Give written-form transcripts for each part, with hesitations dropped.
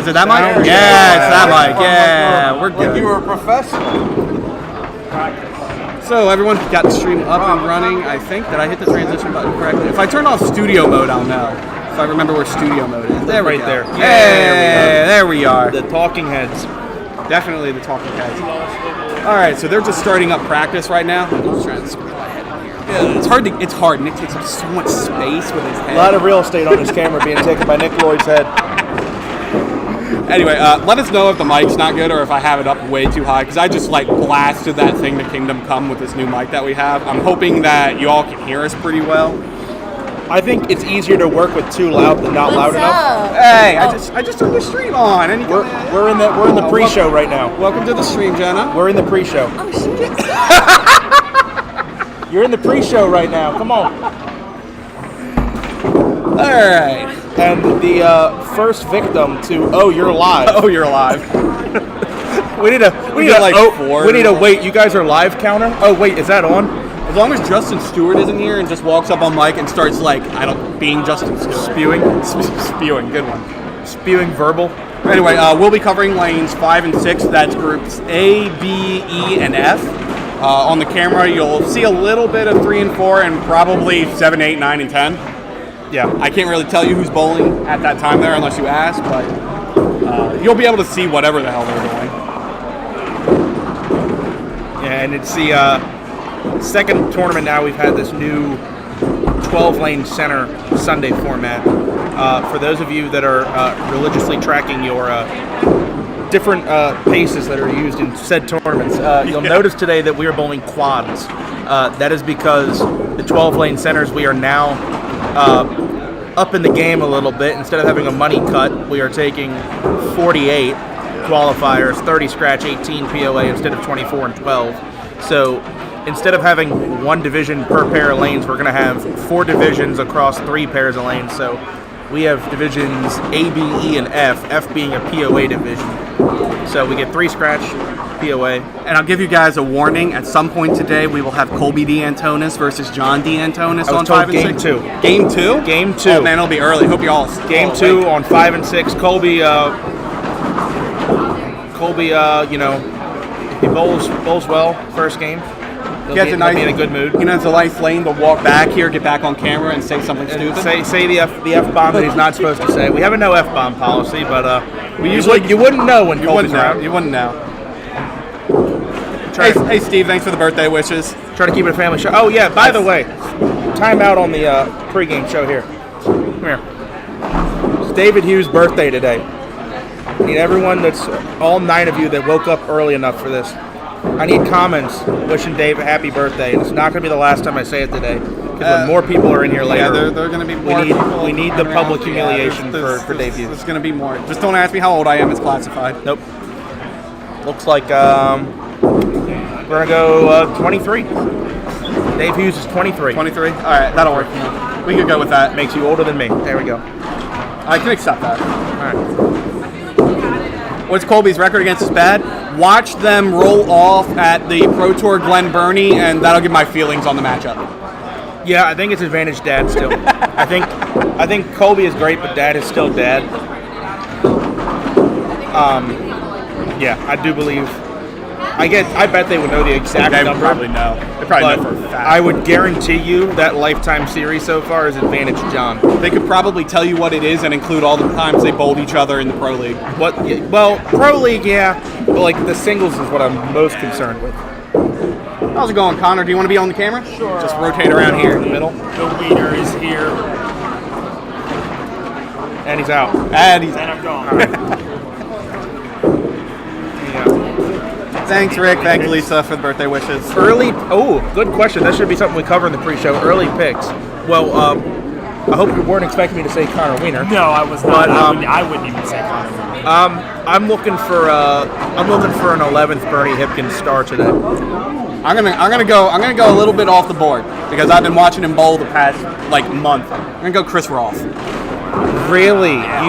Is it that mic? Yeah, it's that mic. Yeah, we're good. Like you were a professional. So everyone got the stream up and running. I think that I hit the transition button correctly. If I turn off studio mode, I'll know. If I remember where studio mode is. There we go. There. Yeah, there we are. The talking heads. Definitely the talking heads. All right, so they're just starting up practice right now. I'm just trying to squeeze my head in here. Yeah, it's hard. Nick takes up so much space with his head. A lot of real estate on his camera being taken by Nick Lloyd's head. Anyway, let us know if the mic's not good or if I have it up way too high, because I just blasted that thing to Kingdom Come with this new mic that we have. I'm hoping that you all can hear us pretty well. I think it's easier to work with too loud than not loud enough. Hey, I just turned the stream on. And we're in the pre-show right now. Welcome to the stream, Jenna. We're in the pre-show. Oh shit! You're in the pre-show right now. Come on. All right. And the first victim to you're live. Oh, you're live. we need a wait. You guys are live counter. Oh wait, is that on? As long as Justin Stewart isn't here and just walks up on mic and starts being Justin Stewart. Spewing, good one. Spewing verbal. Anyway, we'll be covering lanes 5 and 6. That's groups A, B, E, and F. On the camera, you'll see a little bit of 3 and 4 and probably 7, 8, 9, and 10. Yeah, I can't really tell you who's bowling at that time there unless you ask, but you'll be able to see whatever the hell they're doing. Yeah, and it's the second tournament now. We've had this new 12-lane center Sunday format. For those of you that are religiously tracking your different paces that are used in said tournaments, you'll notice today that we are bowling quads. That is because the 12-lane centers, we are now up in the game a little bit. Instead of having a money cut, we are taking 48 qualifiers, 30 scratch, 18 POA instead of 24 and 12. So instead of having one division per pair of lanes, we're going to have 4 divisions across 3 pairs of lanes. So we have divisions A, B, E, and F, F being a POA division. So we get 3 scratch, POA. And I'll give you guys a warning. At some point today, we will have Colby DeAntonis versus John DeAntonis on 5 and 6. Game 2. Game 2. Oh, man, it'll be early. Hope you all... Game 2 on 5 and 6. Colby, you know, if he bowls well first game, he'll be in a good mood. You know, it's a nice lane to walk back here, get back on camera, and say something stupid. Say the F-bomb that he's not supposed to say. We have a no F-bomb policy, but you wouldn't know when Colby's around. You wouldn't know. Hey, Steve, thanks for the birthday wishes. Try to keep it a family show. Oh, yeah, by the way, time out on the pregame show here. Come here. It's David Hughes' birthday today. I need everyone all 9 of you that woke up early enough for this. I need comments wishing Dave a happy birthday. And it's not going to be the last time I say it today. Because when more people are in here later, yeah, they're going to be more. We need the public humiliation for Dave Hughes. There's going to be more. Just don't ask me how old I am. It's classified. Nope. Looks like we're going to go 23. Dave Hughes is 23. 23? All right, that'll work. We can go with that. Makes you older than me. There we go. I can accept that. All right. What's Colby's record against is bad? Watch them roll off at the Pro Tour Glen Burnie, and that'll give my feelings on the matchup. Yeah, I think it's advantage Dad still. I think Colby is great, but Dad is still Dad. Yeah, I do believe. I bet they would know the exact number. They probably know. They probably know for a fact. I would guarantee you that lifetime series so far is advantage John. They could probably tell you what it is and include all the times they bowled each other in the Pro League. Well, Pro League, yeah, but the singles is what I'm most concerned with. How's it going, Connor? Do you want to be on the camera? Sure. Just rotate around here in the middle. The leader is here. And he's out. And I'm gone. Thanks, Rick. Thanks, Lisa, for the birthday wishes. Good question. That should be something we cover in the pre-show. Early picks. Well, I hope you weren't expecting me to say Connor Wiener. No, I was not. I wouldn't even say Connor Wiener. I'm looking for an 11th Bernie Hipkins star today. I'm gonna go a little bit off the board because I've been watching him bowl the past month. I'm gonna go Chris Roth. Really? Yeah.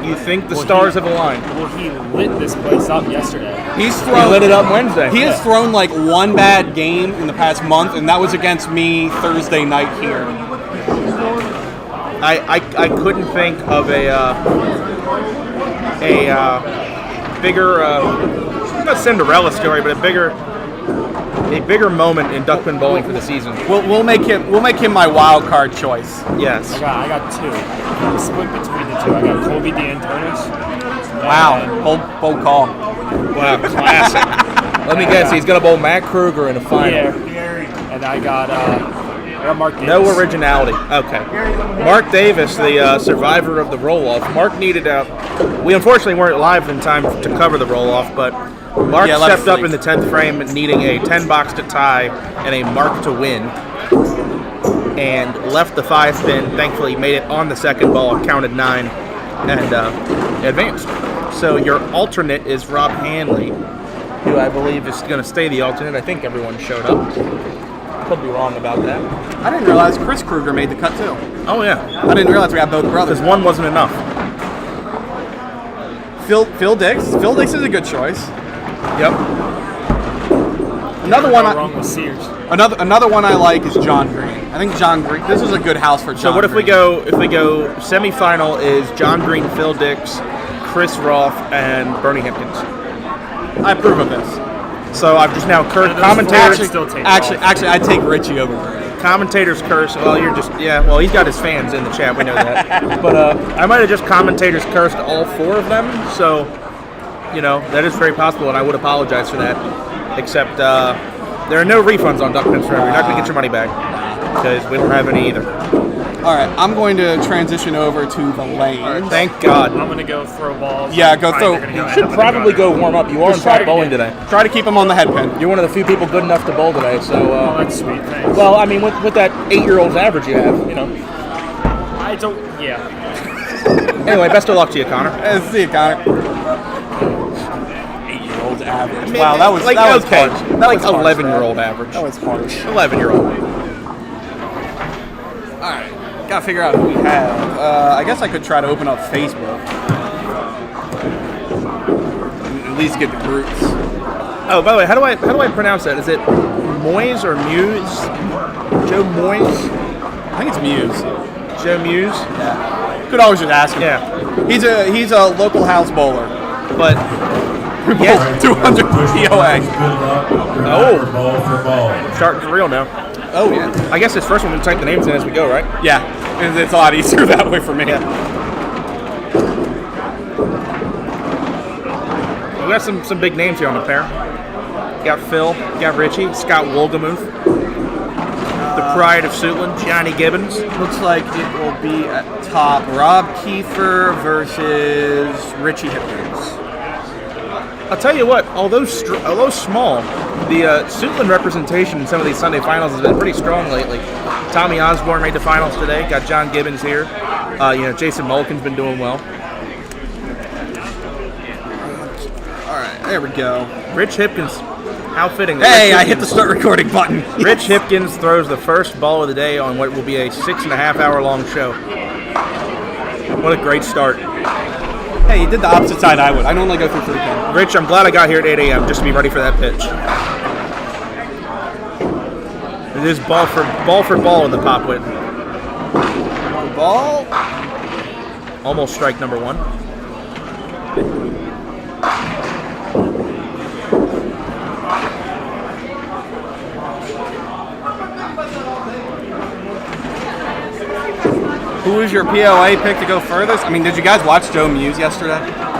You think the stars have aligned? Well, he lit this place up yesterday. He lit it up Wednesday. He has thrown one bad game in the past month, and that was against me Thursday night here. I couldn't think of a bigger, not Cinderella story, but a bigger moment in duckpin bowling for the season. We'll make him my wild card choice. Yes. I got two. I'm split between the two. I got Colby D'Antonis. Wow, bold call. Wow, classic. Let me guess, he's going to bowl Matt Kruger in a final. Yeah. And I got Mark Davis. No originality. Okay. Mark Davis, the survivor of the roll-off. Mark needed we unfortunately weren't live in time to cover the roll-off, but Mark stepped up in the 10th frame needing a 10 box to tie and a mark to win, and left the 5 pin. Thankfully made it on the second ball, counted 9, and advanced. So your alternate is Rob Hanley, who I believe is going to stay the alternate. I think everyone showed up. Could be wrong about that. I didn't realize Chris Kruger made the cut too. Oh yeah. I didn't realize we had both brothers. Because one wasn't enough. Phil Dix. Phil Dix is a good choice. Yep. Another one. Wrong with Sears. Another one I like is John Green. I think John Green. This is a good house for John. So what if Green. we go semifinal is John Green, Phil Dix, Chris Roth, and Bernie Hipkins. I approve of this. So I've just now commentators. Actually, I'd take Richie over Bernie. Commentators curse. Well, well, he's got his fans in the chat. We know that. But I might have just commentators cursed all 4 of them. So, that is very possible, and I would apologize for that. Except there are no refunds on duck pins forever. You're not going to get your money back because we don't have any either. All right, I'm going to transition over to the lanes. Thank God. I'm going to go throw balls. Yeah, go throw. You should probably go warm up. You are in fact bowling today. Try to keep him on the head pin. You're one of the few people good enough to bowl today. So. That's sweet. Thanks. Well, I mean, with that 8-year-old's average you have, I don't. Yeah. Anyway, best of luck to you, Connor. Let's see, Connor. 8-year-old's average. Maybe, wow, that was okay. harsh. That was 11-year-old average. That was harsh. 11-year-old. All right, gotta figure out who we have. I guess I could try to open up Facebook. At least get the groups. Oh, by the way, how do I pronounce that? Is it Moyes or Muse? Joe Moyes? I think it's Muse. Joe Muse? Yeah. Could always just ask him. Yeah. He's a local house bowler. But Yes, 200 POA. Oh, starting for real now. Oh yeah. I guess this first one we type the names in as we go, right? Yeah, it's a lot easier that way for me. Yeah. We got some big names here on the pair. You got Phil, you got Richie, Scott Wolgamuth, the pride of Suitland, Johnny Gibbons. Looks like it will be at top Rob Kiefer versus Richie Hipkins. I'll tell you what, although small, the Suitland representation in some of these Sunday finals has been pretty strong lately. Tommy Osborne made the finals today. Got John Gibbons here. Jason Mulligan's been doing well. All right, there we go. Rich Hipkins, how fitting. Hey, I hit the start recording button. Rich Hipkins throws the first ball of the day on what will be a 6.5-hour long show. What a great start. Hey, you did the opposite side I would. I normally go through 3 pin. Rich, I'm glad I got here at 8 a.m. just to be ready for that pitch. It is ball for ball in the pop Whitten. Ball. Almost strike number 1. Who was your POA pick to go furthest? I mean, did you guys watch Joe Muse yesterday?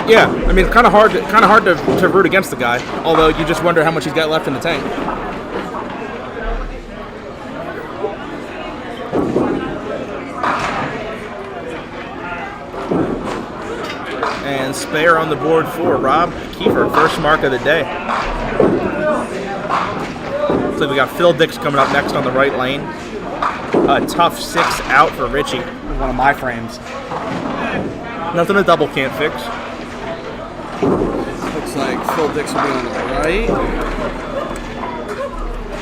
Yeah, I mean it's kind of hard to root against the guy. Although you just wonder how much he's got left in the tank. And spare on the board for Rob Kiefer, first mark of the day. So we got Phil Dix coming up next on the right lane. A tough 6 out for Richie. One of my frames. Nothing a double can't fix. Looks like Phil Dix will be on the right.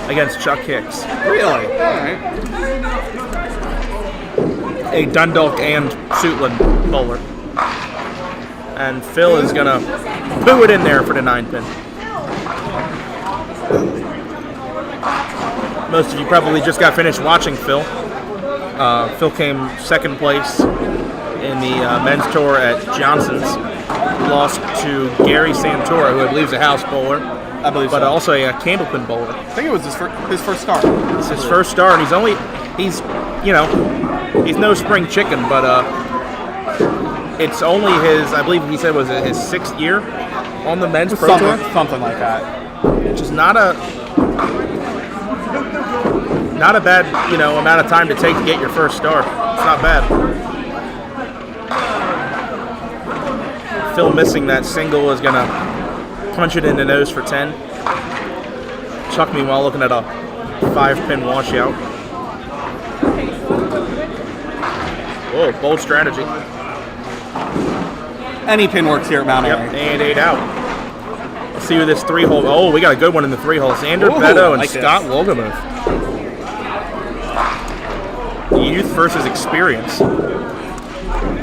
Against Chuck Hicks. Really? All right. A Dundalk and Suitland bowler. And Phil is going to poo it in there for the 9 pin. Most of you probably just got finished watching Phil. Phil came second place in the men's tour at Johnson's. Lost to Gary Santora, who I believe is a house bowler. I believe but so. also a Candlepin bowler. I think it was his first start. It's his first start, and he's no spring chicken, but it's only I believe he said was his 6th year on the men's pro tour. Something like that. Which is not a bad, amount of time to take to get your first start. It's not bad. Phil missing that single is going to punch it in the nose for 10. Chuck meanwhile looking at a 5-pin washout. Whoa, bold strategy. Any pin works here at Mount Airy. And 8 out. Let's see who this 3-hole. Oh, we got a good one in the 3-hole. Xander Beto and Scott Wolgamuth. Youth versus experience.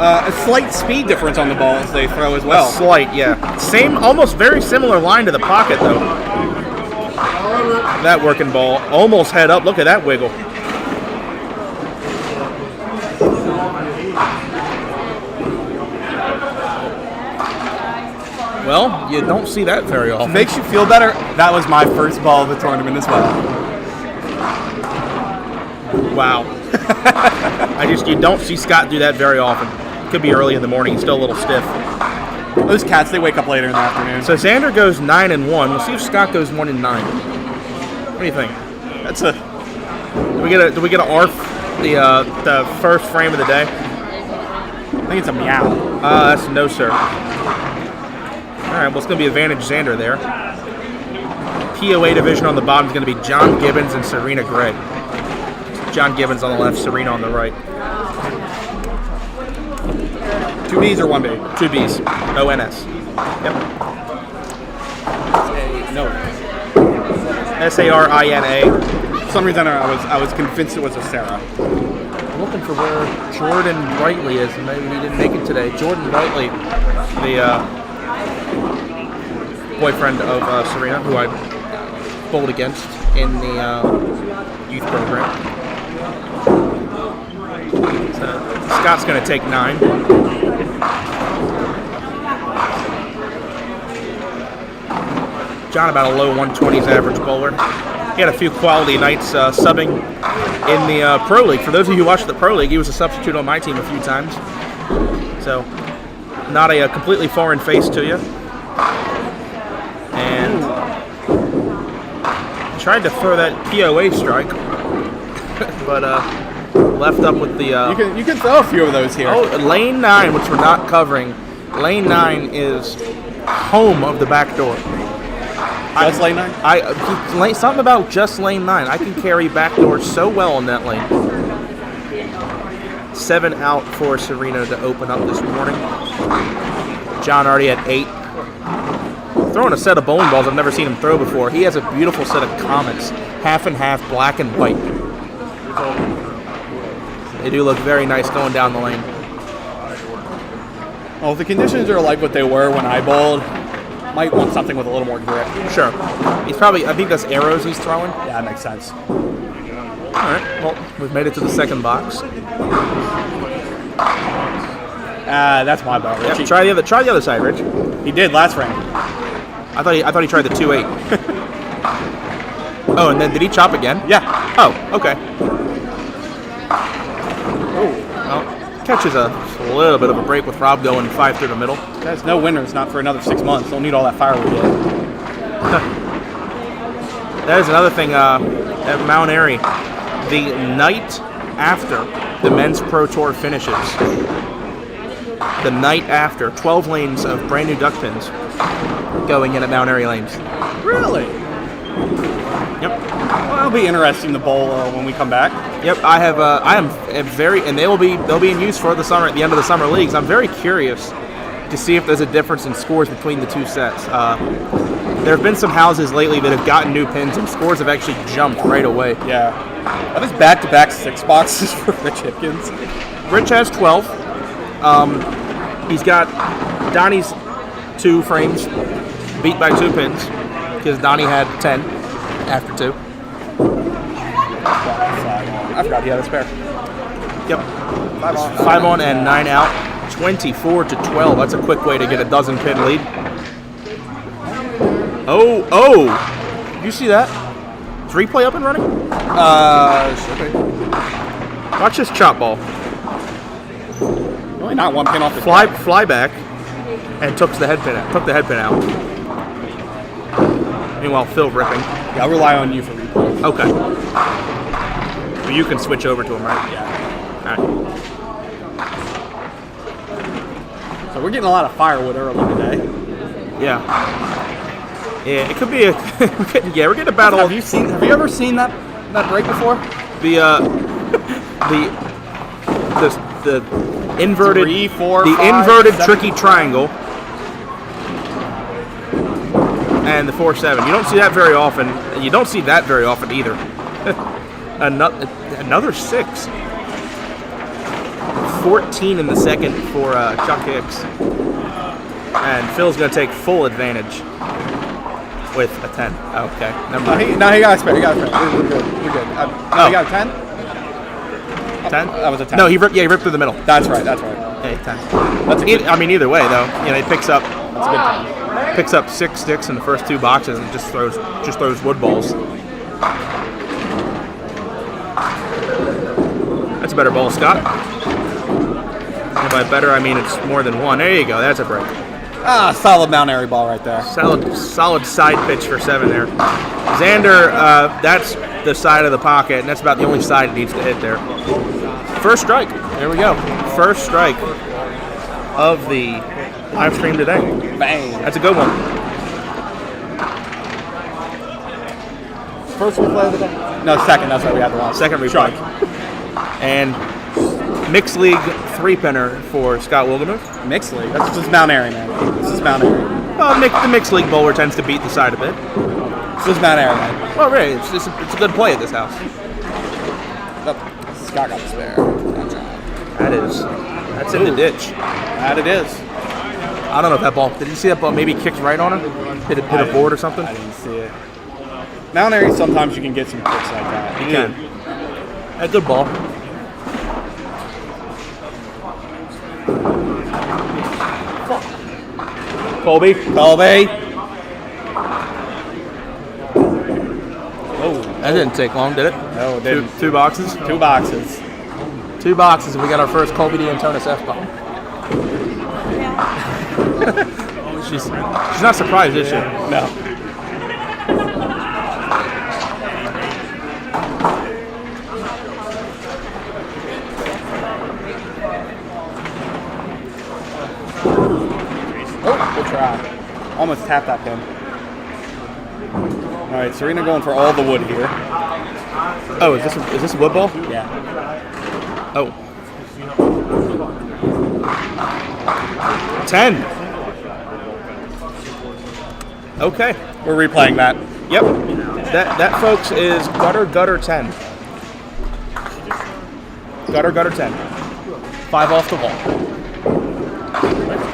A slight speed difference on the balls they throw as well. A slight, yeah. Same, almost very similar line to the pocket, though. That working ball almost head up. Look at that wiggle. Well, you don't see that very often. Makes you feel better. That was my first ball of the tournament as well. Wow. You don't see Scott do that very often. Could be early in the morning. He's still a little stiff. Those cats, they wake up later in the afternoon. So Xander goes 9-1. We'll see if Scott goes 1-9. What do you think? That's a. Do we get a ARF the first frame of the day? I think it's a meow. That's no sir. All right, well it's going to be advantage Xander there. POA division on the bottom is going to be John Gibbons and Serena Gray. John Gibbons on the left, Serena on the right. 2 Bs or 1 B? 2 Bs. ONS. Yep. No. SARINA. For some reason I was convinced it was a Sarah. I'm looking for where Jordan Brightly is, and maybe he didn't make it today. Jordan Brightly, the boyfriend of Serena, who I bowled against in the youth program. So Scott's going to take 9. John about a low 120s average bowler. He had a few quality nights subbing in the Pro League. For those of you who watched the Pro League, he was a substitute on my team a few times. So not a completely foreign face to you. And tried to throw that POA strike, but left up with the... You can throw a few of those here. Oh, lane 9, which we're not covering. Lane 9 is home of the back door. Just lane 9? Something about just lane 9. I can carry back doors so well in that lane. 7 out for Serena to open up this morning. John already at 8. Throwing a set of bowling balls I've never seen him throw before. He has a beautiful set of Comets, half and half, black and white. They do look very nice going down the lane. Well, if the conditions are like what they were when I bowled, might want something with a little more grip. Sure. He's probably, I think that's arrows he's throwing. Yeah, that makes sense. All right, well, we've made it to the second box. That's my ball. Yep, try the other side, Rich. He did last frame. I thought he tried the 2-8. Oh, and then did he chop again? Yeah. Oh, okay. Oh. Well, catches a little bit of a break with Rob going 5 through the middle. There's no winners, not for another 6 months. Don't need all that firewood yet. That is another thing at Mount Airy. The night after the men's Pro Tour finishes, the night after, 12 lanes of brand new duck pins going in at Mount Airy lanes. Really? Yep. Well, it'll be interesting to bowl when we come back. Yep, I am very, and they'll be in use for the summer at the end of the summer leagues. I'm very curious to see if there's a difference in scores between the two sets. There have been some houses lately that have gotten new pins, and scores have actually jumped right away. Yeah. That is back-to-back 6 boxes for Rich Hipkins. Rich has 12. He's got Donnie's 2 frames beat by 2 pins because Donnie had 10 after 2. I forgot he had a spare. Yep. 5 on and 9 out. 24 to 12. That's a quick way to get a dozen pin lead. Oh! You see that? Is replay up and running? Should be. Watch this chop ball. Really not 1 pin off the Fly back and took the head pin out. Meanwhile, Phil ripping. Yeah, I'll rely on you for replay. Okay. But you can switch over to him, right? Yeah. All right. So we're getting a lot of firewood early today. Yeah. Yeah, it could be a. We're getting a battle. Have you ever seen that break before? The inverted 3, 4, the 5, inverted 7. tricky triangle and the 4-7. You don't see that very often. You don't see that very often either. Another 6. 14 in the second for Chuck Hicks. And Phil's going to take full advantage with a 10. Okay, never mind. No, he got a spare. We're good. We're good. He got a 10? 10? That was a 10. No, he ripped through the middle. That's right. Hey, 10. That's a good, Either way, though, he picks up that's a good 10. picks up 6 sticks in the first 2 boxes and just throws wood balls. That's a better ball, Scott. And by better, I mean it's more than 1. There you go. That's a break. Solid Mount Airy ball right there. Solid side pitch for 7 there. Xander, that's the side of the pocket, and that's about the only side it needs to hit there. First strike. There we go. First strike of the live stream today. Bang. That's a good one. First replay of the day? No, second. That's right. We had the last. Second replay. And mixed league 3-pinner for Scott Wilgemuth. Mixed league. This is Mount Airy, man. This is Mount Airy. Well, the mixed league bowler tends to beat the side a bit. This is Mount Airy, man. Well, really, it's a good play at this house. Scott got the spare. Good job. That's in the ditch. That it is. I don't know if that ball. Did you see that ball? Maybe kicked right on it. Hit a board or something. I didn't see it. Mount Airy, sometimes you can get some kicks like that. You can. A good ball. Colby. Oh, that didn't take long, did it? No, it didn't. Two boxes. 2 boxes. 2 boxes, and we got our first Colby D'Antonis F-bomb. She's not surprised, is she? No. Oh, good try. Almost tapped that pin. All right, Serena going for all the wood here. Oh, is this a wood ball? Yeah. Oh. 10. Okay. We're replaying that. Yep. That folks is gutter 10. Gutter 10. 5 off the wall.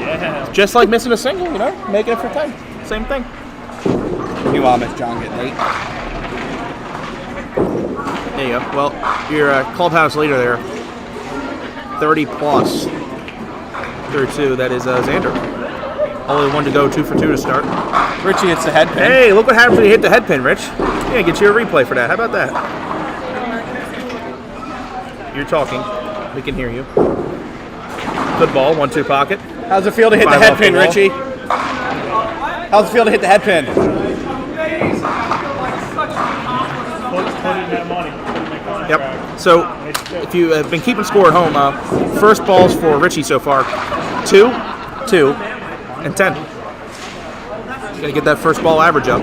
Yeah. Just like missing a single, making it for 10. Same thing. Meanwhile, Miss John getting 8. There you go. Well, your clubhouse leader there, 30 plus through 2. That is Xander. Only 1 to go, 2 for 2 to start. Richie hits the head pin. Hey, look what happens when you hit the head pin, Rich. Yeah, get you a replay for that. How about that? You're talking. We can hear you. Good ball, 1-2 pocket. How's it feel to hit the 5 head off pin, the wall. Richie? How's it feel to hit the head pin? Yep. So, if you have been keeping score at home, first balls for Richie so far, 2, 2, and 10. Gonna get that first ball average up.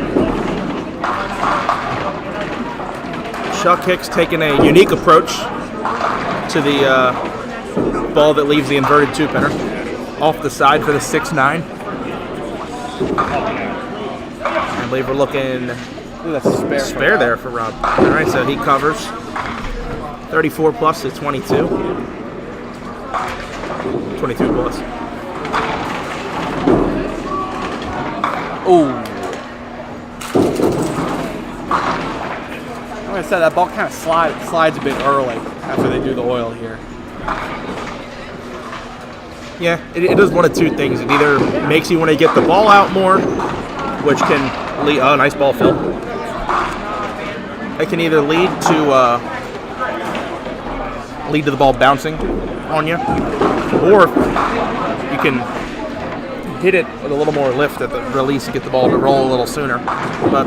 Chuck Hicks taking a unique approach to the ball that leaves the inverted 2-pinner. Off the side for the 6-9. I believe we're looking Ooh, that's a spare there for Rob. All right, so he covers. 34 plus to 22. 22 plus. Ooh. Like I said, that ball kind of slides a bit early after they do the oil here. Yeah, it does one of two things. It either makes you want to get the ball out more, which can lead. Oh, nice ball, Phil. It can either lead to the ball bouncing on you, or you can hit it with a little more lift at the release to get the ball to roll a little sooner. But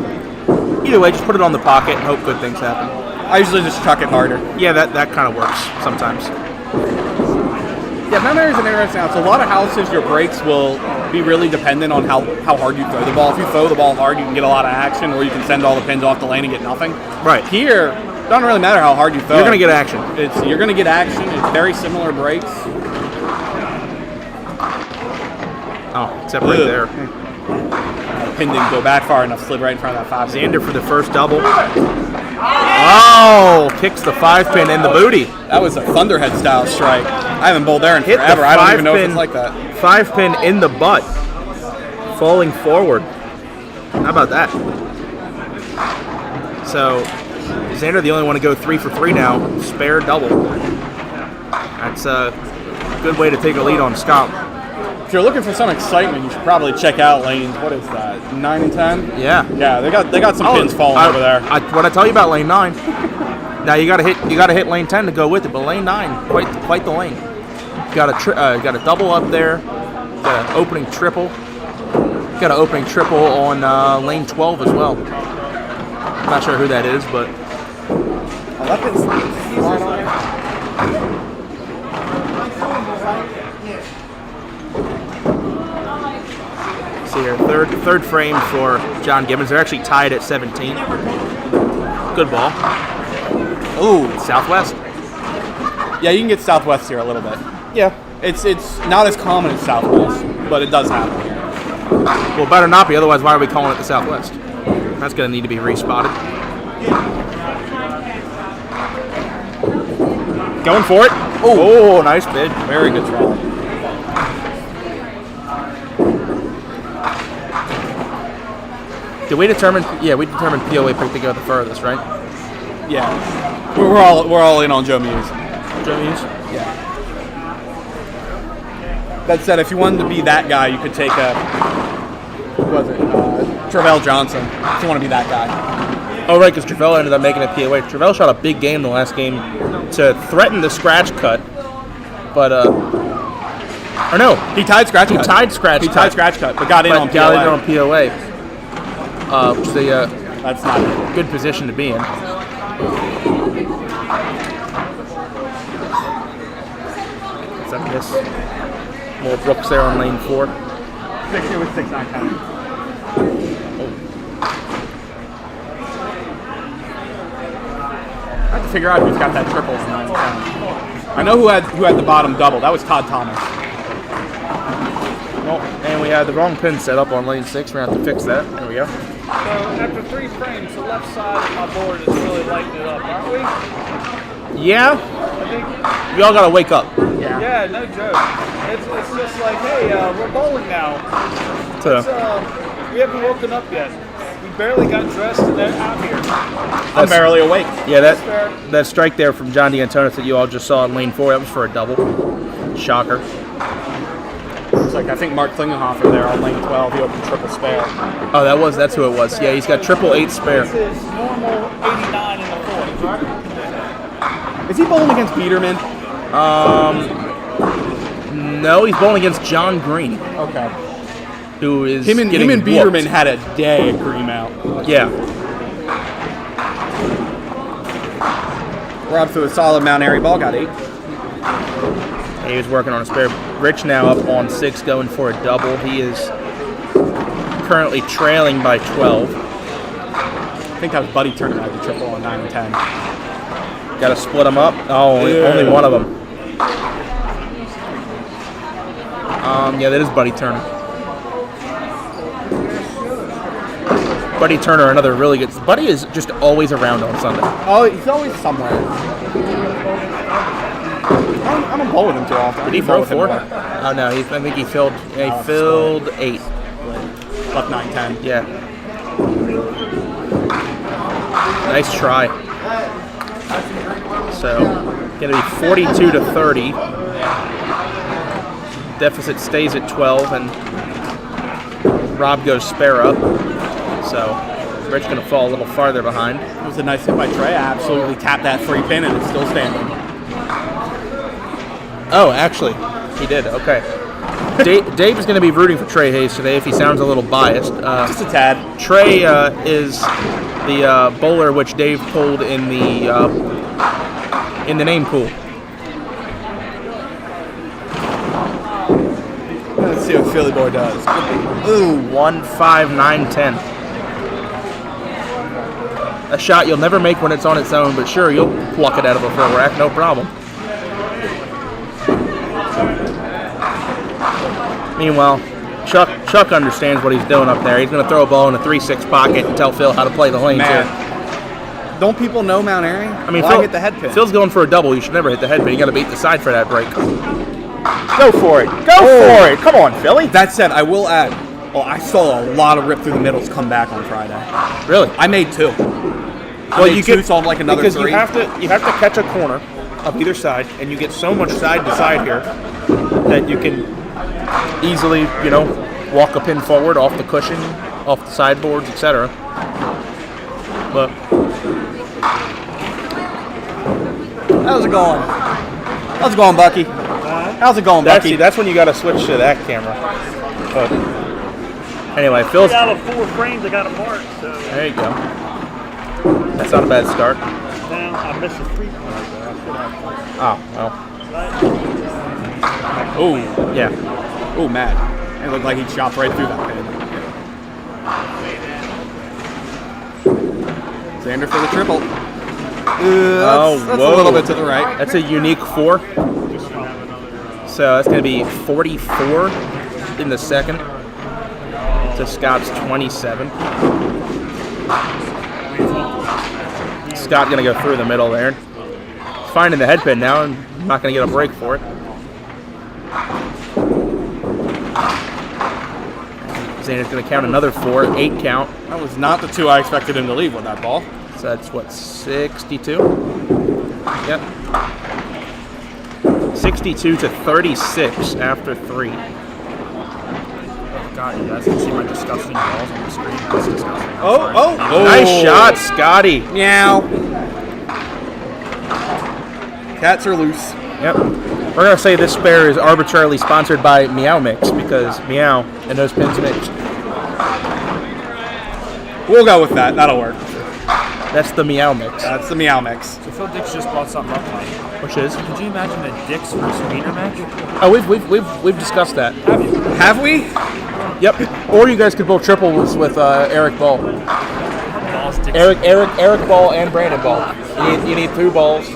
either way, just put it on the pocket and hope good things happen. I usually just chuck it harder. Yeah, that kind of works sometimes. Yeah, Mount Airy is an interesting house. A lot of houses, your breaks will be really dependent on how hard you throw the ball. If you throw the ball hard, you can get a lot of action, or you can send all the pins off the lane and get nothing. Right. Here, it doesn't really matter how hard you throw. You're going to get action. You're going to get action. It's very similar breaks. Oh, except right there. Pin didn't go back far enough, slid right in front of that 5. Xander for the first double. Oh, kicks the 5-pin in the booty. That was a Thunderhead style strike. I haven't bowled there in Hit forever. the I don't even know if 5-pin it's like that. 5-pin in the butt. Falling forward. How about that? So, Xander the only one to go 3 for 3 now. Spare double. That's a good way to take a lead on Scott. If you're looking for some excitement, you should probably check out lanes. What is that? 9 and 10? Yeah. Yeah, they got some pins falling over there. What I tell you about lane 9. Now you gotta hit lane 10 to go with it, but lane 9, quite the lane. Got a double up there. Got an opening triple. Got an opening triple on lane 12 as well. I'm not sure who that is, but see here, third frame for John Gibbons. They're actually tied at 17. Good ball. Ooh, Southwest. Yeah, you can get Southwest here a little bit. Yeah. It's not as common as Southwest, but it does happen here. Well, it better not be. Otherwise, why are we calling it the Southwest? That's going to need to be respotted. Going for it. Oh, nice bid. Very good try. Did we determine? Yeah, we determined POA pick to go the furthest, right? Yeah, we're all in on Joe Muse. Joe Muse. Yeah. That said, if you wanted to be that guy, you could take who was it? Travell Johnson. If you want to be that guy. Oh, right, because Travell ended up making a POA. Travell shot a big game the last game to threaten the scratch cut, but or no, he tied scratch cut. He tied scratch cut, but got in on POA. Got in on POA. Which is a That's not it. good position to be in. What's up, miss? Little Brooks there on lane 4. 60 with 6, 9, 10. I have to figure out who's got that triples in 9 and 10. I know who had the bottom double. That was Todd Thomas. Oh, and we had the wrong pin set up on lane 6. We're going to have to fix that. There we go. So after 3 frames, the left side of my board is really lighting it up, aren't we? Yeah. I think, We all got to wake up. yeah, no joke. It's just like, hey, we're bowling now. We haven't woken up yet. We barely got dressed and they're out here. I'm barely awake. Yeah, That's fair. that strike there from John D'Antonis that you all just saw in lane 4, that was for a double. Shocker. It's like I think Mark Klingenhofer there on lane 12. He opened triple spare. Oh, that's who it was. Yeah, he's got 888 spare. This is normal 89 in the fourth. Is he bowling against Biederman? No, he's bowling against John Green, Okay. who is Him and getting Biederman whooped. had a day at Greenmount. Yeah. Rob threw a solid Mount Airy ball, got 8. He was working on a spare. Rich now up on 6, going for a double. He is currently trailing by 12. I think that was Buddy Turner had the triple on 9 and 10. Got to split them up. Oh, only one of them. Yeah, that is Buddy Turner. Buddy Turner, another really good. Buddy is just always around on Sunday. Oh, he's always somewhere. I don't bowl with him too often. Did he throw 4? Oh no, I think he filled. Yeah, he filled 8. Left 9, 10. Yeah. Nice try. So Going to be 42 to 30. Deficit stays at 12, and Rob goes spare up. So Rich going to fall a little farther behind. It was a nice hit by Trey. I absolutely tapped that 3 pin, and it's still standing. Oh, actually, he did. Okay. Dave is going to be rooting for Trey Hayes today if he sounds a little biased. Just a tad. Trey is the bowler which Dave pulled in the name pool. Let's see what Philly Boy does. Ooh, 1, 5, 9, 10. A shot you'll never make when it's on its own, but sure, you'll pluck it out of a full rack, no problem. Meanwhile, Chuck understands what he's doing up there. He's going to throw a ball in a 3-6 pocket and tell Phil how to play the lanes here. Don't people know Mount Airy? I mean, Phil hit the head pin. Phil's going for a double. You should never hit the head pin. You got to beat the side for that break. Go for it. Go for it. Come on, Philly. That said, I will add, I saw a lot of rip through the middles come back on Friday. Really? I made 2. Well, you get saw like another because 3. you have to catch a corner of either side, and you get so much side to side here that you can easily, walk a pin forward off the cushion, off the sideboards, etc. But how's it going? How's it going, Bucky? How's it going, Bucky? that's when you got to switch to that camera. But anyway, Phil's. Out of 4 frames, I got a mark. So There you go. That's not a bad start. now I missed a 3 point. Oh well. Oh, Yeah. oh, Matt. It looked like he chopped right through that pin. Xander for the triple. That's a little bit to the right. That's a unique 4. So that's going to be 44 in the second to Scott's 27. Scott going to go through the middle there. Finding the head pin now, and not going to get a break for it. Xander's going to count another 4, 8 count. That was not the 2 I expected him to leave with that ball. So that's what, 62? Yep. 62 to 36 after 3. God, you guys can see my disgusting balls on the screen. That's disgusting. Oh. Nice shot, Scotty. Meow. Cats are loose. Yep. We're going to say this spare is arbitrarily sponsored by Meow Mix because Meow and those pins mixed. We'll go with that. That'll work. That's the Meow Mix. That's the Meow Mix. So Phil Dix just brought something up tonight. Which is? Could you imagine a Dix versus Wiener match? Oh, we've discussed that. Have you? Have we? Yep. Or you guys could both triples with Eric Ball. Balls, Dix. Eric Ball and Brandon Ball. You need 2 balls.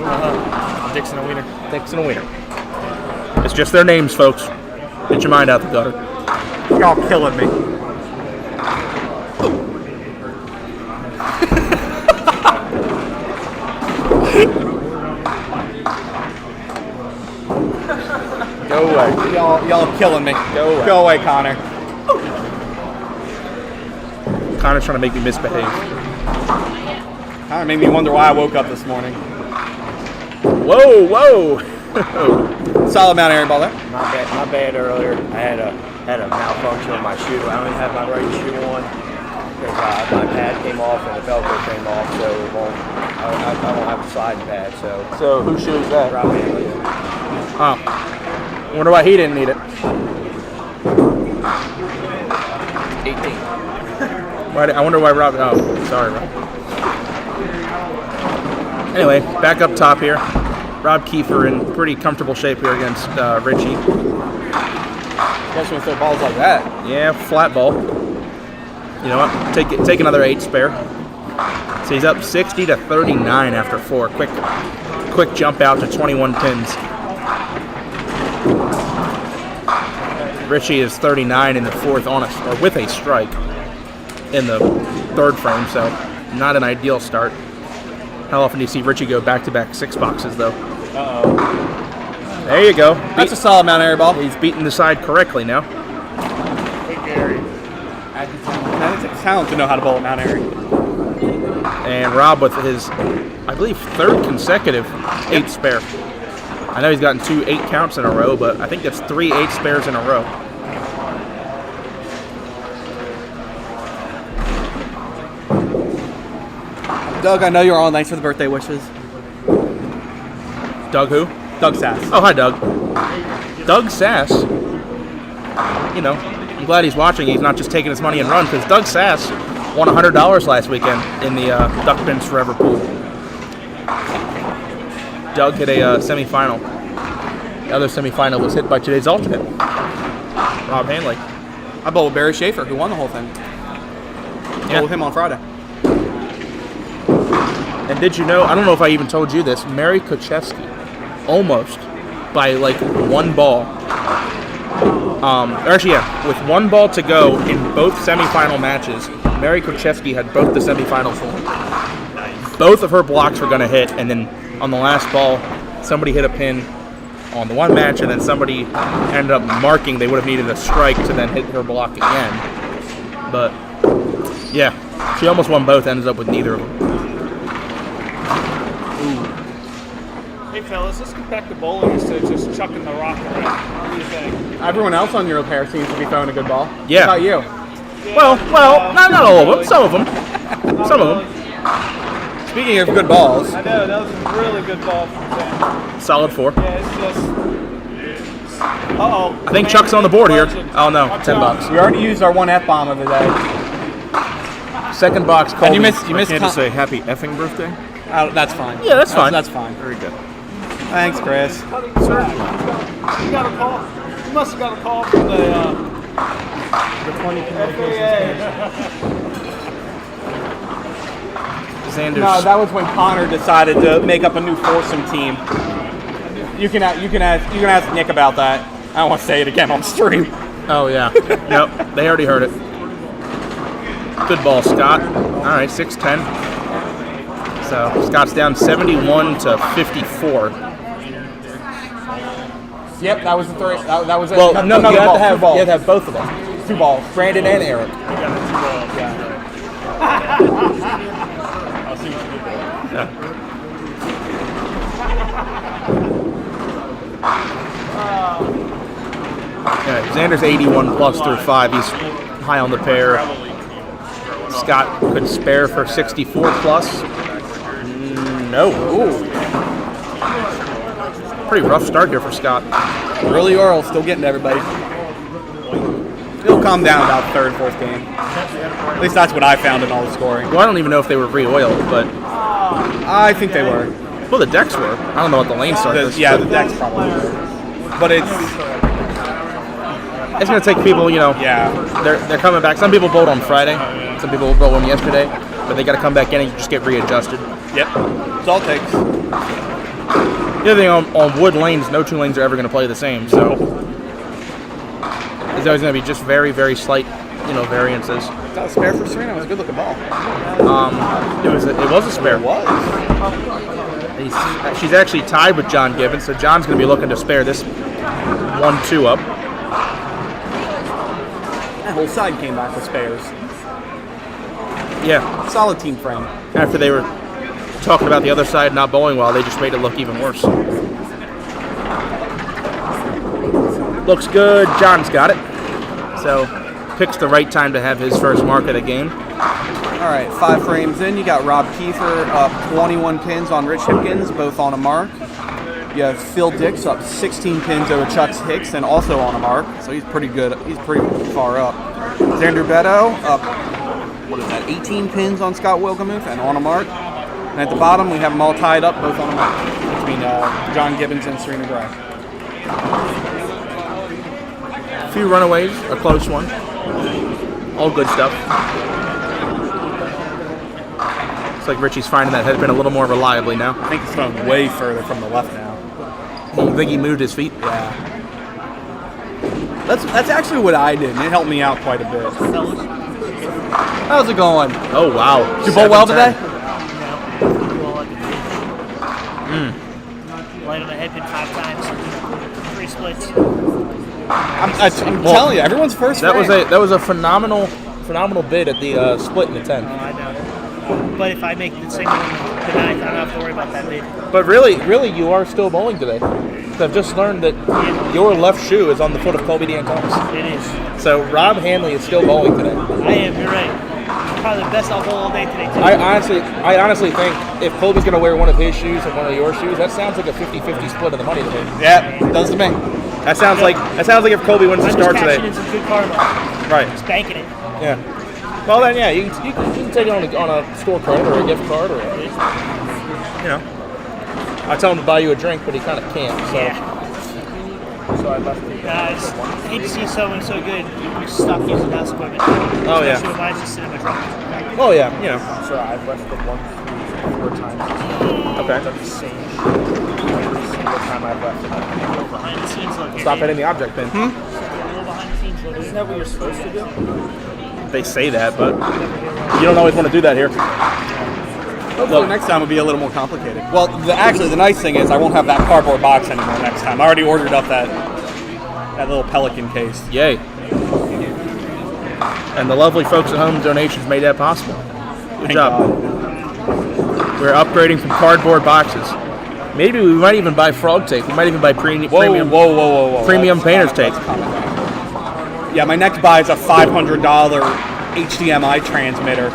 Dix and a Wiener. Dix and a Wiener. It's just their names, folks. Get your mind out the gutter. Y'all killing me. Go away. Y'all killing me. Go away. Go away, Connor. Connor's trying to make me misbehave. Connor made me wonder why I woke up this morning. Whoa. Solid Mount Airy ball there. My bad earlier. I had a malfunction with my shoe. I only had my right shoe on because my pad came off and the Velcro came off, so it won't. I don't have a slide pad. So whose shoe is that? Rob Hanley. Oh. Wonder why he didn't need it. 18. I wonder why Rob. Oh, sorry, Rob. Anyway, back up top here. Rob Kiefer in pretty comfortable shape here against Richie. Especially with their balls like that. Yeah, flat ball. You know what? Take another 8 spare. So he's up 60 to 39 after 4. Quick jump out to 21 pins. Richie is 39 in the 4th or with a strike in the 3rd frame, so not an ideal start. How often do you see Richie go back-to-back 6 boxes, though? Uh-oh. There you go. That's a solid Mount Airy ball. He's beating the side correctly now. Hey, Gary. That is a talent to know how to bowl at Mount Airy. And Rob with his, I believe, 3rd consecutive 8 spare. I know he's gotten 2 8 counts in a row, but I think that's 3 8 spares in a row. Doug, I know you're on. Thanks for the birthday wishes. Doug who? Doug Sass. Oh, hi, Doug. Doug Sass. You know, I'm glad he's watching. He's not just taking his money and run, because Doug Sass won $100 last weekend in the Duck Pins Forever pool. Doug hit a semifinal. The other semifinal was hit by today's alternate, Rob Hanley. I bowled with Barry Schaefer, who won the whole thing. Bowled with him on Friday. And did you know, I don't know if I even told you this, Mary Kochevsky, almost, by like 1 ball. With 1 ball to go in both semifinal matches, Mary Kochevsky had both the semifinals won. Both of her blocks were going to hit, and then on the last ball, somebody hit a pin on the one match, and then somebody ended up marking. They would have needed a strike to then hit her block again. But, yeah, she almost won both, ended up with neither of them. Hey fellas, let's get back to bowling instead of just chucking the rock around. What do you think? Everyone else on your pair seems to be throwing a good ball. Yeah. How about you? Yeah, Well, not all of them. Some of them. Some of them. Speaking of good balls, I know, that was a really good ball from Xander. Solid 4. Yeah, it's just... Uh-oh. I think Chuck's on the board here. Oh no, $10. we already used our 1 F-bomb of the day. Second box called. And you missed Can't just say happy effing birthday? That's fine. Yeah, that's fine. That's fine. Very good. Thanks, Chris. You got a call. You must have got a call from the 20 communications. Xander's. No, that was when Connor decided to make up a new foursome team. You can ask Nick about that. I don't want to say it again on stream. Oh yeah. Nope. They already heard it. Good ball, Scott. All right, 6-10. So Scott's down 71 to 54. Yep, that was the three. That was it. Well, no, you have ball, to have two balls. you have to have both of them. 2 balls. Brandon and Eric. I'll see what you do there. Yeah, Xander's 81 plus through 5. He's high on the pair. Scott could spare for 64 plus. No. Ooh. Pretty rough start here for Scott. Early Earl still getting to everybody. It'll calm down about 3rd, 4th game. At least that's what I found in all the scoring. Well, I don't even know if they were re-oiled, but I think they were. well, the decks were. I don't know what the lane start is. Yeah, the deck's probably were. But it's It's going to take people, yeah. they're coming back. Some people bowled on Friday. Some people bowled on yesterday. But they got to come back in and just get readjusted. Yep. That's all it takes. The other thing on wood lanes, no 2 lanes are ever going to play the same. So there's always going to be just very, very slight, variances. Got a spare for Serena. It was a good looking ball. It was a spare. It was. She's actually tied with John Gibbons, so John's going to be looking to spare this 1-2 up. That whole side came back with spares. Yeah. Solid team frame. After they were talking about the other side not bowling well, they just made it look even worse. Looks good. John's got it. So picks the right time to have his first mark of the game. All right, 5 frames in. You got Rob Kiefer up 21 pins on Rich Hipkins, both on a mark. You have Phil Dix up 16 pins over Chuck Hicks and also on a mark. So he's pretty good. He's pretty far up. Xander Beto up, 18 pins on Scott Wilgemuth and on a mark. And at the bottom, we have them all tied up, both on a mark, between John Gibbons and Serena Gray. A few runaways, a close one. All good stuff. Looks like Richie's finding that headpin a little more reliably now. I think it's thrown way further from the left now. You think he moved his feet? Yeah. That's actually what I did, and it helped me out quite a bit. How's it going? Oh, wow. Did you bowl well 7-10. today? Light on the headpin 5 times, 3 splits. I'm telling you, everyone's first That frame. was a phenomenal bid at the split in the 10th. I know. But if I make the single the ninth. I don't have to worry about that lead. But really, you are still bowling today. So I've just learned that your left shoe is on the foot of Colby D'Antonis. It is. So Rob Hanley is still bowling today. I am. You're right. Probably the best I'll bowl all day today, too. I honestly think if Colby's going to wear one of his shoes and one of your shoes, that sounds like a 50-50 split of the money to me. Yeah, does to me. That sounds like if Colby wins the I'm start just today. cashing in some good karma. Right. Just banking it. Yeah. Well then, yeah, you can take it on a store card or a gift card or I tell him to buy you a drink, but he kind of can't. So. Yeah. So I left the. Guys, I hate to see someone so good. You stop using house equipment. Oh, yeah. Especially when mine's just sitting in my truck. Oh yeah, So I've left the 1, 3, 4 times. Okay. I've done the same every single time I've left it. Behind the scenes look. Stop hitting the object pin. A little behind the scenes look. Isn't that what you're supposed to do? They say that, but you don't always want to do that here. Hopefully next time will be a little more complicated. Well, actually, the nice thing is I won't have that cardboard box anymore next time. I already ordered up that little Pelican case. Yay. And the lovely folks at home donations made that possible. Good Thank job. God. We're upgrading from cardboard boxes. Maybe we might even buy frog tape. We might even buy premium Whoa. premium painter's tape. Yeah, my next buy is a $500 HDMI transmitter.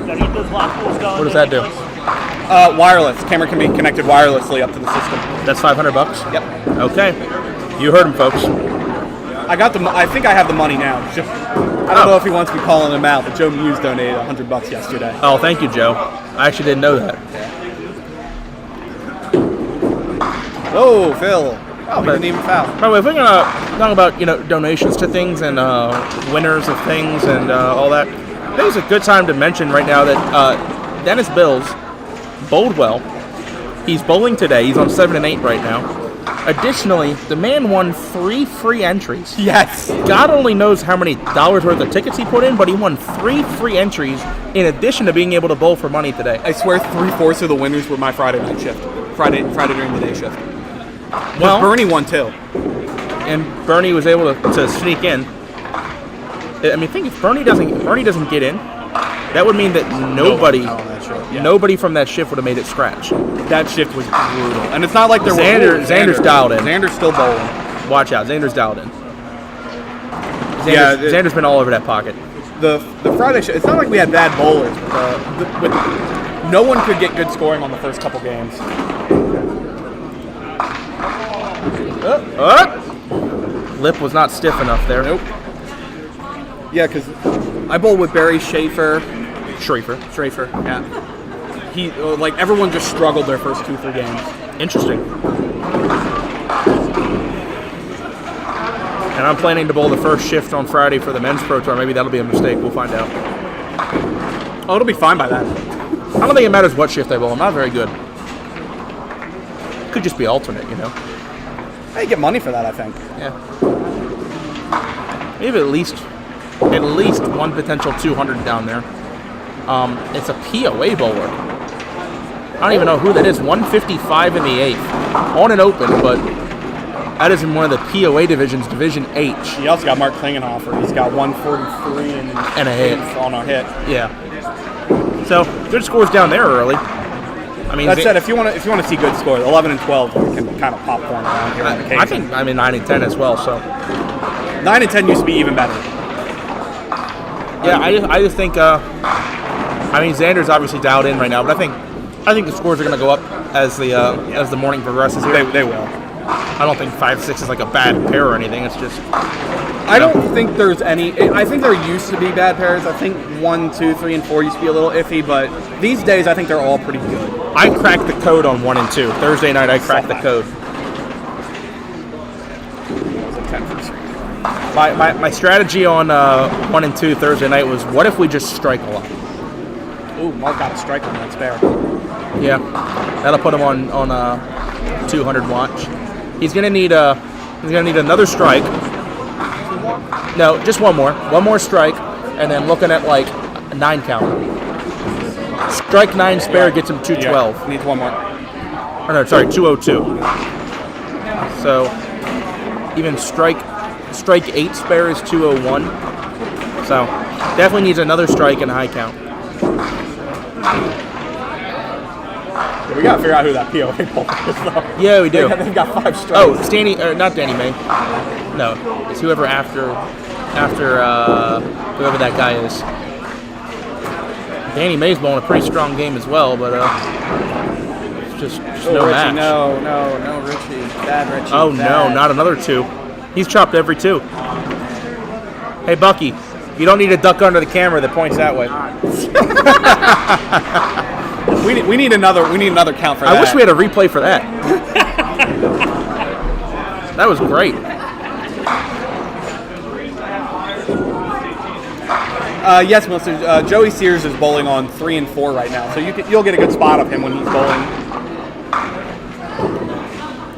Gotta get those lock pulls going. What does that do? Wireless. Camera can be connected wirelessly up to the system. That's $500? Yep. Okay. You heard him, folks. I think I have the money now. I don't know if he wants me calling him out, but Joe Muse donated $100 yesterday. Oh, thank you, Joe. I actually didn't know that. Whoa, Phil. Oh, he didn't even foul. By the way, if we're gonna talk about donations to things and winners of things and all that, I think it's a good time to mention right now that Dennis Bills bowled well. He's bowling today. He's on 7 and 8 right now. Additionally, the man won 3 free entries. Yes. God only knows how many dollars worth of tickets he put in, but he won 3 free entries in addition to being able to bowl for money today. I swear 3/4 of the winners were my Friday night shift. Friday during the day shift. Well, Bernie won too. and Bernie was able to sneak in. I mean, think if Bernie doesn't get in, that would mean that nobody from that shift would have made it scratch. That shift was brutal. And it's not like there Xander's dialed in. Xander's still bowling. Watch out, Xander's dialed in. Yeah, Xander's been all over that pocket. The Friday shift, it's not like we had bad bowlers, but no one could get good scoring on the first couple games. Lip was not stiff enough there. Nope. Yeah, because I bowled with Barry Schaefer. Schrafer. Yeah. He everyone just struggled their first 2-3 games. Interesting. And I'm planning to bowl the first shift on Friday for the men's pro tour. Maybe that'll be a mistake. We'll find out. Oh, it'll be fine by then. I don't think it matters what shift I bowl. I'm not very good. Could just be alternate, I get money for that, I think. Yeah. Maybe at least one potential 200 down there. It's a POA bowler. I don't even know who that is. 155 in the 8th. On an open, but that is in one of the POA divisions, Division H. He also got Mark Klingenhofer. He's got 143 And a hit. on a hit. Yeah. So good scores down there early. I mean, That said, if you want to see good scores, 11 and 12 can kind of popcorn around here on occasion. I think I'm in 9 and 10 as well. So 9 and 10 used to be even better. yeah, I just think. Xander's obviously dialed in right now, but I think the scores are going to go up as the morning progresses here. They will. I don't think 5-6 is like a bad pair or anything. It's just I don't think there's any. I think there used to be bad pairs. I think 1, 2, 3, and 4 used to be a little iffy, but these days I think they're all pretty good. I cracked the code on 1 and 2. Thursday night I cracked the code. My strategy on 1 and 2 Thursday night was, what if we just strike a lot? Ooh, Mark got a strike on that spare. Yeah, that'll put him on 200 watch. He's gonna need another strike. No, just one more strike, and then looking at like a 9 count. Strike 9 spare gets him 212. Yeah, needs one more. Or no, sorry, 202. So even strike 8 spare is 201. So definitely needs another strike and a high count. We gotta figure out who that POA bowler is, though. Yeah, we do. They've got 5 strikes. Oh, it's Danny, not Danny May. No, it's whoever after whoever that guy is. Danny May's bowling a pretty strong game as well, but it's just no Richie, match. no, Richie. Bad Richie. Oh bad. no, not another 2. He's chopped every 2. Hey Bucky, you don't need to duck under the camera that points that way. We need another count for that. I wish we had a replay for that. That was great. Yes, Melissa. Joey Sears is bowling on 3 and 4 right now, so you'll get a good spot of him when he's bowling.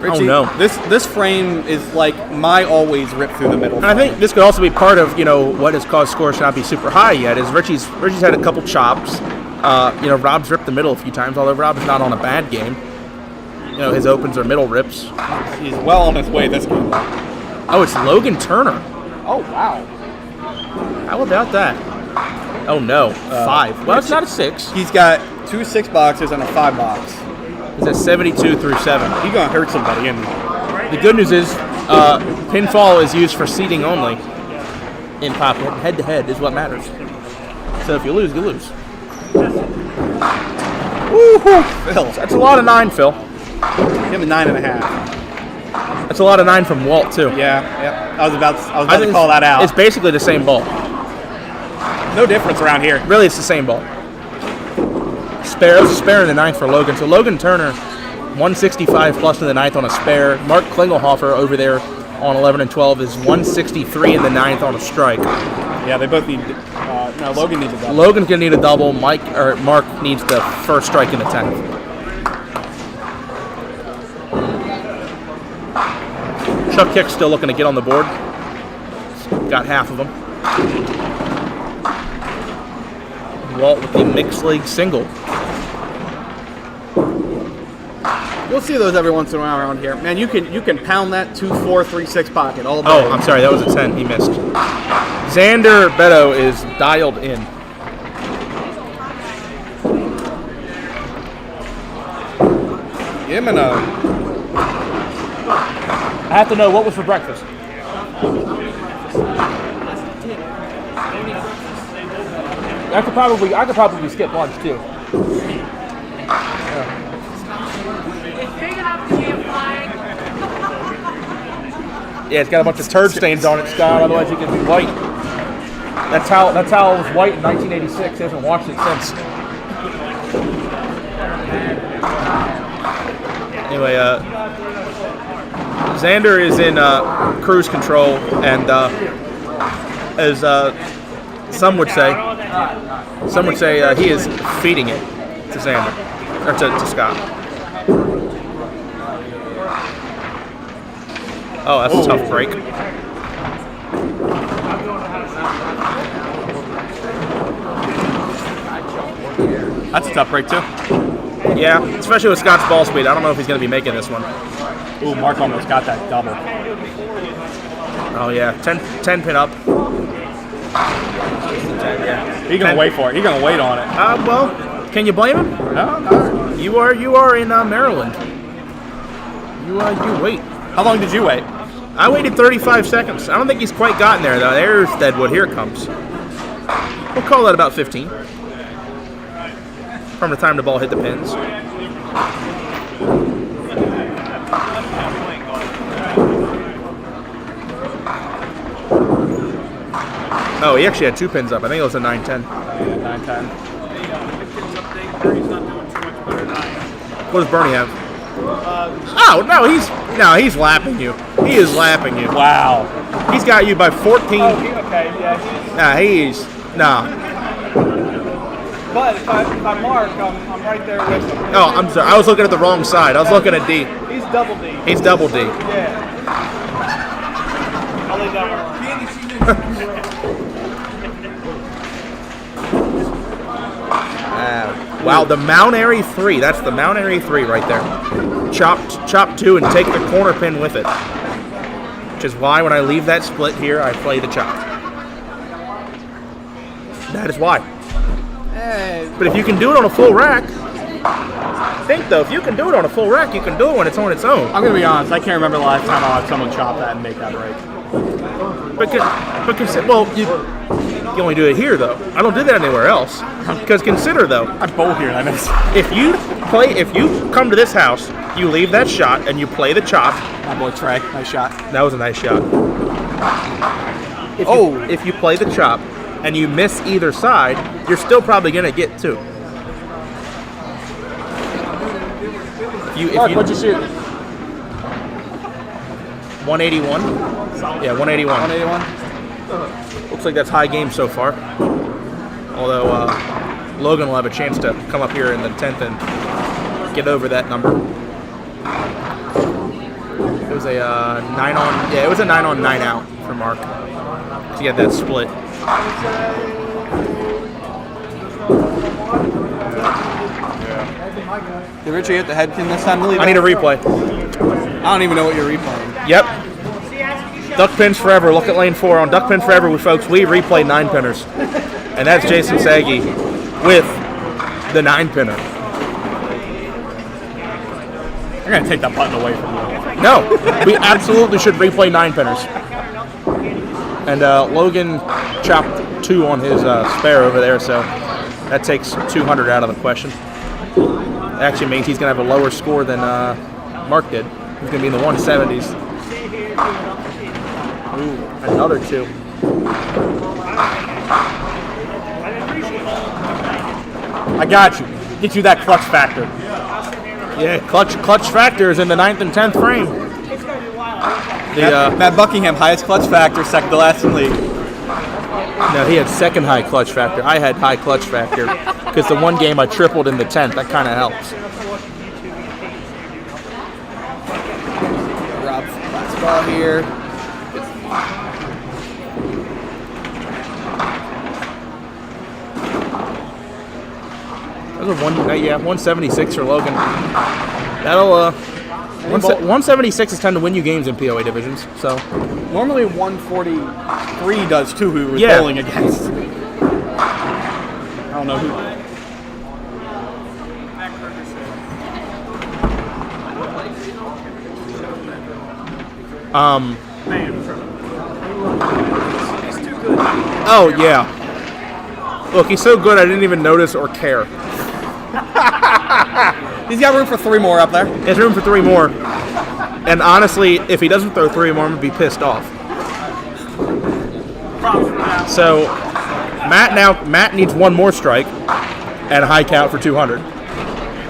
Richie, no. This frame is like my always rip through the middle. And I think this could also be part of what has caused scores to not be super high yet. Is Richie's had a couple chops. Rob's ripped the middle a few times, although Rob's not on a bad game. His opens are middle rips. He's well on his way this game. Oh, it's Logan Turner. Oh wow. How about that? Oh no, 5. Well, it's not a 6. He's got 2 6 boxes and a 5 box. He's at 72 through 7. He's gonna hurt somebody. And The good news is, pinfall is used for seating only in Pop Hit. Head to head is what matters. So if you lose, you lose. woo-hoo, Phil. That's a lot of 9, Phil. Give him a 9.5. That's a lot of 9 from Walt too. Yeah. I was about to call that out. It's basically the same ball. No difference around here. Really, it's the same ball. Spare. It was a spare in the 9th for Logan. So Logan Turner, 165 plus in the 9th on a spare. Mark Klingelhofer over there on 11 and 12 is 163 in the 9th on a strike. Yeah, they both need. No, Logan needs a double. Logan's gonna need a double. Mark needs the first strike in the 10th. Chuck Kick's still looking to get on the board. Got half of them. Walt with the mixed league single. You'll see those every once in a while around here. Man, you can pound that 2-4, 3-6 pocket all day. Oh, I'm sorry, that was a 10. He missed. Xander Beto is dialed in. Give him a. I have to know what was for breakfast. I could probably skip lunch too. Yeah, it's got a bunch of turd stains on it, Scott. Otherwise, it could be white. That's how it was white in 1986. He hasn't washed it since. Anyway, Xander is in cruise control, and as some would say he is feeding it to Xander or to Scott. Oh, that's a tough break. That's a tough break too. Yeah, especially with Scott's ball speed. I don't know if he's going to be making this one. Ooh, Mark almost got that double. Oh yeah, 10 pin up. He's gonna wait for it. He's gonna wait on it. Well, can you blame him? No. You are in Maryland. You wait. How long did you wait? I waited 35 seconds. I don't think he's quite gotten there though. There's Deadwood. Here it comes. We'll call that about 15 from the time the ball hit the pins. Oh, he actually had 2 pins up. I think it was a 9-10. 9-10. What does Bernie have? Oh no, he's lapping you. He is lapping you. Wow. He's got you by 14. Oh, okay, yeah. Nah. But if I mark, I'm right there with him. Oh, I'm sorry. I was looking at the wrong side. I was looking at D. He's double D. He's double D. Yeah. I'll leave that one alone. Wow, the Mount Airy 3. That's the Mount Airy 3 right there. Chop 2 and take the corner pin with it. Which is why when I leave that split here, I play the chop. That is why. But if you can do it on a full rack, think, though, if you can do it on a full rack, you can do it when it's on its own. I'm gonna be honest. I can't remember the last time I had someone chop that and make that break. Well, you only do it here, though. I don't do that anywhere else. Because consider, though, I bowl here. And I missed. if you come to this house, you leave that shot and you play the chop. My boy Trey, nice shot. That was a nice shot. If you play the chop and you miss either side, you're still probably gonna get 2. Mark, what'd you shoot? 181. Yeah, 181. 181. Looks like that's high game so far. Although Logan will have a chance to come up here in the 10th and get over that number. It was a 9 on. Yeah, it was a 9 on 9 out for Mark. To get that split. Did Richie hit the head pin this time to leave? I need a replay. I don't even know what you're replaying. Yep. Duck pins forever. Look at lane 4 on Duck Pin Forever, folks. We replay 9 pinners, and that's Jason Sagi with the 9 pinner. I'm gonna take that button away from you. No, we absolutely should replay 9 pinners. And Logan chopped 2 on his spare over there, so that takes 200 out of the question. It actually means he's gonna have a lower score than Mark did. He's gonna be in the 170s. Ooh, another 2. I got you. Get you that clutch factor. Yeah, clutch factor is in the 9th and 10th frame. Matt Buckingham, highest clutch factor, second to last in league. No, he had second high clutch factor. I had high clutch factor because the one game I tripled in the 10th. That kind of helps. Rob, last ball here. That was a 176 for Logan. That'll 176 tend to win you games in POA divisions. So Normally 143 does too, who was Yeah. bowling against. I don't know who. Oh yeah. Look, he's so good I didn't even notice or care. He's got room for 3 more up there. There's room for 3 more. And honestly, if he doesn't throw 3 more, I'm gonna be pissed off. So Matt needs 1 more strike and a high count for 200.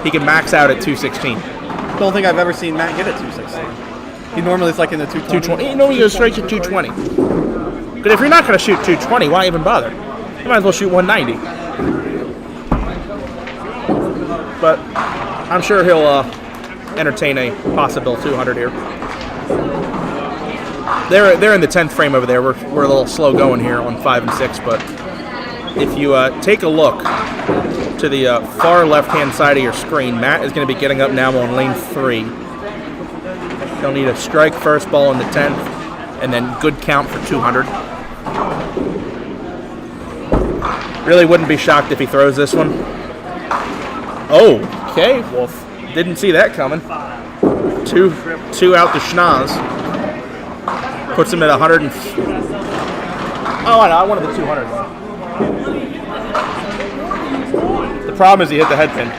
He can max out at 216. Don't think I've ever seen Matt get it 216. He normally is like in the 220. 220. He normally goes straight to 220. But if you're not gonna shoot 220, why even bother? You might as well shoot 190. But I'm sure he'll entertain a possible 200 here. They're in the 10th frame over there. We're a little slow going here on 5 and 6, but if you take a look to the far left-hand side of your screen, Matt is going to be getting up now on lane 3. He'll need a strike first ball in the 10th, and then good count for 200. Really wouldn't be shocked if he throws this one. Oh, okay. Well, didn't see that coming. Two out to schnoz. Puts him at 100. Oh, I know. I wanted the 200 one. The problem is he hit the head pin.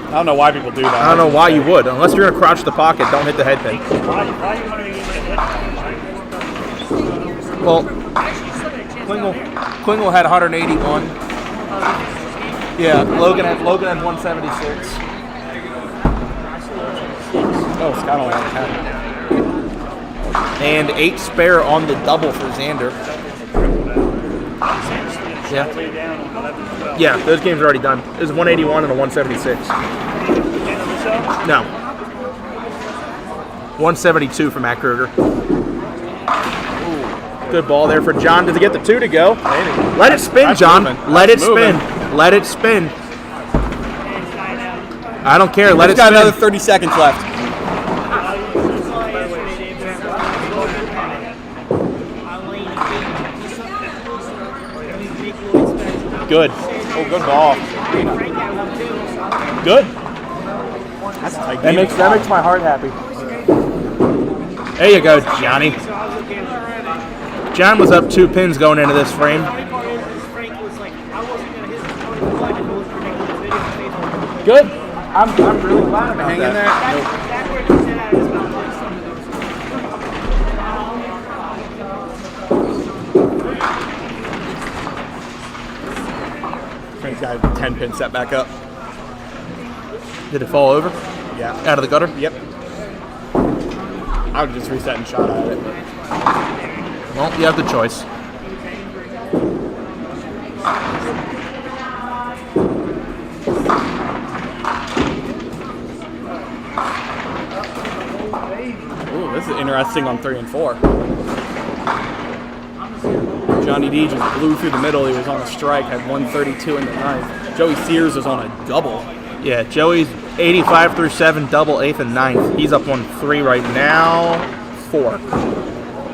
I don't know why people do that. I don't know why you would. Unless you're going to crouch the pocket, don't hit the head pin. Well, Klingel had 181. Yeah, Logan had 176. Oh, Scott only had 10. And 8 spare on the double for Xander. Yeah. Yeah, those games are already done. It was 181 and a 176. No. 172 for Matt Kruger. Good ball there for John. Does he get the 2 to go? Maybe. Let it spin, That's John. moving. Let it That's moving. spin. Let it spin. I don't care. Let it Got spin. another 30 seconds left. Good. Oh, good ball. Good. That's a tight That game. makes my heart happy. There you go, Johnny. John was up 2 pins going into this frame. Good. I'm really glad about Hang in there. Frank's got a 10-pin set back up. Did it fall over? Yeah. Out of the gutter? Yep. I would just reset and shot at it. Well, you have the choice. Ooh, this is interesting on 3 and 4. Johnny D just blew through the middle. He was on a strike, had 132 in the ninth. Joey Sears was on a double. Yeah, Joey's 85 through 7, double 8th and 9th. He's up on 3 right now, 4.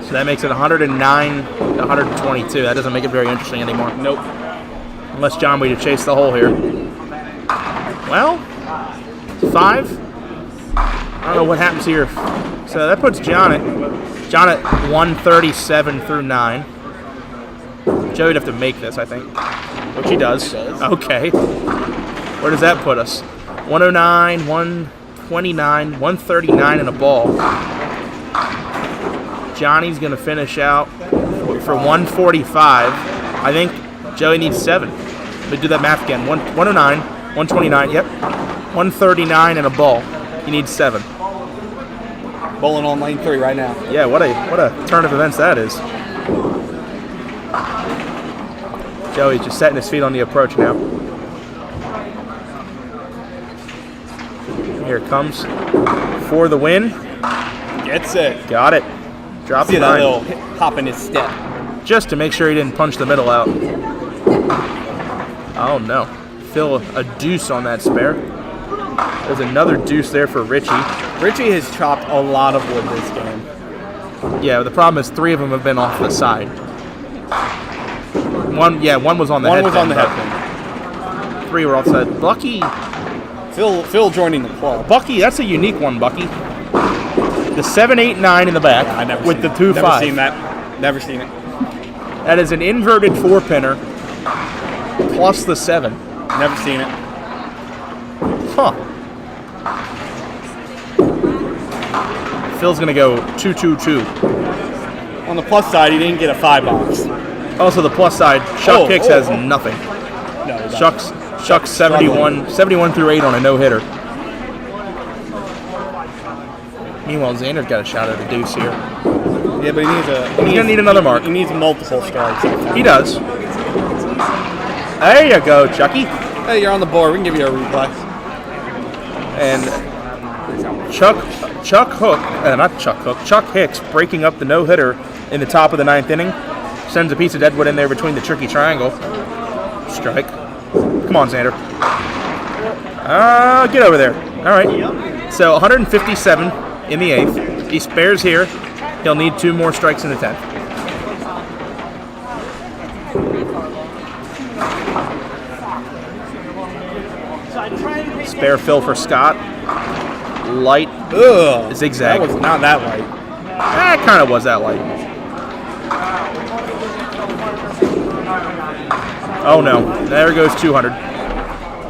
So that makes it 109 to 122. That doesn't make it very interesting anymore. Nope. Unless John Wee to chase the hole here. Well, 5. I don't know what happens here. So that puts John at 137 through 9. Joey'd have to make this, I think. Which he does. Okay. Where does that put us? 109, 129, 139 and a ball. Johnny's going to finish out for 145. I think Joey needs 7. Let me do that math again. 109, 129, yep. 139 and a ball. He needs 7. Bowling on lane 3 right now. Yeah, what a turn of events that is. Joey's just setting his feet on the approach now. Here it comes for the win. Gets it. Got it. Drop See the that 9. little hop in his step. Just to make sure he didn't punch the middle out. Oh no. Fill a deuce on that spare. There's another deuce there for Richie. Richie has chopped a lot of wood this game. Yeah, the problem is 3 of them have been off the side. One was on the One head was pin, on the but head pin. 3 were off the side. Bucky. Phil joining the club. Bucky, that's a unique one, Bucky. The 7, 8, 9 in the back I never with seen the it. 2, Never 5. seen that. Never seen it. That is an inverted 4-pinner plus the 7. Never seen it. Huh. Phil's going to go 2-2-2. On the plus side, he didn't get a 5 box. Also, the plus side, Chuck Hicks has nothing. No, he Chuck's 71 through 8 on a no-hitter. Meanwhile, Xander's got a shot at a deuce here. Yeah, but He's gonna need another mark. He needs multiple strikes. He does. There you go, Chucky. Hey, you're on the board. We can give you a replay. And Chuck Hicks breaking up the no-hitter in the top of the 9th inning. Sends a piece of deadwood in there between the tricky triangle. Strike. Come on, Xander. Get over there. All right. So 157 in the 8th. He spares here. He'll need 2 more strikes in the 10th. Spare fill for Scott. Light. Ugh. Zigzag. That was not that light. It kind of was that light. Oh no. There goes 200.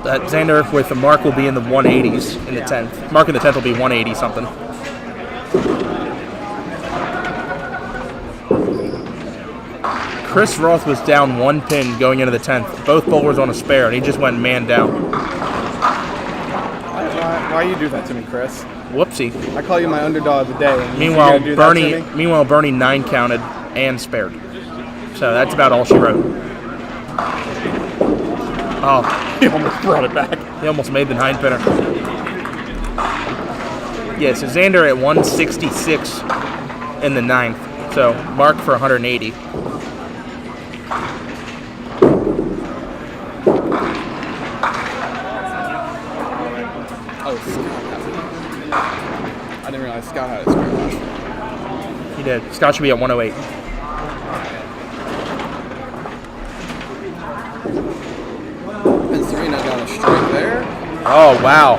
That Xander with the mark will be in the 180s in the 10th. Mark in the 10th will be 180 something. Chris Roth was down 1 pin going into the 10th. Both bowlers on a spare, and he just went man down. Why you do that to me, Chris? Whoopsie. I call you my underdog of the day. And Meanwhile, you're gonna do that to me? Bernie 9 counted and spared. So that's about all she wrote. Oh, He almost brought it back. he almost made the 9 pinner. Yeah, so Xander at 166 in the 9th. So mark for 180. Oh, I didn't realize Scott had a spare last one. He did. Scott should be at 108. And Serena got a strike there. Oh, wow.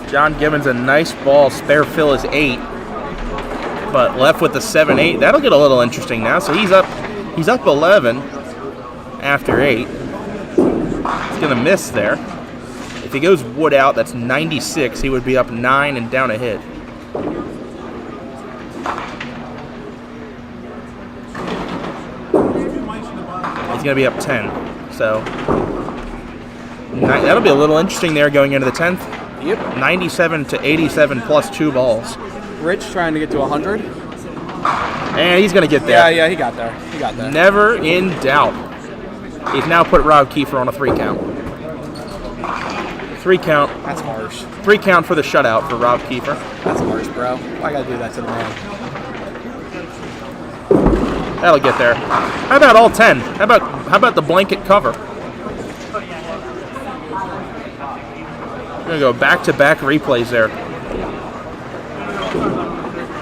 John Gibbons, a nice ball. Spare fill is 8, but left with the 7-8. That'll get a little interesting now. So he's up 11 after 8. He's gonna miss there. If he goes wood out, that's 96. He would be up 9 and down a hit. He's gonna be up 10. So that'll be a little interesting there going into the 10th. Yep. 97 to 87 plus 2 balls. Rich trying to get to 100. And he's going to get there. Yeah, he got there. He got there. Never in doubt. He's now put Rob Kiefer on a 3 count. 3 count. That's harsh. 3 count for the shutout for Rob Kiefer. That's harsh, bro. Why gotta do that to the man? That'll get there. How about all 10? How about the blanket cover? We're going to go back-to-back replays there.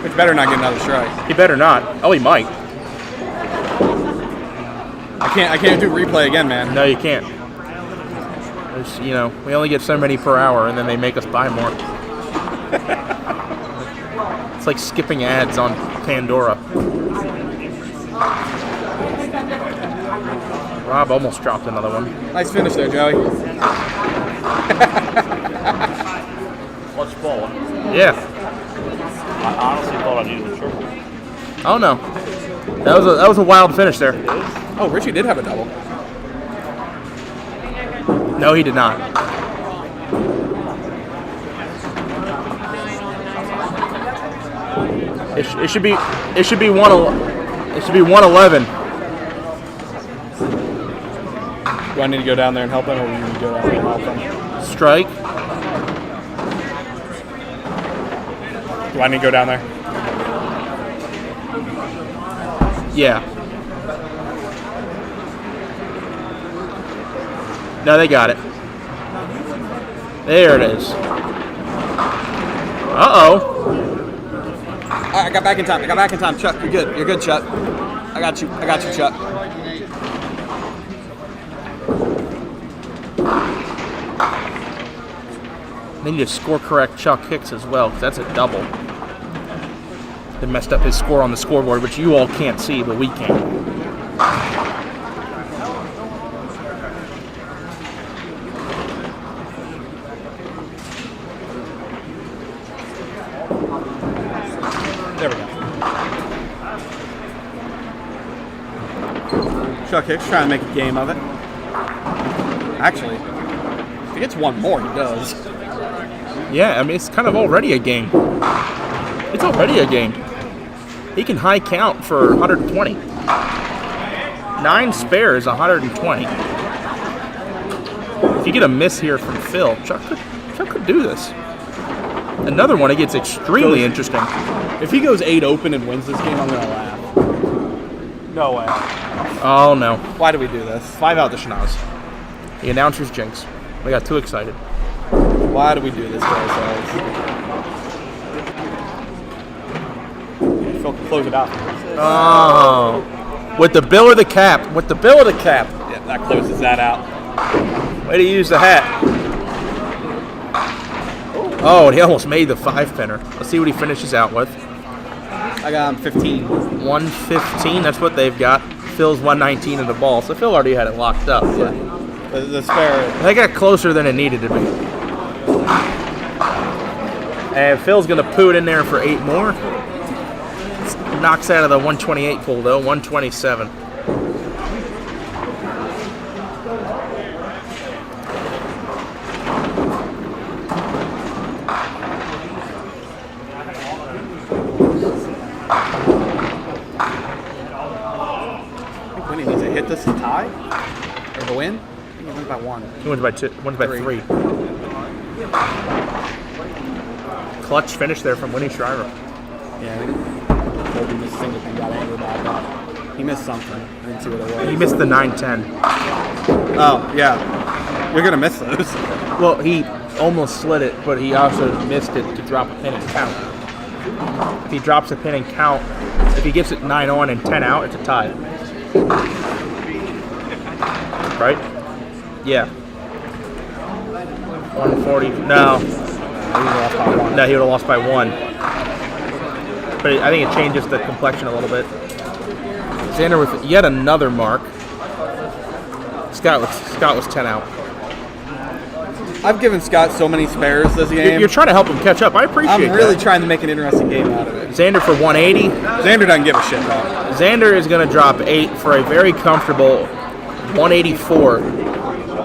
Which better not get another strike. He better not. Oh, he might. I can't do replay again, man. No, you can't. There's, we only get so many per hour, and then they make us buy more. It's like skipping ads on Pandora. Rob almost dropped another one. Nice finish there, Joey. Clutch ball. Yeah. I honestly thought I needed a triple. Oh no. That was a wild finish there. Oh, Richie did have a double. No, he did not. It should be 111. Do I need to go down there and help him, or do you need to go down there and help him? Strike. Do I need to go down there? Yeah. No, they got it. There it is. Uh-oh. All right, I got back in time. Chuck, you're good. You're good, Chuck. I got you, Chuck. They need to score correct Chuck Hicks as well, because that's a double. They messed up his score on the scoreboard, which you all can't see, but we can. There we go. Chuck Hicks trying to make a game of it. Actually, if he gets one more, he does. Yeah, I mean, it's kind of already a game. It's already a game. He can high count for 120. 9 spares, 120. If you get a miss here from Phil, Chuck could do this. Another one, it gets extremely interesting. If he goes 8 open and wins this game, I'm going to laugh. No way. Oh, no. Why do we do this? 5 out the Schnoz. The announcer's jinx. We got too excited. Why do we do this to ourselves? Phil can close it out. Oh. With the bill or the cap. With the bill or the cap. Yeah, that closes that out. Way to use the hat. Oh, and he almost made the 5-pinner. Let's see what he finishes out with. I got him 15. 115, that's what they've got. Phil's 119 in the ball, so Phil already had it locked up. Yeah. The spare. They got closer than it needed to be. And Phil's going to poo it in there for 8 more. Knocks out of the 128 pool, though, 127. Winnie needs to hit this to tie or to win. I think he wins by 1. He wins by 2. Wins by 3. Clutch finish there from Winnie Shriver. Yeah, I think Kobe missed Singleton, got angry about that. He missed something. I didn't see what it was. He missed the 9-10. Oh, yeah. You're going to miss those. Well, he almost slid it, but he also missed it to drop a pin and count. If he drops a pin and count, if he gets it 9 on and 10 out, it's a tie. Right? Yeah. 140. No. No, he would have lost by 1. But I think it changes the complexion a little bit. Xander with yet another mark. Scott was 10 out. I've given Scott so many spares this game. You're trying to help him catch up. I appreciate that. I'm really trying to make an interesting game out of it. Xander for 180. Xander doesn't give a shit, though. Xander is going to drop 8 for a very comfortable 184.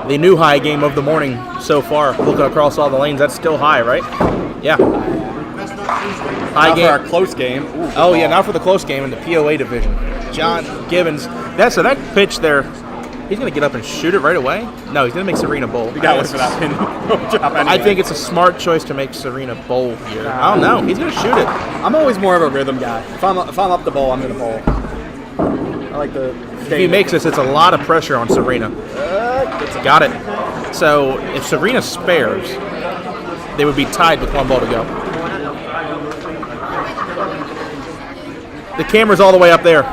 The new high game of the morning so far. Looking across all the lanes, that's still high, right? Yeah. High game. For our close game. Ooh, oh, yeah, now for the close game in the POA division. John Gibbons. That pitch there, he's going to get up and shoot it right away? No, he's going to make Serena bowl. We got to look for that pin drop anyway. I think it's a smart choice to make Serena bowl here. I don't know. He's going to shoot it. I'm always more of a rhythm guy. If I'm up the bowl, I'm going to bowl. I like the... If he makes this, it's a lot of pressure on Serena. Got it. So if Serena spares, they would be tied with 1 ball to go. The camera's all the way up there.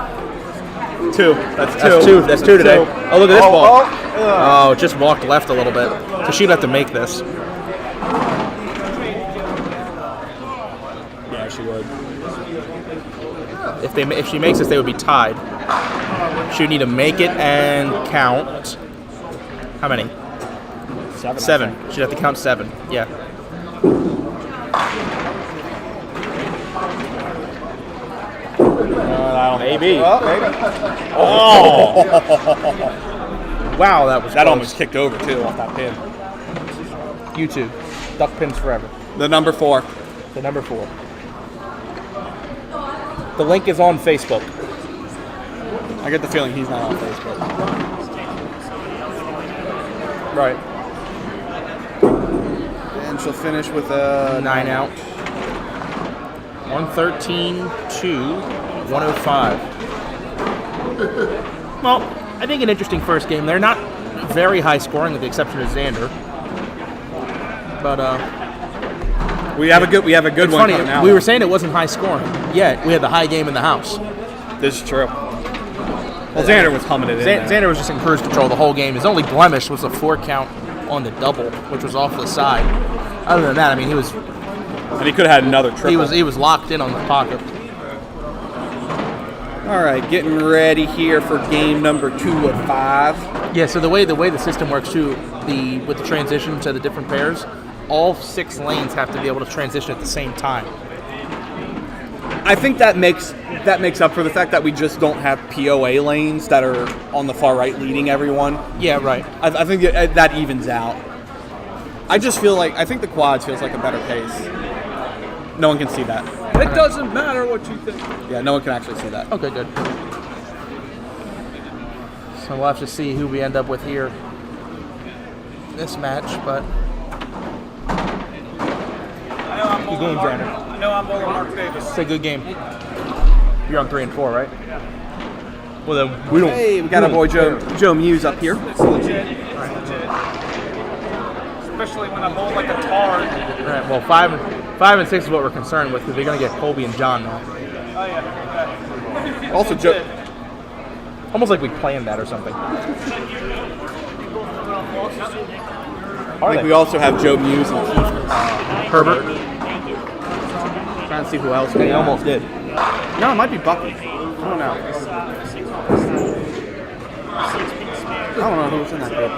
2. That's two today. Oh, look at this ball. Oh, just walked left a little bit. So she'd have to make this. Yeah, she would. If she makes this, they would be tied. She would need to make it and count. How many? 7. She'd have to count 7. Yeah. Maybe. Oh. Wow, that close. Almost kicked over too off that pin. YouTube, duck pins forever. The number 4. The number 4. The link is on Facebook. I get the feeling he's not on Facebook. Right. And she'll finish with a 9 out. 113 to 105. Well, I think an interesting first game. They're not very high scoring, with the exception of Xander. But we have a good it's one. Funny, now. we were saying it wasn't high scoring. Yet we had the high game in the house. This is true. Well, Xander was humming it in. Xander was just in cruise control the whole game. His only blemish was a 4 count on the double, which was off to the side. Other than that, I mean, he was. And he could have had another triple. He was locked in on the pocket. All right, getting ready here for game number 2 of 5. Yeah. So the way the system works too, with the transition to the different pairs, all 6 lanes have to be able to transition at the same time. I think that makes up for the fact that we just don't have POA lanes that are on the far right leading everyone. Yeah. Right. I think that evens out. I think the quads feels like a better pace. No one can see that. It doesn't matter what you think. Yeah, no one can actually see that. Okay, good. So we'll have to see who we end up with here this match, but good game, Xander. I know I'm bowling Mark Davis. It's a good game. You're on 3 and 4, right? Well, then we don't. Hey, we got our boy Joe Muse up here. It's legit. Especially when I bowl like a tar. All right. Well, 5 and 6 is what we're concerned with, because they're going to get Colby and John now. Oh yeah. Okay. Also, Joe. Almost like we planned that or something. I think we also have Joe Muse and Keith Herbert. Trying to see who else. He almost did. No, it might be Bucky. I don't know. I don't know who's in that group.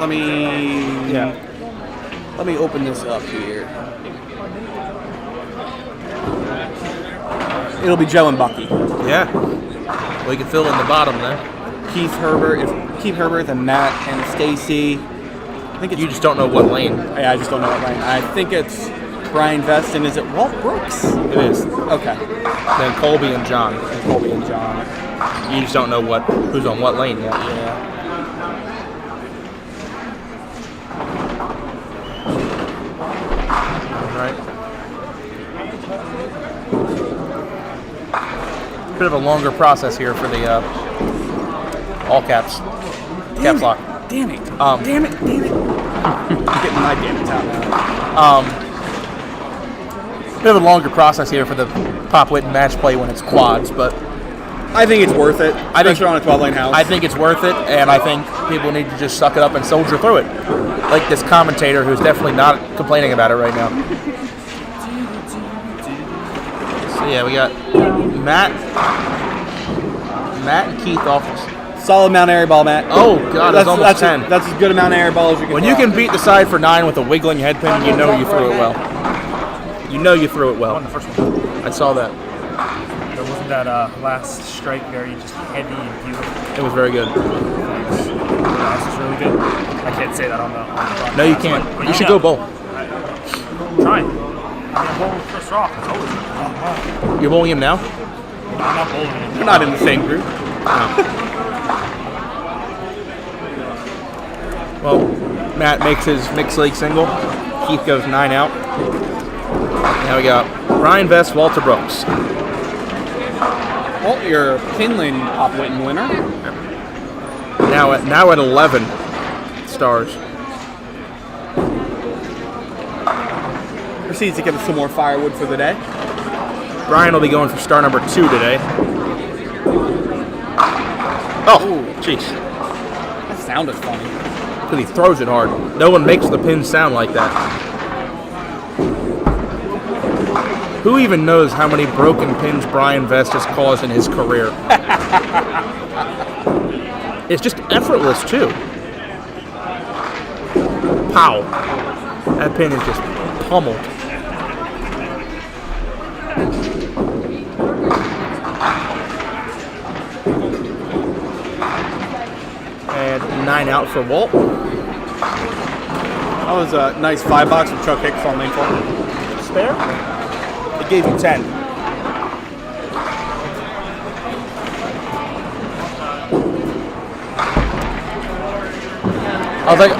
Let me open this up here. It'll be Joe and Bucky. Yeah. We can fill in the bottom there. Keith Herbert and Matt and Stacy. I think it's, You just don't know what lane. Yeah, I just don't know what lane. I think it's Brian Vest, and is it Walt Brooks? It is. Okay. Then Colby and John. Colby and John. You just don't know who's on what lane yet. Yeah. All right. Bit of a longer process here for the all caps. Caps lock. Damn it. Damn it. I'm getting my damn it out now. Bit of a longer process here for the Pop Whitten match play when it's quads, but I think it's worth it. I think you're on a 12-lane house. I think it's worth it, and I think people need to just suck it up and soldier through it. Like this commentator who's definitely not complaining about it right now. Yeah, we got Matt and Keith off. Solid Mount Airy ball, Matt. Oh God, that's almost 10. That's as good a Mount Airy ball as you can. When throw. you can beat the side for 9 with a wiggling head pin, you know you threw it well. You know you threw it well. On the first one. I saw that. But wasn't that last strike very just heavy and beautiful? It was very good. Thanks. This is really good. I can't say that on the broadcast. No, you can't. But You should go bowl. Trying. I'm bowling first off. It's always good. You're bowling him now? I'm not bowling him. We're not in the same group. Well, Matt makes his mixed league single. Keith goes 9 out. Now we got Brian Vest, Walter Brooks. Well, your Finland Pop Whitten winner. Now at 11 stars. Proceeds to get us some more firewood for the day. Brian will be going for star number 2 today. Oh, jeez. That sounded funny. Because he throws it hard. No one makes the pin sound like that. Who even knows how many broken pins Brian Vest has caused in his career? It's just effortless, too. Pow. That pin is just pummeled. And 9 out for Walt. That was a nice 5 box with Chuck Hicks on lane 4. Spare? It gave you 10. I was like,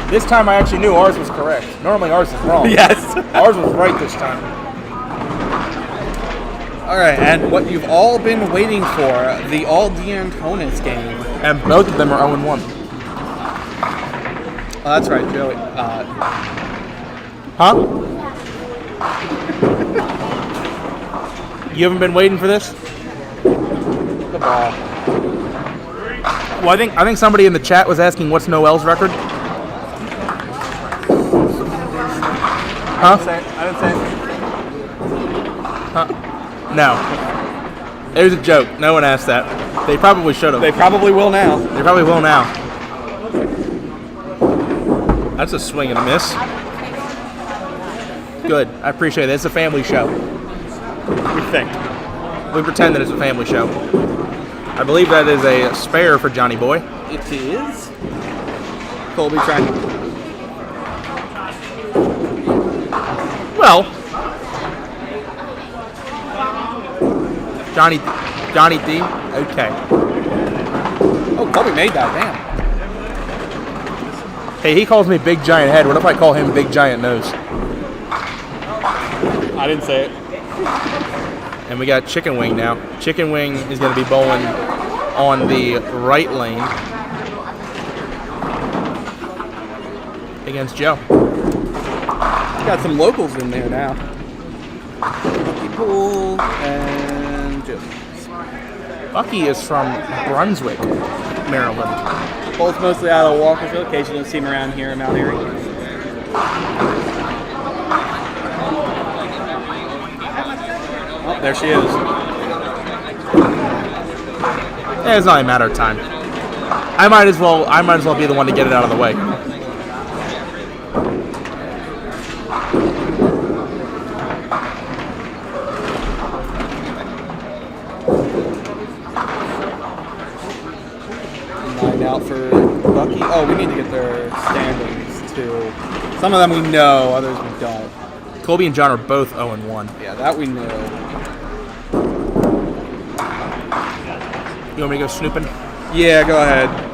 this time I actually knew ours was correct. Normally ours is wrong. Yes. Ours was right this time. All right, and what you've all been waiting for, the all-D'Antonis game. And both of them are 0-1. Oh, that's right, Joey. Huh? You haven't been waiting for this? The ball. Well, I think somebody in the chat was asking what's Noel's record. Huh? I didn't say it. No. It was a joke. No one asked that. They probably should have. They probably will now. They probably will now. That's a swing and a miss. Good. I appreciate it. It's a family show. We think. We pretend that it's a family show. I believe that is a spare for Johnny Boy. It is. Colby trying. Well, Johnny D. Okay. Oh, Colby made that. Damn. Hey, he calls me Big Giant Head. What if I call him Big Giant Nose? I didn't say it. And we got Chicken Wing now. Chicken Wing is going to be bowling on the right lane against Joe. Got some locals in there now. Bucky Pool and Joe. Bucky is from Brunswick, Maryland. Both mostly out of Walkersville. Occasionally you'll see him around here in Mount Airy. Oh, there she is. Yeah, it's not a matter of time. I might as well be the one to get it out of the way. Out for Bucky. Oh, we need to get their standings too. Some of them we know, others we don't. Colby and John are both 0-1. Yeah, that we know. You want me to go snooping? Yeah, go ahead. 'em.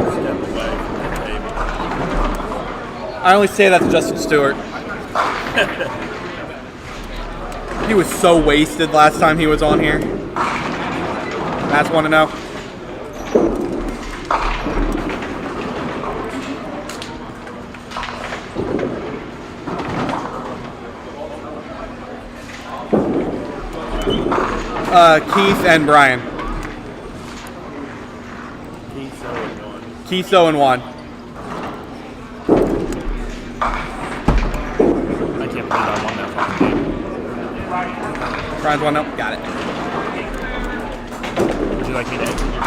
Step away from the table. I only say that to Justin Stewart. He was so wasted last time he was on here. That's one to know. Keith and Brian. Keith 0-1. I can't believe I won that fucking game. Brian's 1-0. Got it. Would you like me to enter your team?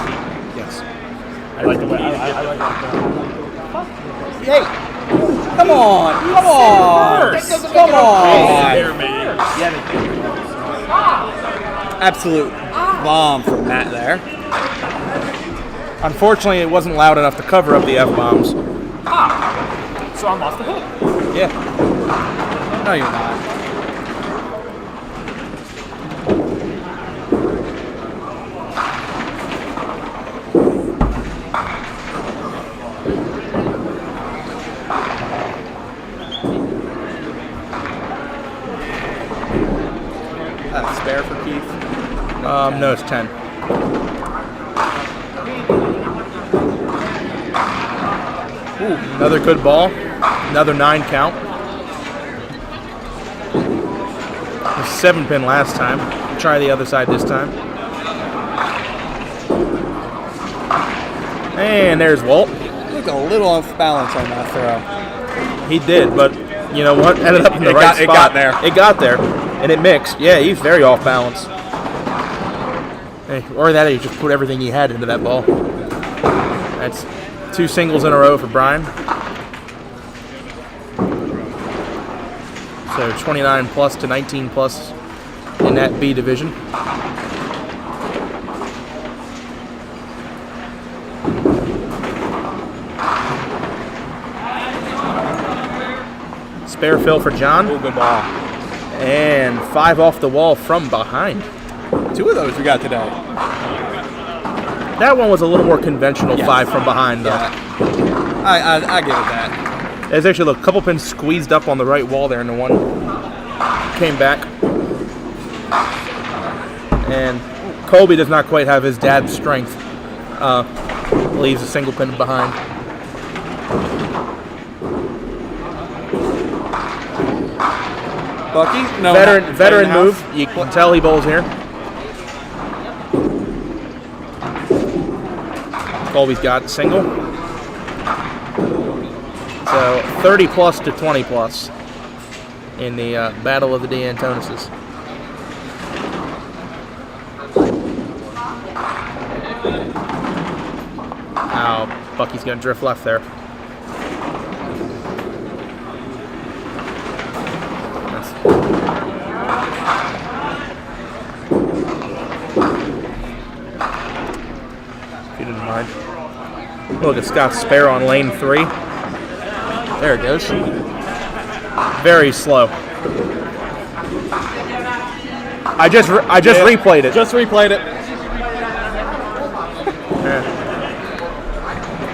Yes. I like the way I like Hey! Come on! Come on! Come on! Here, man. Absolute bomb from Matt there. Unfortunately, it wasn't loud enough to cover up the F-bombs. So I'm off the hook. Yeah. No, you're not. Spare for Keith. No, it's 10. Ooh, another good ball. Another 9 count. A 7-pin last time. Try the other side this time. And there's Walt. Looked a little off balance on that throw. He did, but you know what? Ended up in the right spot. It got there. It got there. And it mixed. Yeah, he's very off balance. Hey, or that he just put everything he had into that ball. That's 2 singles in a row for Brian. So 29 plus to 19 plus in that B division. Spare fill for John. Ooh, good ball. And 5 off the wall from behind. 2 of those we got today. That one was a little more conventional 5 from behind, though. Yeah. I give it that. There's actually a couple pins squeezed up on the right wall there, and the one came back. And Colby does not quite have his dad's strength. Leaves a single pin behind. Bucky? No. Veteran move. You can tell he bowls here. Colby's got single. So 30 plus to 20 plus in the Battle of the D'Antonises. Now Bucky's going to drift left there. If you didn't mind. Look at Scott's spare on lane 3. There it goes. Very slow. I just replayed it. Just replayed it.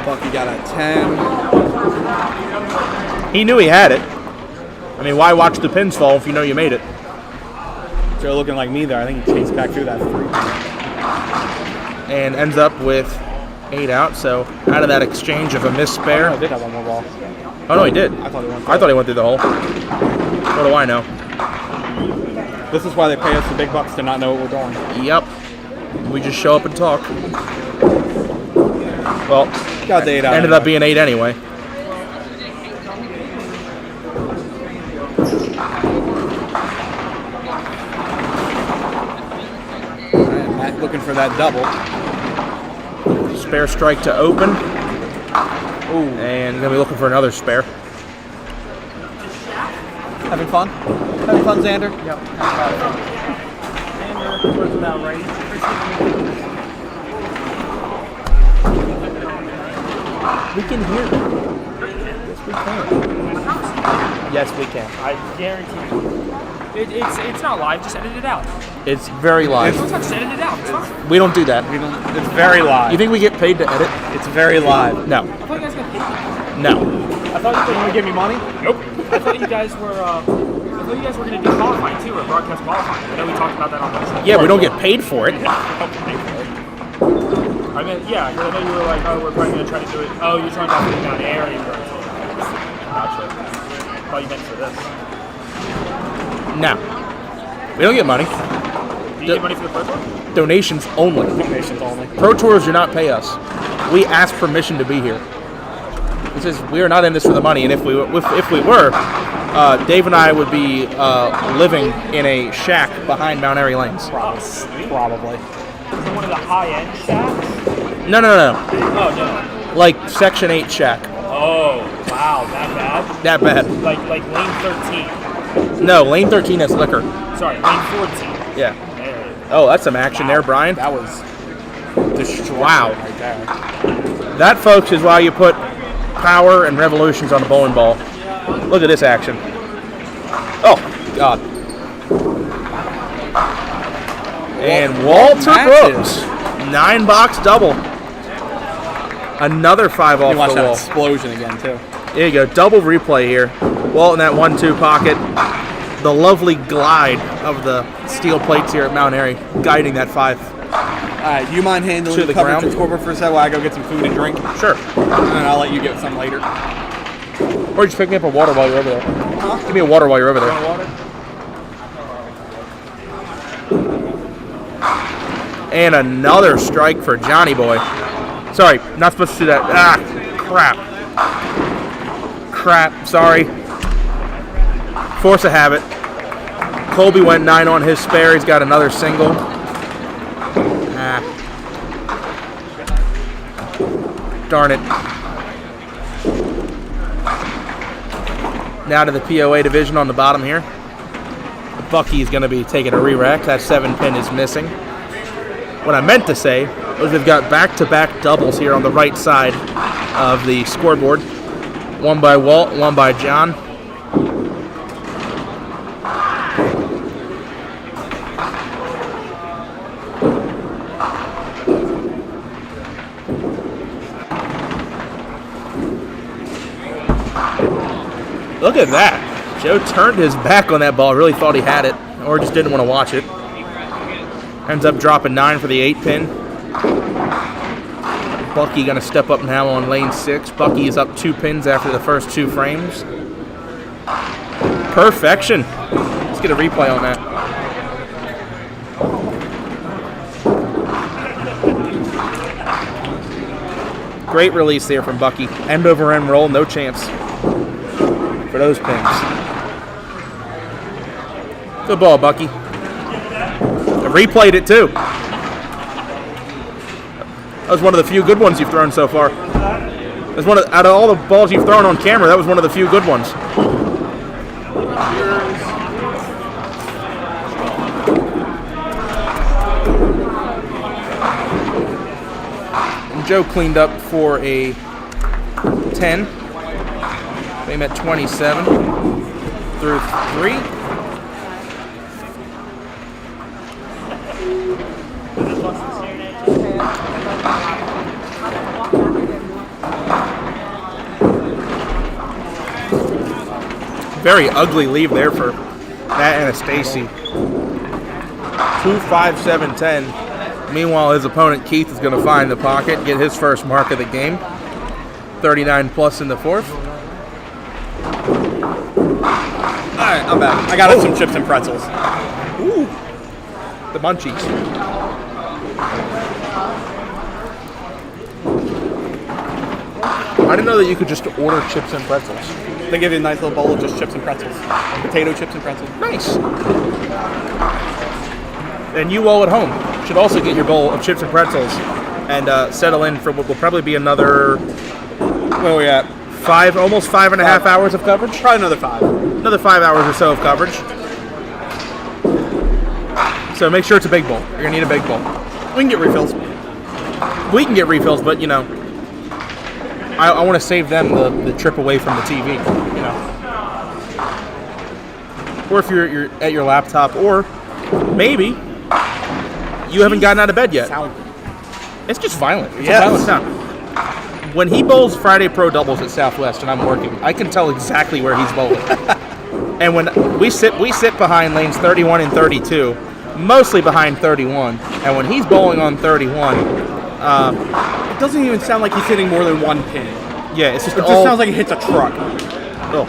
Bucky got a 10. He knew he had it. I mean, why watch the pins fall if you know you made it? Joe looking like me there. I think he chased back through that 3. And ends up with 8 out. So out of that exchange of a missed spare. I did have one more ball. Oh no, he did. I thought he went through the hole. What do I know? This is why they pay us the big bucks to not know what we're doing. Yep. We just show up and talk. Well, Got the 8 out. ended up being 8 anyway. Matt looking for that double. Spare strike to open. Ooh. And gonna be looking for another spare. Having fun? Having fun, Xander? Yep. Xander was about right. We can hear you. Yes, we can. Yes, we can. I guarantee you. It's not live. Just edit it out. It's very live. Don't touch. Edit it out. It's fine. We don't do that. It's very live. You think we get paid to edit? It's very live. No. I thought you guys got paid. No. I thought you Want to give me money? Nope. I thought you guys were. Going to do qualifying too, or broadcast qualifying. I know we talked about that on the show. Yeah, we don't get paid for it. I mean, yeah, because I know you were like, oh, we're probably going to try to do it. Oh, you're trying to do it down Airy. Gotcha. I thought you meant for this. No. We don't get money. Do you get money for the Pro Tour? Donations only. Donations only. Pro Tours do not pay us. We ask permission to be here. It says we are not in this for the money, and if we were, Dave and I would be living in a shack behind Mount Airy Lanes. Probably. Is it one of the high-end shacks? No. Oh, no. Like Section 8 shack. Oh, wow, that bad? That bad. Like lane 13. No, lane 13 is liquor. Sorry, lane 14. Yeah. There. Oh, that's some action there, Brian. That was destruction Wow. right there. That, folks, is why you put power and revolutions on the bowling ball. Look at this action. Oh, God. And Walter Brooks, 9-box double. Another 5 off You watch the that wall. explosion again, too. There you go, double replay here. Walt in that 1-2 pocket. The lovely glide of the steel plates here at Mount Airy, guiding that 5. All right, you mind handling To the the coverage ground. and scoreboard for a second while I go get some food and drink? Sure. And I'll let you get some later. Or just pick me up a water while you're over there. Give me a water while you're over there. And another strike for Johnny Boy. Sorry, not supposed to do that. Ah, crap, sorry. Force of habit. Colby went 9 on his spare. He's got another single. Ah. Darn it. Now to the POA division on the bottom here. Bucky is going to be taking a re-rack. That 7-pin is missing. What I meant to say was we've got back-to-back doubles here on the right side of the scoreboard. One by Walt, one by John. Look at that. Joe turned his back on that ball, really thought he had it, or just didn't want to watch it. Ends up dropping 9 for the 8-pin. Bucky going to step up now on lane 6. Bucky is up 2 pins after the first 2 frames. Perfection. Let's get a replay on that. Great release there from Bucky. End over end roll, no chance for those pins. Good ball, Bucky. I replayed it too. That was one of the few good ones you've thrown so far. That's one out of all the balls you've thrown on camera, that was one of the few good ones. And Joe cleaned up for a 10. Came at 27 through 3. Very ugly leave there for Matt Anastasi. 2, 5, 7, 10. Meanwhile, his opponent Keith is going to find the pocket, get his first mark of the game. 39 plus in the 4th. All right, I'm back. I got us some chips and pretzels. Ooh, the munchies. I didn't know that you could just order chips and pretzels. They give you a nice little bowl of just chips and pretzels. Potato chips and pretzels. Nice. And you all at home should also get your bowl of chips and pretzels and settle in for what will probably be another, Where are we at? almost 5.5 hours of coverage. Probably another 5. Another 5 hours or so of coverage. So make sure it's a big bowl. You're gonna need a big bowl. We can get refills. We can get refills, but you know, I want to save them the trip away from the TV. You know, or if you're at your laptop, or maybe you haven't gotten out of bed yet. It's just violent. It's a violent sound. When he bowls Friday Pro doubles at Southwest and I'm working, I can tell exactly where he's bowling. And when we sit behind lanes 31 and 32, mostly behind 31. And when he's bowling on 31, It doesn't even sound like he's hitting more than 1 pin. yeah, it's just It all. just sounds like he hits a truck. Oh.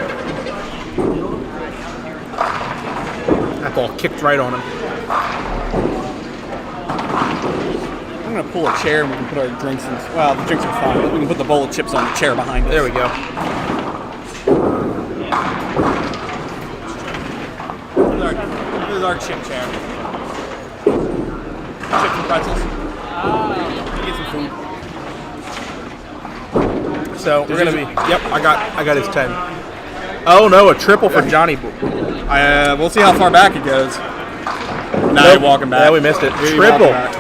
That ball kicked right on him. I'm gonna pull a chair and we can put our drinks in. Well, the drinks are fine, but we can put the bowl of chips on the chair behind us. There we go. This is our chip chair. Chips and pretzels. Get some food. So we're gonna be. Yep, I got his 10. Oh no, a triple for Johnny. We'll see how far back it goes. Now you're walking back. Yeah, we missed it. You're Triple. walking back.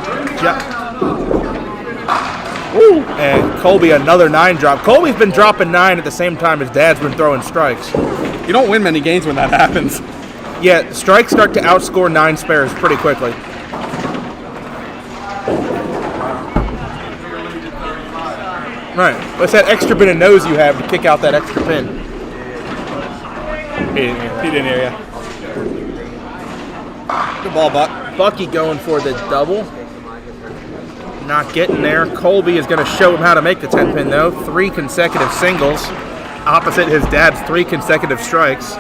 Woo! And Colby another 9 drop. Colby's been dropping 9 at the same time his dad's been throwing strikes. You don't win many games when that happens. Yeah, strikes start to outscore 9 spares pretty quickly. Right. What's that extra bit of nose you have to kick out that extra pin? He didn't hear you. Good ball, Buck. Bucky going for the double. Not getting there. Colby is going to show him how to make the 10 pin though. 3 consecutive singles. Opposite his dad's 3 consecutive strikes.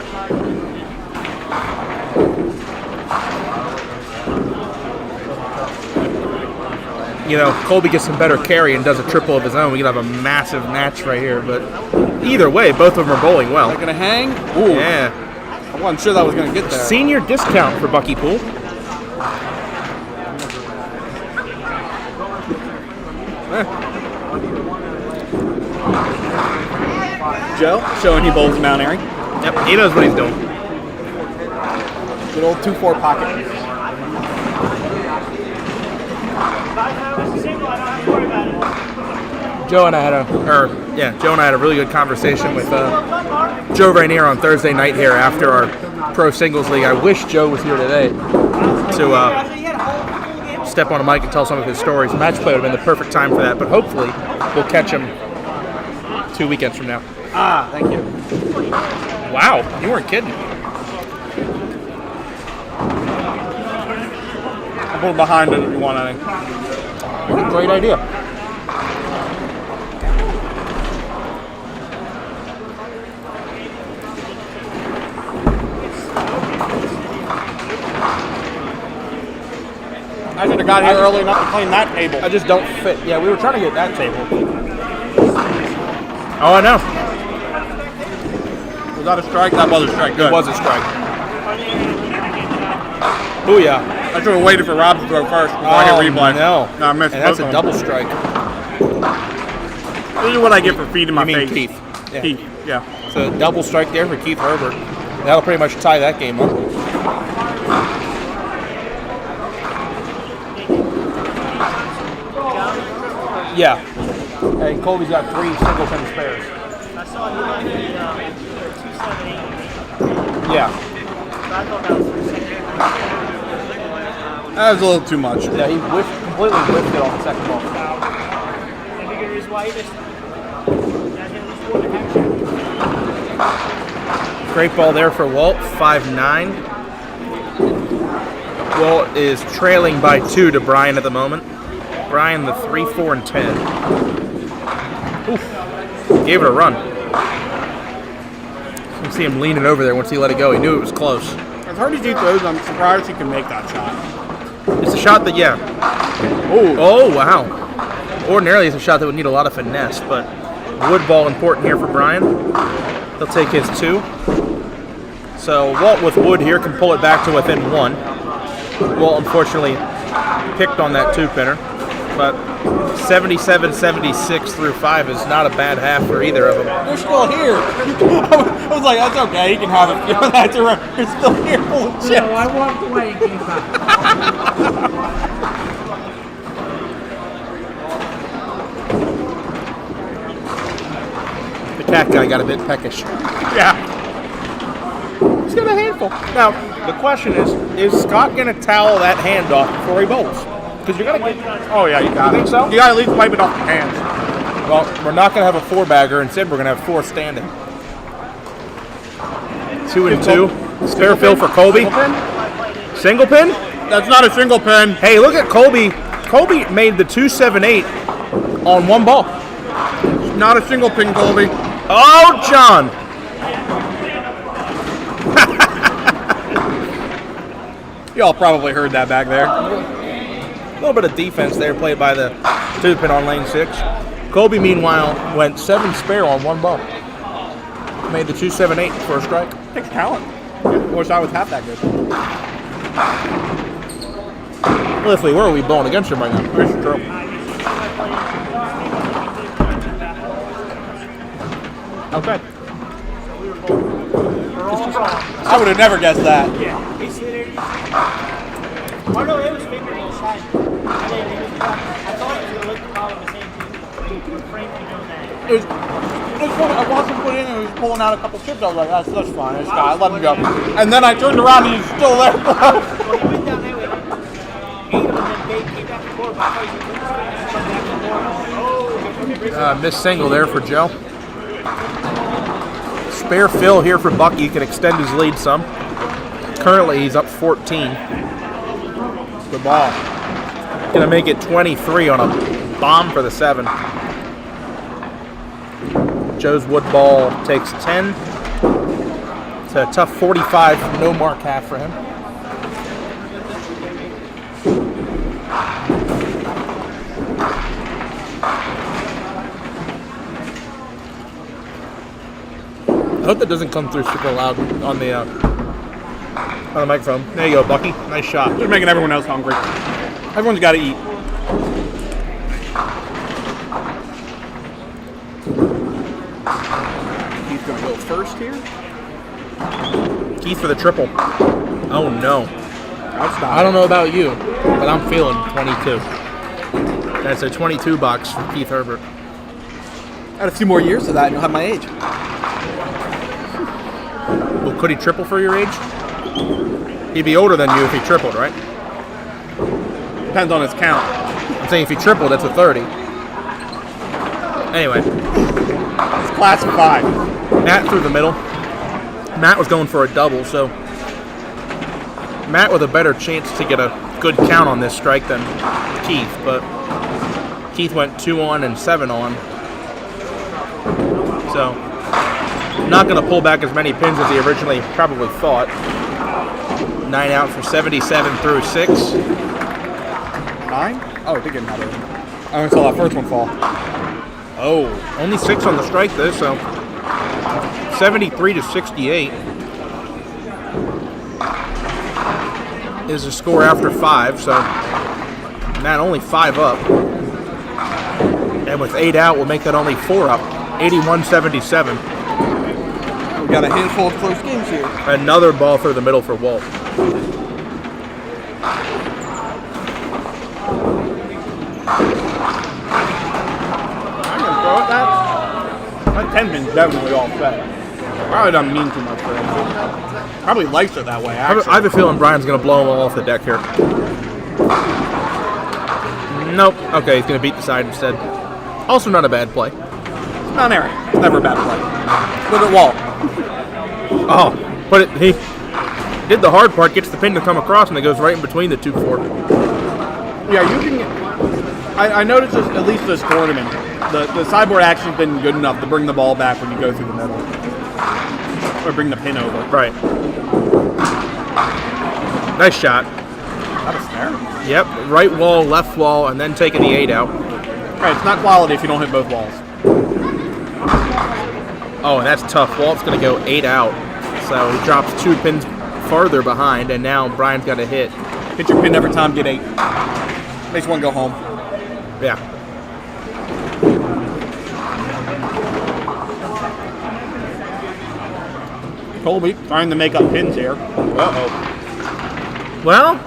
You know, Colby gets some better carry and does a triple of his own. We could have a massive match right here. But either way, both of them are bowling well. They're going to hang? Ooh. Yeah. I wasn't sure that was going to get there. Senior discount for Bucky Pool. Joe, showing he bowls Mount Airy. Yep, he knows what he's doing. Good old 2-4 pocket. Joe and I had a really good conversation with Joe Rainier on Thursday night here after our Pro Singles League. I wish Joe was here today to step on a mic and tell some of his stories. Match play would have been the perfect time for that, but hopefully we'll catch him 2 weekends from now. Ah, thank you. Wow, you weren't kidding. I'll pull behind it if you want any. Great idea. I should have got here early enough to clean that table. I just don't fit. Yeah, we were trying to get that table. Oh, I know. Was that a strike? That was a strike. Good. It was a strike. Booyah. I should have waited for Rob to throw first before I hit replay. No. I missed And that's both a of double them. strike. This is what I get for feeding my You mean face. Keith. Yeah. Keith, yeah. So double strike there for Keith Herbert. That'll pretty much tie that game up. Yeah. And Colby's got 3 single pin spares. I saw he had the 278. Yeah. I thought that was 378. That was a little too much. Yeah, he completely whiffed it on the second ball. Maybe good reason why he missed it. That hit was 4.5. Great ball there for Walt, 5-9. Walt is trailing by 2 to Brian at the moment. Brian the 3, 4, and 10. Oof. Gave it a run. You can see him leaning over there once he let it go. He knew it was close. As hard as he throws, I'm surprised he can make that shot. It's a shot that, yeah. Oh, wow. Ordinarily, it's a shot that would need a lot of finesse, but wood ball important here for Brian. He'll take his 2. So Walt with wood here can pull it back to within 1. Walt unfortunately picked on that 2-pinner, but 77-76 through 5 is not a bad half for either of them. They're still here. I was like, that's okay. He can have it. You know, that's all right. They're still here full of chips. No, I walked away and came back. The cat guy got a bit peckish. Yeah. He's got a handful. Now, the question is Scott going to towel that hand off before he bowls? Because you're going to get... Oh, yeah, you got You it. think so? You got to at least wipe it off your hands. Well, we're not going to have a 4-bagger. Instead, we're going to have 4 standing. 2 and 2. Spare fill for Colby. Single pin? That's not a single pin. Hey, look at Colby. Colby made the 2-7-8 on 1 ball. Not a single pin, Colby. Oh, John. Y'all probably heard that back there. little bit of defense there played by the 2-pin on lane 6. Kobe, meanwhile, went 7 spare on 1 ball. Made the 2-7-8 for a strike. Takes talent. Wish I was half that good. Cliffley, where are we bowling against him right now? Where's your drill? Okay. I would have never guessed that. Yeah. He's literally. Oh no, it was figured inside. I thought he was going to look the ball in the same thing. Frank, you know that. It was funny. I watched him put in and he was pulling out a couple chips. I was like, that's fine. That's fine. I let him go. And then I turned around and he's still there. Well, he went down that way. Ate him and then they came back to court. But I thought he was going to come back to court. Oh, Missed single there for Joe. Spare fill here for Bucky. He can extend his lead some. Currently, he's up 14. Good ball. Gonna make it 23 on a bomb for the 7. Joe's wood ball takes 10. It's a tough 45 from no mark half for him. I hope that doesn't come through super loud on the microphone. There you go, Bucky. Nice shot. They're making everyone else hungry. Everyone's got to eat. He's going to go first here. Keith for the triple. Oh no. I I don't know about you, but I'm feeling 22. That's a 22 box for Keith Herbert. Got a few more years of that and you'll have my age. Well, could he triple for your age? He'd be older than you if he tripled, right? Depends on his count. I'm saying if he tripled, that's a 30. Anyway, It's class of 5. Matt through the middle. Matt was going for a double, so Matt with a better chance to get a good count on this strike than Keith, but Keith went 2 on and 7 on. So, not going to pull back as many pins as he originally probably thought. 9 out for 77 through 6. 9? Oh, it did get another one. I only saw that first one fall. Oh, only 6 on the strike though, so 73 to 68 is the score after 5. So Matt only 5 up, and with 8 out, we'll make that only 4 up. 81-77. We got a handful of close games here. Another ball through the middle for Walt. That 10 pin's definitely all set. Probably doesn't mean too much for him. Probably likes it that way, actually. I have a feeling Brian's going to blow him all off the deck here. Nope. Okay, he's going to beat the side instead. Also not a bad play. Not Airy. Never a bad play. Look at Walt. Oh, but he did the hard part, gets the pin to come across, and it goes right in between the 2-4. Yeah, you can. I noticed this, at least this tournament, the sideboard action's been good enough to bring the ball back when you go through the middle. Or bring the pin over. Right. Nice shot. Not a snare. Yep, right wall, left wall, and then taking the 8 out. Right, it's not quality if you don't hit both walls. Oh, and that's tough. Walt's going to go 8 out. So he drops 2 pins farther behind, and now Brian's got a hit. Hit your pin every time, get 8. Makes one go home. Yeah. Colby trying to make up pins here. Uh-oh. Well,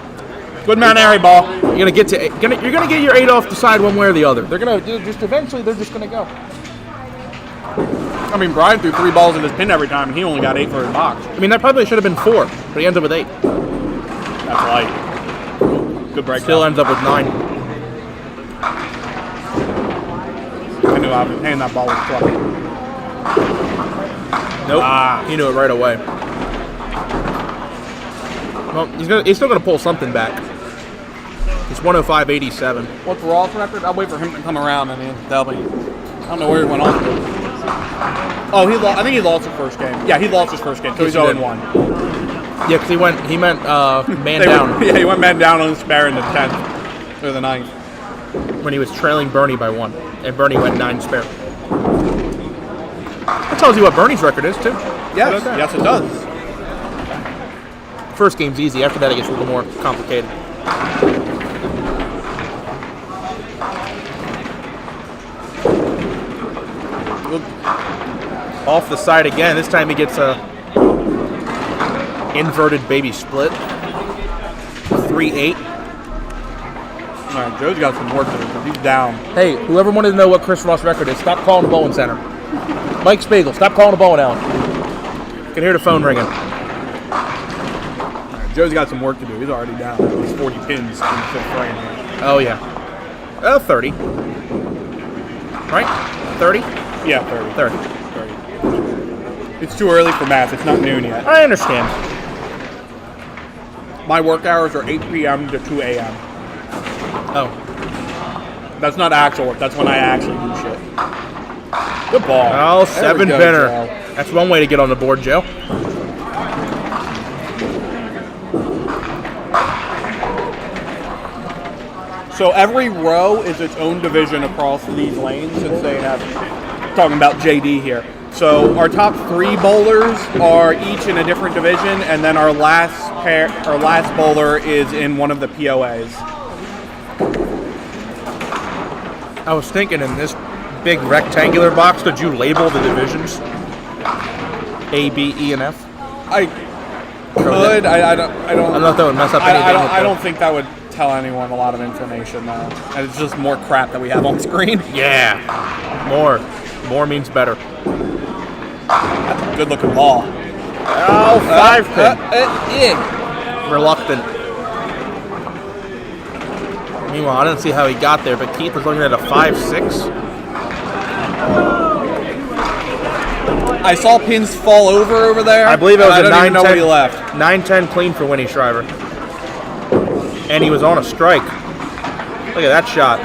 Good man, Airy ball. you're gonna get your 8 off the side one way or the other. They're gonna just eventually. They're just gonna go. I mean, Brian threw 3 balls in his pin every time, and he only got 8 for his box. I mean, that probably should have been 4, but he ends up with 8. That's light. Good break. Still ends up with 9. I knew I was handing that ball was fluffy. Nope. He knew it right away. Well, he's still gonna pull something back. It's 105.87. What's Raw's record? I'll wait for him to come around and then tell me. I don't know where he went on. Oh, he lost. I think he lost his first game. Yeah, he lost his first game, so he's 0-1. Yeah, because he meant man down. Yeah, he went man down on the spare in the 10th. Or the 9th. when he was trailing Bernie by 1, and Bernie went 9 spare. That tells you what Bernie's record is, too. Yes, yes it does. First game's easy. After that, it gets a little more complicated. Off the side again. This time he gets a inverted baby split. 3-8. All right, Joe's got some work to do. He's down. Hey, whoever wanted to know what Chris Ross' record is, stop calling the Bowen Center. Mike Spiegel, stop calling the Bowen Alley. You can hear the phone ringing. All right, Joe's got some work to do. He's already down. He's 40 pins in the 5th frame. Oh, yeah. 30. Right? 30? Yeah, 30. 30. It's too early for math. It's not noon yet. I understand. My work hours are 8 p.m. to 2 a.m. Oh. That's not actual work. That's when I actually do shit. Good ball. Oh, There we 7 go, pinner. Joe. That's one way to get on the board, Joe. So every row is its own division across these lanes, since they have, talking about JD here. So our top 3 bowlers are each in a different division, and then our last bowler is in one of the POAs. I was thinking in this big rectangular box, could you label the divisions? A, B, E, and F? I could. I don't. I don't know if that would mess up anything. I don't think that would tell anyone a lot of information though. And it's just more crap that we have on screen. Yeah. More means better. That's a good looking ball. Oh, 5 pin. Reluctant. Meanwhile, I didn't see how he got there, but Keith was looking at a 5-6. I saw pins fall over there. I believe it was I a don't even know what he 9-10 left. 9-10 clean for Winnie Shriver. And he was on a strike. Look at that shot.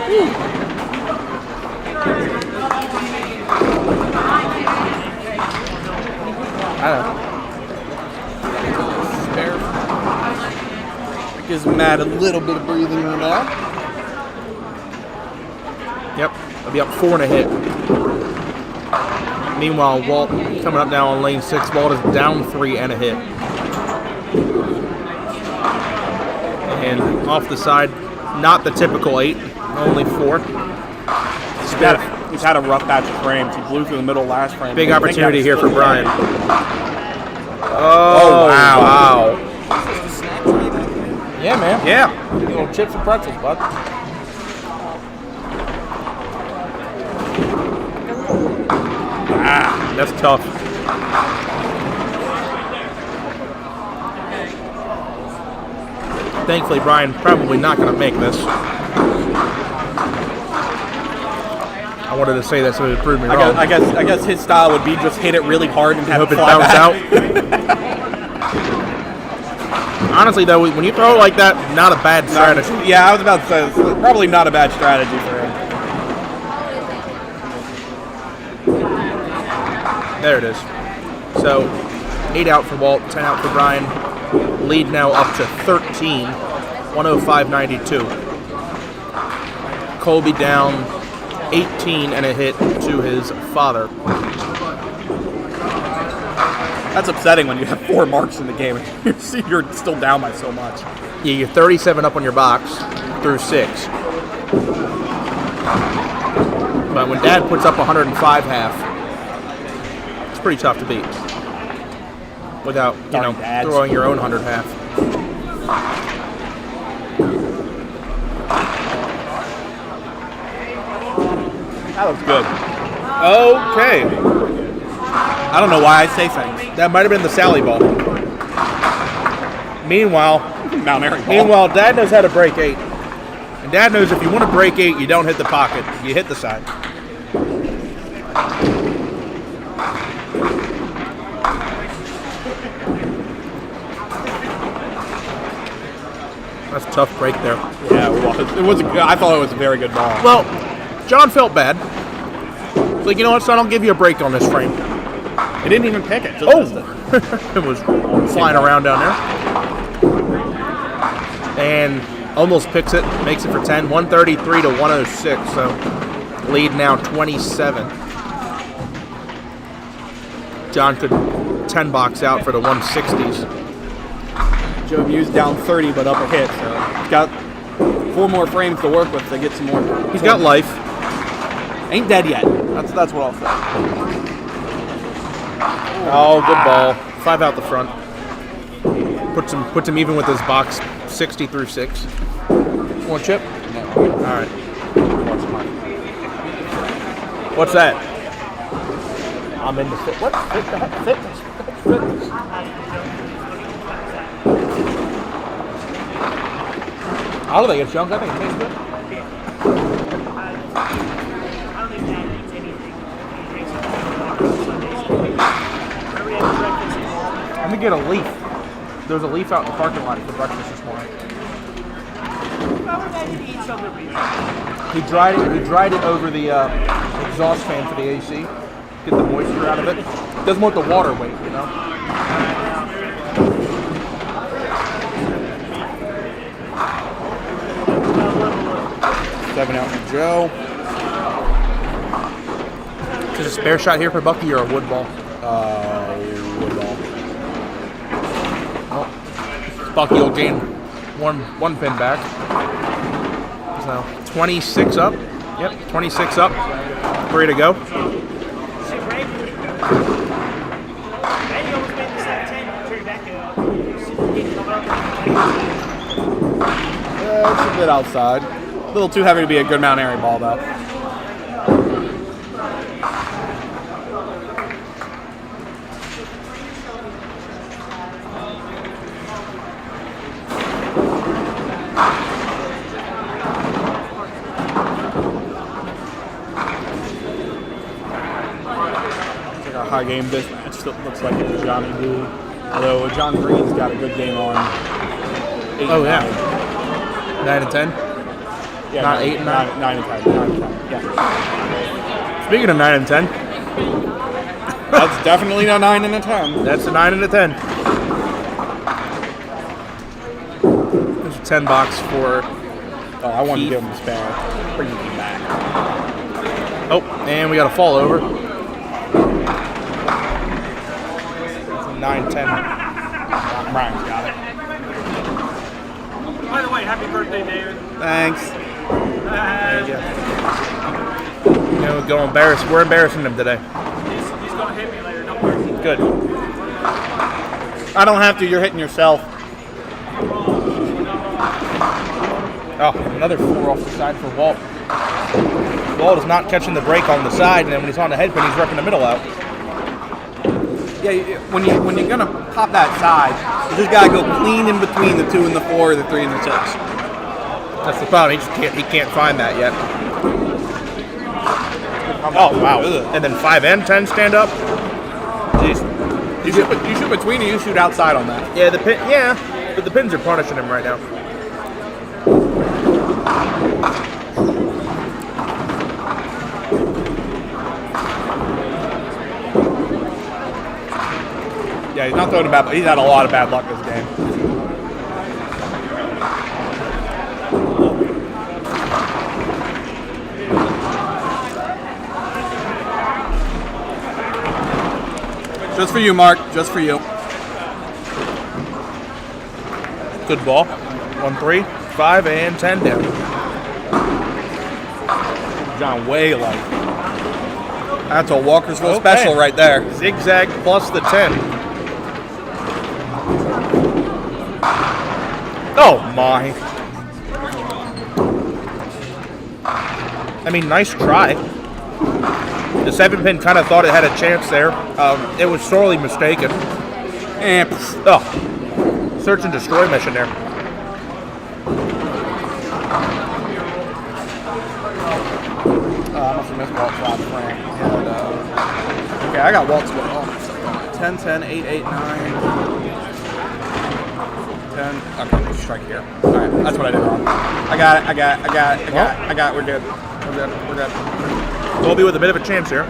Gives Matt a little bit of breathing room now. Yep, I'll be up 4 and a hit. Meanwhile, Walt coming up now on lane 6. Walt is down 3 and a hit. And off the side, not the typical 8, only 4. He's had a rough batch of frames. He blew through the middle last frame. Big opportunity here for Brian. Oh, wow. Yeah, man. Yeah. Little chips and pretzels, bud. That's tough. Thankfully, Brian probably not going to make this. I wanted to say that so it proved me wrong. I guess his style would be just hit it really hard and have Hope it it fly bounce back. out. Honestly, though, when you throw it like that, not a bad strategy. Yeah, I was about to say, it's probably not a bad strategy for him. There it is. So, 8 out for Walt, 10 out for Brian. Lead now up to 13, 105.92. Colby down 18 and a hit to his father. That's upsetting when you have 4 marks in the game and you see you're still down by so much. Yeah, you're 37 up on your box through 6. But when Dad puts up 105 half, it's pretty tough to beat. Without, throwing your own 100 half. That looks good. Okay. I don't know why I say things. That might have been the Sally ball. Meanwhile, Mount Airy ball. Meanwhile, Dad knows how to break 8. And Dad knows if you want to break 8, you don't hit the pocket. You hit the side. That's a tough break there. Yeah, it was. I thought it was a very good ball. Well, John felt bad. He's like, you know what, son? I'll give you a break on this frame. He didn't even pick it. Just missed it. It was flying around down there. And Almost picks it, makes it for 10. 133 to 106, so lead now 27. John could 10 box out for the 160s. Joe Muse down 30, but up a hit. So he's got 4 more frames to work with to get some more. He's got life. Ain't dead yet. That's what I'll say. Oh, good ball. 5 out the front. Puts him even with his box 60 through 6. One chip? No. All right. What's that? I'm into fit. What's fitness? Fitness. I don't think it's junk. I think it tastes good. Let me get a leaf. There was a leaf out in the parking lot for breakfast this morning. He dried it over the exhaust fan for the AC. Get the moisture out of it. Doesn't want the water weight, you know. 7 out for Joe. Is it a spare shot here for Bucky or a wood ball? Wood ball. Oh. Bucky will gain one pin back. So 26 up. Yep, 26 up. 3 to go. It's a bit outside. A little too heavy to be a good Mount Airy ball, though. It's like a high game this match. Still looks like it's Johnny B. Although John Green's got a good game on. 8 Oh, and yeah. 9. 9 and 10. Yeah, Not 8 and 9? 9 and 10. 9 and 10. Yeah. Speaking of 9 and 10, That's definitely a 9 and a 10. that's a 9 and a 10. There's a 10 box for. Oh, I wanted Keith. to give him a spare. Bring him back. Oh, and we got a fall over. 9-10. Brian's got it. By the way, happy birthday, David. Thanks. You know, we're embarrassing him today. He's going to hit me later, don't worry. Good. I don't have to. You're hitting yourself. Oh, another 4 off the side for Walt. Walt is not catching the break on the side, and then when he's on the head pin, he's ripping the middle out. Yeah, when you're gonna pop that side, you just gotta go clean in between the 2 and the 4, the 3 and the 6. That's the problem. He can't find that yet. Oh wow! And then 5 and 10 stand up. Jeez. You shoot between or you shoot outside on that. Yeah, but the pins are punishing him right now. Yeah, he's not throwing a bad. He's had a lot of bad luck this game. Just for you, Mark. Just for you. Good ball. 1-3, 5 and 10 down. John way low. That's a Walkersville special right there. Zigzag plus the 10. Oh my. I mean, nice try. The 7 pin kind of thought it had a chance there. It was sorely mistaken. And Oh, search and destroy mission there. I must have missed Walt's last frame. Okay, I got Walt's going on. 10, 10, 8, 8, 9. 10. Okay, strike here. Alright, that's what I did wrong. I got it. We're good. We're good. Colby with a bit of a chance here.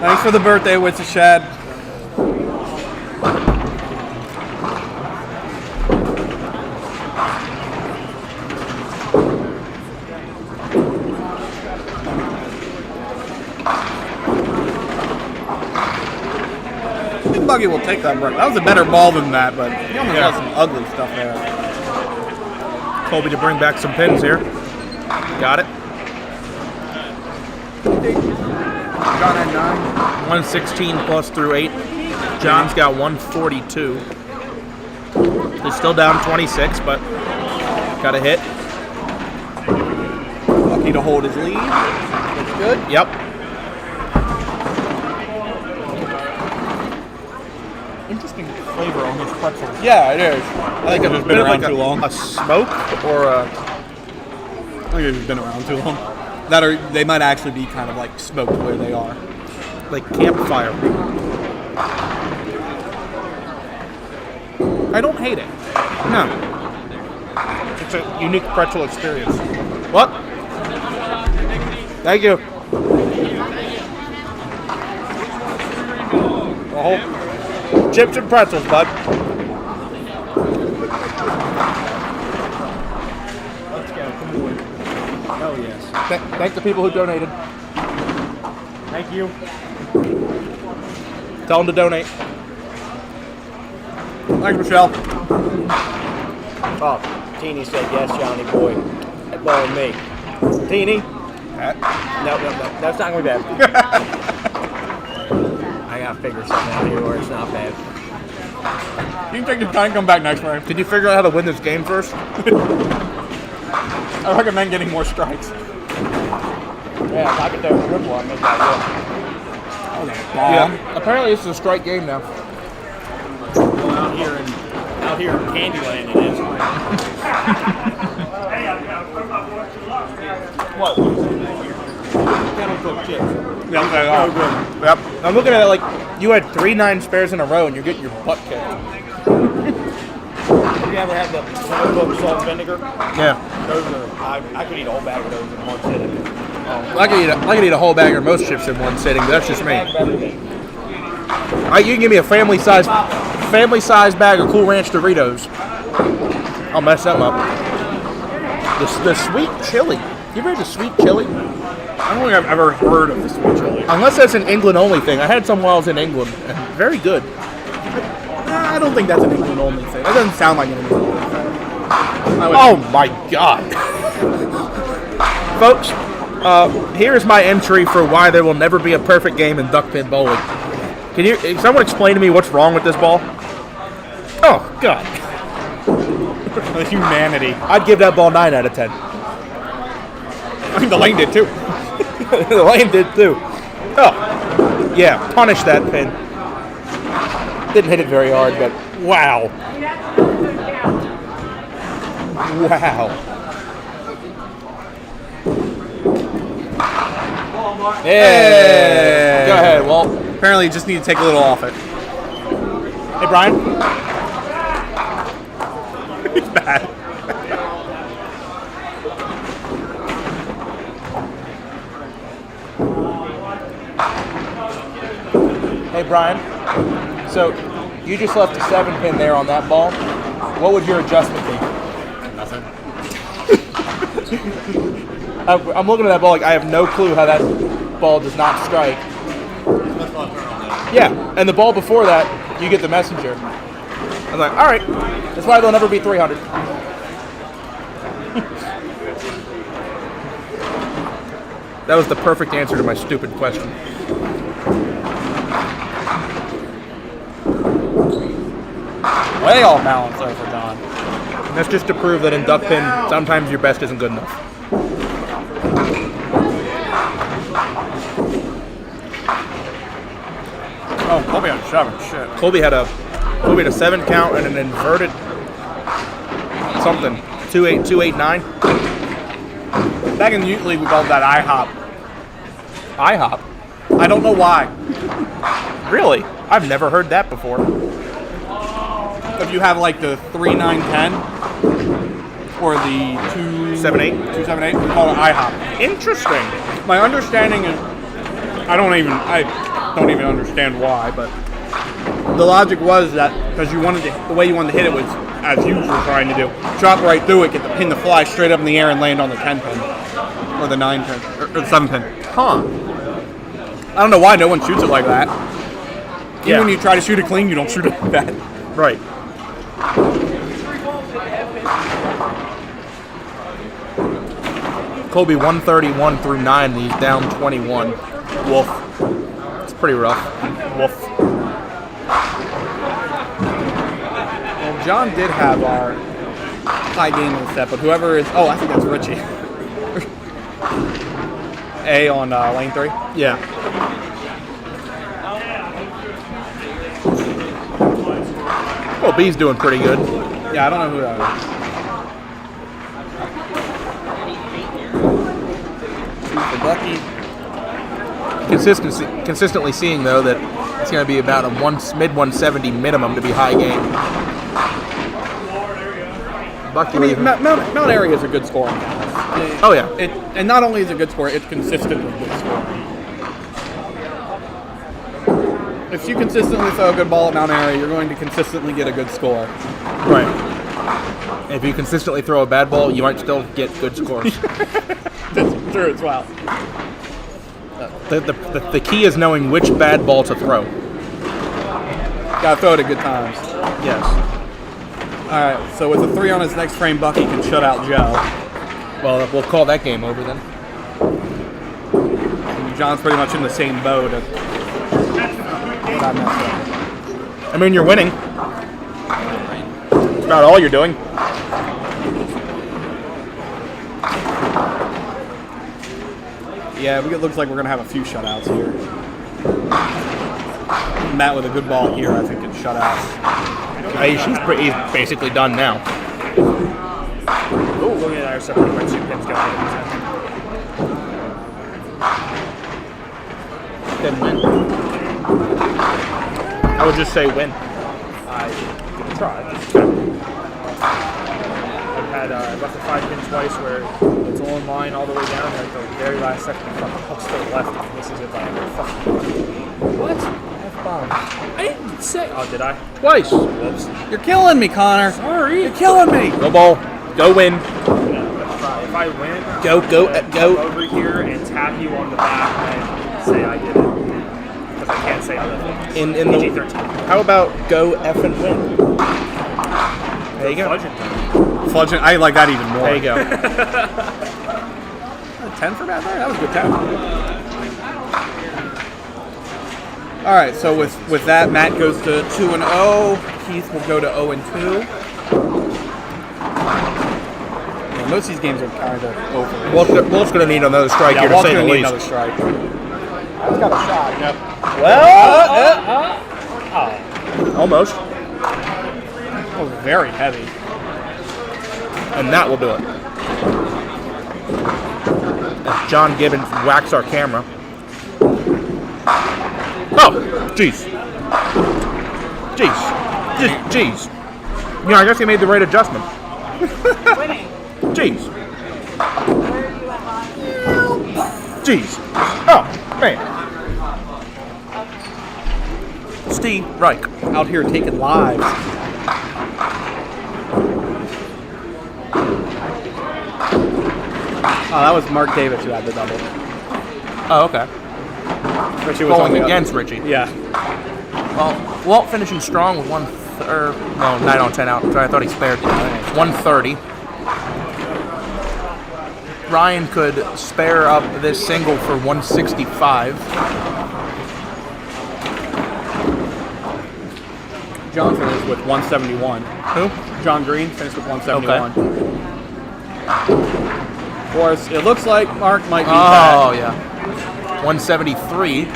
Thanks for the birthday, Wits of Shad. Buggy will take that break. That was a better ball than that, but he almost got some ugly stuff there. Colby to bring back some pins here. Got it. John at 9. 116 plus through 8. John's got 142. He's still down 26, but got a hit. Lucky to hold his lead. Looks good. Yep. Interesting flavor on these pretzels. Yeah, it is. I think it's Been been around like too long. a smoke or a... I think it's been around too long. They might actually be kind of like smoked where they are. like campfire. I don't hate it. No. It's a unique pretzel experience. What? Thank you. Oh, chips and pretzels, bud. Let's go. Come on. Oh, yes. Thank the people who donated. Thank you. Tell them to donate. Thanks, Michelle. Oh, Teeny said yes, Johnny boy. That ball me. Teeny? No, that's not going to be bad. I got to figure something out here where it's not bad. You can take your time, come back next round. Did you figure out how to win this game first? I recommend getting more strikes. Yeah, if I could do a triple, I'd make that work. Yeah. Apparently, this is a strike game now. Well, out here in Candyland, it is. What? Kettle cooked chips. Yeah, I'm saying, oh, good. Yep. I'm looking at it like you had 3 9 spares in a row and you're getting your butt kicked. Have you ever had the kettle salt and vinegar? Yeah. Those are, I could eat a whole bag of those in one sitting. I could eat a whole bag of most chips in one sitting, but that's just me. You can give me a family size bag of Cool Ranch Doritos. I'll mess them up. The sweet chili. You ever had the sweet chili? I don't think I've ever heard of the sweet chili. Unless that's an England only thing. I had some while I was in England. And very good. I don't think that's an England only thing. That doesn't sound like an England only thing. Oh my God. Folks, here's my entry for why there will never be a perfect game in duck pin bowling. Can someone explain to me what's wrong with this ball? Oh, God. The humanity. I'd give that ball 9 out of 10. I think the lane did too. The lane did too. Oh, yeah, punish that pin. Didn't hit it very hard, but wow. Wow. Yeah. Go ahead, Walt. Apparently, you just need to take a little off it. Hey, Brian. It's bad. Hey, Brian. So, you just left a 7 pin there on that ball. What would your adjustment be? Nothing. I'm looking at that ball like I have no clue how that ball does not strike. Yeah, and the ball before that, you get the messenger. I'm like, all right, that's why they'll never be 300. That was the perfect answer to my stupid question. Way off balance there for John. And that's just to prove that in duck pin, sometimes your best isn't good enough. Oh, Colby on 7. Shit. Colby had a 7 count and an inverted something. 2-8-9. Back in the Ute League, we called that IHOP. IHOP. I don't know why. Really? I've never heard that before. If you have like the 3-9-10 or the 7-8? 2-7-8, we call it IHOP. Interesting. My understanding is, I don't even understand why, but the logic was that because the way you wanted to hit it was as you were trying to do, chop right through it, get the pin to fly straight up in the air and land on the 10 pin or the 9 pin or the 7 pin. Huh. I don't know why no one shoots it like that. Yeah. when you try to shoot it clean, you don't shoot it bad. Right. Kobe 131 through 9, and he's down 21. Wolf. It's pretty rough. Wolf. Well, John did have our high game in the set, but whoever is... Oh, I think that's Richie. A on lane 3. Yeah. Well, B's doing pretty good. Yeah, I don't know who that is. Two for Bucky. Consistently seeing, though, that it's going to be about a mid-170 minimum to be high game. Bucky, I mean, Mount Airy is a good scoring house. Oh, yeah. And not only is it good score, it's consistently good score. If you consistently throw a good ball at Mount Airy, you're going to consistently get a good score. Right. If you consistently throw a bad ball, you might still get good scores. That's true as well. The key is knowing which bad ball to throw. Gotta throw it at good times. Yes. Alright, so with a 3 on his next frame, Bucky can shut out Joe. Well, we'll call that game over then. And John's pretty much in the same boat. I mean, you're winning. That's about all you're doing. Yeah, it looks like we're going to have a few shutouts here. Matt with a good ball here, I think, can shut out. He's basically done now. Oh, look at our separate right 2 pins going. Then win. I would just say win. I tried. I've had I've left the 5 pin twice where it's all in line all the way down, and at the very last second, the fucking hook's to the left, and this is it by a fucking. What? F-bomb. I didn't say. Oh, did I? Twice. Whoops. You're killing me, Connor. Sorry. You're killing me. Go ball. Go win. If I win, Go, I'm gonna come over here and tap you on the back and say I did it. Because I can't say other things. In the PG-13. How about go F and win? There you go. Fudging, I like that even more. There you go. 10 for Matt there? That was a good 10. Alright, so with that, Matt goes to 2-0. Keith will go to 0-2. Yeah, most of these games are kind of over. Wolf's going to need another strike here to Walt's say the gonna need least. another strike. He's got a shot. Almost. That was very heavy. And that will do it. As John Gibbons whacks our camera. Oh, jeez. Jeez. You know, I guess he made the right adjustment. Jeez. Jeez. Oh, man. Steve Reich. Out here taking lives. Oh, that was Mark Davis who had the double. Oh, okay. Richie was on Going the other. against Richie. Yeah. Well, Walt finishing strong with 9 on 10 out. Sorry, I thought he spared 130. Ryan could spare up this single for 165. John finished with 171. Who? John Green finished with 171. Of course, it looks like Mark might be Oh, yeah. 173.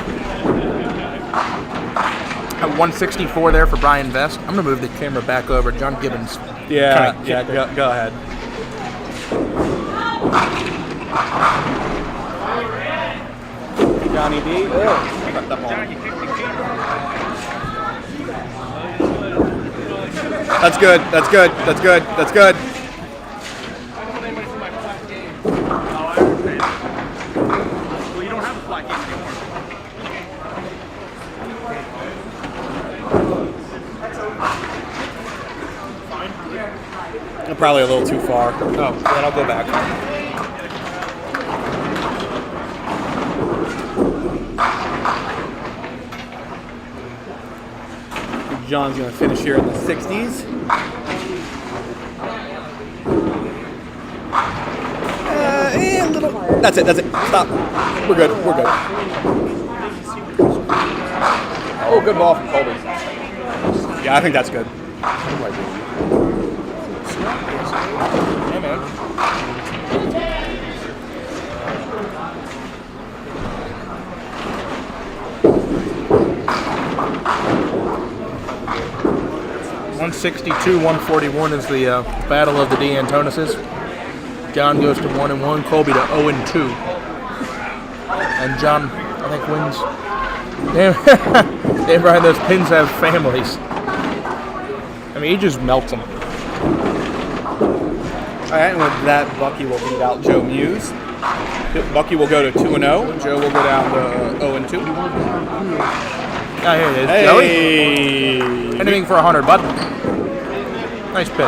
At 164 there for Brian Vest. I'm going to move the camera back over. John Gibbons. Yeah, kinda yeah, kicked go ahead. Johnny D. Cut that ball. That's good. That's good. That's good. That's good. Well, you don't have a flat game anymore. Probably a little too far. Oh, then I'll go back. John's going to finish here in the 60s. And little. That's it. Stop. We're good. Oh, good ball from Colby. Yeah, I think that's good. Yeah, man. (162-141) is the battle of the D. Antonises. John goes to 1-1, Colby to 0-2, and John, I think, wins. Damn right, those pins have families. I mean, he just melts them. All right, and with that, Bucky will beat out Joe Muse. Bucky will go to 2-0. Joe will go down to 0-2. Ah, here it is, Hey. Joey. Anything for 100, bud. Nice pitch.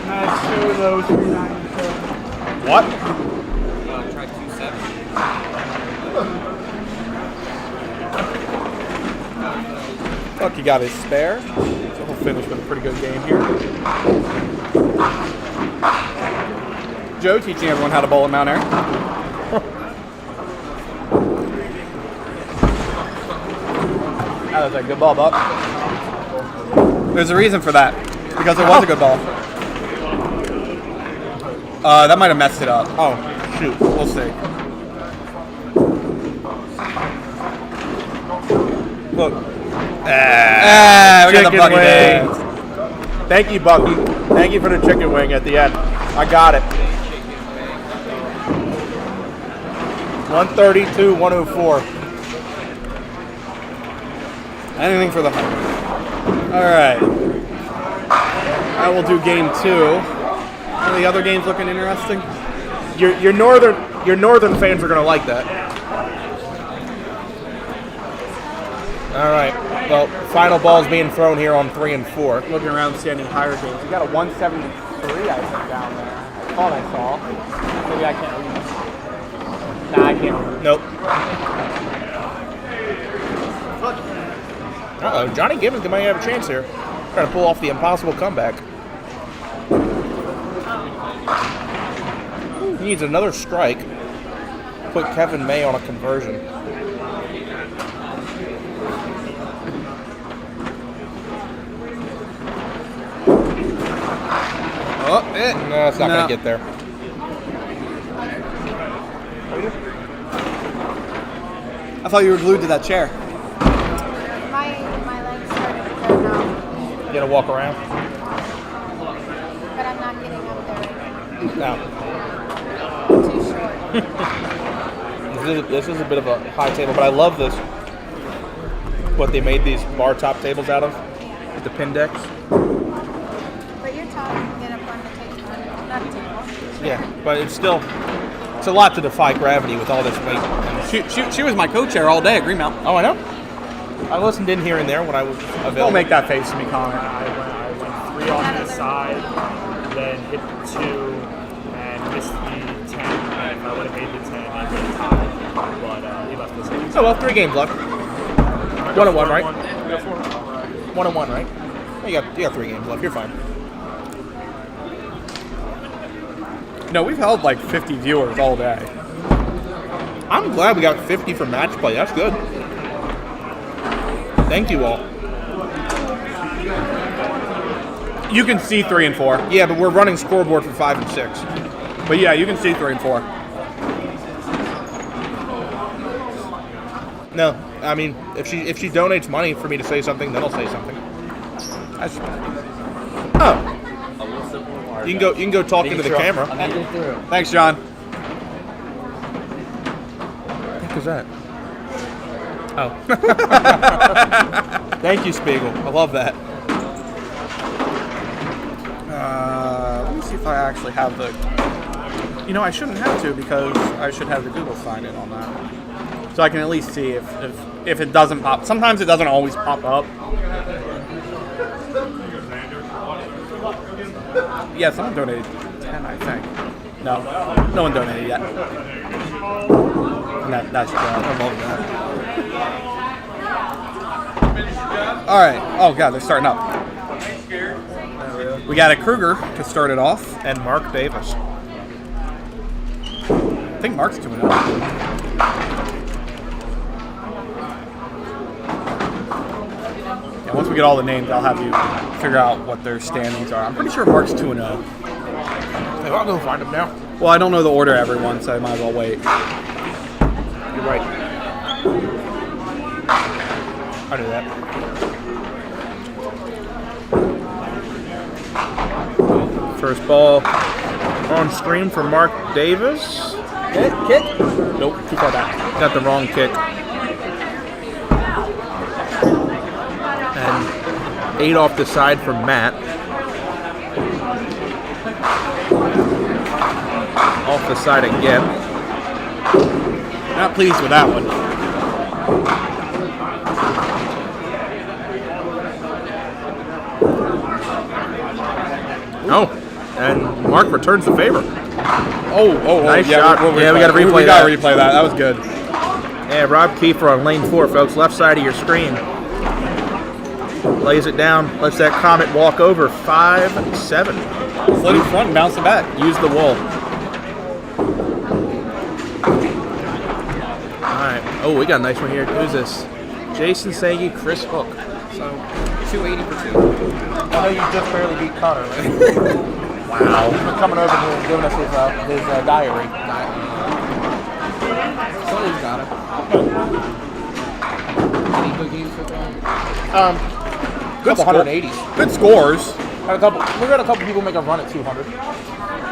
Nice show though, 397. What? Try 2-7. Bucky got his spare, so he'll finish with a pretty good game here. Joe teaching everyone how to bowl at Mount Airy. That was a good ball, Buck. There's a reason for that, because it was a good ball. That might have messed it up. Oh, shoot. We'll see. Look. We got the Chicken Bucky wing. dance. Thank you, Bucky. Thank you for the chicken wing at the end. I got it. 132-104. Anything for the 100. All right. I will do game 2. Are the other games looking interesting? Your northern fans are gonna like that. All right. Well, final ball's being thrown here on 3 and 4. Looking around, standing higher games. You got a 173, I think, down there. I thought I saw. Maybe I can't read. Nah, I can't read. Nope. Uh-oh, Johnny Gibbons might have a chance here. Trying to pull off the impossible comeback. He needs another strike. Put Kevin May on a conversion. Oh, No, it's not No. going to get there. I thought you were glued to that chair. My legs started to go numb, You got to walk around. but I'm not getting up there right No. now. Too short. This is a bit of a high table, but I love this. What they made these bar top tables out of with the pin decks. But you're tall, you can get up on the table, not the table. Yeah, but it's a lot to defy gravity with all this weight. She was my co-chair all day at Greenmount. Oh, I know. I listened in here and there when I was available. Don't make that face to me, Connor. I went 3 off to the side, then hit the 2, and missed the 10. And if I would have made the 10, I would have tied. But he left this game. Oh well, 3 games left. 1-1, right? 1-1. 1-1, right? You got 3 games left. You're fine. No, we've held like 50 viewers all day. I'm glad we got 50 for match play. That's good. Thank you all. You can see 3 and 4. Yeah, but we're running scoreboard for 5 and 6. But yeah, you can see 3 and 4. No, I mean, if she donates money for me to say something, then I'll say something. Oh. You can go talk into the camera. Thanks, John. What the heck is that? Oh. Thank you, Spiegel. I love that. Let me see if I actually have the... You know, I shouldn't have to because I should have the Google sign in on that. So I can at least see if it doesn't pop. Sometimes it doesn't always pop up. Yeah, someone donated 10, I think. No one donated yet. That's I good. love that. All right. Oh god, they're starting up. We got a Kruger to start it off. And Mark Davis. I think Mark's 2-0. Yeah, once we get all the names, I'll have you figure out what their standings are. I'm pretty sure Mark's 2-0. Hey, I'll go find him now. Well, I don't know the order of everyone, so I might as well wait. You're right. I knew that. First ball on screen for Mark Davis. Kick? Nope, too far back. Got the wrong kick. And 8 off the side for Matt. Off the side again. Not pleased with that one. Oh, and Mark returns the favor. Oh, Nice yeah, shot. We'll Yeah, we gotta replay We gotta that. replay that. That was good. Yeah, Rob Kiefer on lane 4, folks. Left side of your screen. Lays it down. Lets that Comet walk over. 5-7. Slid in front and bounced it back. Use the wall. Alright. Oh, we got a nice one here. Who's this? Jason Sagi, Chris Hook. So 280 for 2. I know you just barely beat Connor, right? Wow. For coming over here and giving us his diary. Somebody's got it. Any good games so far? Good Couple score. 180s. Good scores. We got a couple people make a run at 200,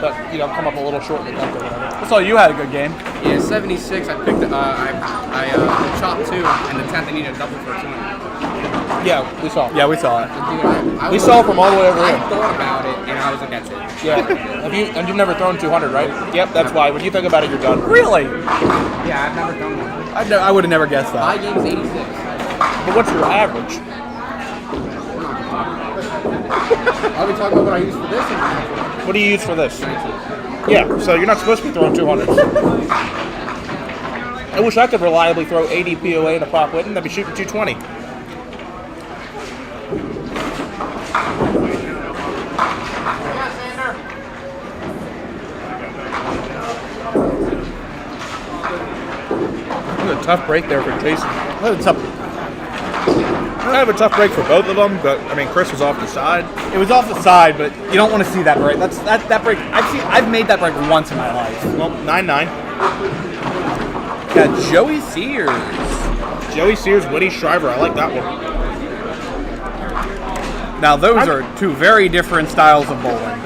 but come up a little short in the 10th or whatever. I saw you had a good game. Yeah, 76. I picked. I chopped 2, and the 10th I needed a double for 200. Yeah, we saw. Yeah, we saw it. Dude, I We was- saw from all the way over I here. thought about it, and I was like, that's it. Yeah. And you've never thrown 200, right? Yep, that's why. When you think about it, you're done. Really? Yeah, I've never done one. I would have never guessed My that. game's 86. But what's your average? Are we talking about what I used for this? Or What do you use for this? Yeah, so you're not supposed to be throwing 200s. I wish I could reliably throw 80 POA in a pop Whitten. I'd be shooting 220. That was a tough break there for Jason. That was tough. Kind of a tough break for both of them, but I mean, Chris was off the side. It was off the side, but you don't want to see that break. That break. I've made that break once in my life. Well, 9-9. Got Joey Sears. Joey Sears, Woody Shriver. I like that one. Now those are two very different styles of bowling.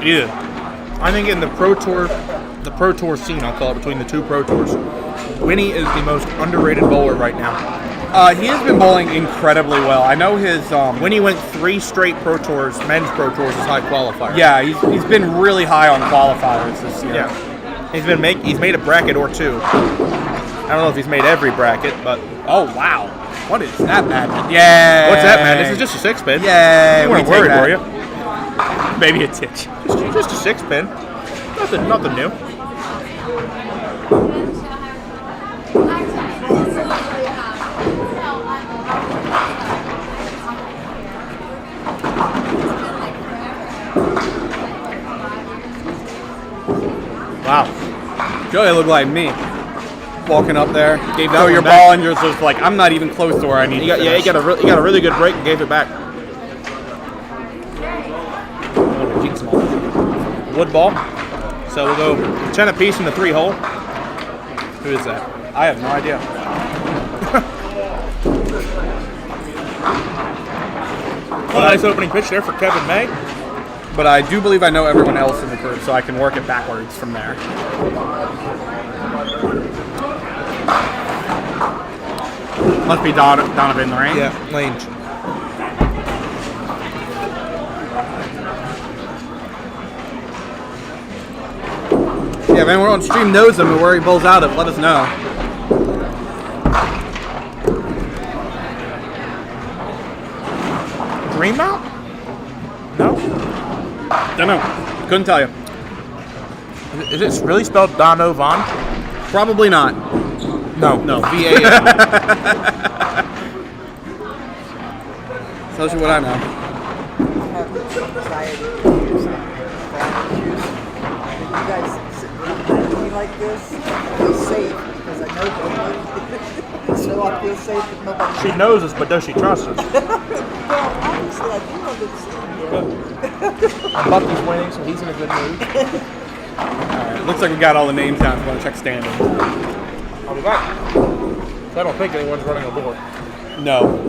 Yeah. I think in the Pro Tour scene, I'll call it, between the two Pro Tours, Winnie is the most underrated bowler right now. He has been bowling incredibly well. I know his. Winnie went 3 straight Pro Tours, men's Pro Tours as high qualifier. Yeah, he's been really high on qualifiers this year. Yeah. He's made a bracket or 2. I don't know if he's made every bracket, but Oh wow. What is that madness? Yeah. what's that, man? This is just a 6-pin. Yay. You weren't we take worried, that. were you? Maybe a titch. Just a 6-pin. Nothing new. Wow. Joey looked like me. Walking up there, Gave throw that your one back. ball and just was like, I'm not even close to where I need to He got a really good break and gave it back. Wood ball. So we'll go 10 apiece in the 3-hole. Who is that? I have no idea. Nice opening pitch there for Kevin May. But I do believe I know everyone else in the group, so I can work it backwards from there. Must be Donovan in the rain. Yeah, Lane. Yeah, if anyone on stream knows him or where he bowls out of, let us know. Green Mount? No? Don't know. Couldn't tell you. Is it really spelled Donovan? Probably not. No. V-A-N. Tells you what I know. have anxiety issues and issues. And you guys sit behind me like this, I feel safe because I know nobody. So I feel safe with nobody. She knows us, but does she trust us? Well, obviously, I do know good stuff. Bucky's winning, so he's in a good mood. Alright, looks like we got all the names down. If you want to check standings. I'll be back. I don't think anyone's running a board. No.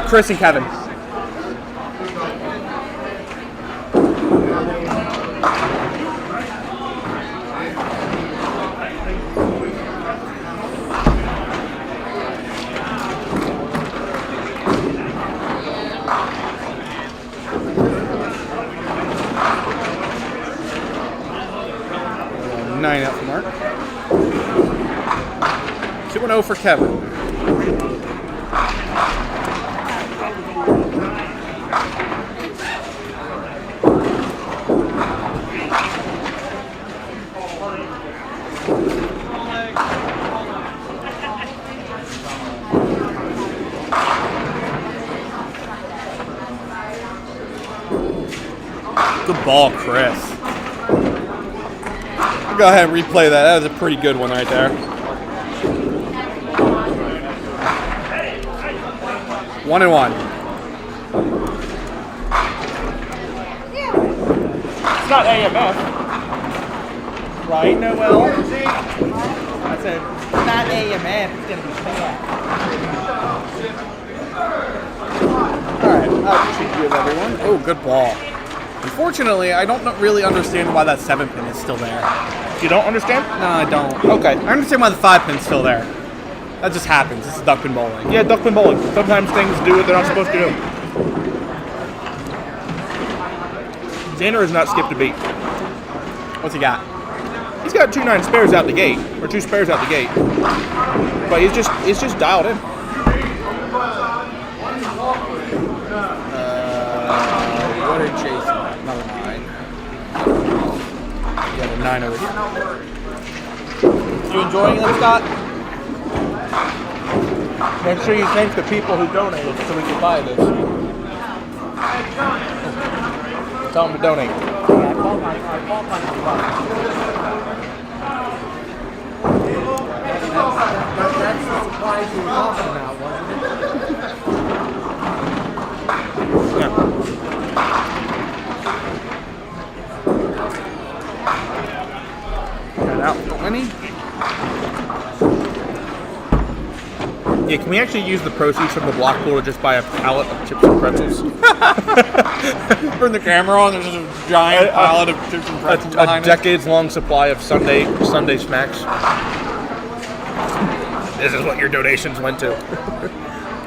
Chris and Kevin. Nine out for Mark. 2-0 for Kevin. Good ball, Chris. I'll go ahead and replay that. That was a pretty good one right there. 1-1. It's not AMF. Right, Noel? I said, not AMF, it's going to be bad. Alright, I'll cheat with everyone. Oh, good ball. Unfortunately, I don't really understand why that 7-pin is still there. You don't understand? No, I don't. Okay. I understand why the 5-pin's still there. That just happens. This is duckpin bowling. Yeah, duckpin bowling. Sometimes things do what they're not supposed to do. Xander has not skipped a beat. What's he got? He's got 2-9 spares out the gate, or 2 spares out the gate. But he's just dialed in. What did Jason? Another 9. Got a 9 over here. You enjoying them, Scott? Make sure you thank the people who donated so we can buy this. Tell them to donate. That's the supplies you were talking about, wasn't it? Yeah. Got out for Winnie. Yeah, can we actually use the proceeds from the block pool to just buy a pallet of chips and pretzels? Turn the camera on, there's just a giant pallet of chips and pretzels A behind it. decades-long supply of Sunday smacks. This is what your donations went to.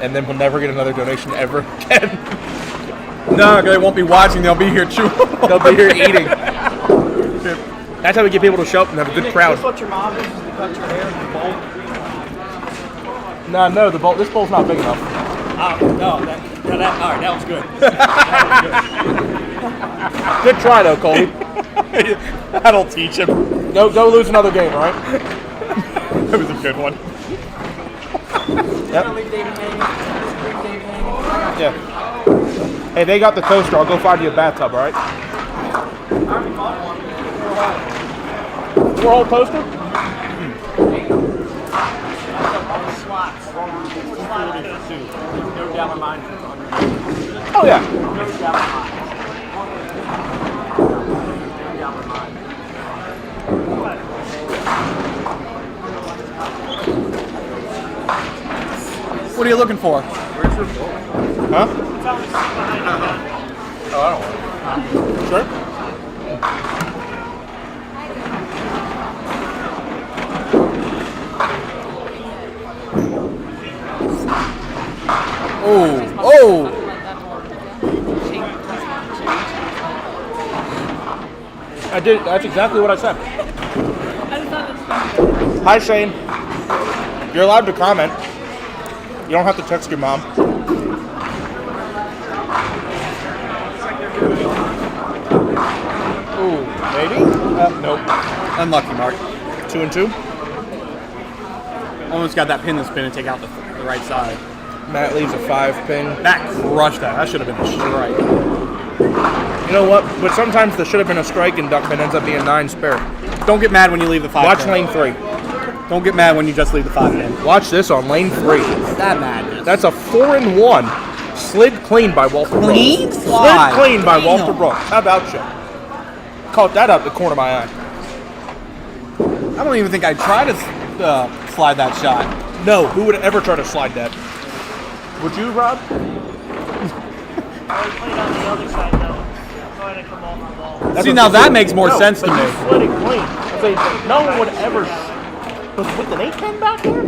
And then we'll never get another donation ever again. No, they won't be watching, they'll be here chewing. They'll be here eating. That's how we get people to show up and have a good crowd. That's what your mom uses to cut your hair in the bowl. No, this bowl's not big enough. Oh, no, all right, that was good. Good try, though, Colby. That'll teach him. Go lose another game, all right? That was a good one. Yep. Yeah. Hey, they got the toaster. I'll go find you a bathtub, all right? 4-hole toaster? No doubt in my mind. Oh yeah. No doubt in my mind. No doubt in my mind. What are you looking for? Huh? Oh, I don't want it. Sure. Oh! I did. That's exactly what I said. Hi, Shane. You're allowed to comment. You don't have to text your mom. Ooh, maybe? Nope. Unlucky, Mark. 2 and 2. Almost got that pin to spin and take out the right side. Matt leaves a 5 pin. That crushed that. That should have been a strike. You know what? But sometimes there should have been a strike and duck pin ends up being 9 spare. Don't get mad when you leave the 5 Watch pin. lane 3. Don't get mad when you just leave the 5 pin. Watch this on lane 3. That madness. That's a 4 and 1. Slid clean by Walter Clean? Brooks. Slide. Slid clean by Damn. Walter Brooks. How about you? Caught that out the corner of my eye. I don't even think I'd try to slide that shot. No, who would ever try to slide that? Would you, Rob? I played on the other side though. Trying to come off the ball. See, now that makes more sense to but me. you slid it clean. I say, no one would ever. Was with an 8-10 back there?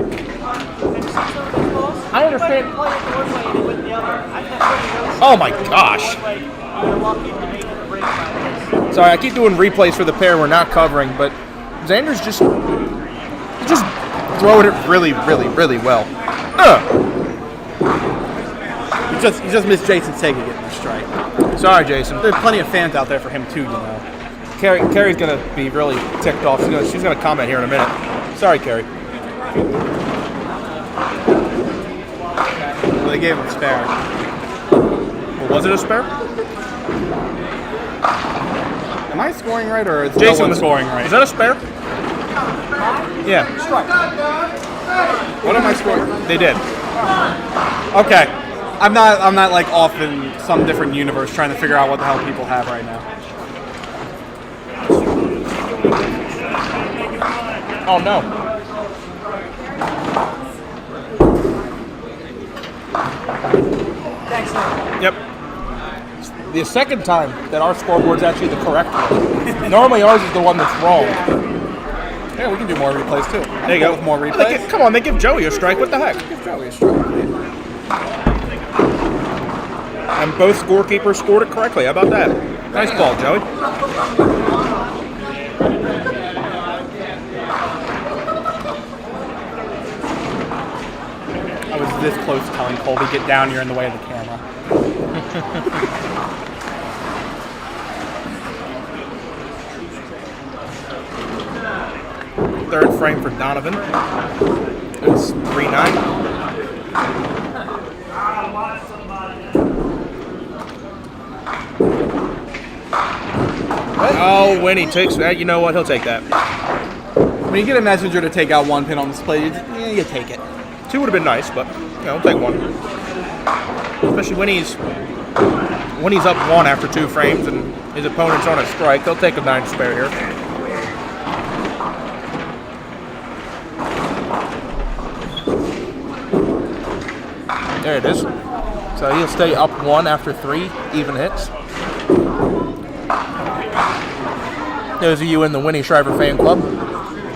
I understand. Oh my gosh. Sorry, I keep doing replays for the pair we're not covering, but Xander's just throwing it really, really, really well. You just missed Jason Sega getting the strike. Sorry, Jason. There's plenty of fans out there for him too, you know. Carrie's gonna be really ticked off. She's gonna comment here in a minute. Sorry, Carrie. Well, they gave him a spare. Well, was it a spare? Am I scoring right, or is Jason no one scoring right? Is that a spare? Yeah. What am I scoring? They did. Okay. I'm not like off in some different universe trying to figure out what the hell people have right now. Oh no. Thanks, man. Yep. It's the second time that our scoreboard's actually the correct one. Normally ours is the one that's wrong. Yeah, we can do more replays too. There you go. With more They replays. come on, they give Joey a strike. What the heck? Give Joey a strike. And both scorekeepers scored it correctly. How about that? Nice ball, Joey. I was this close to telling Colby, get down, you're in the way of the camera. Third frame for Donovan. It's 3-9. Oh, when he takes that, you know what? He'll take that. When you get a messenger to take out one pin on display, you take it. 2 would have been nice, but I'll take 1. Especially when he's up 1 after 2 frames and his opponent's on a strike, he'll take a 9 spare here. There it is. So he'll stay up 1 after 3 even hits. Those of you in the Winnie Shriver fan club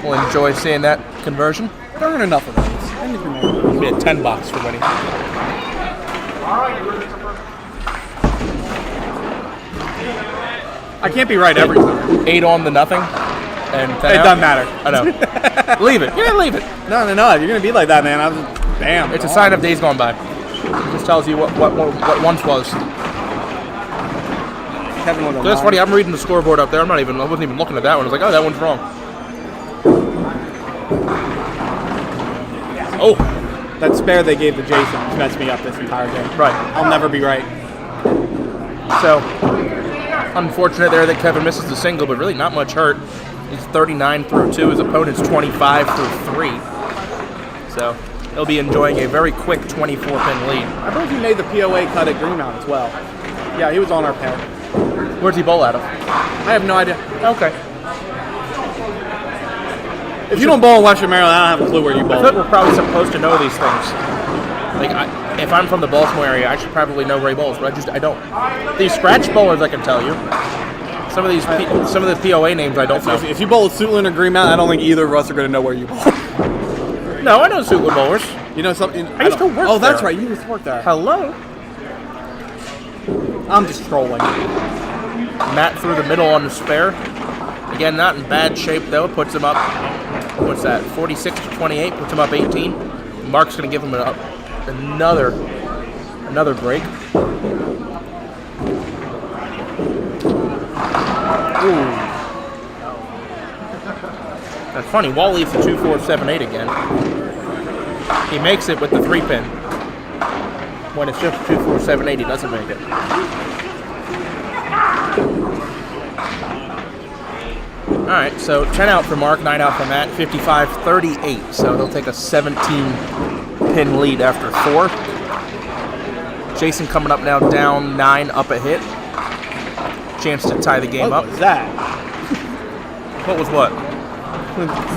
will enjoy seeing that conversion. There aren't enough of those. I need to be more. It'll be a $10 for Winnie. I can't be right every time. 8 on the nothing. And 10 It out. doesn't matter. I know. Leave it. Yeah, leave it. No. You're gonna be like that, man. Bam. It's a sign of days gone by. It just tells you what once was. Kevin with a So that's line. funny. I'm reading the scoreboard up there. I wasn't even looking at that one. I was like, oh, that one's wrong. Oh, That spare they gave to Jason messed me up this entire game. right. I'll never be right. So unfortunate there that Kevin misses the single, but really not much hurt. He's 39 through 2. His opponent's 25 through 3. So He'll be enjoying a very quick 24-pin lead. I believe he made the POA cut at Greenmount as well. Yeah, he was on our pair. Where's he bowl out of? I have no idea. Okay. If you don't bowl in Western Maryland, I don't have a clue where you I bowl. think we're probably supposed to know these things. Like, if I'm from the Baltimore area, I should probably know where he bowls, but I don't. These scratch bowlers, I can tell you. Some of the POA names I don't know. If you bowl at Suitland or Greenmount, I don't think either of us are going to know where you bowl. No, I know Suitland bowlers. You know something? I used to work Oh, that's there. right. You used to work there. Hello. I'm just trolling. Matt through the middle on the spare. Again, not in bad shape though. Puts him up. What's that? 46 to 28. Puts him up 18. Mark's going to give him another break. Ooh. That's funny. Wall leaves the 2, 4, 7, 8 again. He makes it with the 3-pin. When it's just 2, 4, 7, 8, he doesn't make it. Alright, so 10 out for Mark, 9 out for Matt, 55-38. So they'll take a 17-pin lead after 4. Jason coming up now, down 9, up a hit. Chance to tie the game up. What was that? What was what?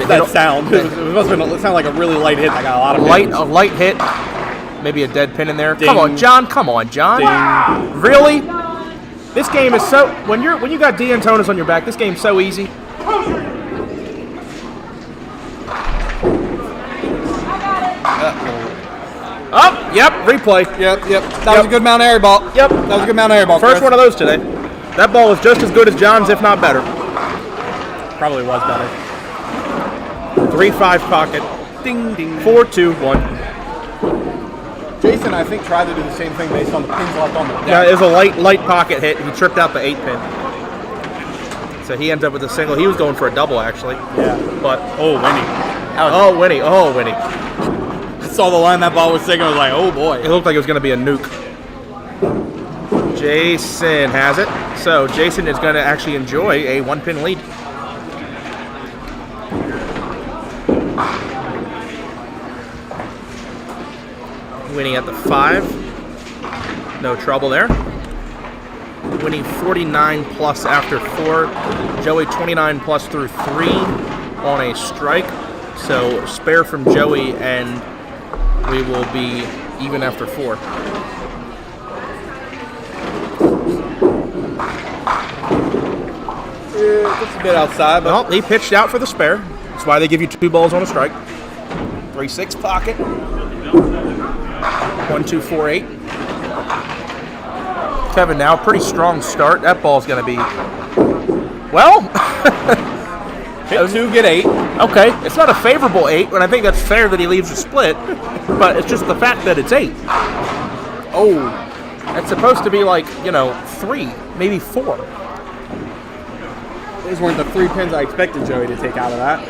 That sound. It must have been. It sounded like a really light hit. I got a lot of pins. A light hit. Maybe a dead pin in there. Ding. Come on, John. Come on, John. Ding. Really? This game is so. When you got D Antonis on your back, this game's so easy. Oh, yep. Replay. Yep. That was a good Mount Airy ball. Yep. That was a good Mount Airy ball. First Chris. one of those today. That ball was just as good as John's, if not better. Probably was better. 3-5 pocket. Ding ding. 4-2-1. Jason, I think, tried to do the same thing based on the pins left on the deck. Yeah, it was a light pocket hit. He tripped out the 8-pin. So he ends up with a single. He was going for a double, actually. Yeah. But Winnie. Winnie. I saw the line that ball was taking. I was like, oh boy. It looked like it was going to be a nuke. Jason has it. So Jason is going to actually enjoy a 1-pin lead. Winnie at the 5. No trouble there. Winnie 49 plus after 4. Joey 29 plus through 3 on a strike. So spare from Joey, and we will be even after 4. Just a bit outside, but Well, he pitched out for the spare. That's why they give you 2 balls on a strike. 3-6 pocket. 1-2-4-8. Kevin now, pretty strong start. That ball's going to be, well, hit 2, get 8. okay. It's not a favorable 8, and I think that's fair that he leaves a split, but it's just the fact that it's 8. Oh, it's supposed to be like, 3, maybe 4. Those weren't the 3 pins I expected Joey to take out of that.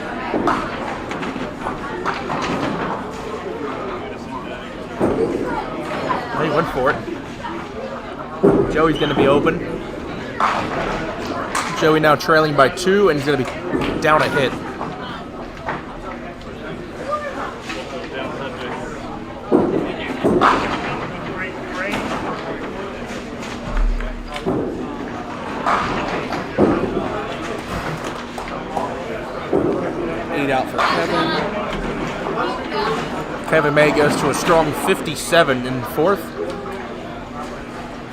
He went for it. Joey's going to be open. Joey now trailing by 2, and he's going to be down a hit. Out for Kevin. Kevin May goes to a strong 57 in 4th.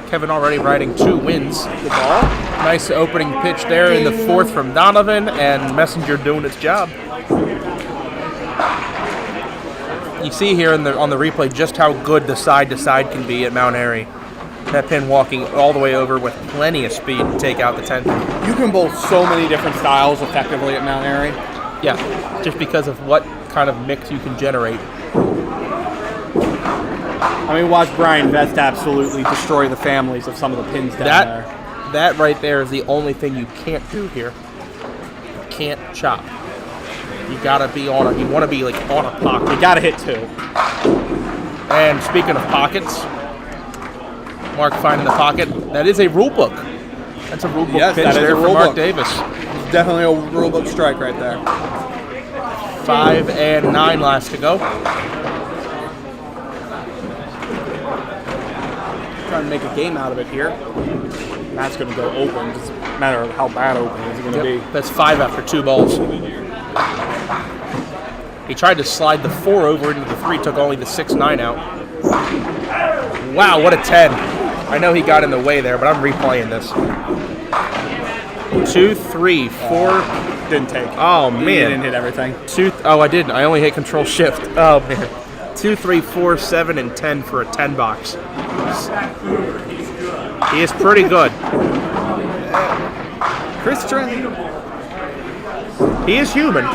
Kevin already riding 2 wins. The ball. Nice opening pitch there in the 4th from Donovan, and Messenger doing its job. You see here on the replay just how good the side-to-side can be at Mount Airy. That pin walking all the way over with plenty of speed to take out the 10 pin. You can bowl so many different styles effectively at Mount Airy. Yeah, just because of what kind of mix you can generate. I mean, watch Brian Vest absolutely destroy the families of some of the pins down there. That right there is the only thing you can't do here. You can't chop. You gotta be on you want to be like on a pocket. You gotta hit 2. And speaking of pockets, Mark finding the pocket. That is a rule book. That's a rule book pitch there for Mark Davis. Definitely a rule book strike right there. 5 and 9 last to go. trying to make a game out of it here. That's going to go open. Just a matter of how bad open is it going to be. That's 5 after 2 balls. He tried to slide the 4 over into the 3, took only the 6-9 out. Wow, what a 10. I know he got in the way there, but I'm replaying this. 2, 3, 4. Didn't take. Oh, man. You didn't hit everything. I didn't. I only hit Control Shift. Oh, man. 2, 3, 4, 7, and 10 for a 10 box. He is pretty good. Chris Trent. He is human.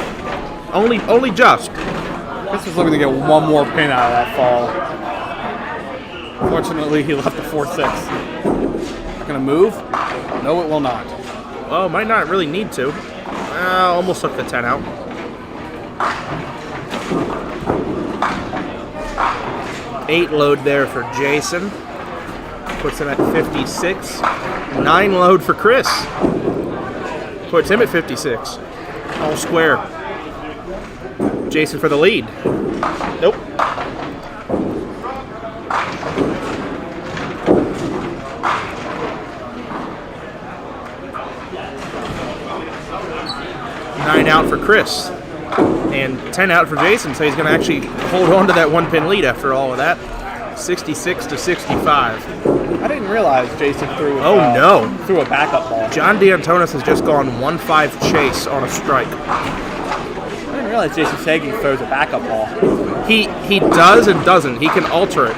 Only just. Chris was looking to get one more pin out of that fall. Fortunately, he left the 4-6. Not gonna move? No, it will not. Oh, might not really need to. Almost took the 10 out. Eight load there for Jason. Puts him at 56. 9 load for Chris. Puts him at 56. All square. Jason for the lead. Nope. Nine out for Chris. And 10 out for Jason, so he's going to actually hold on to that 1-pin lead after all of that. 66 to 65. I didn't realize Jason threw. Threw a backup ball. John D'Antonis has just gone 1-5 chase on a strike. I didn't realize Jason Sagi throws a backup ball. He does and doesn't. He can alter it.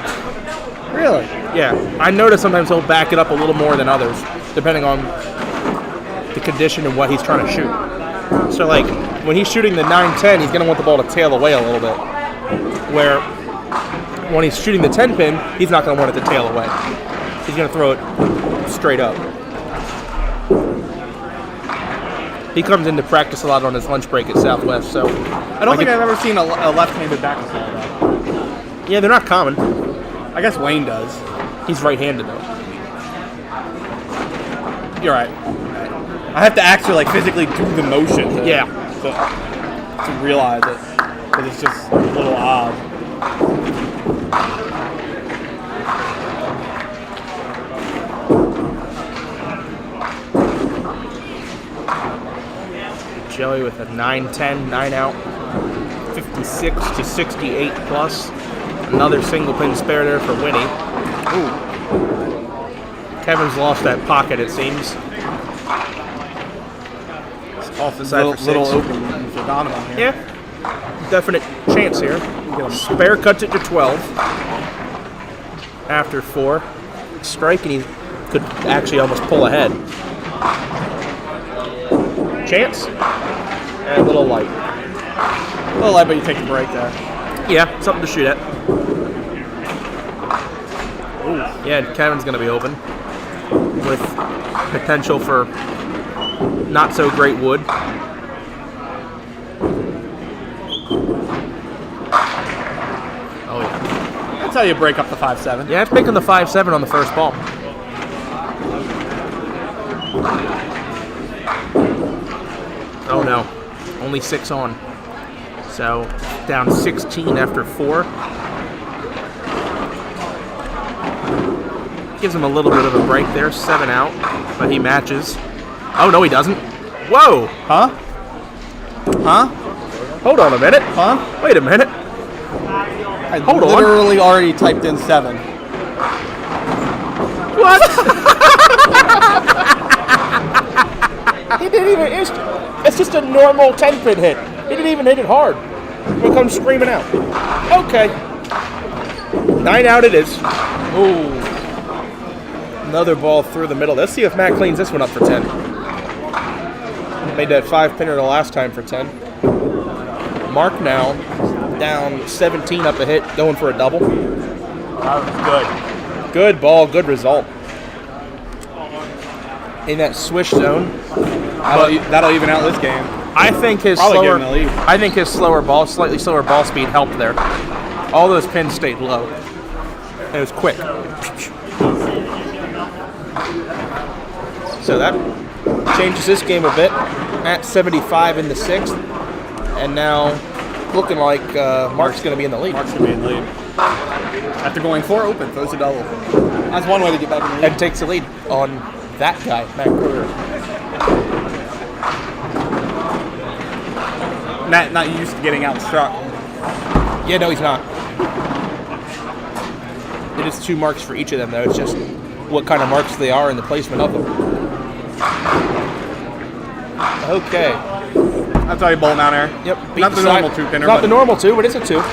Really? Yeah. I notice sometimes he'll back it up a little more than others, depending on the condition and what he's trying to shoot. So, like, when he's shooting the 9-10, he's going to want the ball to tail away a little bit. Where when he's shooting the 10-pin, he's not going to want it to tail away. He's going to throw it straight up. He comes into practice a lot on his lunch break at Southwest, so... I don't think I've ever seen a left-handed backup ball, though. Yeah, they're not common. I guess Wayne does. He's right-handed, though. You're right. I have to actually, like, physically do the motion to realize it. Because it's just a little odd. Joey with a 9-10, 9 out, 56 to 68 plus. Another single pin spare there for Winnie. Ooh. Kevin's lost that pocket, it seems. It's off the side for 6. Little open for Donovan here. Yeah, definite chance here. Spare cuts it to 12 after 4. Strike, and he could actually almost pull ahead. Chance. And a little light. A little light, but you take the break there. Yeah, something to shoot at. Ooh. Yeah, Kevin's going to be open with potential for not so great wood. Oh, yeah. That's how you break up the 5-7. Yeah, it's making the 5-7 on the first ball. Oh no, only 6 on. So down 16 after 4. Gives him a little bit of a break there, 7 out, but he matches. Oh no, he doesn't. Whoa! Huh? Huh? Hold on a minute. Huh? Wait a minute. Hold on. Literally already typed in 7. What? He didn't even. It's just a normal 10-pin hit. He didn't even hit it hard. He'll come screaming out. Okay. 9 out it is. Ooh. Another ball through the middle. Let's see if Matt cleans this one up for 10. Made that 5-pinner the last time for 10. Mark now down 17 up a hit, going for a double. That was good. Good ball, good result. In that swish zone. That'll even out this game. I think his slower ball, slightly slower ball speed helped there. All those pins stayed low. It was quick. So that changes this game a bit. At 75 in the 6th, and now looking like Mark's going to be in the lead. Mark's going to be in the lead. After going 4 open, throws a double. That's one way to get back in the lead. And takes the lead on that guy, Matt Quarter. Matt not used to getting outstruck. Yeah, no, he's not. It is 2 marks for each of them, though. It's just what kind of marks they are and the placement of them. Okay. That's how you bowl Mount Airy. Yep. Not the normal 2-pinner. Not the normal 2, but it's a 2.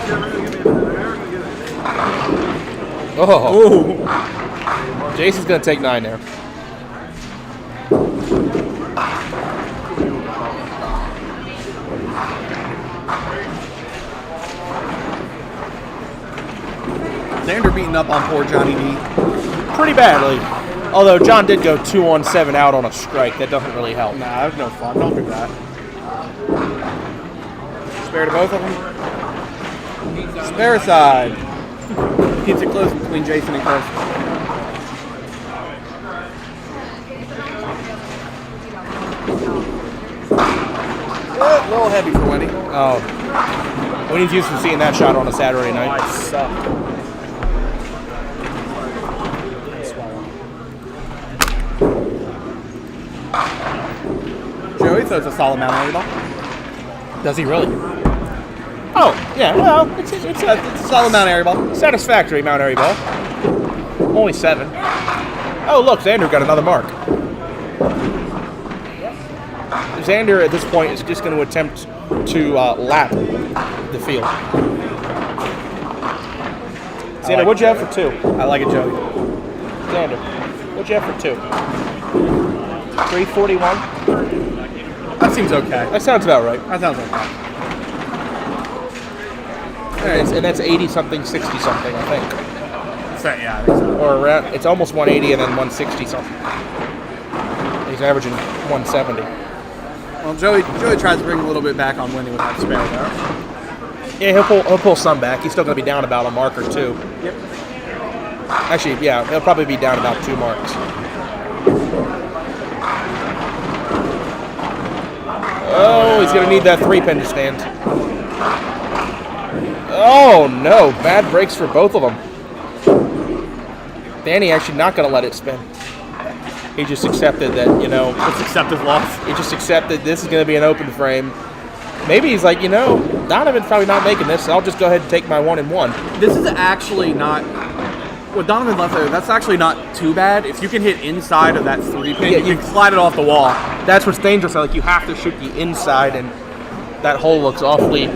Oh. Ooh. Jason's going to take 9 there. Xander beating up on poor Johnny D. Pretty badly. Although John did go 2 on 7 out on a strike. That doesn't really help. Nah, that was no fun. Don't do that. Spare to both of them. Spare side. Keeps it close between Jason and Chris. A little heavy for Winnie. Oh. Winnie's used to seeing that shot on a Saturday night. I suck. Joey throws a solid Mount Airy ball. Does he really? Oh, yeah. Well, it's a solid Mount Airy ball. Satisfactory Mount Airy ball. Only 7. Oh, look, Xander got another mark. Xander at this point is just going to attempt to lap the field. Xander, what'd you have for 2? I like it, Joey. Xander, what'd you have for 2? 341? That seems okay. That sounds about right. That sounds okay. And that's 80-something, 60-something, I think. Yeah, I think so. Or around, it's almost 180 and then 160-something. He's averaging 170. Well, Joey tries to bring a little bit back on Winnie with that spare there. Yeah, he'll pull some back. He's still going to be down about a mark or 2. Yep. Actually, yeah, he'll probably be down about 2 marks. Oh, he's going to need that 3-pin to stand. Oh, no. Bad breaks for both of them. Danny actually not going to let it spin. He just accepted that, Let's accept his loss. He just accepted this is going to be an open frame. Maybe he's like, Donovan's probably not making this, so I'll just go ahead and take my 1-1. This is actually not... What Donovan left there, that's actually not too bad. If you can hit inside of that 3-pin, you can slide it off the wall. That's what's dangerous. Like, you have to shoot the inside, and that hole looks awfully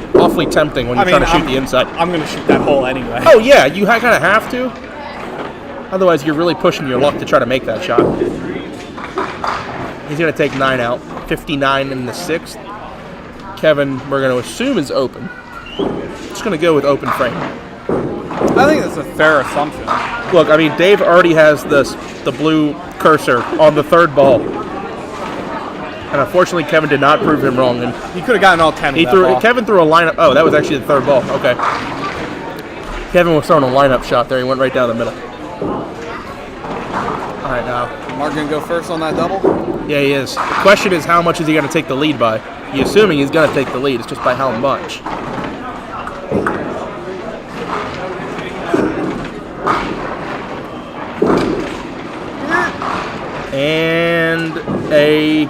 tempting when you're trying to shoot the inside. I'm going to shoot that hole anyway. Oh, yeah, you kind of have to. Otherwise, you're really pushing your luck to try to make that shot. He's going to take 9 out. 59 in the 6th. Kevin, we're going to assume, is open. Just going to go with open frame. I think that's a fair assumption. Look, I mean, Dave already has the blue cursor on the 3rd ball. And unfortunately, Kevin did not prove him wrong. And he could have gotten all 10 with that ball. Kevin threw a lineup. Oh, that was actually the 3rd ball. Okay. Kevin was throwing a lineup shot there. He went right down the middle. All right, now. Mark going to go first on that double? Yeah, he is. The question is, how much is he going to take the lead by? You're assuming he's going to take the lead. It's just by how much. And a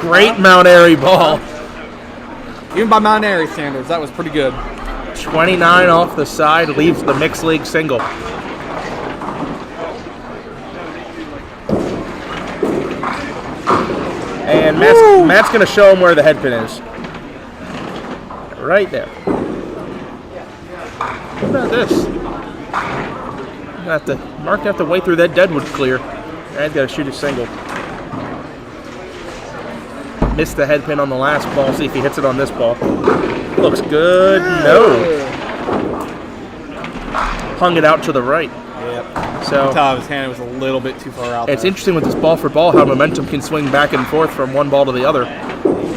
great Mount Airy ball. Even by Mount Airy standards, that was pretty good. 29 off the side, leaves the mixed league single. And Matt's going to show him where the head pin is. Right there. What about this? Mark have to wait through that deadwood clear. Dad's got to shoot a single. Missed the head pin on the last ball. See if he hits it on this ball. Looks good. No. Hung it out to the right. Yep. So top of his hand, it was a little bit too far out. It's interesting with this ball for ball how momentum can swing back and forth from one ball to the other.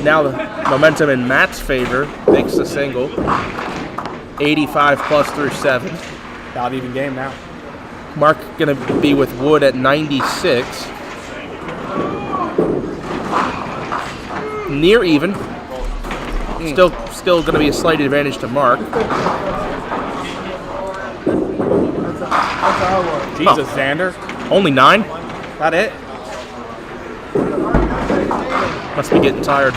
Now the momentum in Matt's favor makes the single. 85 plus through 7. About even game now. Mark going to be with Wood at 96. Near even. Still going to be a slight advantage to Mark. Jesus, Xander. Only 9? That it? Must be getting tired.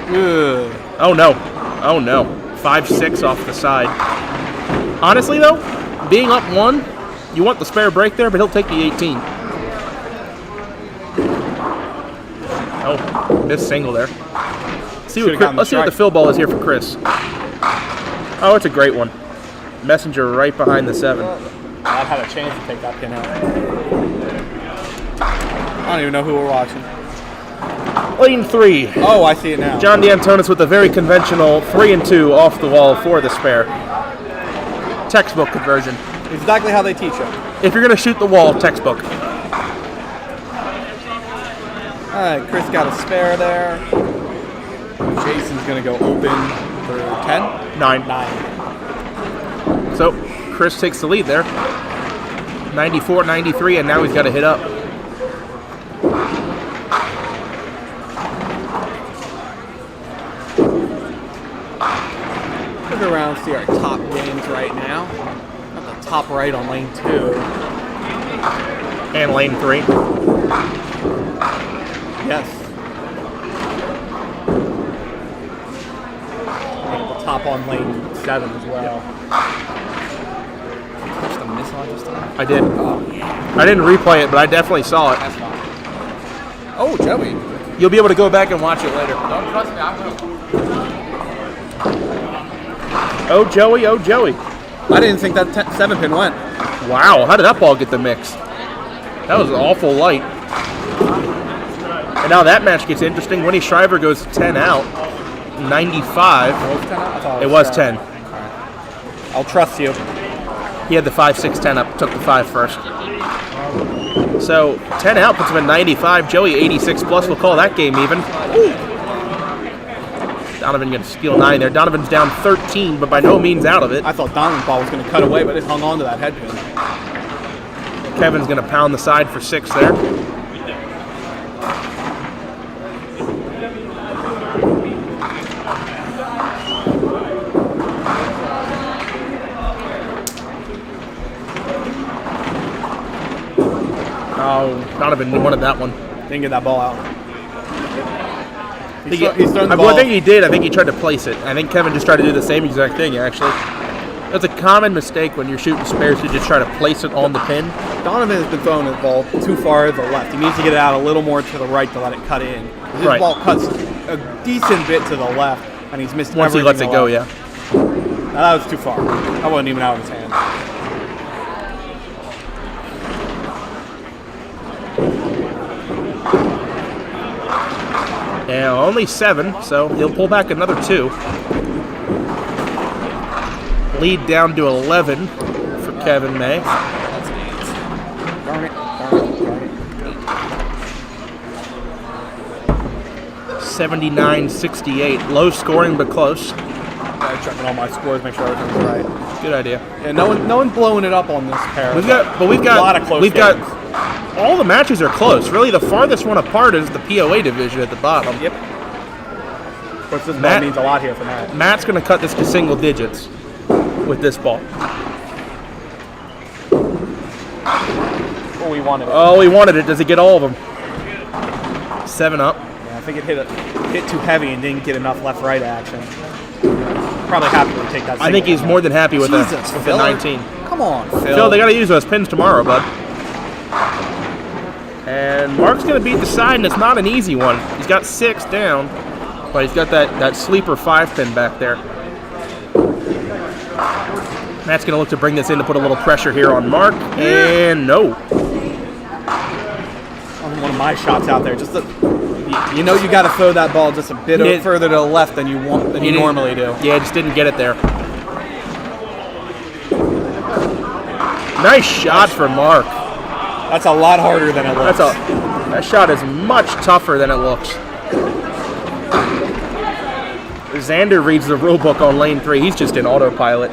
Ugh. Oh no. Oh no. 5-6 off the side. Honestly though, being up 1, you want the spare break there, but he'll take the 18. Oh, missed single there. Let's see what the fill ball is here for Chris. Oh, it's a great one. Messenger right behind the 7. I've had a chance to take that pin out. I don't even know who we're watching. Lane 3. Oh, I see it now. John DeAntonis with a very conventional 3 and 2 off the wall for the spare. Textbook conversion. Exactly how they teach it. If you're going to shoot the wall, textbook. All right, Chris got a spare there. Jason's going to go open for 10? 9. 9. So, Chris takes the lead there. 94-93, and now he's got to hit up. Look around, see our top games right now. At the top right on lane 2. And lane 3. Yes. At the top on lane 7 as well. Just a miss on this time? I did. Oh. I didn't replay it, but I definitely saw it. That's fine. Oh, Joey. You'll be able to go back and watch it later. Don't trust me, I will. Oh, Joey, oh, Joey. I didn't think that 7-pin went. Wow, how did that ball get the mix? That was awful light. And now that match gets interesting. Winnie Shriver goes 10 out. 95. It was 10. I'll trust you. He had the 5-6-10 up, took the 5 first. So 10 out puts him at 95. Joey 86 plus. We'll call that game even. Ooh. Donovan going to steal 9 there. Donovan's down 13, but by no means out of it. I thought Donovan's ball was going to cut away, but it hung on to that head pin. Kevin's going to pound the side for 6 there. Oh, Donovan wanted that one. Didn't get that ball out. He's thrown the ball. I think he did. I think he tried to place it. I think Kevin just tried to do the same exact thing, actually. That's a common mistake when you're shooting spares to just try to place it on the pin. Donovan has been throwing the ball too far to the left. He needs to get it out a little more to the right to let it cut in. His ball cuts a decent bit to the left, and he's missed once he lets it go, yeah. Now, that was too far. That wasn't even out of his hand. Yeah, only 7, so he'll pull back another 2. Lead down to 11 for Kevin May. Darn it. 79-68. Low scoring, but close. I'm checking all my scores, make sure everything's right. Good idea. Yeah, no one blowing it up on this pair. We've got a lot of close games. All the matches are close. Really, the farthest one apart is the POA division at the bottom. Yep. Of course, this ball means a lot here for Matt. Matt's going to cut this to single digits with this ball. Oh, he wanted it. Oh, he wanted it. Does he get all of them? 7 up. Yeah, I think it hit too heavy and didn't get enough left-right action. Probably happy to take that. I think he's more than happy with Jesus, the 19. Come on, Phil. Phil, they got to use those pins tomorrow, bud. And Mark's going to beat the side, and it's not an easy one. He's got 6 down, but he's got that sleeper 5-pin back there. Matt's going to look to bring this in to put a little pressure here on Mark, and no. One of my shots out there. You know you got to throw that ball just a bit further to the left than you normally do. Yeah, just didn't get it there. Nice shot for Mark. That's a lot harder than it looks. That shot is much tougher than it looks. Xander reads the rule book on lane 3. He's just in autopilot.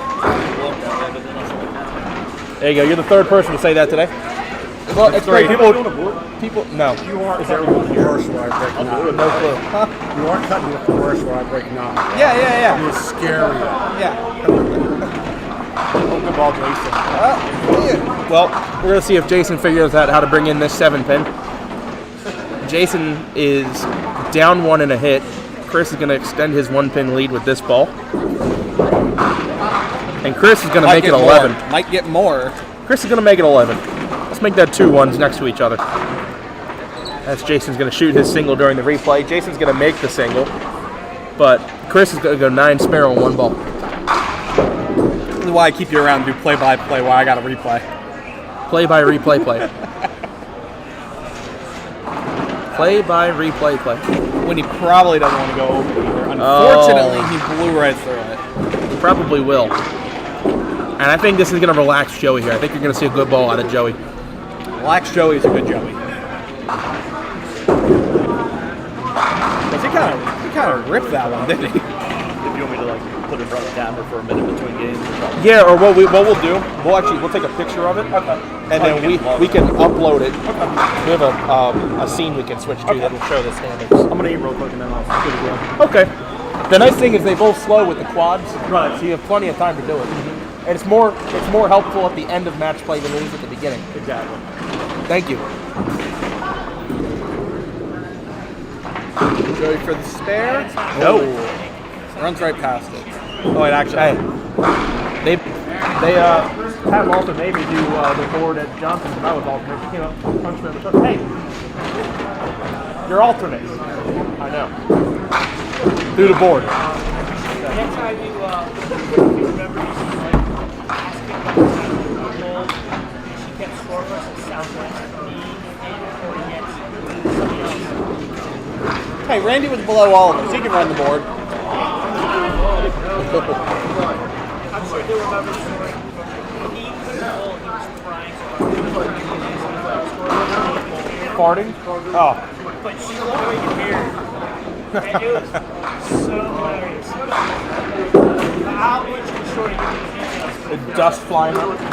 There you go. You're the 3rd person to say that today. Well, it's great. People, no. You aren't cutting with the worst where I break knob. No clue. Huh? You aren't cutting with the worst where I break knob. Yeah. You're scary. Yeah. Oh, good ball, Jason. Well, we're going to see if Jason figures out how to bring in this 7-pin. Jason is down 1 in a hit. Chris is going to extend his 1-pin lead with this ball. And Chris is going to make it 11. Might get more. Chris is going to make it 11. Let's make that 2 ones next to each other. As Jason's going to shoot his single during the replay. Jason's going to make the single. But Chris is going to go 9 spare on 1 ball. This is why I keep you around to do play-by-play while I got to replay. Play-by-replay play. Play-by-replay play. When he probably doesn't want to go over here. Unfortunately, he blew right through it. He probably will. And I think this is going to relax Joey here. I think you're going to see a good ball out of Joey. Relax Joey is a good Joey. Because he kind of ripped that one, didn't he? If you want me to like put it front camera for a minute between games or something. Yeah, or what we'll do, we'll take a picture of it, and then we can upload it. We have a scene we can switch to that'll show the standings. I'm gonna eat real quick and then I'll do it again. Okay. The nice thing is they both slow with the quads, right? So you have plenty of time to do it. And it's more helpful at the end of match play than it is at the beginning. Exactly. Thank you. Joey for the spare. No. Runs right past it. Oh, it actually. Hey. They have Walter maybe do the board at Johnson's, and I was alternate. You know, punch me in the foot. Hey, you're alternate. I know. Do the board. Next time you remember, you should like asking about the goal. She kept score for us at Southwest. Me or against somebody else. Hey, Randy was below all of us. He can run the board. I'm sure he'll remember the story. He couldn't goal. He was crying. Farting? Oh. But she looked like your hair. And it was so hilarious. How much was short of giving details? The dust flying up. He had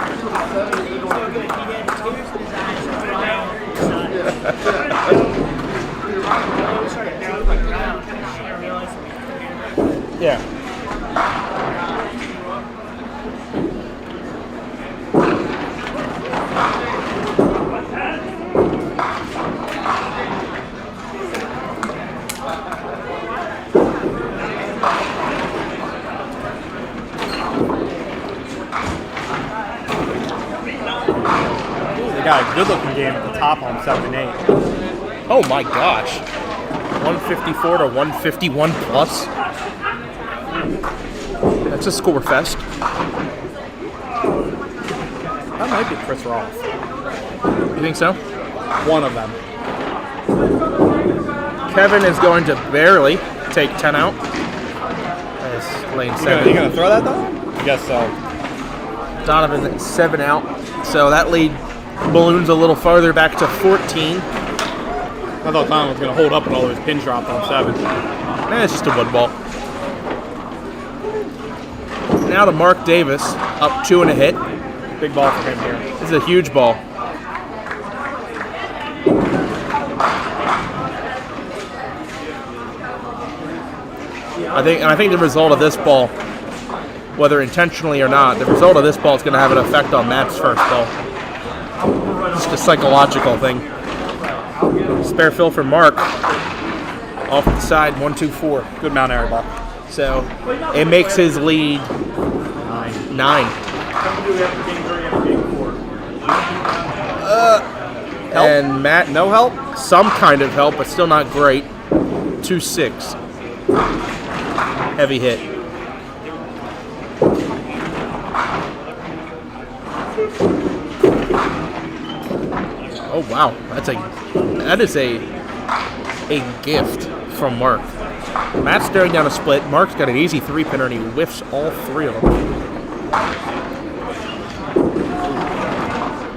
tears in his eyes crying on his side. We started down the ground and she didn't realize that we could hear. Yeah. They got a good-looking game at the top on 7 and 8. Oh my gosh. 154 to 151 plus. That's a score fest. That might be Chris Roth. You think so? One of them. Kevin is going to barely take 10 out. As lane 7. You gonna throw that though? I guess so. Donovan at 7 out. So that lead balloons a little farther back to 14. I thought Donovan was gonna hold up with all those pins dropped on 7. It's just a wood ball. Now to Mark Davis, up 2 and a hit. Big ball for him here. This is a huge ball. I think the result of this ball, whether intentionally or not, the result of this ball is going to have an effect on Matt's first ball. Just a psychological thing. Spare fill for Mark. Off the side, 1-2-4. Good Mount Airy ball. So it makes his lead 9. Help? And Matt, No help? some kind of help, but still not great. 2-6. Heavy hit. Oh wow, that is a gift from Mark. Matt's staring down a split. Mark's got an easy 3-pinner and he whiffs all 3 of them.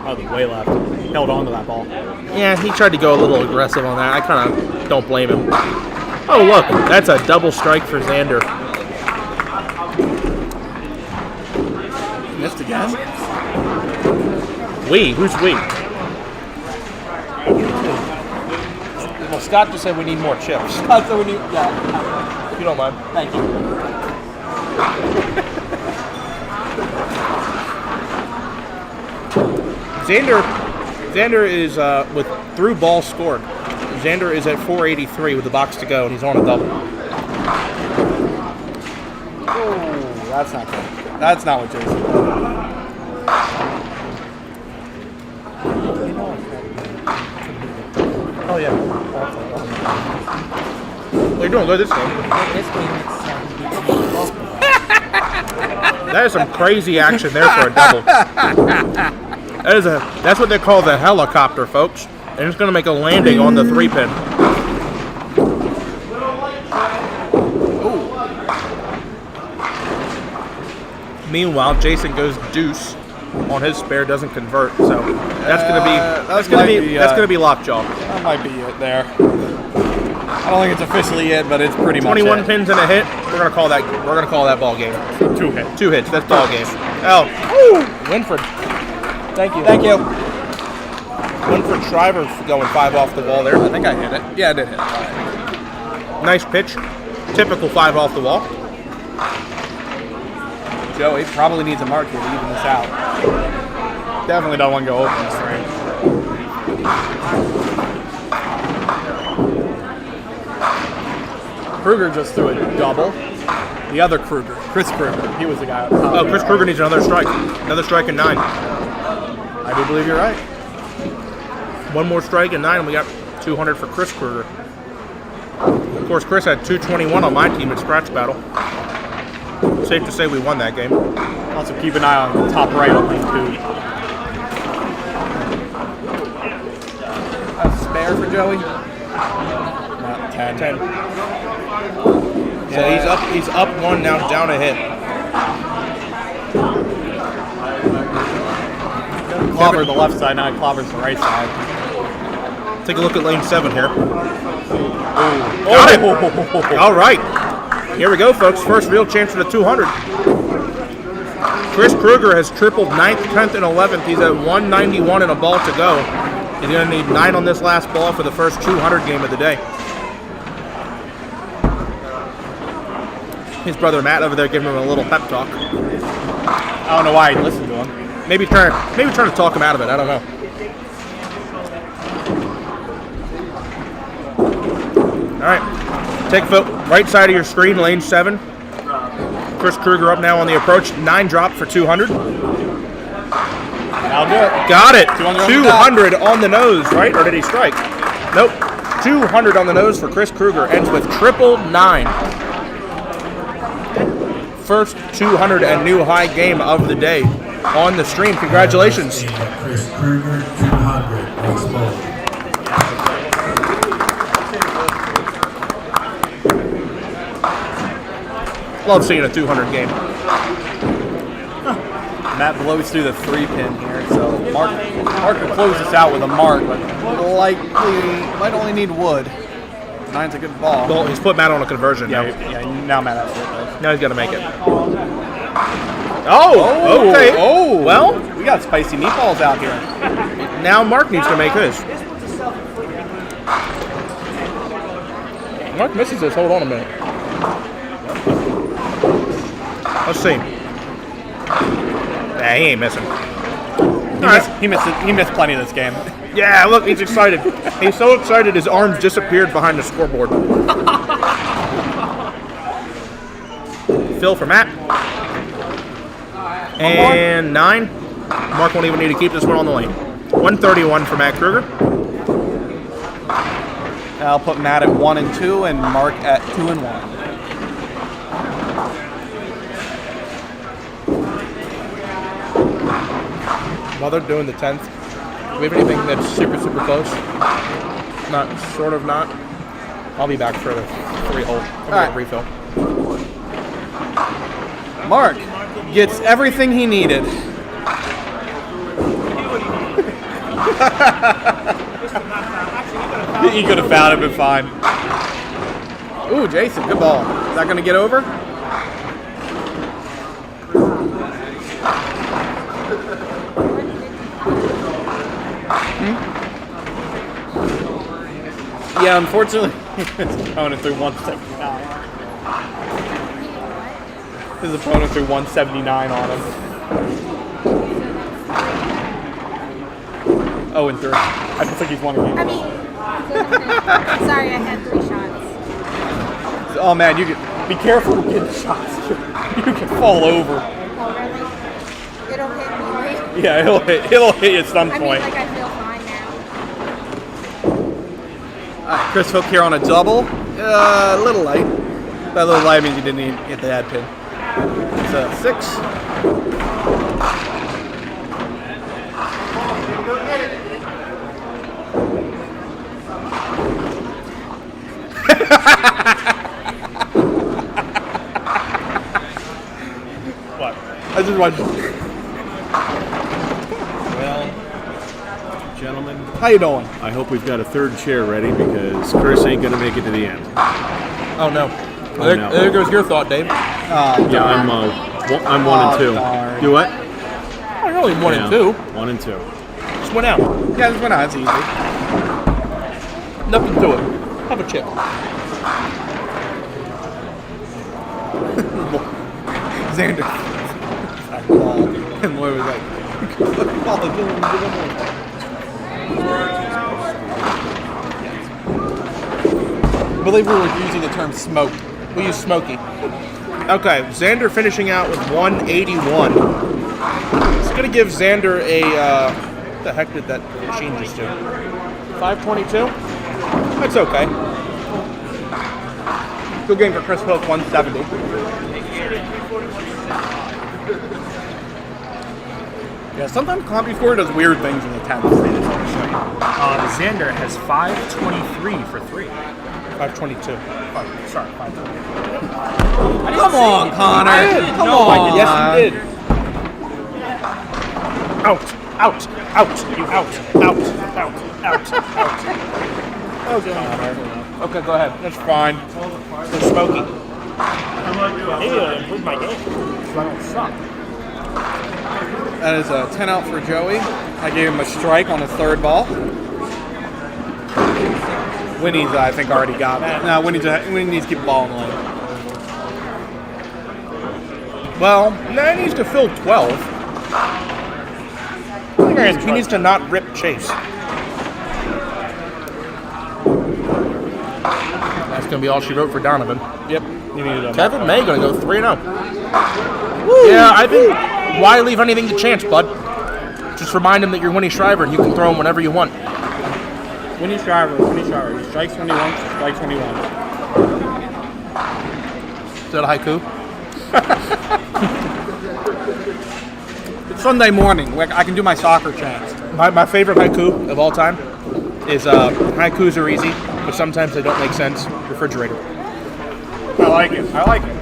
Probably way left. Held on to that ball. Yeah, he tried to go a little aggressive on that. I kind of don't blame him. Oh look, that's a double strike for Xander. Missed again? Who's we? Well, Scott just said we need more chips. Scott said we need, yeah. If you don't mind. Thank you. Xander is with through ball scored. Xander is at 483 with the box to go, and he's on a double. Oh, that's not good. That's not what Jason did. Oh yeah. They're doing good this game. This game is That is some crazy action there for a double. That's what they call the helicopter, folks. And it's going to make a landing on the 3-pin. Meanwhile, Jason goes deuce on his spare, doesn't convert. So that's going to be lockjaw. That might be it there. I don't think it's officially it, but it's pretty much 21 it. pins and a hit. We're gonna call that ball game. 2 hits. 2 hits. That's ball game. Oh, woo! Winford. Thank you. Thank you. Winford Shriver going 5 off the wall there. I think I hit it. Yeah, I did hit it. Nice pitch. Typical 5 off the wall. Joey probably needs a mark here to even this out. Definitely don't want to go open this range. Kruger just threw a double. The other Kruger, Chris Kruger, he was the guy. Oh, Chris Kruger needs another strike. Another strike and 9. I do believe you're right. 1 more strike and 9, and we got 200 for Chris Kruger. Of course, Chris had 221 on my team at Scratch Battle. Safe to say we won that game. Also keep an eye on the top right on lane 2. A spare for Joey? Not 10. 10. So he's up 1 now, down a hit. Clobber the left side, now Clobber's the right side. Take a look at lane 7 here. Got it! All right. Here we go, folks. First real chance for the 200. Chris Kruger has tripled 9th, 10th, and 11th. He's at 191 and a ball to go. He's going to need 9 on this last ball for the first 200 game of the day. His brother Matt over there giving him a little pep talk. I don't know why he listened to him. Maybe trying to talk him out of it. I don't know. All right. Take foot right side of your screen, lane 7. Chris Kruger up now on the approach. 9 drop for 200. I'll do it. Got it. 200 on the nose, right? Or did he strike? Nope. 200 on the nose for Chris Kruger. Ends with 999. First 200 and new high game of the day on the stream. Congratulations. Chris Kruger, 200. Next ball. Love seeing a 200 game. Matt blows through the 3-pin here, so Mark will close this out with a mark, but likely might only need wood. 9's a good ball. Well, he's put Matt on a conversion now. Yeah, now Matt has to hit those. Now he's got to make it. Oh, okay. Oh, well, we got spicy meatballs out here. Now Mark needs to make his. Mark misses this. Hold on a minute. Let's see. Nah, he ain't missing. He missed plenty of this game. Yeah, look, he's excited. He's so excited his arms disappeared behind the scoreboard. Phil for Matt. And 9. Mark won't even need to keep this one on the lane. 131 for Matt Kruger. I'll put Matt at 1 and 2 and Mark at 2 and 1. While they're doing the 10th, do we have anything that's super close? Not, sort of not. I'll be back for the 3-hole. All right. Refill. Mark gets everything he needed. He could have fouled it, been fine. Ooh, Jason, good ball. Is that going to get over? Yeah, unfortunately, his opponent threw 179. His opponent threw 179 on him. 0-3. I don't think he's won a game. I mean, sorry, I had 3 shots. Oh man, you can be careful with getting shots. You can fall over. Oh, really? It'll hit me, right? Yeah, it'll hit you at some I mean, point. like, I feel fine now. All right, Chris Hook here on a double. A little light. By a little light means you didn't even get the ad pin. It's a 6. What? I just watched. Well, gentlemen, How you doing? I hope we've got a third chair ready because Chris ain't gonna make it to the end. Oh no. Oh, There, no. there goes your thought, Dave. Yeah, I'm 1 and 2. darn. Do what? I'm only 1 and 2. 1 and 2. Just went out. Yeah, this went out. It's easy. Nothing to it. Have a chip. Xander. And Lloyd was like, I believe we were using the term smoke. We use Smokey. Okay, Xander finishing out with 181. It's going to give Xander a, what the heck did that machine just do? 522? That's okay. Good game for Chris Hook, 170. Yeah, sometimes CompuScore does weird things in the 10th. Xander has 523 for 3. 522. Oh, sorry, 523. Come on, Connor. Come on. Yes, you did. Out, out, out, you out, out, out, out, out. Okay. Okay, go ahead. That's fine. It's Smokey. Maybe it'll improve my game. So I don't suck. That is a 10 out for Joey. I gave him a strike on his 3rd ball. Winnie's, I think, already got it. No, Winnie needs to keep the ball in the lane. Well, now he needs to fill 12. He needs to not rip Chase. That's going to be all she wrote for Donovan. Yep. You needed a Kevin May going to go 3-0. Yeah, I think, why leave anything to chance, bud? Just remind him that you're Winnie Shriver and you can throw him whenever you want. Winnie Shriver. He strikes when he wants, strikes when he wants. Is that a haiku? It's Sunday morning. Like, I can do my soccer chants. My favorite haiku of all time is haikus are easy, but sometimes they don't make sense. Refrigerator. I like it. I like it.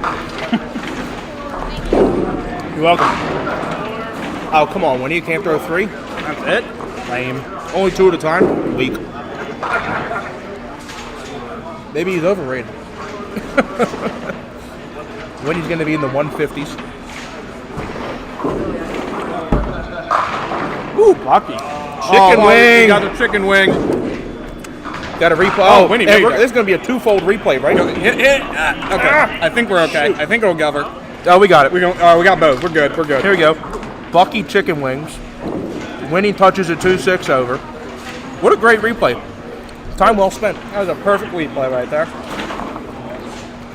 You're welcome. Oh, come on, Winnie, you can't throw 3? That's it? Lame. Only 2 at a time? Weak. Maybe he's overrated. Winnie's going to be in the 150s. Ooh, lucky. Chicken wing. You got the chicken wing. Got a replay. Oh, Winnie made this is going to be a 2-fold replay, right? Hit. Okay. I think we're okay. Shoot. I think it'll cover. Oh, we got it. We got both. We're good. We're good. Here we go. Bucky chicken wings. Winnie touches a 2-6 over. What a great replay. Time well spent. That was a perfect replay right there.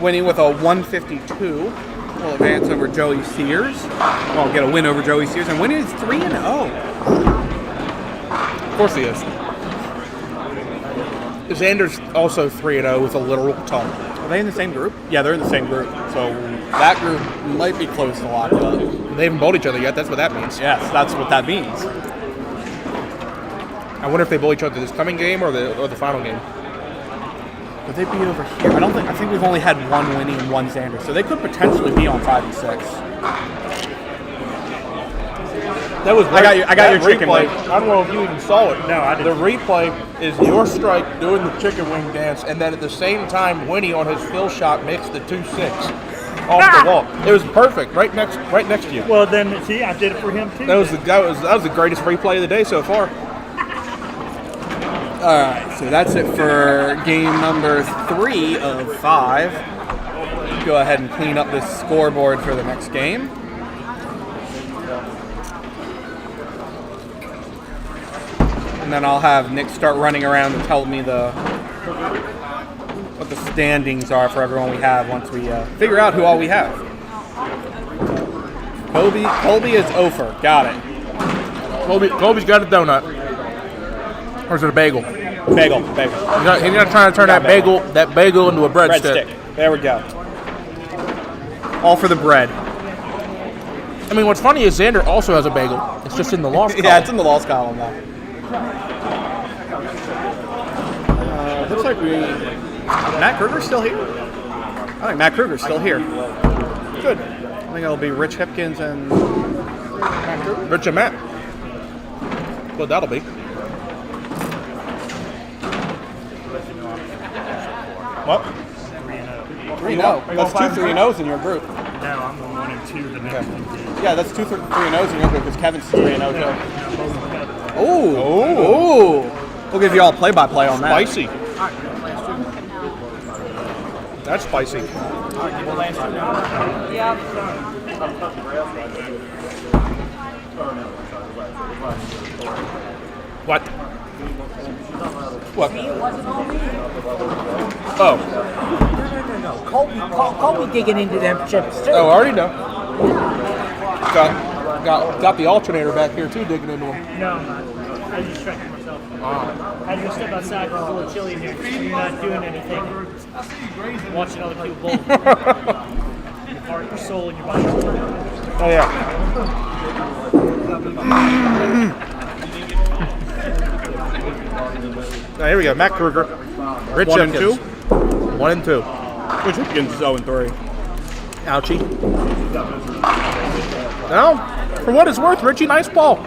Winnie with a 152 will advance over Joey Sears. Well, get a win over Joey Sears, and Winnie is 3-0. Of course he is. Xander's also 3-0 with a literal tongue. Are they in the same group? Yeah, they're in the same group. So that group might be close to locked up. They haven't bowled each other yet. That's what that means. Yes, that's what that means. I wonder if they bowl each other this coming game or the final game. Would they be over here? I think we've only had one Winnie and one Xander, so they could potentially be on 5 and 6. That was I got your chicken replay. wing. I don't know if you even saw it. No, I didn't. The replay is your strike doing the chicken wing dance, and then at the same time, Winnie on his fill shot makes the 2-6 off the wall. It was perfect, right next to you. Well, then, see, I did it for him, too. That was the greatest replay of the day so far. Alright, so that's it for game number 3 of 5. Go ahead and clean up this scoreboard for the next game. And then I'll have Nick start running around and tell me what the standings are for everyone we have once we figure out who all we have. Colby is Ofer. Got it. Colby's got a donut. Or is it a bagel? Bagel. He's not trying to turn that bagel into a breadstick. There we go. All for the bread. I mean, what's funny is Xander also has a bagel. It's just in the loss column. Yeah, it's in the loss column now. Looks like Matt Kruger's still here. I think Matt Kruger's still here. Good. I think it'll be Rich Hipkins and Matt Kruger. Rich and Matt. Well, that'll be. What? 3-0. That's 2 3-0s in your group. No, I'm the 1 and 2 the next one. Yeah, that's 2 3-0s in your group because Kevin's 3-0 too. Oh. We'll give you all play-by-play on that. Spicy. That's spicy. What? What? Oh. No. Colby digging into them chips too. Oh, I already know. Got the alternator back here too, digging into them. No, I'm not. I was just stretching myself. I had to step outside. It's a little chilly in here. You're not doing anything. Watching other people bowl. Your heart, your soul, and your body. Oh yeah. Here we go. Matt Kruger. Rich 1 and 2. 1 and 2. Rich Hipkins is 0 and 3. Ouchie. No, for what it's worth, Richie, nice ball.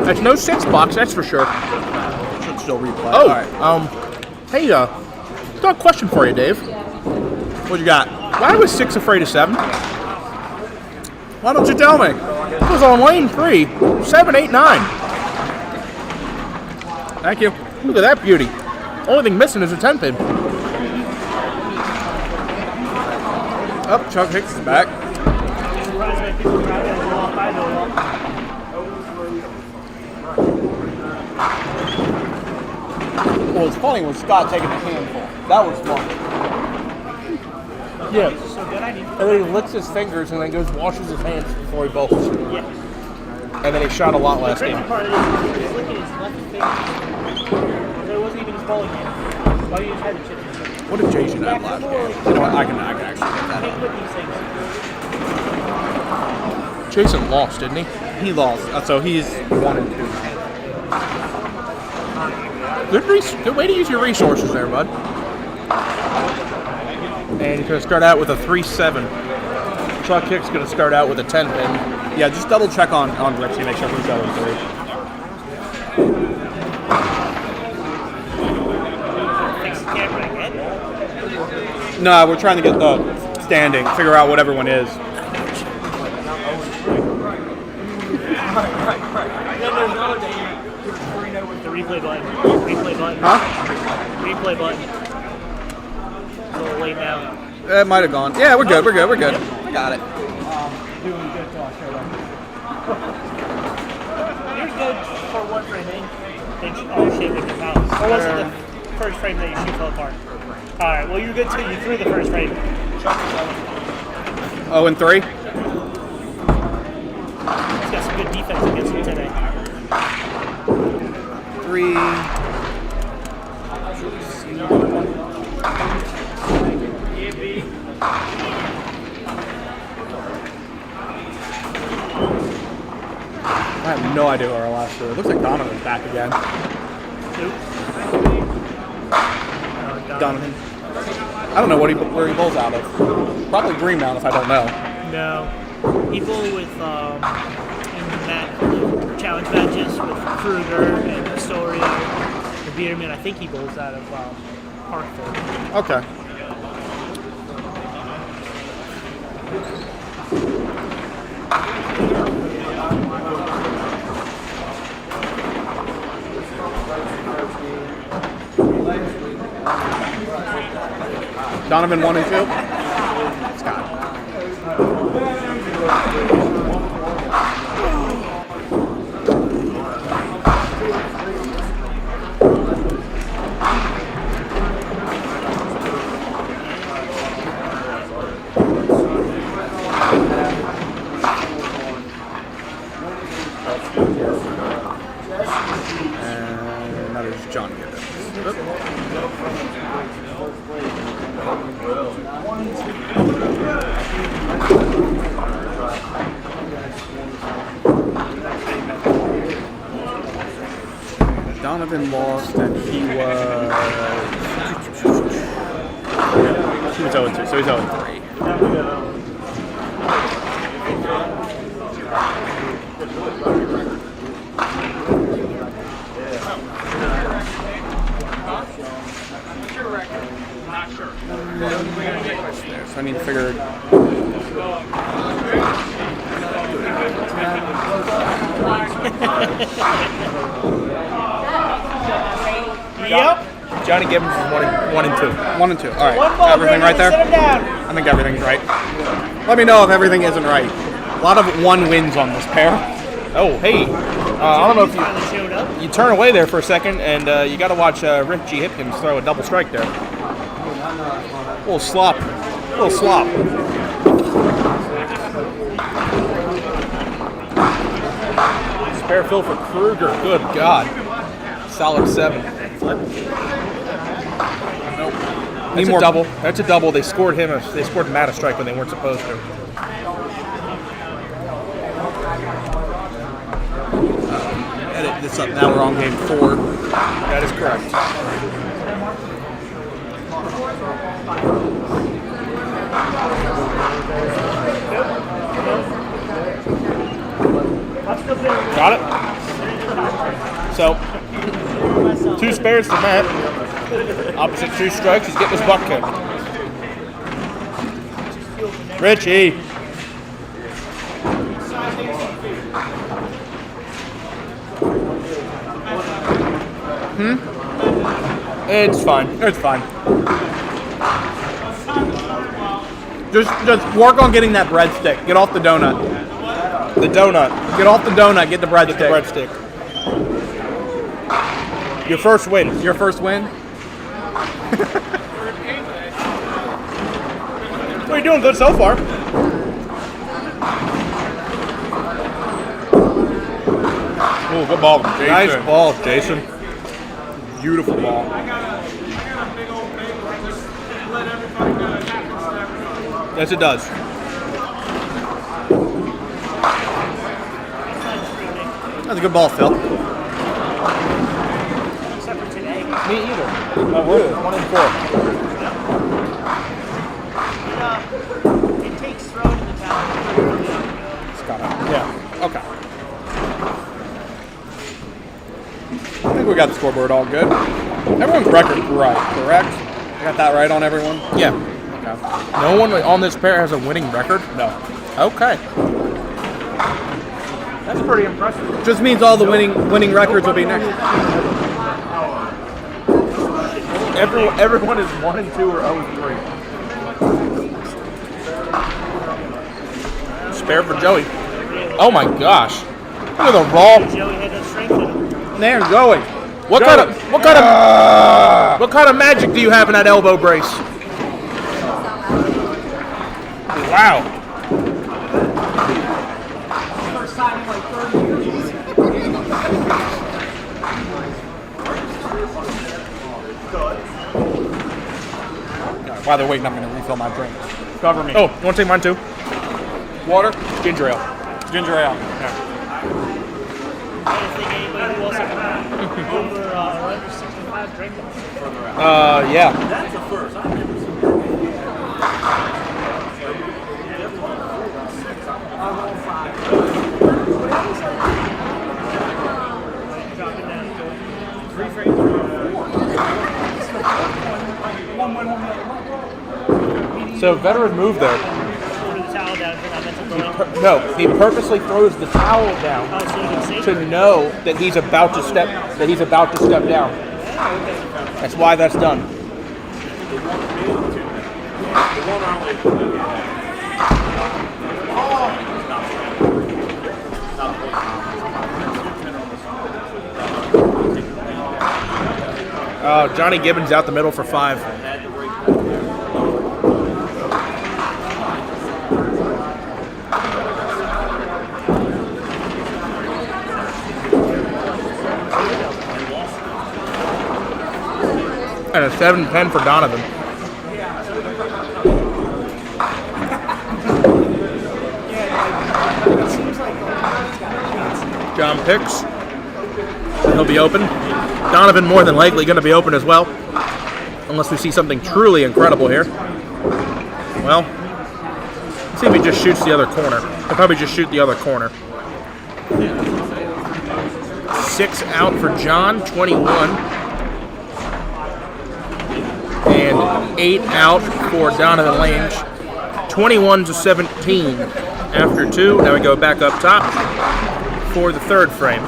That's no 6 box, that's for sure. Should still replay. Oh, All right. Hey, got a question for you, Dave. What you got? Why was 6 afraid of 7? Why don't you tell me? It was on lane 3, 7, 8, 9. Thank you. Look at that beauty. Only thing missing is a 10 pin. Up, Chuck Hicks is back. What was funny was Scott taking a handful. That was fun. Yeah. And then he licks his fingers and then goes washes his hands before he bowls. Yeah. And then he shot a lot last game. Part of it is licking his left finger. It wasn't even his bowling hand. Why do you just have the chip? What did Jason have last game? You know what? I can actually get that Can't up. put these things. Jason lost, didn't he? He lost, so he's 1 and 2. Good way to use your resources there, bud. And he's going to start out with a 3-7. Chuck Hicks going to start out with a 10 pin. Yeah, just double check on Richie, make sure he's 0 and 3. Fix the camera again. No, we're trying to get the standing, figure out what everyone is. The replay button. Replay button. Huh? Replay button. It's a little late now. It might have gone. Yeah, we're good. I got it. You're good for one frame, then shit with your mouse. Or was it the first frame that your shoe fell apart? Alright, well you're good too. You threw the first frame. 0 and 3. He's got some good defense against him today. 3. I have no idea where our last two. It looks like Donovan's back again. Donovan. I don't know where he bowls out of. Probably Green Mountain if I don't know. No. He bowled with in challenge matches with Kruger and Astoria and Bierman. I think he bowls out of Hartford. Okay. Donovan 1 and 2. Scott. John Gibbons. Donovan lost, and he was 0-2, so he's 0-3. Not sure. So I need to figure. Yep. Johnny Gibbons is 1 and 2. 1 and 2. All right. One ball, Everything right there? Sit him down. I think everything's right. Let me know if everything isn't right. A lot of 1 wins on this pair. Oh, hey. I don't know if Finally showed up. you turn away there for a second, and you got to watch Rick G. Hipkins throw a double strike there. A little slop. Spare fill for Kruger. Good God. Solid 7. Nope. That's a double. That's a double. They scored Matt a strike when they weren't supposed to. Edit this up. Now we're on game 4. That is correct. Got it. So, 2 spares for Matt. Opposite 2 strikes. He's getting his butt kicked. Richie. It's fine. It's fine. Just work on getting that breadstick. Get off the donut. The donut. Get off the donut. Get the breadstick. Get the breadstick. Your first win. Your first win? Well, you're doing good so far. Oh, good ball, Jason. Nice ball, Jason. Beautiful ball. Yes, it does. That's a good ball, Phil. Except for today. Me either. We're 1 and 4. It takes throwing in the towel. It's gotta. Yeah. Okay. I think we got the scoreboard all good. Everyone's record's right, correct? I got that right on everyone? Yeah. Okay. No one on this pair has a winning record? No. Okay. That's pretty impressive. Just means all the winning records will be next. Everyone is 1 and 2 or 0 and 3. Spare for Joey. Oh my gosh. Look at the raw. Joey had no strength in him. There, Joey. What kind of magic do you have in that elbow brace? Wow. First time in like 30 years. While they're waiting, I'm going to refill my drink. Cover me. Oh, you want to take mine too? Water? Ginger ale. Ginger ale. I don't think anybody who also over or under 65 drink them. Yeah. That's a first. I've never seen So veteran move there. Threw the towel down for that mental throwing. No, he purposely throws the towel down Oh, so you can see? to know that he's about to step down. That's why that's done. Johnny Gibbons out the middle for 5. And a 7-10 for Donovan. John picks. He'll be open. Donovan more than likely going to be open as well. Unless we see something truly incredible here. Well, let's see if he just shoots the other corner. He'll probably just shoot the other corner. 6 out for John, 21. And 8 out for Donovan Lange. 21-17 after 2. Now we go back up top for the third frame.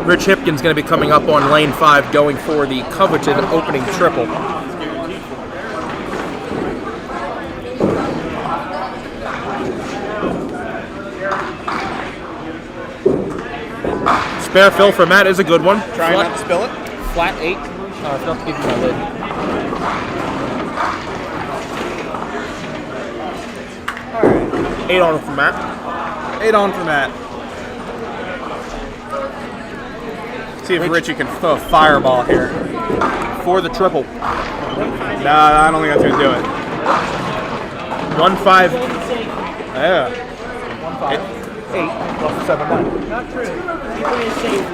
Rich Hipkin's going to be coming up on lane 5, going for the coveted opening triple. Spare fill for Matt is a good one. Try not to spill it. Flat 8. I forgot to give you my lid. Alright. 8 on for Matt. 8 on for Matt. See if Richie can throw a fireball here. For the triple. Nah, I don't think that's going to do it. 1-5. Yeah. 8 plus 7-9. Not true. He put in safe.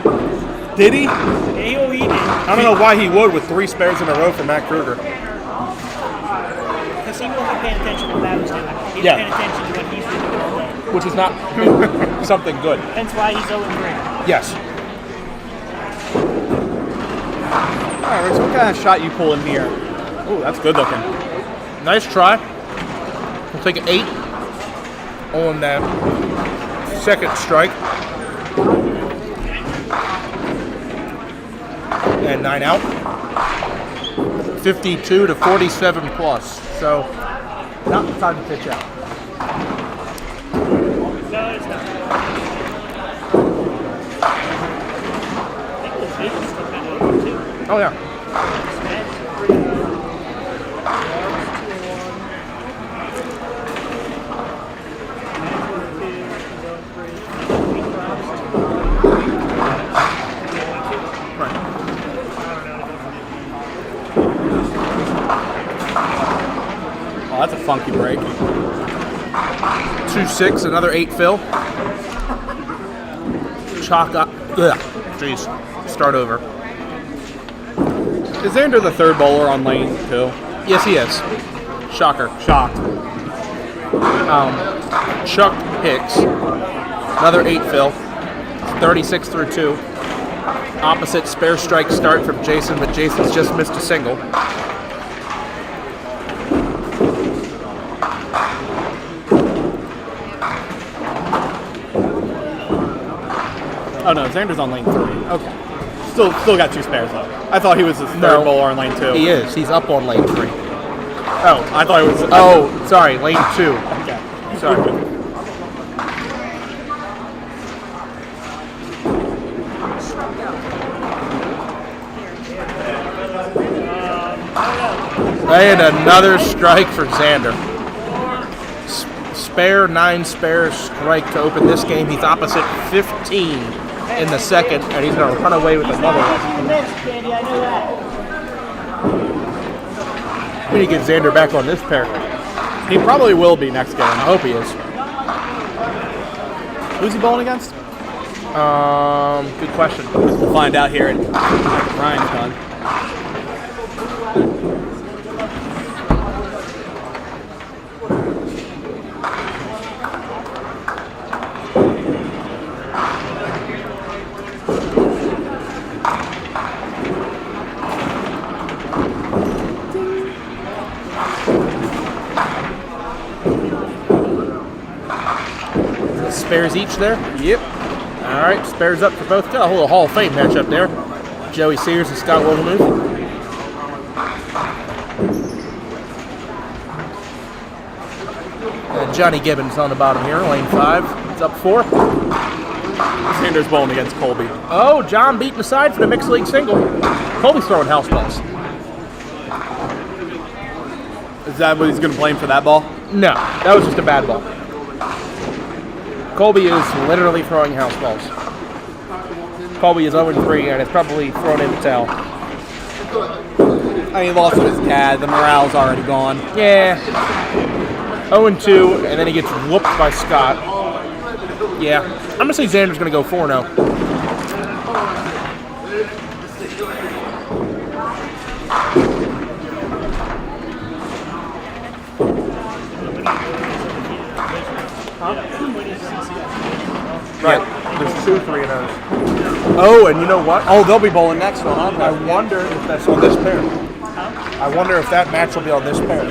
Did he? Yeah, he did. I don't know why he would with 3 spares in a row for Matt Kruger. Because he wasn't paying attention to what Matt was doing. He was Yeah. paying attention to what he's doing all day. Which is not something good. Hence why he's 0-3. Yes. All right, Rich, what kind of shot you pull in here? Ooh, that's good looking. Nice try. We'll take an 8 on that second strike. And 9 out. 52-47 plus. So, not the time to pitch out. No, it's not. I think the Eagles took that over too. Oh, yeah. Oh, that's a funky break. 2-6, another 8 fill. Chalk up. Ugh. Jeez. Start over. Is Xander the third bowler on lane 2? Yes, he is. Shocker. Shocked. Chuck Hicks. Another 8 fill. 36 through 2. Opposite spare strike start from Jason, but Jason's just missed a single. Oh no, Xander's on lane 3. Okay. Still got 2 spares though. I thought he was the third bowler on lane 2. He is. He's up on lane 3. Oh, I thought it was. Oh, sorry, lane 2. Okay. Sorry. And another strike for Xander. Spare 9 spare strike to open this game. He's opposite 15 in the second, and he's going to run away with another one. Candy, I know that. We need to get Xander back on this pair. He probably will be next game. I hope he is. Who's he bowling against? Good question. We'll find out here after Ryan's done. Spares each there? Yep. All right, spares up for both. Got a whole Hall of Fame match up there. Joey Sears and Scott Wildermuth. And Johnny Gibbons on the bottom here, lane 5. It's up 4. Xander's bowling against Colby. Oh, John beating aside for the mixed league single. Colby's throwing house balls. Is that what he's going to blame for that ball? No, that was just a bad ball. Colby is literally throwing house balls. Colby is 0-3 and it's probably thrown in the towel. I mean, he lost to his dad. The morale's already gone. Yeah. 0-2, and then he gets whooped by Scott. Yeah. I'm going to say Xander's going to go 4-0. Right. There's 2 3-0s. Oh, and you know what? Oh, they'll be bowling next one, aren't they? I wonder if that's on this pair. I wonder if that match will be on this pair.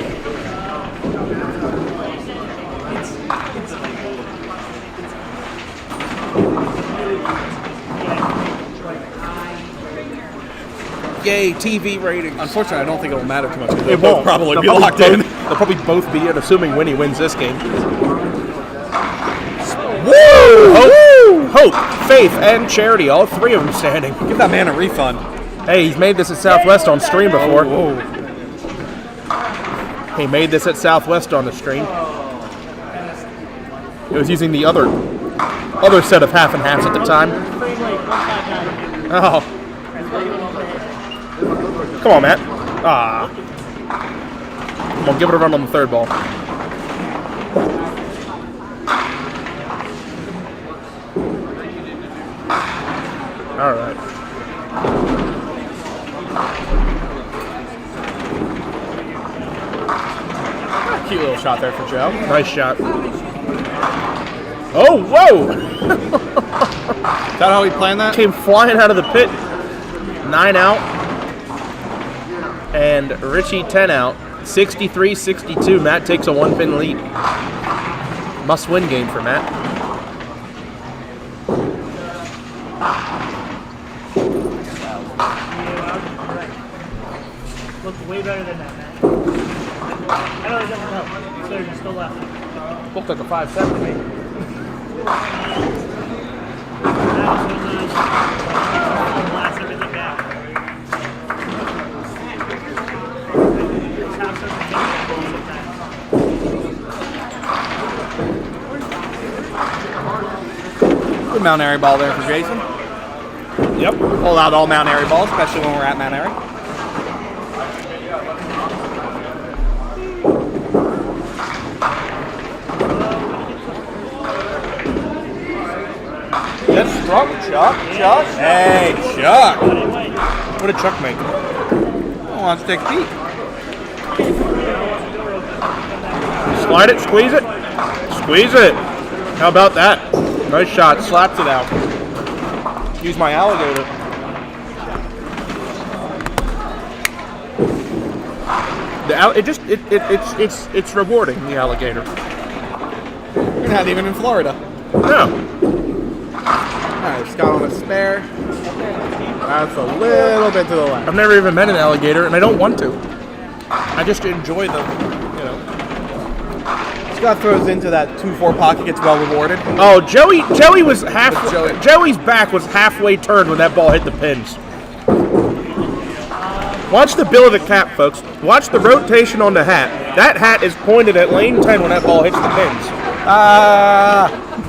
Yay, TV ratings. Unfortunately, I don't think it'll matter too much. It It will won't. probably They'll be locked in. They'll probably both be in, assuming Winnie wins this game. Woo! Hope, Faith, and Charity, all 3 of them standing. Give that man a refund. Hey, he's made this at Southwest on stream before. He made this at Southwest on the stream. It was using the other set of half and halves at the time. Oh. Come on, Matt. Ah. Come on, give it a run on the 3rd ball. All right. Cute little shot there for Joe. Nice shot. Oh, whoa! Is that how he planned that? Came flying out of the pit. 9 out. And Richie 10 out. 63-62. Matt takes a 1-pin lead. Must-win game for Matt. Looked way better than that, man. I know it doesn't help. So you're still left. Looked like a 5-7 to me. Blast everything down. Good Mount Airy ball there for Jason. Yep. Pull out all Mount Airy balls, especially when we're at Mount Airy. That's struck, Chuck. Chuck. Hey, Chuck. What did Chuck make? Oh, let's take a peek. Slide it, squeeze it. Squeeze it. How about that? Nice shot. Slaps it out. Use my alligator. It's rewarding, the alligator. You're not even in Florida. No. Alright, Scott on a spare. That's a little bit to the left. I've never even met an alligator, and I don't want to. I just enjoy the, Scott throws into that 2-4 pocket, gets well rewarded. Oh, Joey was Joey's back was halfway turned when that ball hit the pins. Watch the bill of the cap, folks. Watch the rotation on the hat. That hat is pointed at lane 10 when that ball hits the pins.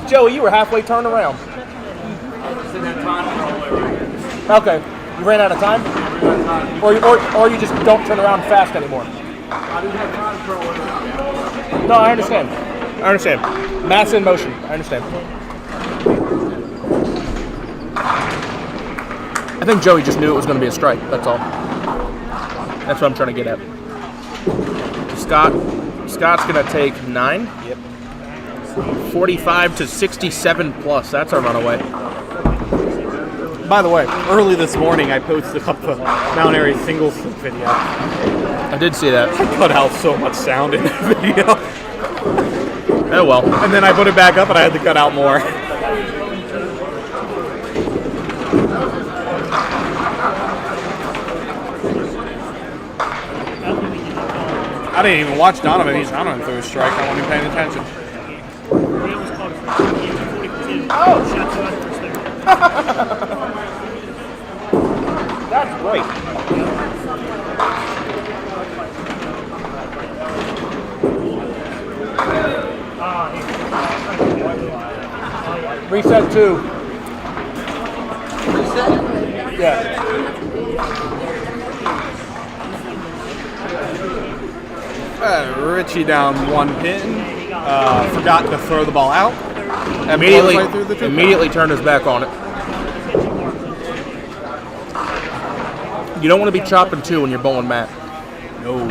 Joey, you were halfway turned around. Okay, you ran out of time? Or you just don't turn around fast anymore? No, I understand. Mass in motion. I understand. I think Joey just knew it was going to be a strike. That's all. That's what I'm trying to get at. Scott's going to take 9. Yep. 45-67 plus. That's our runaway. By the way, early this morning I posted up the Mount Airy singles video. I did see that. I cut out so much sound in the video. Oh well. And then I put it back up and I had to cut out more. I didn't even watch Donovan. He's Donovan threw a strike. I wasn't even paying attention. Oh! That's great. Reset 2. Reset? Yeah. Richie down 1 pin. Forgot to throw the ball out. And Immediately, right through the two immediately turned his back on it. You don't want to be chopping 2 when you're bowling Matt. No.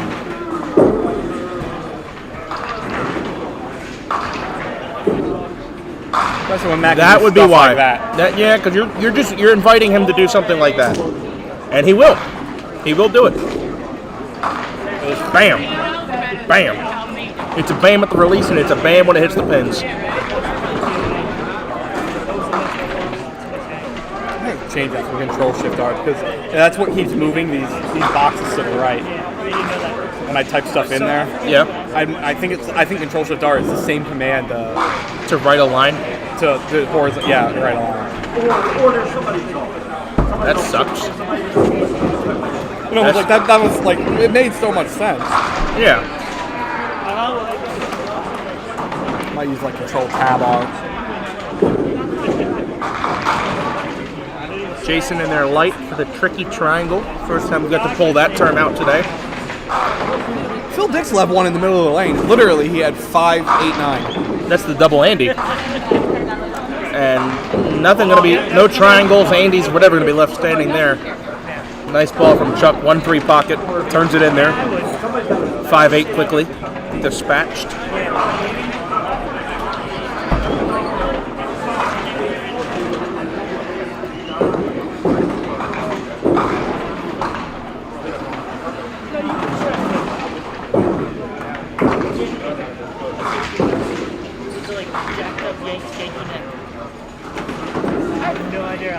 Especially when Matt can That do would be stuff why. like that. Yeah, because you're inviting him to do something like that, and he will. He will do it. Bam, bam. It's a bam at the release, and it's a bam when it hits the pins. Change that from control shift art because that's what keeps moving these boxes to the right. When I type stuff in there, Yeah. I think control shift art is the same command To write a line. to horizontal. Yeah, right along. That sucks. You know, like that was like it made so much sense. Yeah. Might use like control tab art. Jason in there light for the tricky triangle. First time we got to pull that term out today. Phil Dix left one in the middle of the lane. Literally, he had 5, 8, 9. That's the double Andy. And nothing gonna be, no triangles, Andy's, whatever gonna be left standing there. Nice ball from Chuck, 1-3 pocket, turns it in there. 5-8 quickly, dispatched.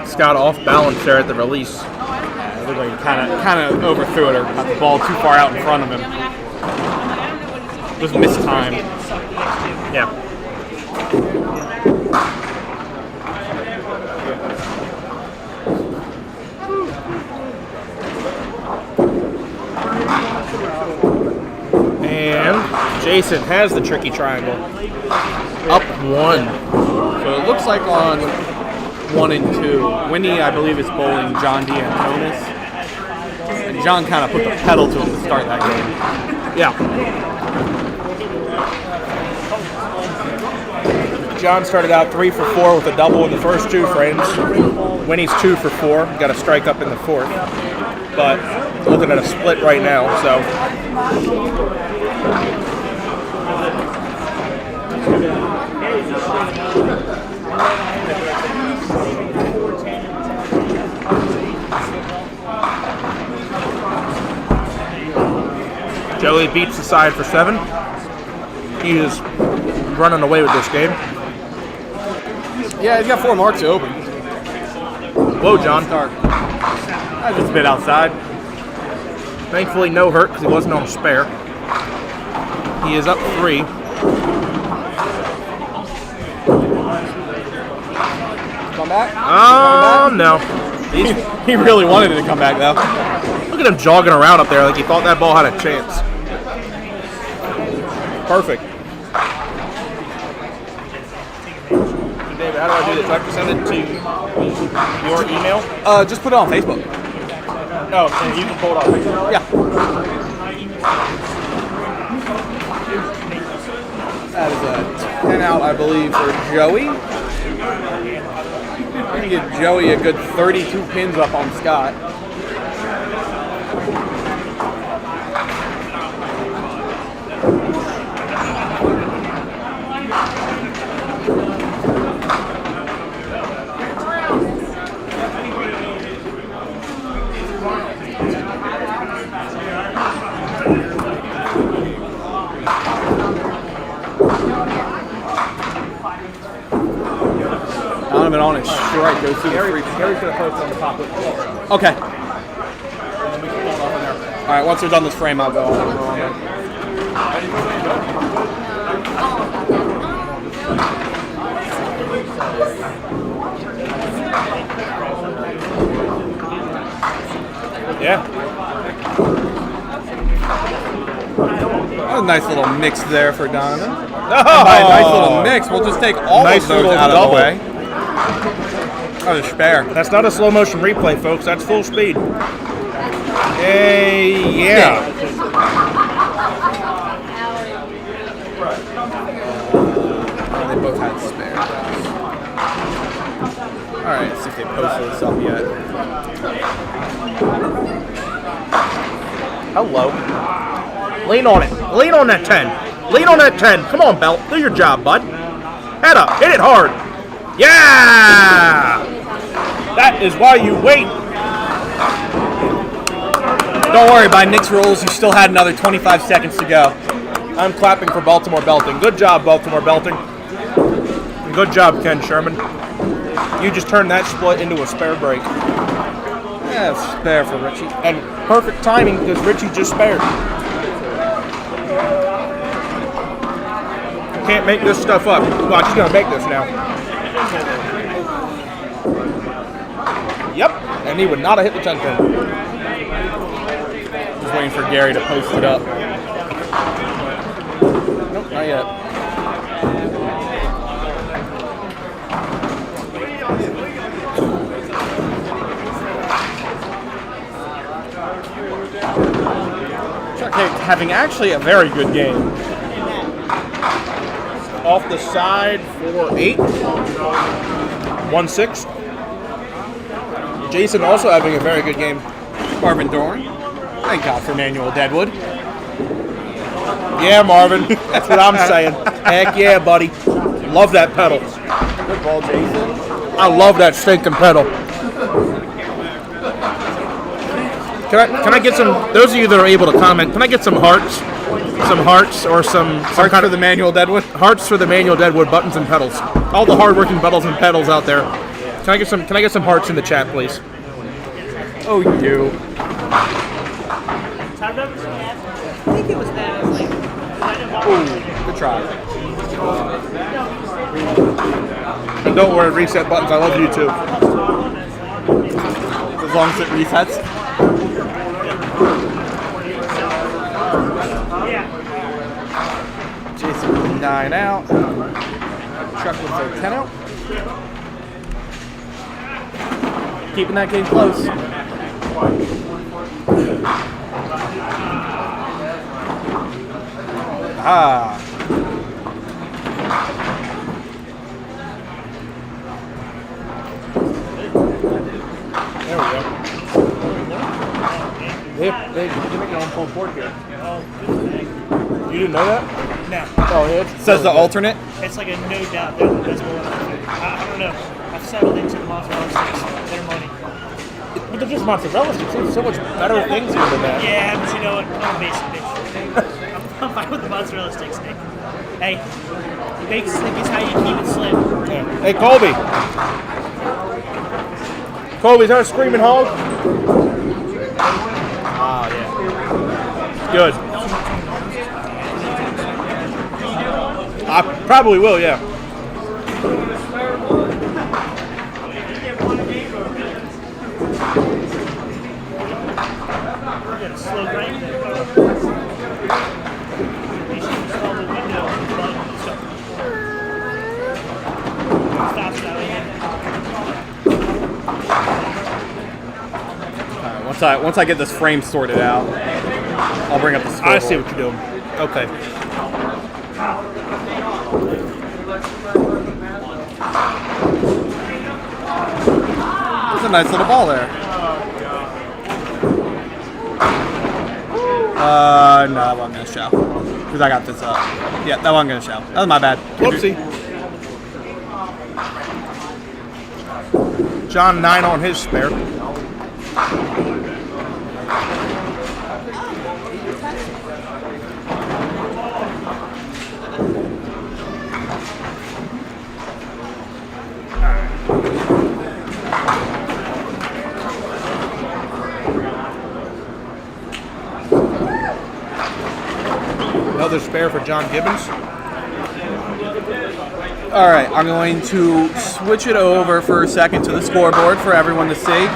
Scott off balance there at the release. It looked like he kind of overthrew it or got the ball too far out in front of him. Just mistimed. Yeah. And Jason has the tricky triangle. Up 1. So it looks like on 1 and 2, Winnie, I believe, is bowling John D. Antonis. And John kind of put the pedal to him to start that game. Yeah. John started out 3 for 4 with a double in the first 2 frames. Winnie's 2 for 4. Got a strike up in the 4th. But looking at a split right now, so. Joey beats the side for 7. He is running away with this game. Yeah, he's got 4 marks to open. Whoa, John. I just a bit outside. Thankfully, no hurt because he wasn't on a spare. He is up 3. Come back? Oh, no. He really wanted it to come back, though. Look at him jogging around up there like he thought that ball had a chance. Perfect. David, how do I do this? Do I have to send it to your email? Just put it on Facebook. Oh, so you can pull it off Facebook? Yeah. That is a 10 out, I believe, for Joey. I'm going to get Joey a good 32 pins up on Scott. Donovan on his strike goes through the 3. Airy's going to post on the top of the floor. Okay. All right, once they're done this frame, I'll go on there. Yeah. That was a nice little mix there for Donovan. Oh, By a nice little mix, we'll just take all nice of those little out of double. the way. That was a spare. That's not a slow motion replay, folks. That's full speed. Hey, yeah. had spare. Alright, let's see if they posted this up yet. Hello. Lean on it. Lean on that 10. Lean on that 10. Come on, Belt. Do your job, bud. Head up. Hit it hard. Yeah! That is why you wait. Don't worry, by Nick's rules, you still had another 25 seconds to go. I'm clapping for Baltimore Belting. Good job, Baltimore Belting. And good job, Ken Sherman. You just turned that split into a spare break. Yeah, spare for Richie. And perfect timing because Richie just spared. Can't make this stuff up. Watch, he's gonna make this now. Yep, and he would not have hit the 10 pin. Just waiting for Gary to post it up. Nope, not yet. Chuck having actually a very good game. Off the side for 8. 1-6. Jason also having a very good game. Marvin Dorn. Thank God for Manuel Deadwood. Yeah, Marvin. That's what I'm saying. Heck yeah, buddy. Love that pedal. Good ball, Jason. I love that stinking pedal. Can I get some, those of you that are able to comment, can I get some hearts? Some hearts or some Hearts kind for the Manuel Deadwood? Hearts for the Manuel Deadwood buttons and pedals. All the hard-working buttons and pedals out there. Can I get some hearts in the chat, please? Oh, you do. I think it was that. Ooh, good try. And don't worry, reset buttons. I love you too. As long as it resets. Jason with a 9 out. Chuck with a 10 out. Keeping that game close. Ah. There we go. They make their own full board here. You didn't know that? No. Oh, yeah. It says the alternate. It's like a no doubt they're invisible. I don't know. I've settled into the mozzarella sticks. Their money. But they're just mozzarella sticks. There's so much better things here than that. Yeah, but you know what? I'm a basic bitch. I'm fine with the mozzarella sticks, Nick. Hey, baked stick is how you keep it slim. Yeah. Hey, Colby. Colby, is that a screaming hog? Ah, yeah. Good. I probably will, yeah. Slow grind there. You should install the window button. Stops that way. Once I get this frame sorted out, I'll bring up the scoreboard. I see what you're doing. Okay. That's a nice little ball there. No, that wasn't gonna show. Because I got this up. Yeah, that wasn't gonna show. That was my bad. Whoopsie. John 9 on his spare. Another spare for John Gibbons. All right, I'm going to switch it over for a second to the scoreboard for everyone to see.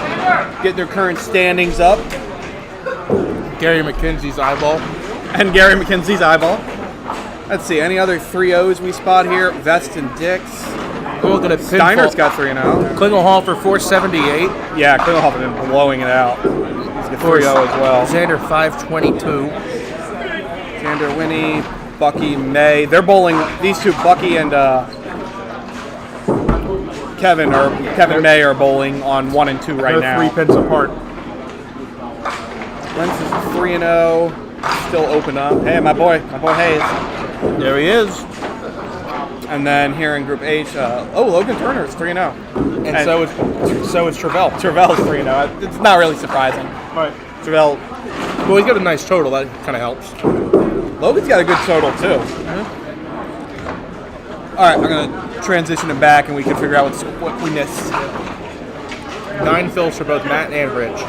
Get their current standings up. Gary McKenzie's eyeball. And Gary McKenzie's eyeball. Let's see, any other 3-0s we spot here? Vest and Dix. Steiner's got 3-0. Klingelhofer 478. Yeah, Klingelhofer has been blowing it out. He's got 3-0 as well. Xander 522. Xander Winnie, Bucky May. They're bowling, these two, Bucky and Kevin May are bowling on 1 and 2 right They're now. 3 pins apart. Lentz is 3-0, still open up. Hey, my boy Hayes. There he is. And then here in Group H, Logan Turner is 3-0. And so is Travell. Travell's 3-0. It's not really surprising. Right. Travell, Well, he's got a nice total. That kind of helps. Logan's got a good total too. All right, I'm gonna transition him back, and we can figure out what we missed. 9 fills for both Matt and Rich.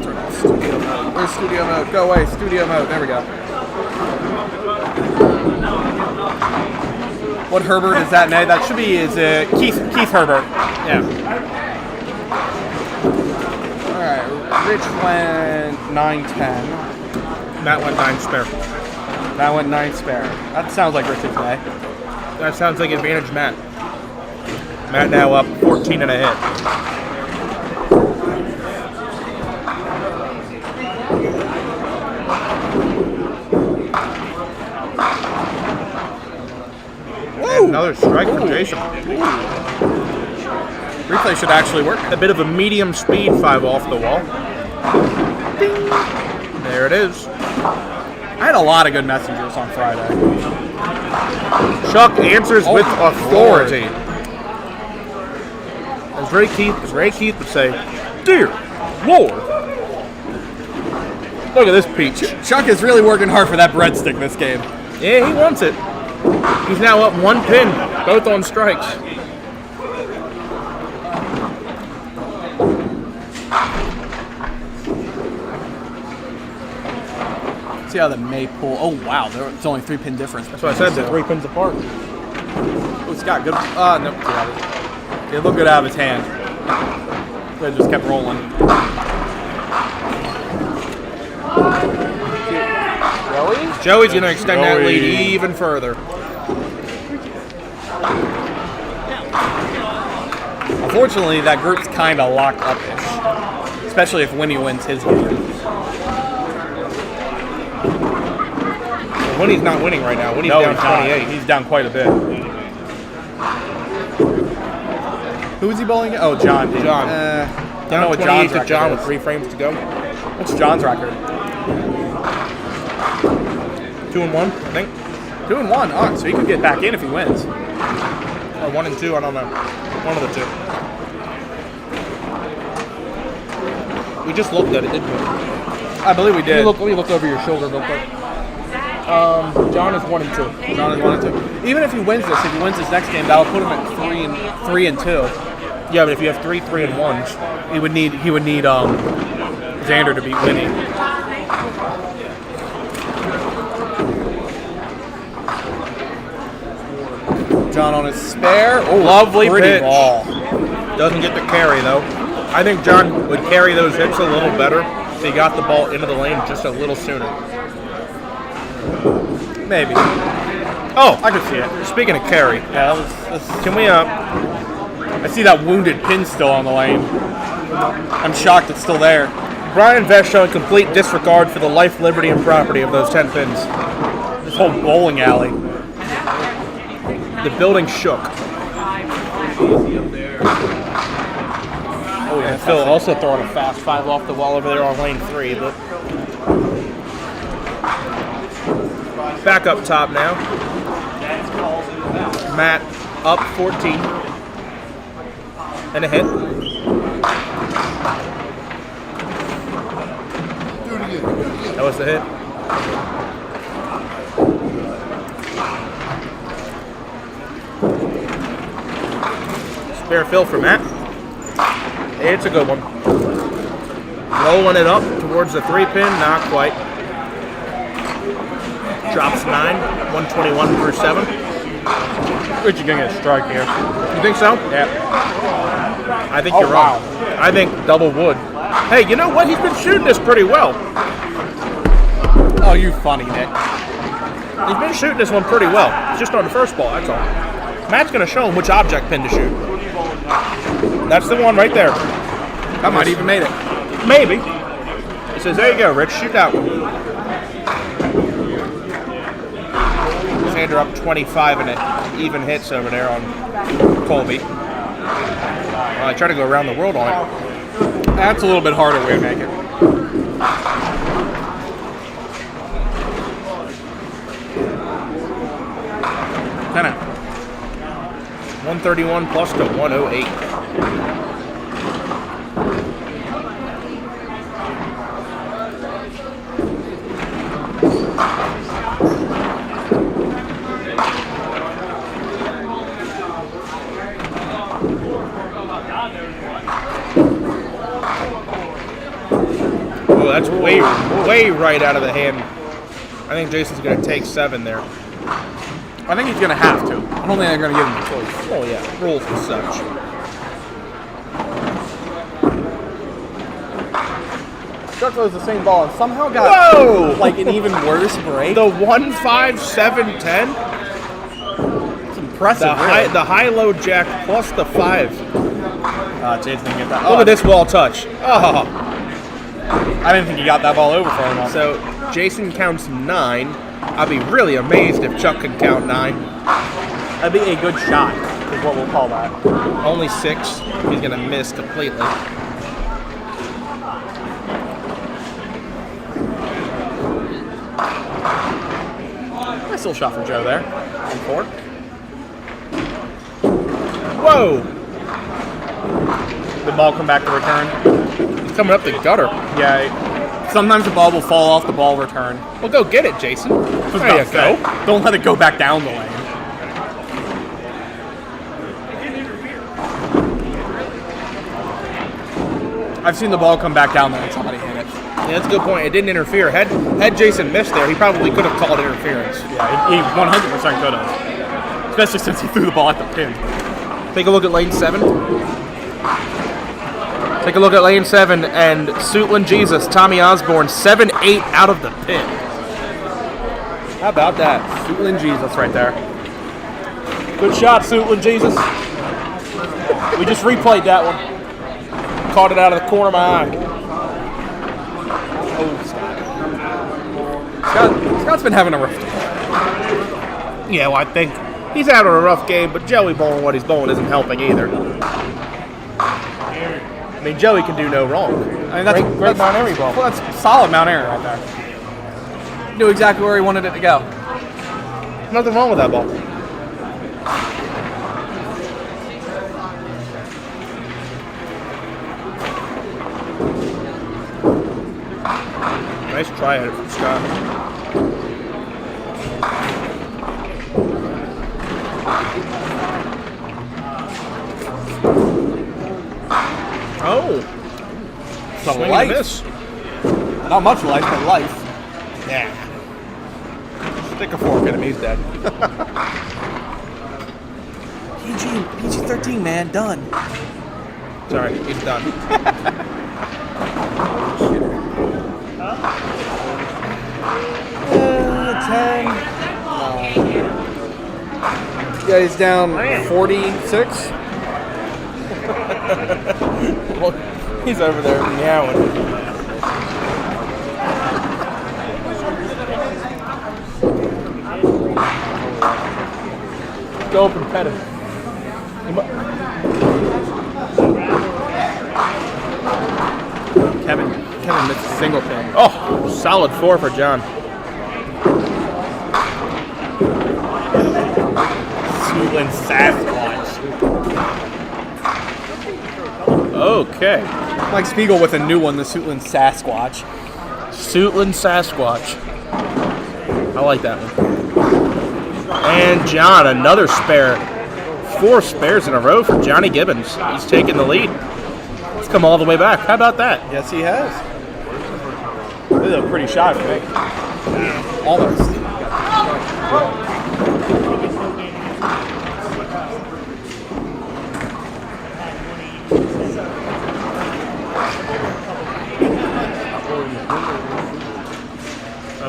Turn off studio mode. Where's studio mode? Go away, studio mode. There we go. What Herbert is that, Nate? That should be Keith Herbert. Yeah. All right, Rich went 9-10. Matt went 9 spare. That went 9 spare. That sounds like Richard today. That sounds like advantage Matt. Matt now up 14 and a hit. And another strike from Jason. Replay should actually work. A bit of a medium speed 5 off the wall. Ding. There it is. I had a lot of good messengers on Friday. Chuck answers with authority. As Ray Keith would say, "Dear Lord." Look at this peach. Chuck is really working hard for that breadstick this game. Yeah, he wants it. He's now up 1 pin, both on strikes. See how the May pull. Oh wow, it's only 3 pin difference. That's what I said. They're 3 pins apart. Oh, Scott, good. No, it looked good out of his hand. They just kept rolling. Joey's going to extend that lead even further. Unfortunately, that group's kind of locked up-ish, especially if Winnie wins his game. Well, Winnie's not winning right now. Winnie's down 28. He's down quite a bit. Who is he bowling? Oh, John. John. Down 28 to John with 3 frames to go. What's John's record? 2-1, I think. 2-1. Oh, so he could get back in if he wins. Or 1-2, I don't know. One of the two. We just looked at it, didn't we? I believe we did. Let me look over your shoulder real quick. John is 1-2. John is 1-2. Even if he wins this next game, that'll put him at 3-2. Yeah, but if you have 3 3-1s, he would need Xander to beat Winnie. John on his spare. Oh, lovely pitch. Ball. Doesn't get the carry though. I think John would carry those hits a little better if he got the ball into the lane just a little sooner. Maybe. Oh, I could see it. Speaking of carry, yeah, can we I see that wounded pin still on the lane. I'm shocked it's still there. Brian Vest showing complete disregard for the life, liberty, and property of those 10 pins. This whole bowling alley. The building shook. Oh yeah, and Phil also throwing a fast 5 off the wall over there on lane 3. But back up top now. Matt up 14 and a hit. That was the hit. Spare fill for Matt. It's a good one. Rolling it up towards the 3 pin, not quite. Drops 9, 121 through 7. Richard gonna get a strike here. You think so? Yeah. I think you're wrong. I think double wood. Hey, you know what? He's been shooting this pretty well. Oh, you funny, Nick. He's been shooting this one pretty well. It's just on the first ball, that's all. Matt's going to show him which object pin to shoot. That's the one right there. That might even made it. Maybe. He says, there you go, Rich. Shoot that one. Alexander up 25 and it even hits over there on Colby. I try to go around the world on it. That's a little bit harder way to make it. Kind of 131 plus to 108. Oh, that's way right out of the hand. I think Jason's going to take 7 there. I think he's going to have to. I don't think they're going to give him a choice. Oh, yeah. Rules and such. Chuck throws the same ball and somehow got like an even worse break. The 1-5-7-10. It's impressive. The high-low jack plus the 5. Jason didn't get that. Look at this wall touch. Oh. I didn't think he got that ball over far enough. So Jason counts 9. I'd be really amazed if Chuck could count 9. That'd be a good shot, is what we'll call that. Only 6. He's going to miss completely. Nice little shot from Joe there. And 4. Whoa! The ball come back to return. He's coming up the gutter. Yeah. Sometimes the ball will fall off the ball return. Well, go get it, Jason. There you go. Don't let it go back down the lane. I've seen the ball come back down there and somebody hit it. Yeah, that's a good point. It didn't interfere. Had Jason missed there, he probably could have called interference. Yeah, he 100% could have. Especially since he threw the ball at the pin. Take a look at lane 7. Take a look at lane 7 and Suitland Jesus, Tommy Osborne, 7-8 out of the pit. How about that? Suitland Jesus right there. Good shot, Suitland Jesus. We just replayed that one. Caught it out of the corner of my eye. Oh, Scott. Scott's been having a rough day. Yeah, well, I think he's having a rough game, but Joey bowling what he's bowling isn't helping either. I mean, Joey can do no wrong. I mean, that's great Mount Airy ball. Well, that's solid Mount Airy right there. Knew exactly where he wanted it to go. Nothing wrong with that ball. Nice try at it from Scott. Oh. Some Swing life. and miss. Not much life, but life. Yeah. Stick a fork in him, he's dead. PG-13, man, done. Sorry, he's done. 10. Yeah, he's down 46. Well, he's over there meowing. Go up and pet him. Kevin missed a single pin. Oh, solid 4 for John. Suitland Sasquatch. Okay. Mike Spiegel with a new one, the Suitland Sasquatch. Suitland Sasquatch. I like that one. And John, another spare. 4 spares in a row for Johnny Gibbons. He's taking the lead. He's come all the way back. How about that? Yes, he has. This is a pretty shot for me. Almost.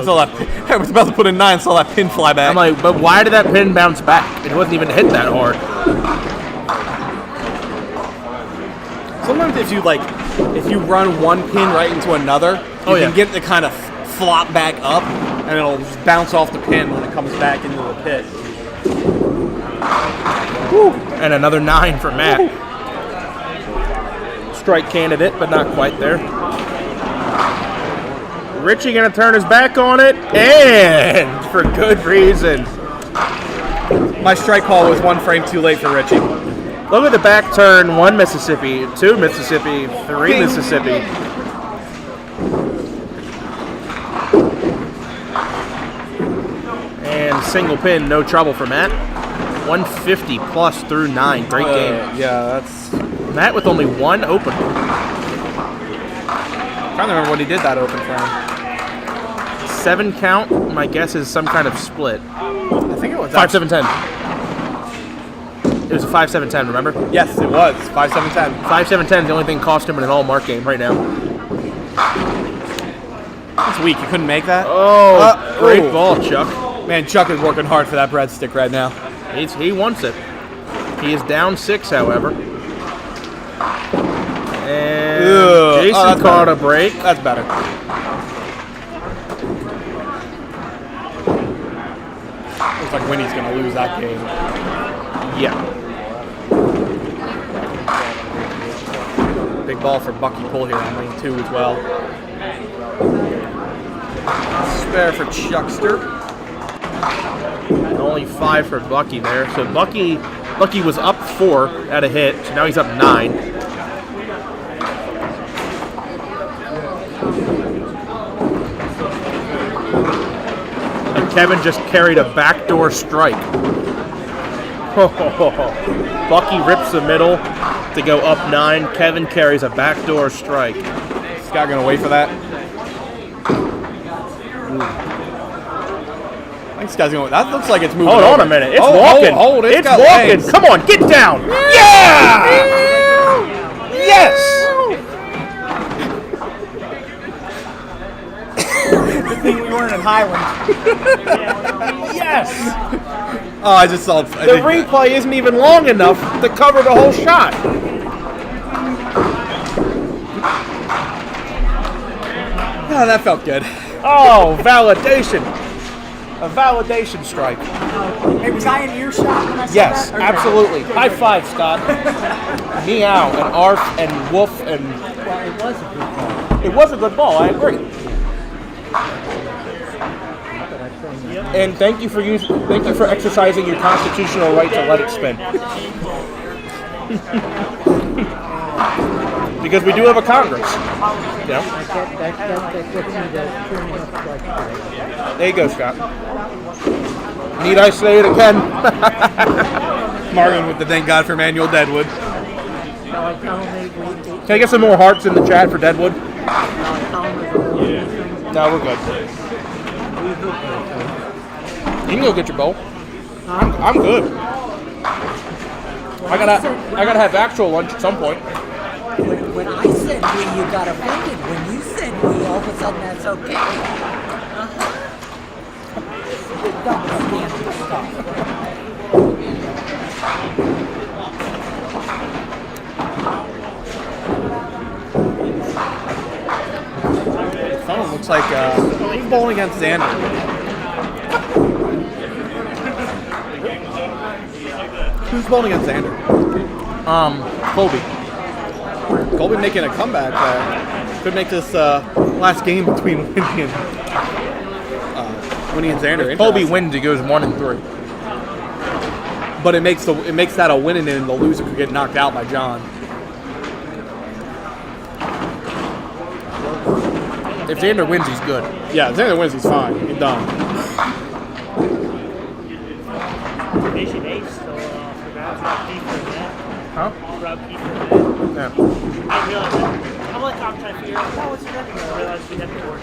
I was about to put in 9, saw that pin fly back. I'm like, but why did that pin bounce back? It wasn't even hit that hard. Sometimes if you run one pin right into another, you can get to kind of flop back up, and it'll just bounce off the pin when it comes back into the pit. Woo. And another 9 for Matt. Strike candidate, but not quite there. Richie gonna turn his back on it, and for good reason. My strike call was 1 frame too late for Richie. Look at the back turn, 1 Mississippi, 2 Mississippi, 3 Mississippi. And single pin, no trouble for Matt. 150 plus through 9, great game. Yeah, that's... Matt with only 1 open. I'm trying to remember what he did that open frame. 7 count, my guess is some kind of split. I think it was 5-7-10. It was a 5-7-10, remember? Yes, it was. 5-7-10. 5-7-10 is the only thing cost him in an all-mark game right now. That's weak. You couldn't make that? Oh, great ball, Chuck. Man, Chuck is working hard for that breadstick right now. He wants it. He is down 6, however. And Jason caught a break. That's better. Looks like Winnie's going to lose that game. Yeah. Big ball for Bucky Pull here on lane 2 as well. Spare for Chuckster. Only 5 for Bucky there. So Bucky was up 4 at a hit, so now he's up 9. And Kevin just carried a backdoor strike. Bucky rips the middle to go up 9. Kevin carries a backdoor strike. Scott gonna wait for that. This guy's going. That looks like it's moving. Hold on over. a minute. It's walking. Hold, it's walking. legs. Come on, get down. Yeah! Yes! Good thing we weren't in Highland. Yes! Oh, I just saw. The replay isn't even long enough to cover the whole shot. Oh, that felt good. Oh, validation. A validation strike. Hey, was I in earshot when I said Yes, that? Okay. absolutely. High five, Scott. Meow and arf and woof and. Well, it was a good ball. It was a good ball. I agree. And thank you for exercising your constitutional right to let it spin. Because we do have a Congress. You know? That gets me to turning up like that. There you go, Scott. Need I say it again? Marvin with the thank God for Manuel Deadwood. So I tell him Can I get some more hearts in the chat for Deadwood? No, we're good. You can go get your bowl. I'm good. I gotta have actual lunch at some point. When I said we, you got offended. When you said we, all of a sudden that's okay. Double standard stuff. Someone looks like he's bowling against Xander. Who's bowling against Xander? Colby. Colby making a comeback there. Could make this last game between Winnie and Xander. If Colby wins, he goes 1-3. But it makes that a win, and then the loser could get knocked out by John. If Xander wins, he's good. Yeah, if Xander wins, he's fine. He's done. Huh? Yeah. I realized that. I'm like, I'm trying to figure out, what's the record? I realized we had the board.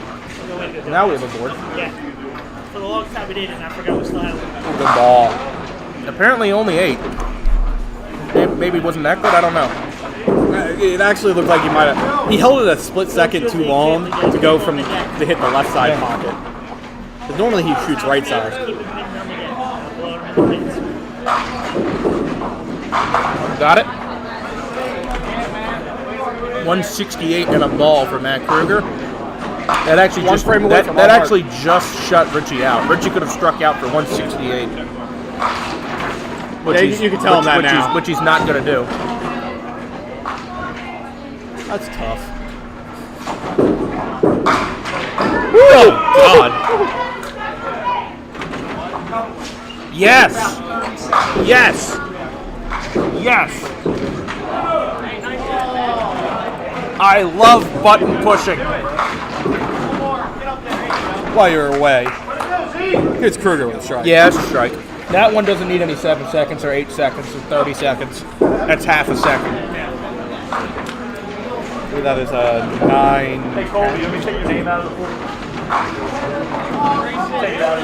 Now we have a board. Yeah. For the longest time we did, and I forgot we still had one. Good ball. Apparently only 8. Maybe it wasn't that good, I don't know. It actually looked like he might have. He held it a split second too long to go to hit the left side pocket. Because normally he shoots right side. Got it. 168 and a ball for Matt Kruger. That actually One just frame away that, from that our actually just shut Richie out. Richie could have struck out for 168. Yeah, you can tell him that now. Which he's not going to do. That's tough. Oh God! Yes! Yes! Yes! I love button pushing. While you're away, here's Kruger with a strike. Yeah, that's a strike. That one doesn't need any 7 seconds or 8 seconds or 30 seconds. That's half a second. That is a 9. Hey, Colby, let me take your name out of the pool. Take it out of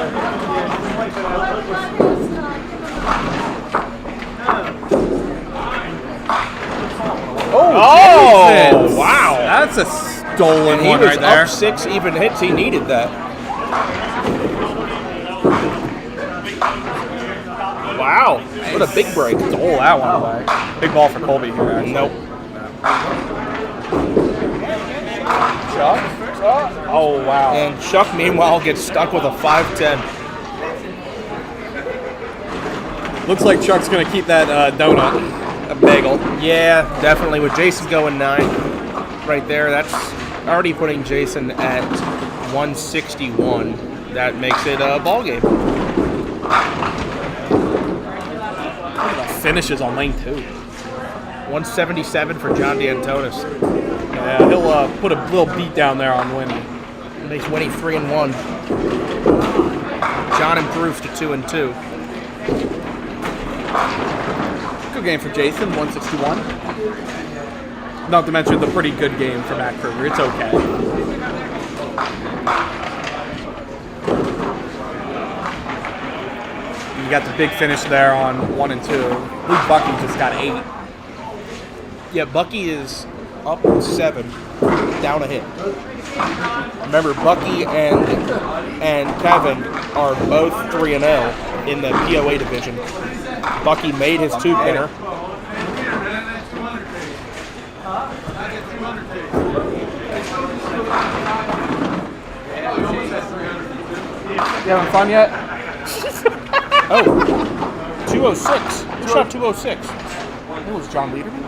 Oh, wow. That's a stolen And he one was right there. up 6 even hits. He needed that. Wow. What a big break. Stole that one away. Big ball for Colby here, actually. Nope. Chuck? Oh, wow. And Chuck, meanwhile, gets stuck with a 5-10. Looks like Chuck's going to keep that donut, a bagel. Yeah, definitely. With Jason going 9 right there, that's already putting Jason at 161. That makes it a ball game. Finishes on lane 2. 177 for John D'Antonis. Yeah, he'll put a little beat down there on Winnie. Makes Winnie 3-1. John improves to 2-2. Good game for Jason, 161. Not to mention the pretty good game for Matt Kruger. It's okay. You got the big finish there on 1 and 2. I believe Bucky just got 8. Yeah, Bucky is up 7, down a hit. Remember, Bucky and Kevin are both 3-0 in the POA division. Bucky made his 2-pinner. You having fun yet? Oh, 206. Who shot 206? It was John Lederman.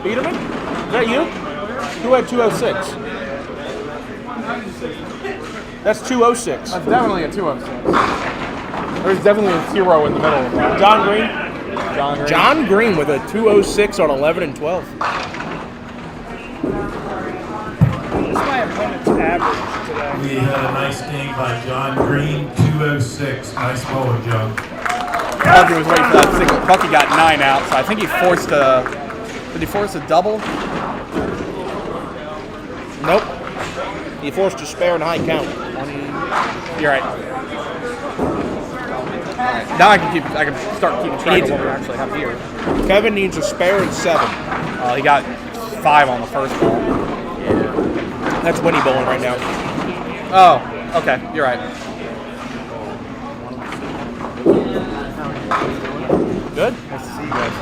Biederman? Is that you? Who had 206? That's 206. That's definitely a 206. There's definitely a 0 in the middle of that. John Green? John Green. John Green with a 206 on 11 and 12. This is my opponent's average today. We had a nice game by John Green, 206. Nice bowling, John. Bucky was waiting for that single. Bucky got 9 out, so I think he forced a... Did he force a double? Nope. He forced a spare and high count. 20. You're right. Alright, now I can start keeping track of what we actually have here. Kevin needs a spare and 7. He got 5 on the first ball. Yeah. That's Winnie bowling right now. Oh, okay, you're right. Good. Nice to see you guys.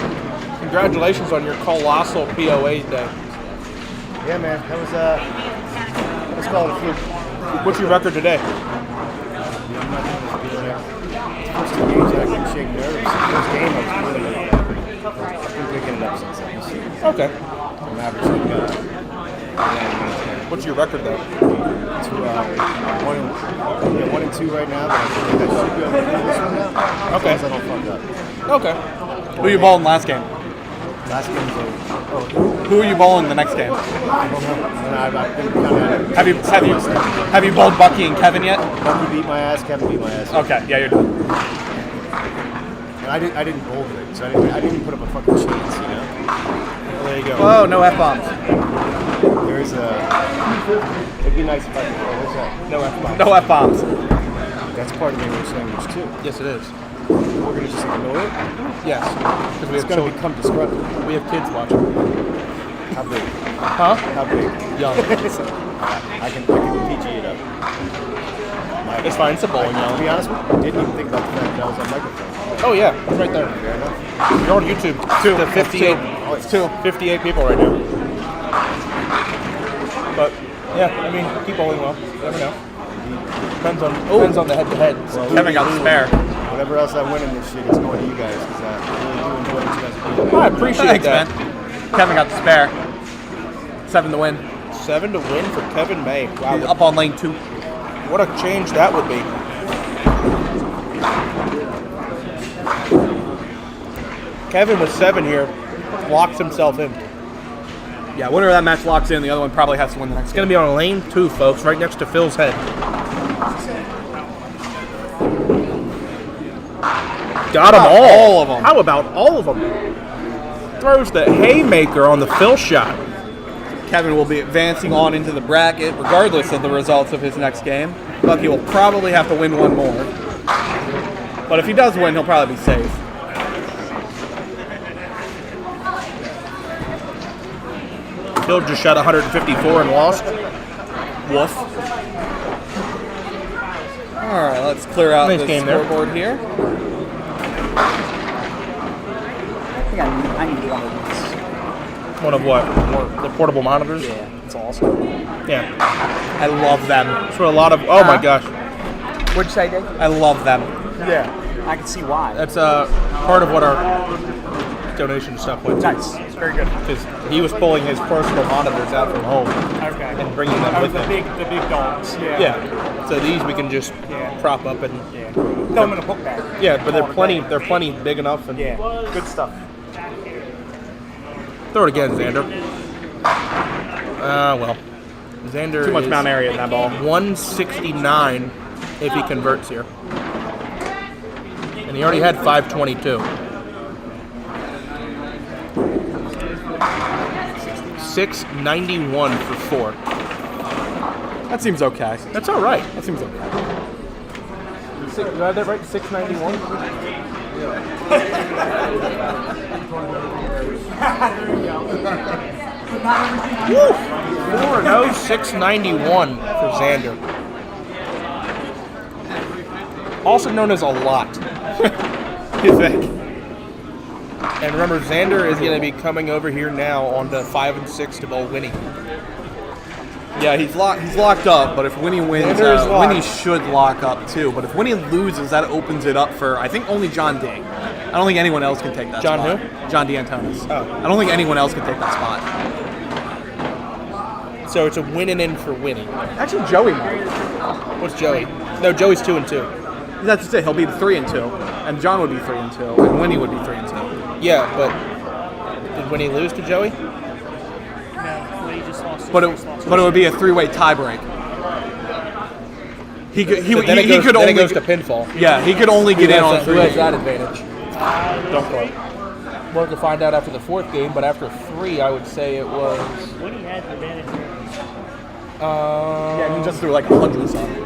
Congratulations on your colossal POA day. Yeah, man. That was let's call it a fluke. What's your record today? First 2 games I couldn't shake nerves. First game I was really I've been picking it up since then. Okay. I'm averaging 11. What's your record though? 1 and 2 right now, but I think I should be able to do this one now. As long as I don't fuck up. Okay. Who are you bowling last game? Last game's over. Who are you bowling the next game? I don't know. I've been kind of. Have you bowled Bucky and Kevin yet? Bucky beat my ass. Kevin beat my ass. Okay, yeah, you're done. And I didn't bowl good, so I didn't even put up a fucking chance, you know. Well, there you go. Oh, no F-bombs. There's it'd be nice if I could. What's that? No F-bombs. No F-bombs. That's part of the English language too. Yes, it is. We're gonna just ignore it. Yes. Because we It's have gonna children. become disruptive. We have kids watching. How big? Huh? How big? Young. I can PG it up. It's fine. It's a bowling To alley. be honest with you, I didn't even think about the fact that I was on microphone. Oh yeah, it's right there. Fair enough. You're on YouTube. To 58. Oh, it's 2. 58 people right now. But Yeah, I mean, keep bowling well. You never know. Depends on the head-to-head. Well, Kevin got the spare. Whatever else I win in this shit is going to you guys because I really do enjoy what you guys are doing. I appreciate that. Man. Kevin got the spare. 7 to win. 7 to win for Kevin May. Wow. He's up on lane 2. What a change that would be. Kevin with 7 here locks himself in. Yeah, whenever that match locks in, the other one probably has to win the next It's going to be on lane 2, folks, right next to Phil's head. Got them all. All of them. How about all of them? Throws the haymaker on the Phil shot. Kevin will be advancing on into the bracket regardless of the results of his next game. Bucky will probably have to win one more. But if he does win, he'll probably be safe. Phil just shot 154 and lost. Woof. Alright, let's clear out Nice the game there. scoreboard here. I think I need one of these. One of what? The portable monitors? Yeah, it's awesome. Yeah. I love them. That's what a lot of... Oh, my gosh. What'd you say, Dave? I love them. Yeah, I can see why. That's part of what our donation stuff went to. Nice. It's very good. Because he was pulling his personal monitors out from home Okay. and bringing them with the him. big dogs. Yeah. Yeah. So these we can just prop up and... Yeah. Throw them in a book bag. Yeah, but they're plenty big enough. And Yeah. Good stuff. Throw it again, Xander. Well. Xander Too much is Mount Airy in that ball. 169 if he converts here. And he already had 522. 691 for 4. That seems okay. That's all right. That seems okay. You had that right? 691? Woo! 4-0, 691 for Xander. Also known as a lot. You think? And remember, Xander is going to be coming over here now on the 5 and 6 to bowl Winnie. Yeah, he's locked up, but if Winnie wins, Xander is locked. Winnie should lock up too. But if Winnie loses, that opens it up for, I think, only John D. I don't think anyone else can take that John spot. who? John D'Antonis. Oh. I don't think anyone else can take that spot. So it's a winning in for Winnie. Actually, Joey might. What's Joey? No, Joey's 2 and 2. That's just it. He'll be 3 and 2, and John would be 3 and 2, and Winnie would be 3 and 2. Yeah, but did Winnie lose to Joey? No, he just lost. But it would be a 3-way tiebreak. He could Then it only goes to pinfall. Yeah, he could only get in on Who has 3. that advantage? Don't quote. We'll have to find out after the 4th game, but after 3, I would say it was. Winnie had the advantage here. Yeah, he just threw like 100 something.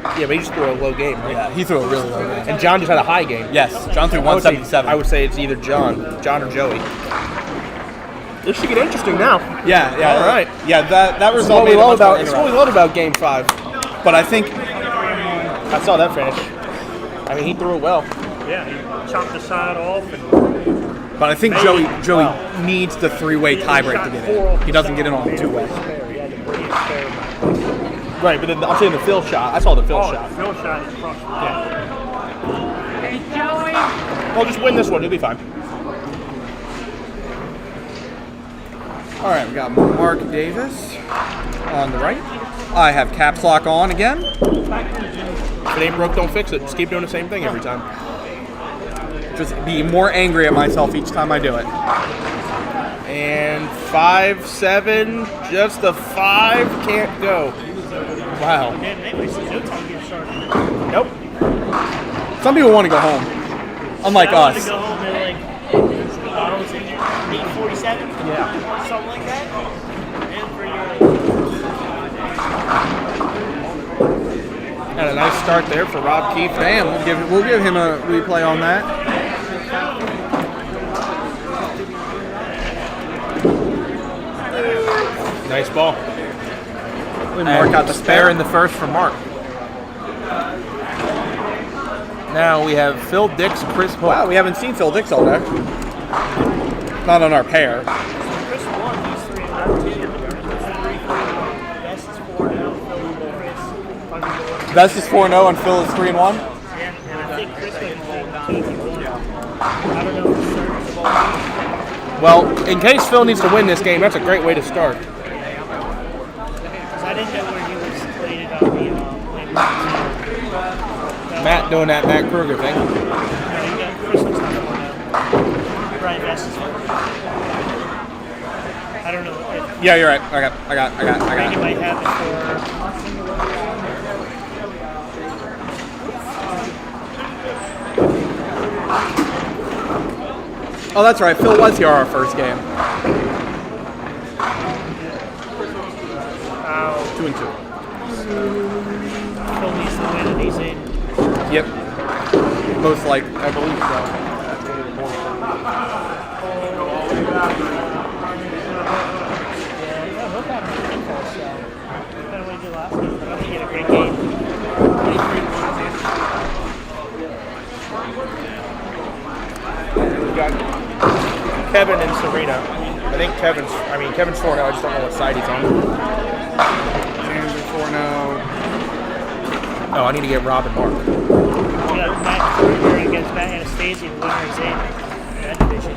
Yeah, but he just threw a low game, right? Yeah, he threw a really low game. And John just had a high game. Yes, John threw 177. I would say it's either John or Joey. This should get interesting now. Yeah. All right. Yeah, that That's result what we made it love much more about. That's what we love about Game 5. But I think I saw that finish. I mean, he threw it well. Yeah, he chopped the side off and Joey needs the 3-way tiebreak to get in. He doesn't get in on a 2-way. he had to bring his spare back. Right, but then I'm saying the Phil shot. I saw the Phil shot. Phil shot is crushed. Yeah. Hey, Joey. Well, just win this one. You'll be fine. All right, we got Mark Davis on the right. I have caps lock on again. If it ain't broke, don't fix it. Just keep doing the same thing every time. Just be more angry at myself each time I do it. And 5-7, just the 5 can't go. Wow. Damn, they wasted no time getting started. Nope. Some people want to go home, unlike I wanted us. to go home at like, I was like 8:47? Yeah. Something like that. And for your... And a nice start there for Rob Keefe. Damn, we'll give him a replay on that. Nice ball. Mark got the spare in the first from Mark. Now we have Phil Dix, Chris Hook. Wow, we haven't seen Phil Dix all day. Not on our pair. Chris won these 3 and 2. Best Best is 4-0 and Phil is 3-1. And I think Chris might be holding 2-1. I don't know if it's certain. Well, in case Phil needs to win this game, that's a great way to start. Because I didn't know where he was slated on the win. Matt doing that Matt Kruger thing. Chris looks like 4-0. Brian Best is 4-0. I don't know. Yeah, you're right. I got Randy it. might have it Oh, that's right. Phil was here our first game. 2-2. Phil needs to win and he's in. Yep. Most like, I believe so. We got Kevin and Serena. I think Kevin's 4-0. I just don't know what side he's on. Xander 4-0. Oh, I need to get Rob and Mark. We got Matt Kruger against Matt Anastasia, the winner is in that division.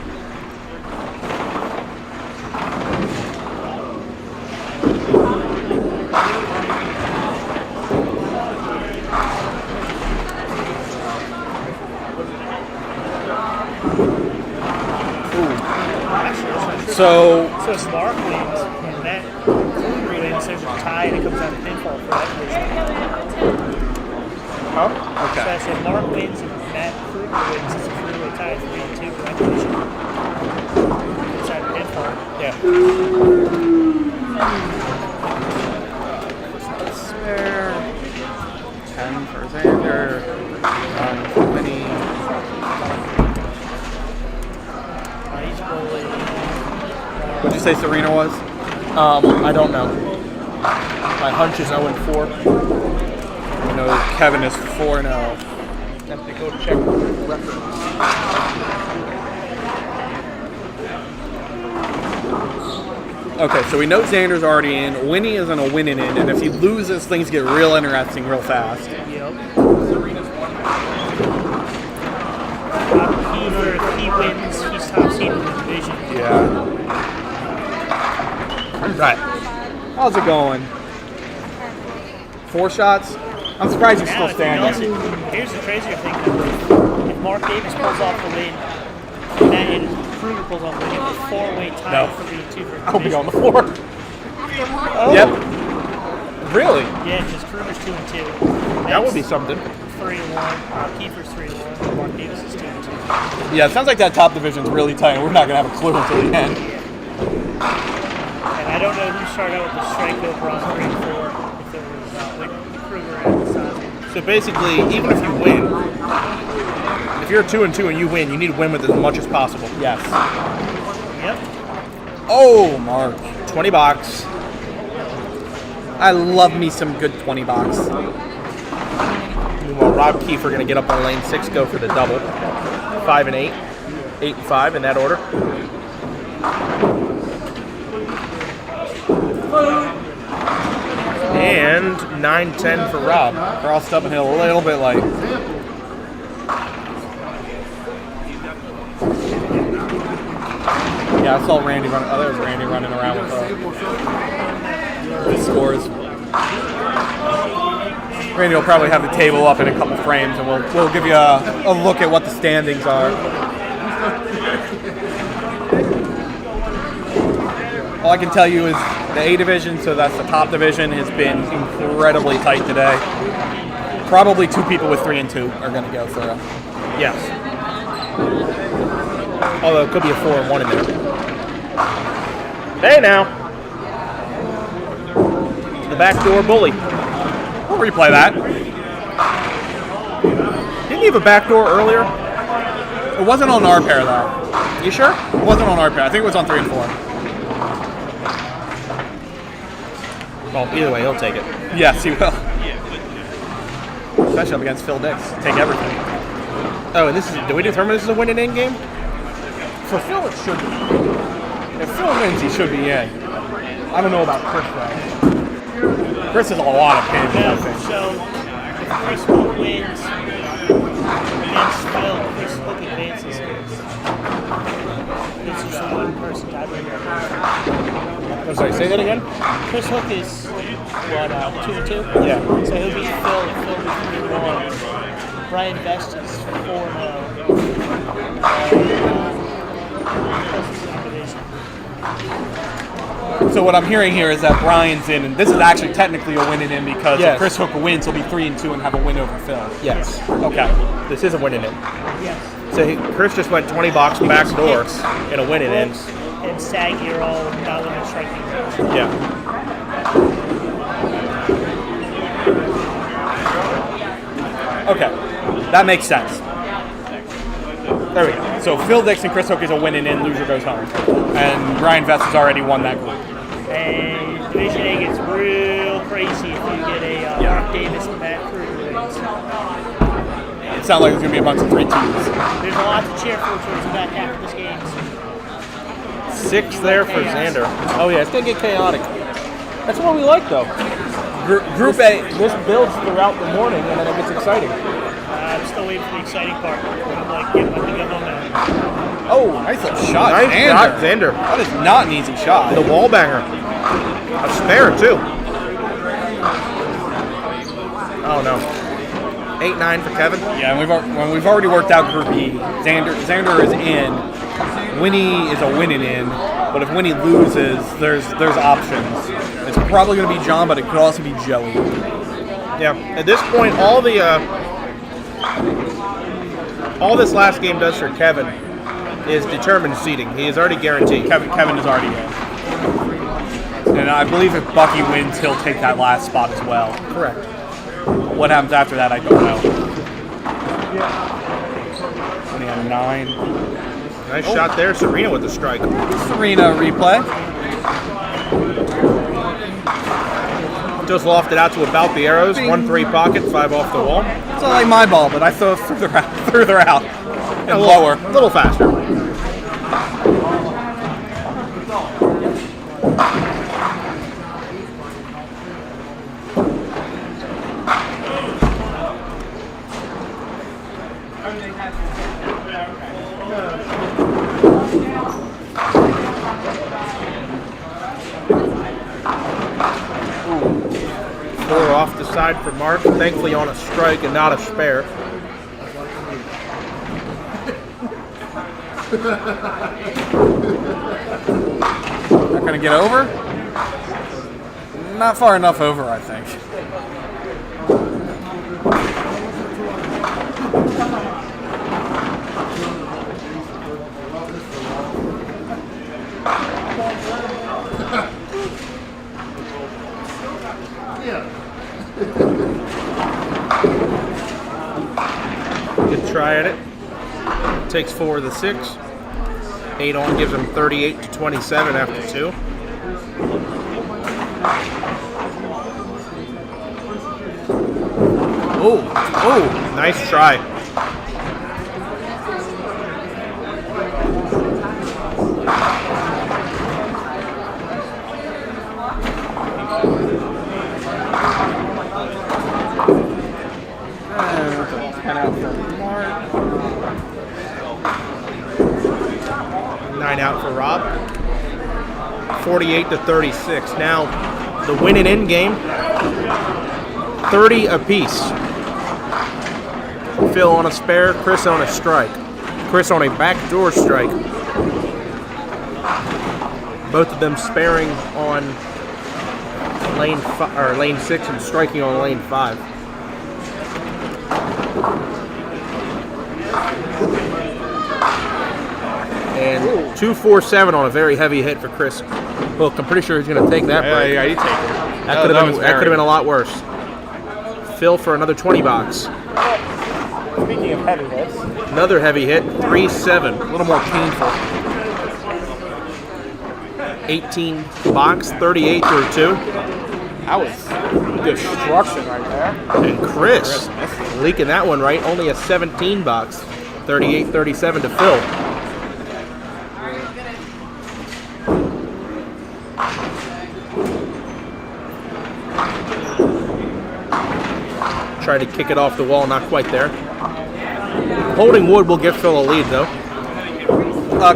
So it's Mark wins and Matt Kruger wins. There's a tie and it comes out of pinfall for that division. Huh? So I said Mark wins and Matt Kruger wins. It's a three-way tie, 3-2 for that division. It's out of pinfall. Yeah. Spare 10 for Xander. Winnie. What'd you say Serena was? I don't know. My hunch is 0-4. I know Kevin is 4-0. Have to go check records. Okay, so we know Xander's already in. Winnie is in a winning in, and if he loses, things get real interesting real fast. Yep. If he wins, he's top seed in the division. Yeah. Right. How's it going? 4 shots? I'm surprised he's still standing. Here's the crazier thing though. If Mark Davis pulls off the win, and Matt Kruger pulls off the win, it's a 4-way tie for being 2 for I'll be on the 4. Oh. Yep. Really? Yeah, because Kruger's 2-2. That would be something. 3-1. Kiefer's 3-1. Mark Davis is 2-2. Yeah, it sounds like that top division's really tight, and we're not going to have a clue until the end. And I don't know who started out with the strike over on 3 and 4. If it was Kruger and Sasha. So basically, even if you win, if you're 2-2 and you win, you need to win with as much as possible. Yes. Yep. Oh, Mark. 20 bucks. I love me some good 20 bucks. Meanwhile, Rob Kiefer going to get up on lane 6, go for the double. 5 and 8. 8 and 5 in that order. And 9-10 for Rob. Crossed up and hit a little bit light. Yeah, I saw Randy running. Oh, there was Randy running around with the scores. Randy will probably have the table up in a couple frames, and we'll give you a look at what the standings are. All I can tell you is the A division, so that's the top division, has been incredibly tight today. Probably 2 people with 3 and 2 are going to go for it. Yes. Although it could be a 4 and 1 in there. Hey now. The backdoor bully. We'll replay that. Didn't you have a backdoor earlier? It wasn't on our pair, though. You sure? It wasn't on our pair. I think it was on 3 and 4. Well, either way, he'll take it. Yes, he will. Especially up against Phil Dix. Take everything. Oh, and this is, do we determine this is a win and in game? For Phil, it should be. If Phil wins, he should be in. I don't know about Chris, though. Chris has a lot of pins, I think. So, if Chris Hook wins against Phil, Chris Hook advances. This is just one person tiebreaker. I'm sorry, say that again? Chris Hook is, what, 2-2? Yeah. So he'll beat Phil, Phil will be 3-1. Brian Best is 4-0. So what I'm hearing here is that Brian's in, and this is actually technically a win in because if Chris Hook wins, he'll be 3-2 and have a win over Phil. Yes. Okay. This is a win in it. Yes. So Chris just went 20 bucks back door in a win in it. And Sag, you're all not limit striking. Yeah. Okay. That makes sense. There we go. So Phil Dix and Chris Hook is a win in, loser goes home. And Brian Vest has already won that group. And Division A gets real crazy if you get a Mark Davis and Matt Kruger wins. It sounds like there's going to be a bunch of 3 teams. There's a lot to cheer for towards the back half of this game. 6 there for Xander. Oh yeah, it's going to get chaotic. That's what we like though. Group A. This builds throughout the morning and then it gets exciting. I'm still waiting for the exciting part. I'm like getting my big on that. Oh, nice little shot, Nice Xander. shot, Xander. That is not an easy shot. The wall banger. A spare too. Oh no. 8-9 for Kevin. Yeah, and we've already worked out Group E. Xander is in. Winnie is a winning in, but if Winnie loses, there's options. It's probably going to be John, but it could also be Joey. Yeah. At this point, all this last game does for Kevin is determine seeding. He is already guaranteed. Kevin is already in. And I believe if Bucky wins, he'll take that last spot as well. Correct. What happens after that, I don't know. When he had 9. Nice shot there. Serena with the strike. Serena replay. Just lofted out to about the arrows. 1-3 pocket, 5 off the wall. It's not like my ball, but I throw it further out and lower. A little faster. Four off the side for Mark, thankfully on a strike and not a spare. Not going to get over? Not far enough over, I think. Good try at it. Takes 4 of the 6. 8 on gives him 38 to 27 after 2. Oh, nice try. Out for Rob. 48 to 36. Now the win and in game, 30 apiece. Phil on a spare, Chris on a strike. Chris on a backdoor strike. Both of them sparing on lane 6 and striking on lane 5. And 2-4-7 on a very heavy hit for Chris Hook. I'm pretty sure he's going to take that break. Yeah, you take it. That could have been a lot worse. Phil for another 20 bucks. Speaking of heavy hits, another heavy hit, 3-7. A little more painful. 18 box, 38 through 2. That was destruction right there. And Chris leaking that one right, only a 17 box, 38-37 to Phil. tried to kick it off the wall, not quite there. Holding wood will give Phil a lead, though.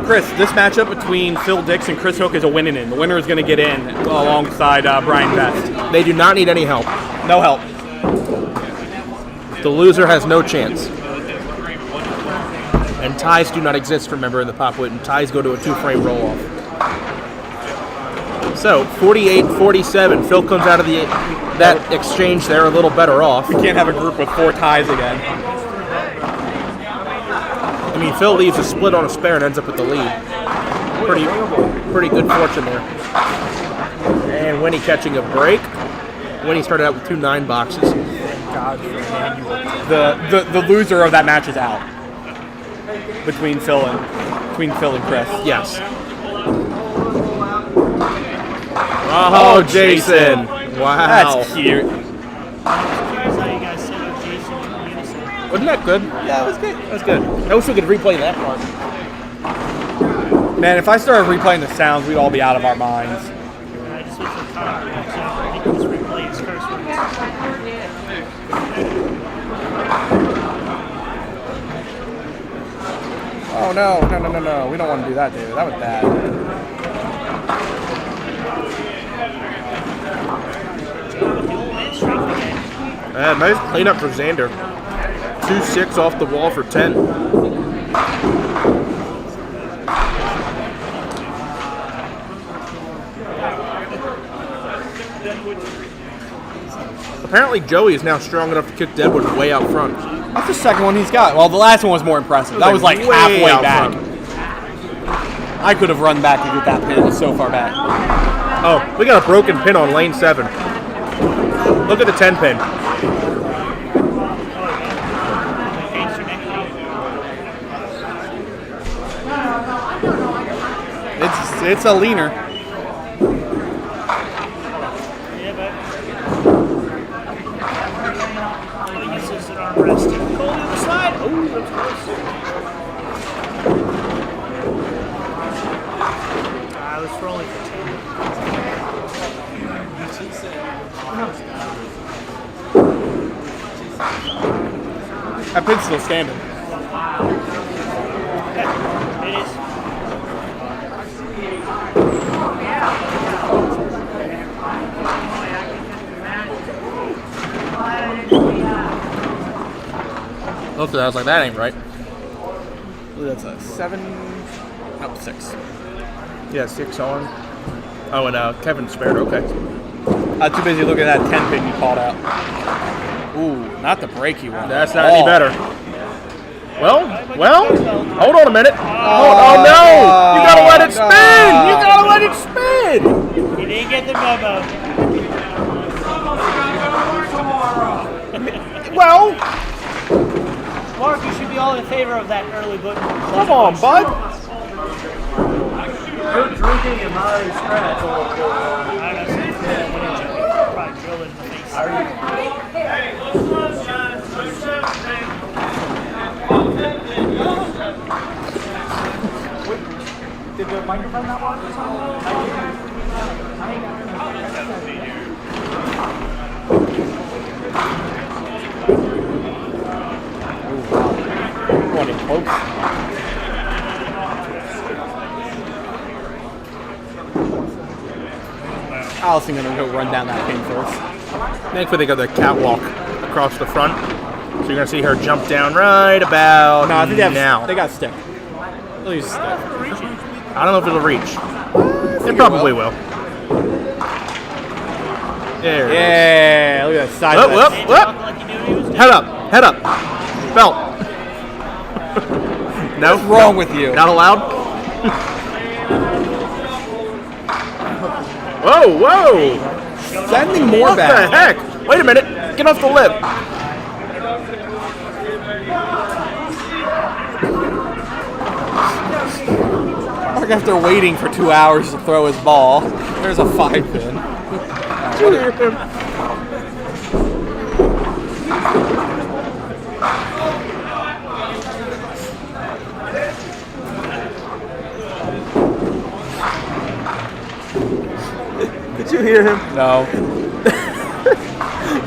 Chris, this matchup between Phil Dix and Chris Hook is a winning in. The winner is going to get in alongside Brian Best. They do not need any help. No help. The loser has no chance. And ties do not exist, remember, in the Pop Whitten. Ties go to a 2-frame roll-off. So, 48-47. Phil comes out of that exchange there a little better off. We can't have a group with 4 ties again. I mean, Phil leaves a split on a spare and ends up with the lead. Pretty good fortune there. And Winnie catching a break. Winnie started out with 2 9 boxes. The loser of that match is out. Between Phil and Chris. Yes. Oh, Jason! Wow. That's cute. Wasn't that good? Yeah, it was good. That was good. I wish we could replay that part. Man, if I started replaying the sounds, we'd all be out of our minds. I just went to the top, so I think it's replay his curse words. Oh no. We don't want to do that, David. That was bad. Nice cleanup for Xander. 2-6 off the wall for 10. Apparently Joey is now strong enough to kick Deadwood way out front. That's the second one he's got. Well, the last one was more impressive. That was like way halfway out back. front. I could have run back to get that pin. It was so far back. Oh, we got a broken pin on lane 7. Look at the 10 pin. It's a leaner. Yeah, but this is an arm rest. Cole to the side. Oh, that's close. I was rolling for 10. That pin's still standing. Yeah, it is. Looked at that, I was like, that ain't right. That's a 7. No, 6. Yeah, 6 on. Oh, and Kevin spared, okay. I'm too busy looking at that 10 pin you called out. Ooh, not the break you want. That's not any better. Well, hold on a minute. Oh no! You gotta let it spin! You gotta let it spin! You didn't get the memo. Well, Mark, you should be all in favor of that early button. come on, bud. You're drinking and not a scratch. I don't know. Probably drill it in the face. Did the microphone not work or Running close. Allison gonna go run down that pin first. Thankfully, they got the catwalk across the front, so you're gonna see her jump down right about No, I think now. they got a stick. They'll use a stick. I don't know if it'll reach. It probably will. There it is. Yeah, look at that side. Whoop, of whoop, whoop. Head up. Belt. No? What's wrong with you? Not allowed? Whoa! Sending more what back. What the heck? Wait a minute. Get off the lip. Mark, after waiting for 2 hours to throw his ball, there's a 5 pin. Did you hear him? No.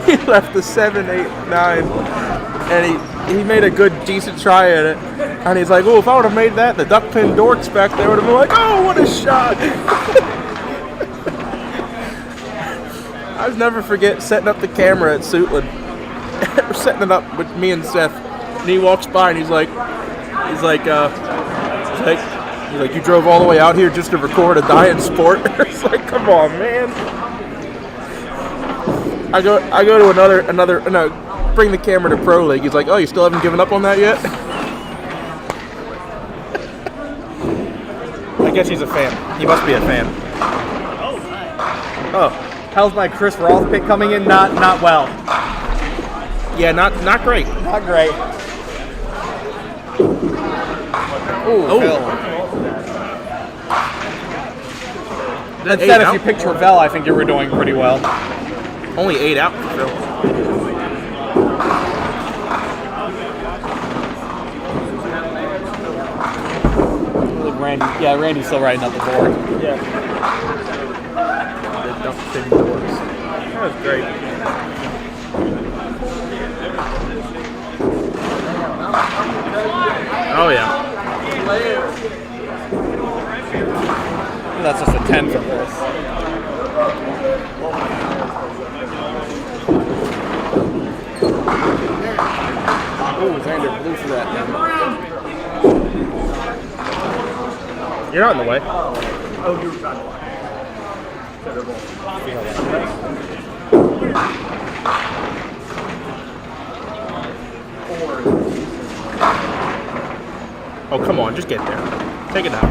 He he left the 7, 8, 9, and he made a good, decent try at it. And he's like, oh, if I would have made that, the duck pin dorks back there would have been like, oh, what a shot. I'll never forget setting up the camera at Suitland. We're setting it up with me and Seth. And he walks by and he's like, you drove all the way out here just to record a dying sport? It's like, come on, man. I go to another, bring the camera to Pro League. He's like, oh, you still haven't given up on that yet? I guess he's a fan. He must be a fan. Oh, how's my Chris Roth pick coming in? Not well. Yeah, not great. Not great. Oh. That said, if you picked Ravel, I think you were doing pretty well. Only 8 out for Phil. Randy's still riding up the board. Yeah. The duck pin doors. That was great. Oh yeah. That's just a 10 from this. Oh, Xander blew for that now. You're not in the way. Oh, you were trying to lie. Oh, come on, just get there. Take it out.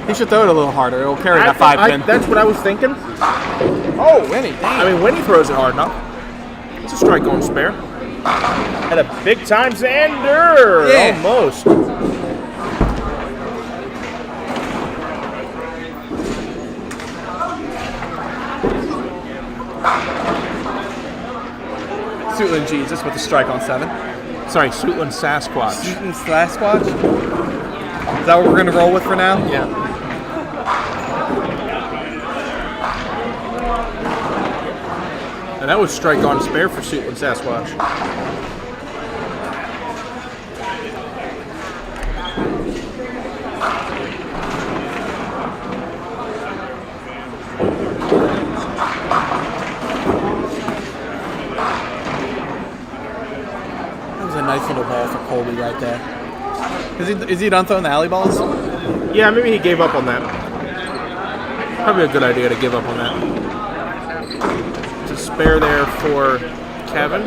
He should throw it a little harder. It'll carry that 5 pin. That's what I was thinking. Oh, Winnie. I mean, when he throws it hard enough, it's a strike on spare. At a big time Xander. Yeah. Almost. Suitland Jesus with a strike on 7. Sorry, Suitland Sasquatch. Suitland Sasquatch? Is that what we're going to roll with for now? Yeah. And that was strike on spare for Suitland Sasquatch. That was a nice little ball for Colby right there. Is he done throwing the alley balls? Yeah, maybe he gave up on that. Probably a good idea to give up on that. To spare there for Kevin.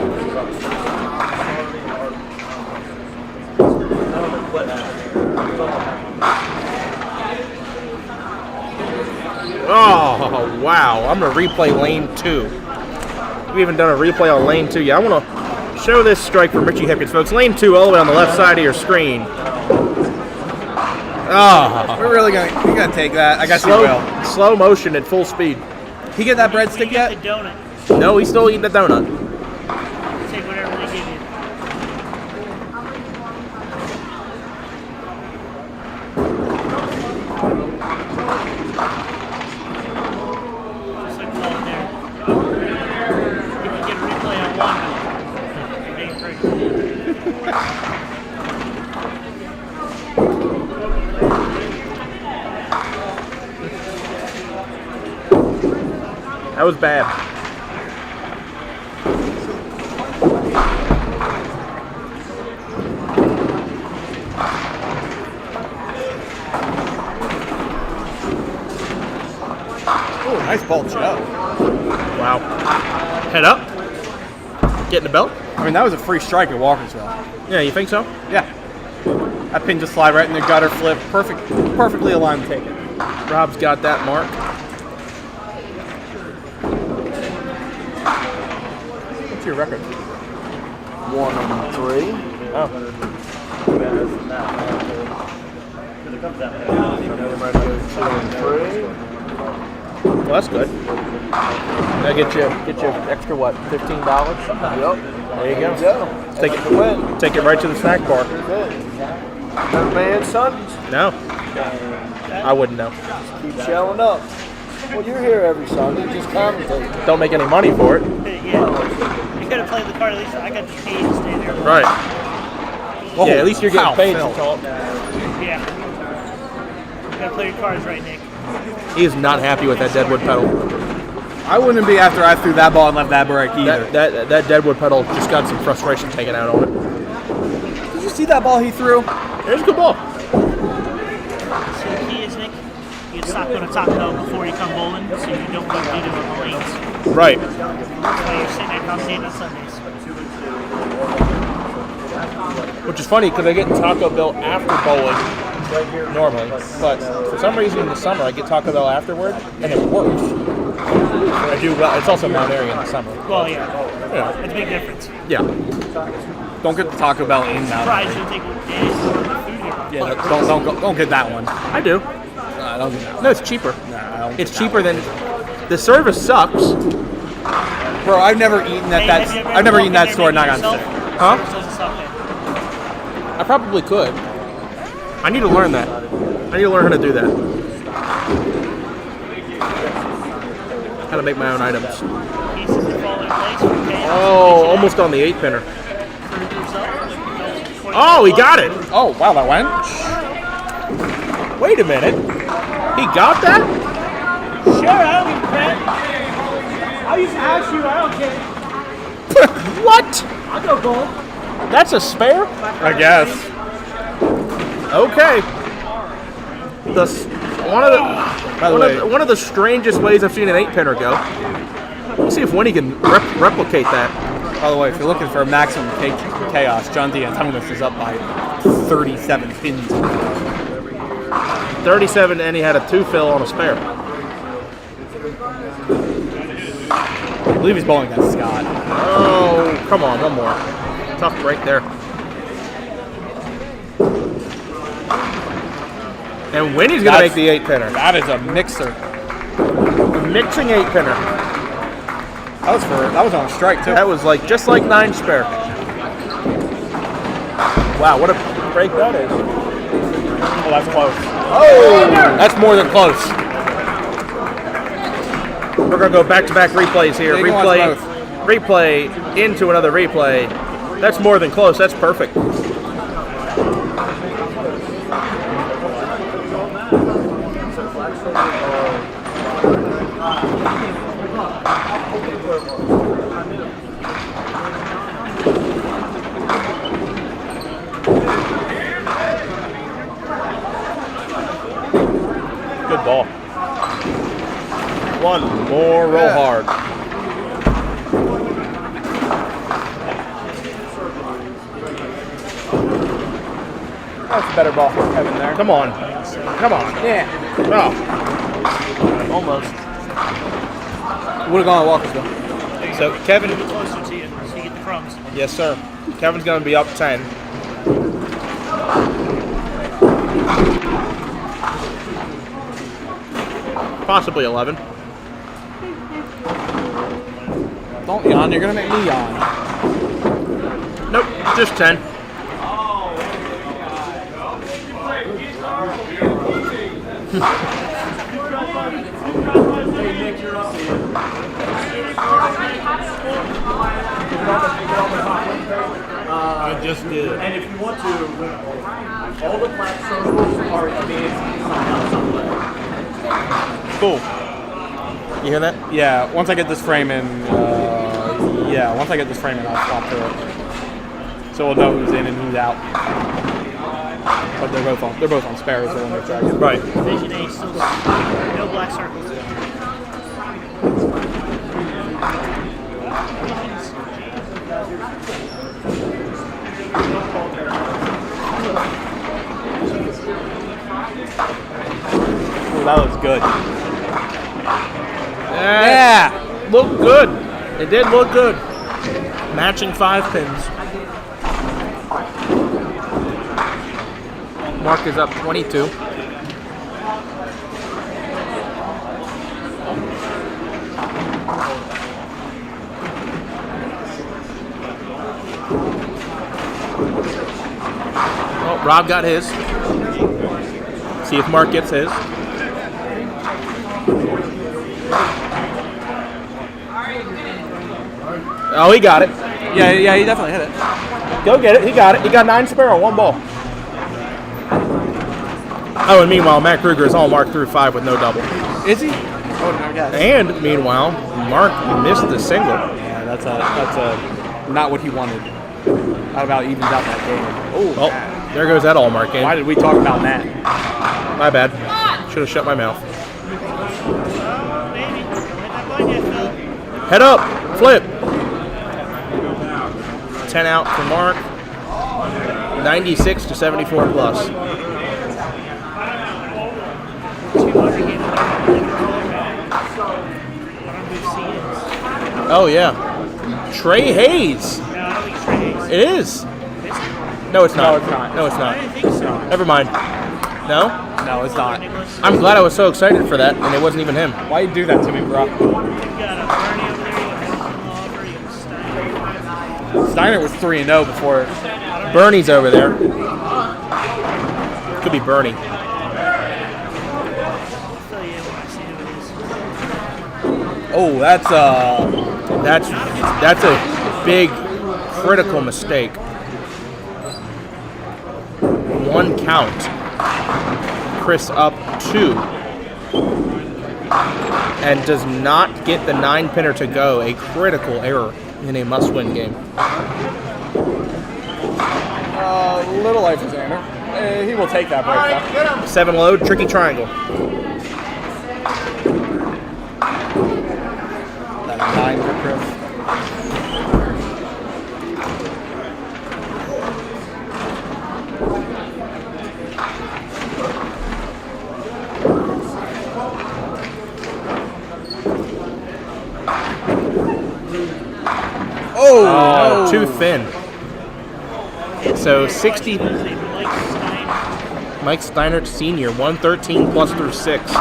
Oh, wow. I'm going to replay lane 2. We haven't done a replay on lane 2 yet. I want to show this strike for Richie Hipkins, folks. Lane 2 all the way on the left side of your screen. Oh. We're really going to take that. I guess he will. Slow motion at full speed. He get that breadstick yet? The donut. No, he's still eating the donut. Take whatever they give you. Just like Paul there. You can get a replay on one. It ain't great. That was bad. Oh, nice ball, Joe. Wow. Head up. Getting the belt. I mean, that was a free strike at Walkersville. Yeah, you think so? Yeah. That pin just slide right in the gutter flip. Perfectly aligned to take it. Rob's got that mark. What's your record? 1-3. Oh. Well, that's good. That'll get you extra what? $15? Yep. There you go. Take it right to the snack bar. Never bad Sundays. No. I wouldn't know. Keep showing up. Well, you're here every Sunday. Just commentate. Don't make any money for it. Yeah. You gotta play the card at least. I got paid to stay there. Right. Yeah, at least you're getting paid to Phil. talk. Yeah. You gotta play your cards right, Nick. He is not happy with that deadwood pedal. I wouldn't be after I threw that ball and left that break either. That deadwood pedal just got some frustration taken out on it. Did you see that ball he threw? It was a good ball. So the key is, Nick, you stop going to Taco Bell before you come bowling, so you don't go beat it on the lanes. Right. That's why you're sitting at commentating on Sundays. Which is funny because I get Taco Bell after bowling normally, but for some reason in the summer I get Taco Bell afterward, and it works. I do well. It's also Mount Airy in the summer. Well, yeah. It's a big difference. Yeah. Don't get the Taco Bell in now. Surprised you take days to food here. Yeah, don't get that one. I do. Don't get that one. No, it's cheaper. I don't It's get cheaper than the service sucks. Bro, I've never eaten at that. I've never eaten that store. Not gonna say. Huh? I probably could. I need to learn that. I need to learn how to do that. How to make my own items. Oh, almost on the 8-pinner. Oh, he got it. Oh, wow, that went. Wait a minute. He got that? Sure, I don't give a crap. I'll use the house shoe, I don't care. What? I'll go gold. That's a spare? I guess. Okay. One of the strangest ways I've seen an 8-pinner go. We'll see if Winnie can replicate that. By the way, if you're looking for maximum chaos, John D'Antonis is up by 37 pins. 37, and he had a 2-fill on a spare. I believe he's bowling against Scott. Oh, come on, one more. Tough break there. And Winnie's going to make the 8-pinner. That is a mixer. Mixing 8-pinner. That was on strike too. That was just like 9 spare. Wow, what a break that is. Oh, that's close. Oh, that's more than close. We're going to go back-to-back replays here. Replay into another replay. That's more than close. That's perfect. Good ball. One more roll hard. That's a better ball for Kevin there. Come on. Come on. Yeah. Oh. Almost. Would have gone at Walkersville. So Kevin. A little bit closer to you, so you get the crumbs. Yes, sir. Kevin's going to be up 10. Possibly 11. Don't yawn. You're going to make me yawn. Nope, just 10. I just did. And if you want to, all the black circles are advanced somewhere. Cool. You hear that? Yeah. Once I get this frame in, I'll flop through it. So we'll know who's in and who's out. But they're both on spares, so we'll make sure I get it. Right. Division A, still no black circles. Ooh, that looks good. Yeah. Looked good. It did look good. Matching 5 pins. Mark is up 22. Oh, Rob got his. See if Mark gets his. Oh, he got it. Yeah, he definitely hit it. Go get it. He got it. He got 9 spare on 1 ball. Oh, and meanwhile, Matt Kruger is all marked through 5 with no double. Is he? Oh, never guessed. And meanwhile, Mark missed the single. Yeah, that's a not what he wanted. Not about evens out that game. Oh, well, there goes that all mark game. Why did we talk about Matt? My bad. Should have shut my mouth. Head up, flip. 10 out for Mark. 96 to 74 plus. Oh yeah, Trey Hayes. It is. No, it's not. No, it's not. Never mind. No? No, it's not. I'm glad I was so excited for that, and it wasn't even him. Why you do that to me, bro? Steiner was 3-0 before. Bernie's over there. Could be Bernie. Oh, that's a big critical mistake. 1 count. Chris up 2. And does not get the 9-pinner to go. A critical error in a must-win game. Little life for Xander. He will take that break. 7 load, tricky triangle. That's 9 for Chris. Oh, too thin. So 60. Mike Steinert Sr. 113 plus through 6.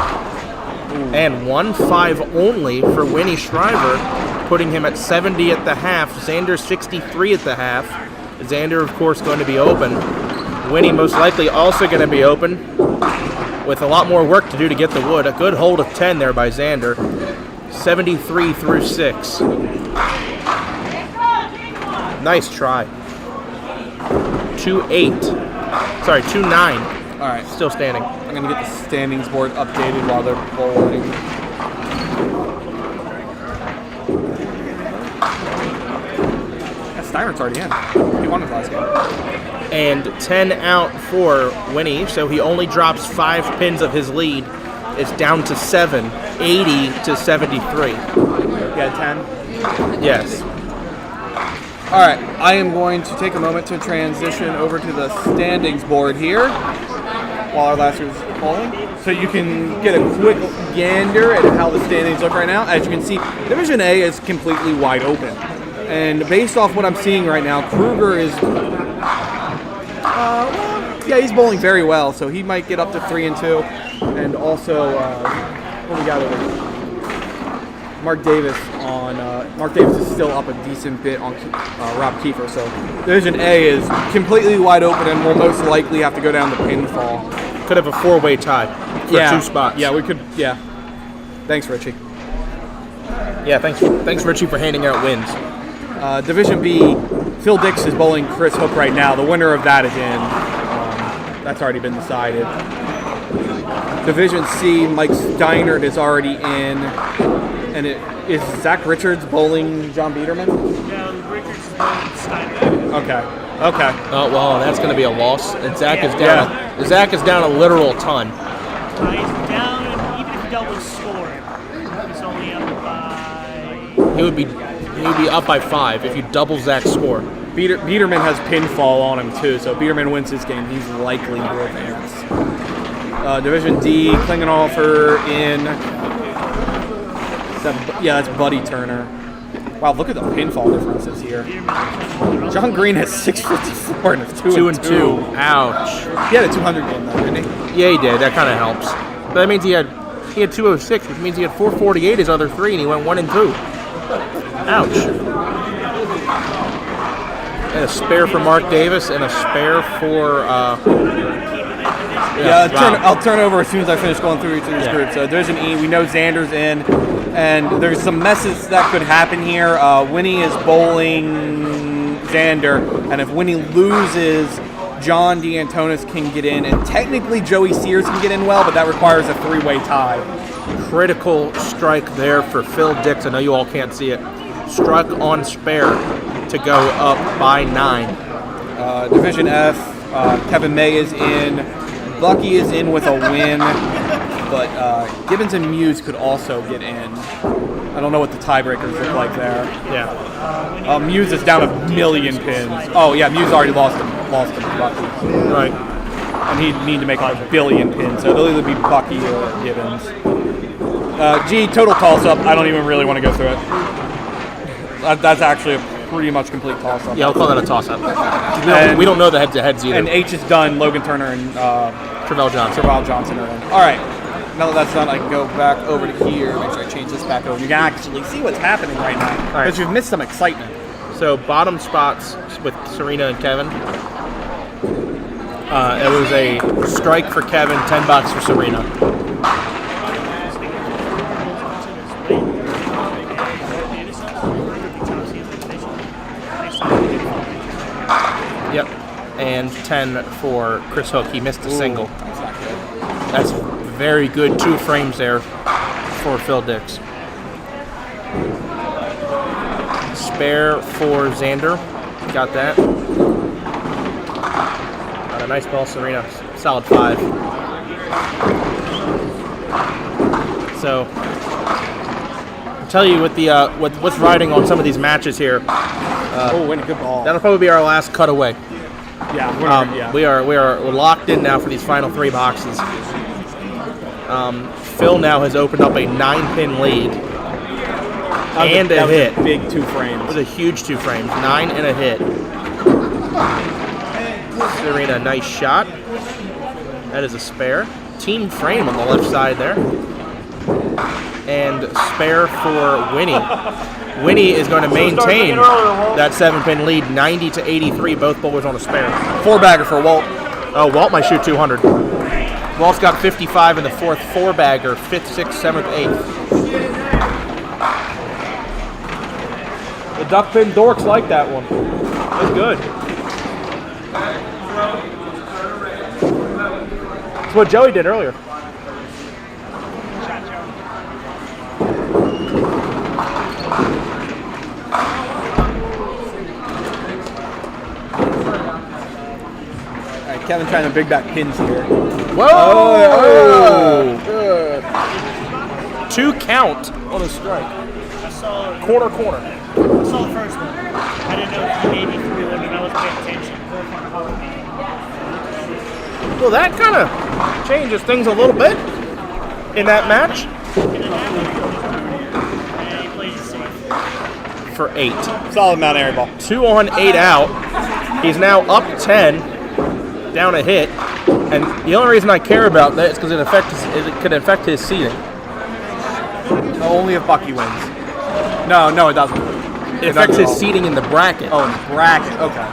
And 1-5 only for Winnie Shriver, putting him at 70 at the half. Xander 63 at the half. Xander, of course, going to be open. Winnie most likely also going to be open, with a lot more work to do to get the wood. A good hold of 10 there by Xander. 73 through 6. Nice try. 2-8. Sorry, 2-9. All right. Still standing. I'm going to get the standings board updated while they're bowling. Steinert's already in. He won his last game. And 10 out for Winnie, so he only drops 5 pins of his lead. It's down to 7, 80 to 73. Yeah, 10? Yes. All right, I am going to take a moment to transition over to the standings board here while our last year's polling, so you can get a quick gander at how the standings look right now. As you can see, Division A is completely wide open. And based off what I'm seeing right now, Kruger is, he's bowling very well, so he might get up to 3-2. And also, what we got over here? Mark Davis is still up a decent bit on Rob Kiefer, so Division A is completely wide open and will most likely have to go down to pinfall. Could have a 4-way tie for 2 spots. Yeah, we could. Yeah. Thanks, Richie. Yeah, thanks, Richie, for handing out wins. Division B, Phil Dix is bowling Chris Hook right now. The winner of that is in. That's already been decided. Division C, Mike Steinert is already in. And is Zach Richards bowling John Biederman? No, Richards is bowling Steiner. Okay. Oh, well, that's going to be a loss. And Zach is down. Zach is down a literal ton. He's down, and even if he doubles score, he's only up by. He would be up by 5 if you double Zach's score. Biederman has pinfall on him too, so Biederman wins his game. He's likely to advance. Division D, Klingenhofer in. That's Buddy Turner. Wow, look at the pinfall differences here. John Green has 654 and it's 2-2. Ouch. He had a 200 game though, didn't he? Yeah, he did. That kind of helps. But that means he had 206, which means he had 448 his other 3, and he went 1-2. Ouch. And a spare for Mark Davis and a spare for Yeah, I'll turn over as soon as I finish going through each of these groups. So Division E, we know Xander's in, and there's some messes that could happen here. Winnie is bowling Xander, and if Winnie loses, John D'Antonis can get in, and technically Joey Sears can get in well, but that requires a three-way tie. Critical strike there for Phil Dix. I know you all can't see it. Struck on spare to go up by 9. Division F, Kevin May is in. Bucky is in with a win, but Gibbons and Muse could also get in. I don't know what the tiebreakers look like there. Yeah. Muse is down 1,000,000 pins. Oh yeah, Muse already lost to Bucky. Right. And he'd need to make like 1 billion pins, so it'll either be Bucky or Gibbons. Total toss-up. I don't even really want to go through it. That's actually a pretty much complete toss-up. Yeah, I'll call that a toss-up. We don't know the heads-to-heads either. And H is done. Logan Turner and Travell Johnson are in. All right. Now that that's done, I can go back over to here. Make sure I change this back over. You can actually see what's happening right now. All right. Because you've missed some excitement. So bottom spots with Serena and Kevin. It was a strike for Kevin, $10 for Serena. Yep, and 10 for Chris Hook. He missed a single. That's not good. That's very good 2 frames there for Phil Dix. Spare for Xander. Got that. Got a nice ball, Serena. Solid 5. So, I'll tell you with the what's riding on some of these matches here. Win a good ball. That'll probably be our last cutaway. Yeah, we are locked in now for these final 3 boxes. Phil now has opened up a 9-pin lead and a hit. A big 2 frames. It was a huge 2 frames. 9 and a hit. Serena, nice shot. That is a spare. Team frame on the left side there. And spare for Winnie. Winnie is going to maintain that 7-pin lead, 90-83. Both bowlers on a spare. 4-bagger for Walt. Oh, Walt might shoot 200. Walt's got 55 in the 4th 4-bagger, 5th, 6th, 7th, 8th. The duck pin dorks like that one. That's good. That's what Joey did earlier. Kevin trying to big back pins here. Whoa! Oh, good. 2 count on a strike. I saw Corner. I saw the first one. I didn't know if he maybe threw one and I wasn't paying attention. Well, that kind of changes things a little bit in that match. And he plays it safe. For 8. Solid amount of air ball. 2 on, 8 out. He's now up 10. Down a hit, and the only reason I care about that is because it could affect his seeding. Only if Bucky wins. No, it doesn't. It affects his seeding in the bracket. Oh, in the bracket. Okay.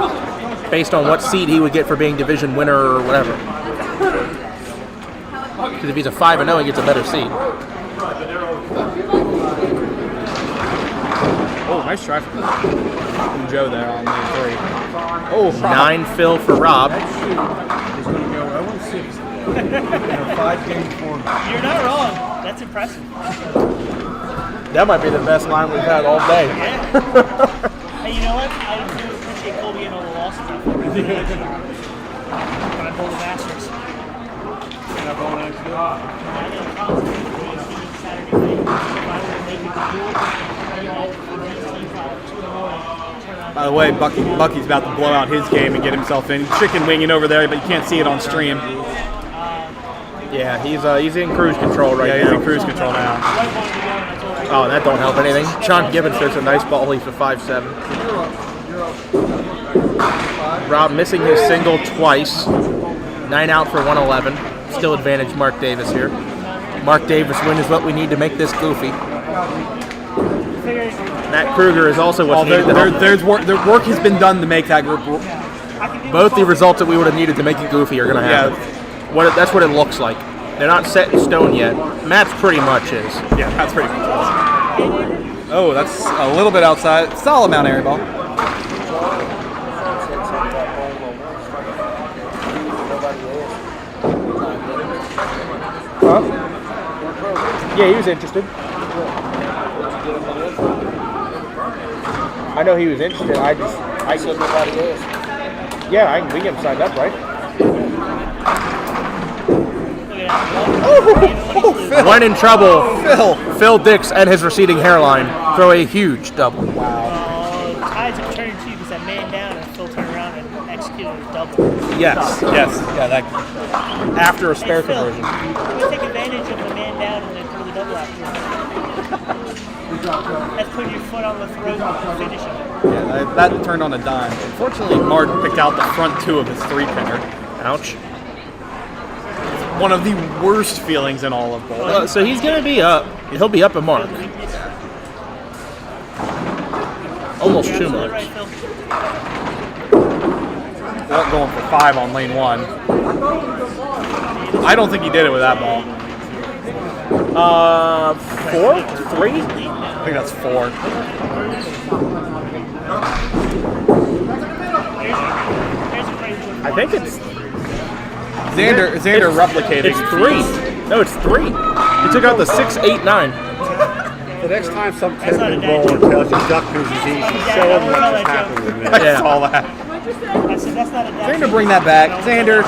Based on what seed he would get for being division winner or whatever. Because if he's a 5-0, he gets a better seed. Oh, nice try from Joe there on lane 3. Oh, 9 fill for Rob. He's going to go 0-6 in a 5-game format. You're not wrong. That's impressive. That might be the best line we've had all day. Yeah. Hey, you know what? I do appreciate Colby and all the losses. When I pull the Masters. You're not going next year? By the way, Bucky's about to blow out his game and get himself in. Chicken winging over there, but you can't see it on stream. Yeah, he's in cruise control right now. Yeah, he's in cruise control now. Oh, that don't help anything. John Gibbons shoots a nice ball. He's a 5-7. Rob missing his single twice. 9 out for 111. Still advantage Mark Davis here. Mark Davis win is what we need to make this goofy. Matt Kruger is also what's needed. Their work has been done to make that group. Both the results that we would have needed to make it goofy are going to happen. Yeah. That's what it looks like. They're not set in stone yet. Matt's pretty much is. Yeah, that's pretty much it. Oh, that's a little bit outside. Solid amount Airy ball. Huh? Yeah, he was interested. I know he was interested. I said nobody is. Yeah, we get him signed up, right? When in trouble, Phil Dix and his receding hairline throw a huge double. Tides have turned too because that man down and Phil turned around and executed a double. Yes. Yeah, that after a spare Phil, conversion. you take advantage of the man down and then throw the double after. That's putting your foot on the throat and finishing it. Yeah, that turned on a dime. Unfortunately, Martin picked out the front two of his three-pinner. Ouch. One of the worst feelings in all of bowling. So he's going to be up. He'll be up a mark. Almost 2 marks. Going for 5 on lane 1. I don't think he did it with that ball. 4? 3? I think that's 4. I think it's... Xander replicating. It's 3. No, it's 3. He took out the 6, 8, 9. The next time some Kevin bowler tells you duck news is easy, show them what just happened with me. I saw that. Xander, bring that back. Xander,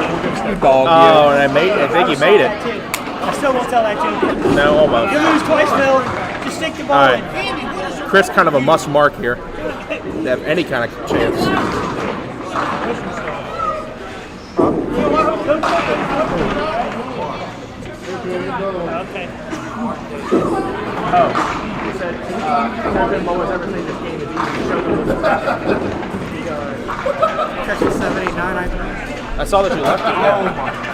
you dog. Oh, and I think he made it. I still won't tell that joke. No, almost. You lose twice, Phil. Just stick the ball All in. right. Chris kind of a must mark here. They have any kind of chance. Okay. Oh, he said Kevin Bowen's ever seen this game is easy. Catches 7, 8, 9, I think. I saw that you left it. Yeah.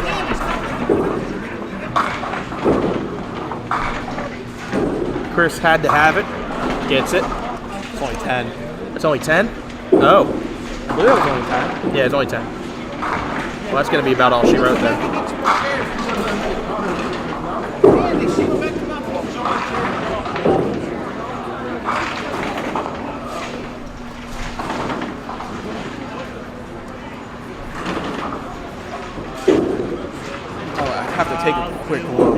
Chris had to have it. Gets it. It's only 10. It's only 10? Oh. I believe it was only 10. Yeah, it's only 10. Well, that's going to be about all she wrote then. Oh, I have to take a quick look.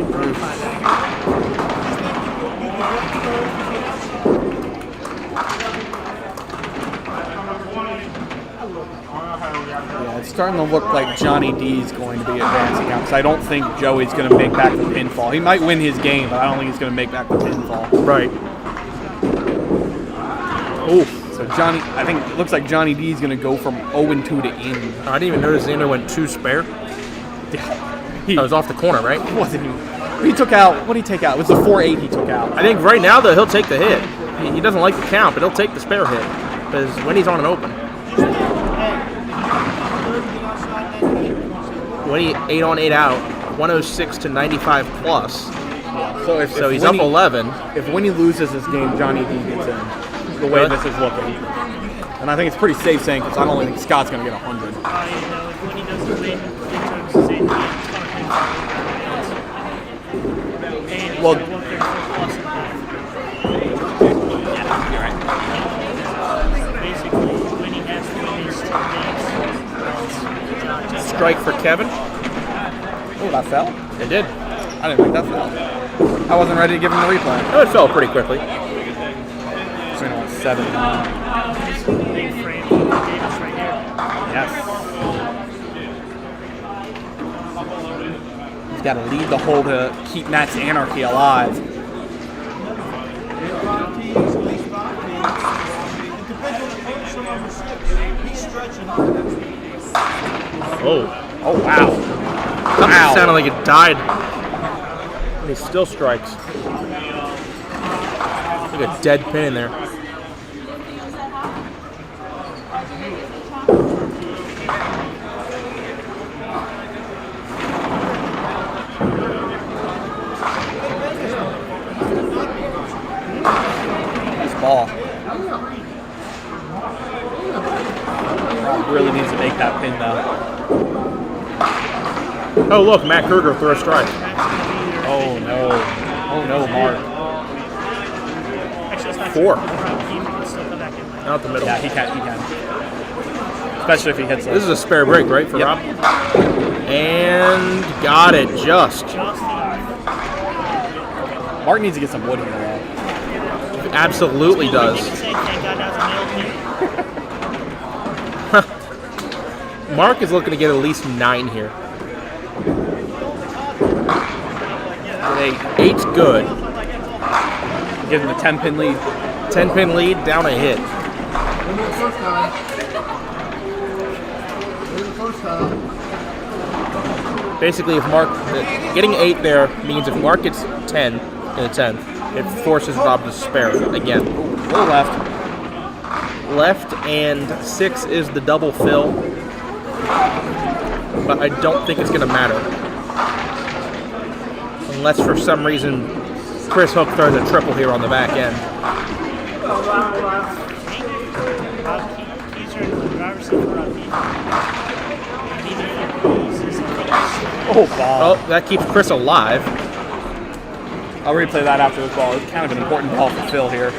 Yeah, it's starting to look like Johnny D's going to be advancing out because I don't think Joey's going to make back the pinfall. He might win his game, but I don't think he's going to make back the pinfall. Right. Ooh. So Johnny, I think it looks like Johnny D's going to go from 0-2 to in. I didn't even notice Xander went 2 spare. Yeah. That was off the corner, right? Wasn't he? He took out, what did he take out? It was the 4-8 he took out. I think right now, though, he'll take the hit. He doesn't like the count, but he'll take the spare hit. Because when he's on an open. When he 8 on 8 out, 106 to 95 plus. So he's up 11. If Winnie loses this game, Johnny D gets in. The way this is looking. And I think it's pretty safe saying because I don't think Scott's going to get 100. You know, when he doesn't win, Well, basically, when he has to win his 2 games. Strike for Kevin. Oh, that fell? It did. I didn't think that fell. I wasn't ready to give him the replay. No, it fell pretty quickly. So 7. Yes. He's got to lead the hole to keep Matt's anarchy alive. Oh. Oh, wow. That sounded like it died. And he still strikes. Like a dead pin in there. Nice ball. Rob really needs to make that pin though. Oh, look, Matt Kruger threw a strike. Oh, no. Oh, no, Mark. Actually, it's not 4. He can still come back in. Out the middle. Yeah, he can. Especially if he hits This is a spare break, right, for Rob? And got it just. Mark needs to get some wood in there. Absolutely does. Mark is looking to get at least 9 here. 8's good. Give him a 10-pin lead. 10-pin lead, down a hit. Basically, if Mark getting 8 there means if Mark gets 10 in the 10th, it forces Rob to spare again. Go left. Left and 6 is the double fill, but I don't think it's going to matter. Unless for some reason Chris Hook throws a triple here on the back end. Oh, ball. Oh, that keeps Chris alive. I'll replay that after this ball. It's kind of an important ball for Phil here.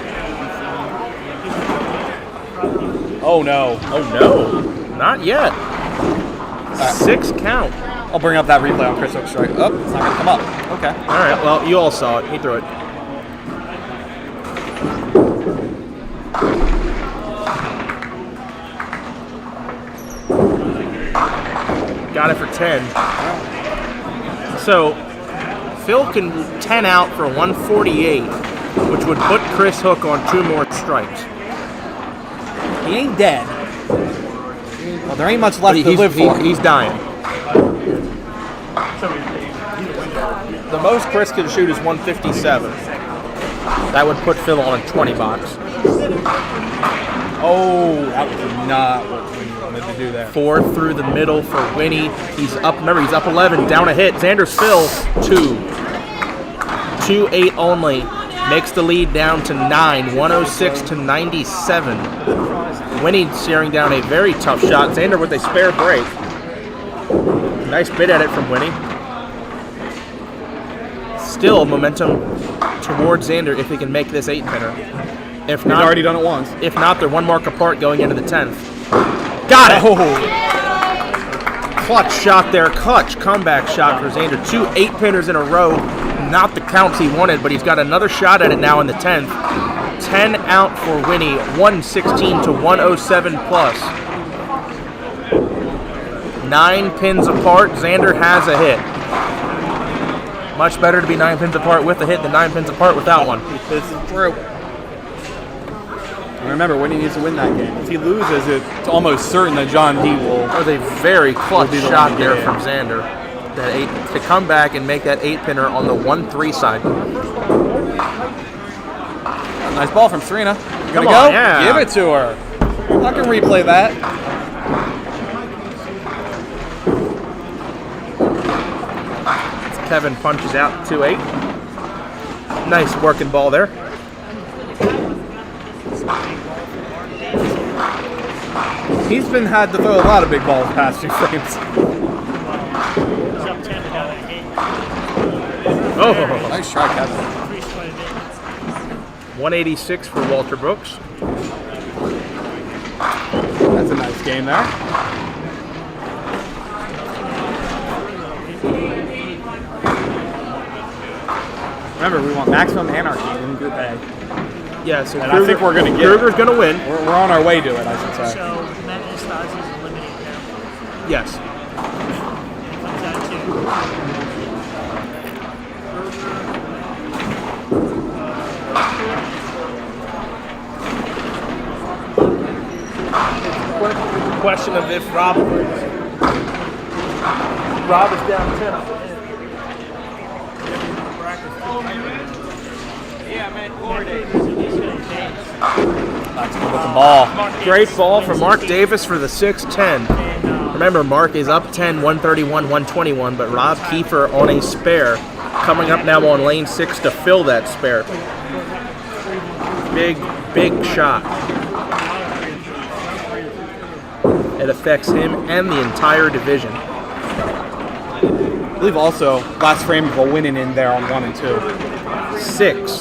Oh, no. Oh, no. Not yet. 6 count. I'll bring up that replay on Chris Hook's strike. Oh, it's not going to come up. Okay. All right, well, you all saw it. He threw it. Got it for 10. So, Phil can 10 out for 148, which would put Chris Hook on 2 more strikes. He ain't dead. Well, there ain't much left to live for. He's dying. The most Chris can shoot is 157. That would put Phil on a 20 box. Oh, that was not what we wanted to do there. 4 through the middle for Winnie. He's up, remember, he's up 11, down a hit. Xander's Phil, 2. 2-8 only. Makes the lead down to 9, 106 to 97. Winnie staring down a very tough shot. Xander with a spare break. Nice bit at it from Winnie. Still momentum towards Xander if he can make this 8-pinner. If not, he's already done it once. If not, they're 1 mark apart going into the 10th. Got it! Oh. Clutch shot there. Clutch comeback shot for Xander. 2 8-pinners in a row. Not the counts he wanted, but he's got another shot at it now in the 10th. 10 out for Winnie. 116 to 107 plus. 9 pins apart. Xander has a hit. Much better to be 9 pins apart with a hit than 9 pins apart without one. This is true. And remember, Winnie needs to win that game. If he loses, it's almost certain that John D will. That was a very clutch shot there from Xander. That 8 to come back and make that 8-pinner on the 1-3 side. Nice ball from Serena. You gonna Come on, go? yeah. Give it to her. I can replay that. Kevin punches out 2-8. Nice working ball there. He's had to throw a lot of big balls past 2 frames. Oh, nice try, Kevin. 186 for Walter Brooks. That's a nice game there. Remember, we want maximum anarchy in Group A. Yeah, so and I think we're going to get Kruger's going to win. We're on our way to it, I should say. So, Matt Stasi is eliminated now. Yes. It comes out Question of if Rob is down 10. Yeah, man, That's good with the ball. Great ball from Mark Davis for the 6-10. Remember, Mark is up 10, 131, 121, but Rob Kiefer on a spare. Coming up now on lane 6 to fill that spare. Big, big shot. It affects him and the entire division. I believe also last frame of a Whitten in there on 1 and 2. 6.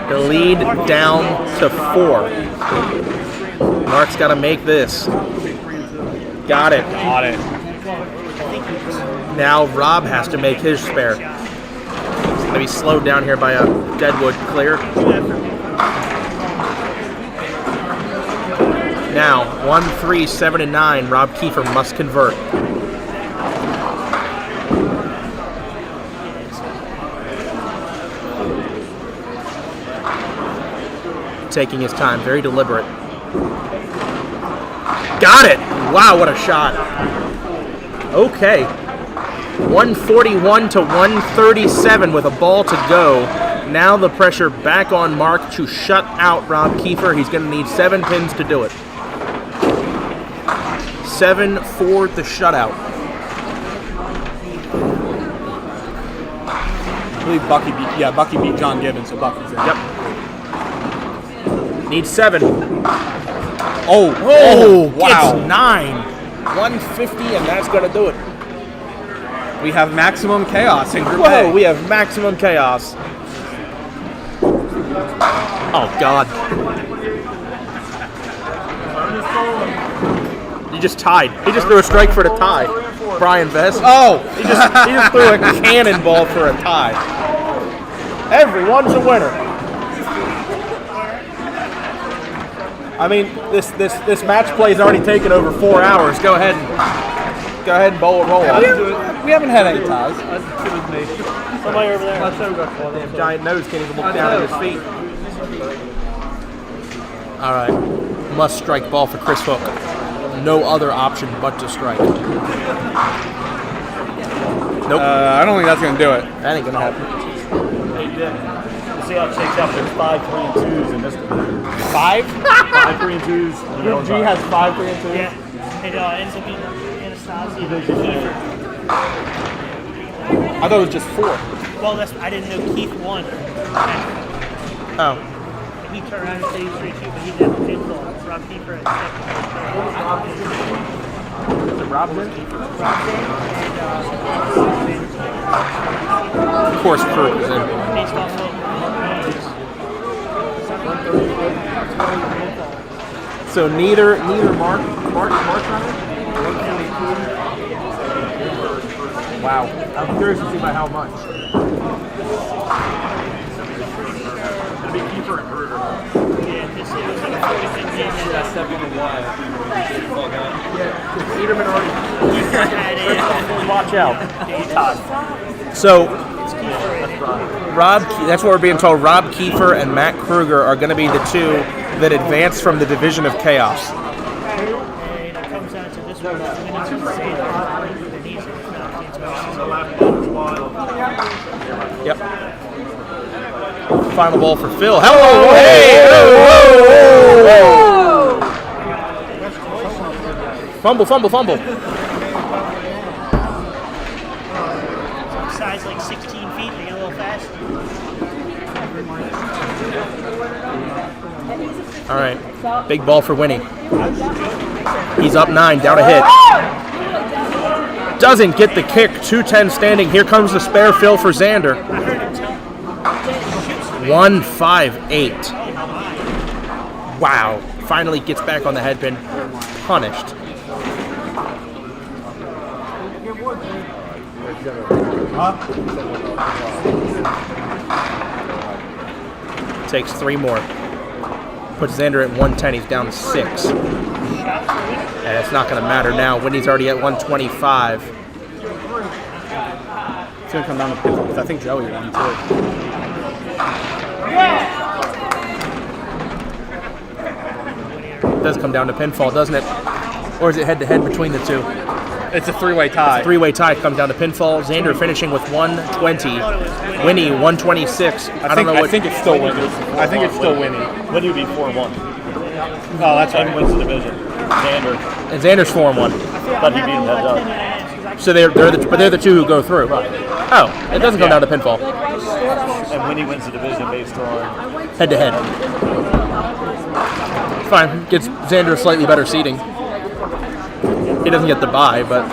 The lead down to 4. Mark's got to make this. Got it. Got it. Now Rob has to make his spare. It's going to be slowed down here by a Deadwood clear. Now, 1, 3, 7, and 9, Rob Kiefer must convert. Taking his time, very deliberate. Got it! Wow, what a shot. Okay. 141 to 137 with a ball to go. Now the pressure back on Mark to shut out Rob Kiefer. He's going to need 7 pins to do it. 7 for the shutout. I believe Bucky beat John Gibbons, so Bucky's in. Yep. Needs 7. Oh, wow. Gets 9. 150, and that's going to do it. We have maximum chaos in Group Whoa, A. we have maximum chaos. Oh, God. You just tied. He just threw a strike for the tie. Brian Vest. Oh, he just threw a cannonball for a tie. Everyone's a winner. I mean, this match play has already taken over 4 hours. Go ahead and roll on. We haven't had any ties. Somebody over there. Damn giant nose can't even look down at his feet. All right, must strike ball for Chris Hook. No other option but to strike. Nope. I don't think that's going to do it. That ain't going to happen. We'll see how it shakes out. There's 5 3 and 2s in this division. 5? 5 3 and 2s. Group G has 5 3 and 2s. Yeah. It ends up being Anastasia. I thought it was just 4. Well, I didn't know Keith won. Oh. He turned around and said he was 3-2, but he didn't have a pinfall. Rob Kiefer at second. Is it Rob win? Rob did, Of course, Kurt is in. based off of So neither Mark running? Wow. I'm curious to see by how much. It'll be Kiefer and Kruger. Yeah, this is That's definitely why. Yeah, Peterman already. had it. Watch out. So, that's what we're being told. Rob Kiefer and Matt Kruger are going to be the 2 that advance from the Division of Chaos. And it comes down to this one. Yep. Final ball for Phil. Hello! Hey! Fumble. Size like 16 feet, they get a little fast. All right. Big ball for Winnie. He's up 9, down a hit. Doesn't get the kick. 2-10 standing. Here comes the spare Phil for Xander. 1-5-8. Wow. Finally gets back on the headpin. Punished. Takes 3 more. Puts Xander at 110. He's down to 6. And it's not going to matter now. Winnie's already at 125. It's going to come down to pinfall because I think Joey won too. It does come down to pinfall, doesn't it? Or is it head-to-head between the 2? It's a 3-way tie. It's a 3-way tie. Comes down to pinfall. Xander finishing with 120. Winnie 126. I think it's still Winnie. I think it's still Winnie. Winnie would be 4-1. Oh, that's right. And wins the division. Xander. And Xander's 4-1. But he beat him heads up. So they're the 2 who go through. Right. Oh, it doesn't come down to pinfall. And Winnie wins the division based on Head-to-head. Fine. Gets Xander slightly better seating. He doesn't get the bye, but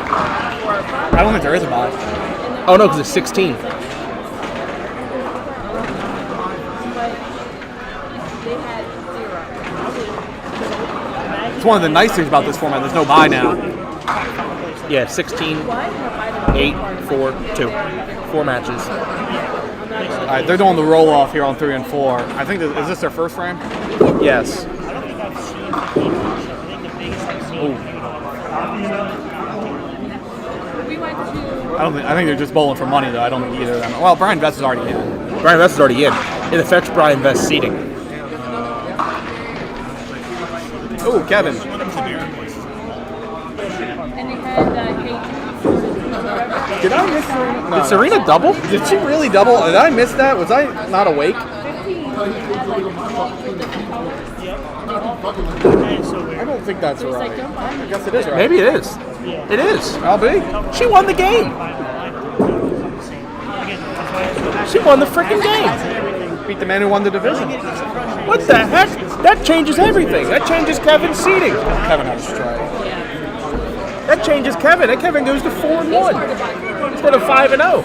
I don't think there is a bye. Oh no, because it's 16. It's one of the nice things about this format. There's no bye now. Yeah, 16, 8, 4, 2. 4 matches. All right, they're doing the roll off here on 3 and 4. I think is this their first frame? Yes. I think they're just bowling for money though. I don't think either of them. Well, Brian Vest is already in. Brian Vest is already in. It affects Brian Vest's seating. Oh, Kevin. Did I miss Serena? Did Serena double? Did she really double? Did I miss that? Was I not awake? I don't think that's right. I guess it is right. Maybe it is. It is. I'll be. She won the game. She won the freaking game. Beat the man who won the division. What the heck? That changes everything. That changes Kevin's seating. Kevin had a strike. That changes Kevin. And Kevin goes to 4-1 instead of 5-0.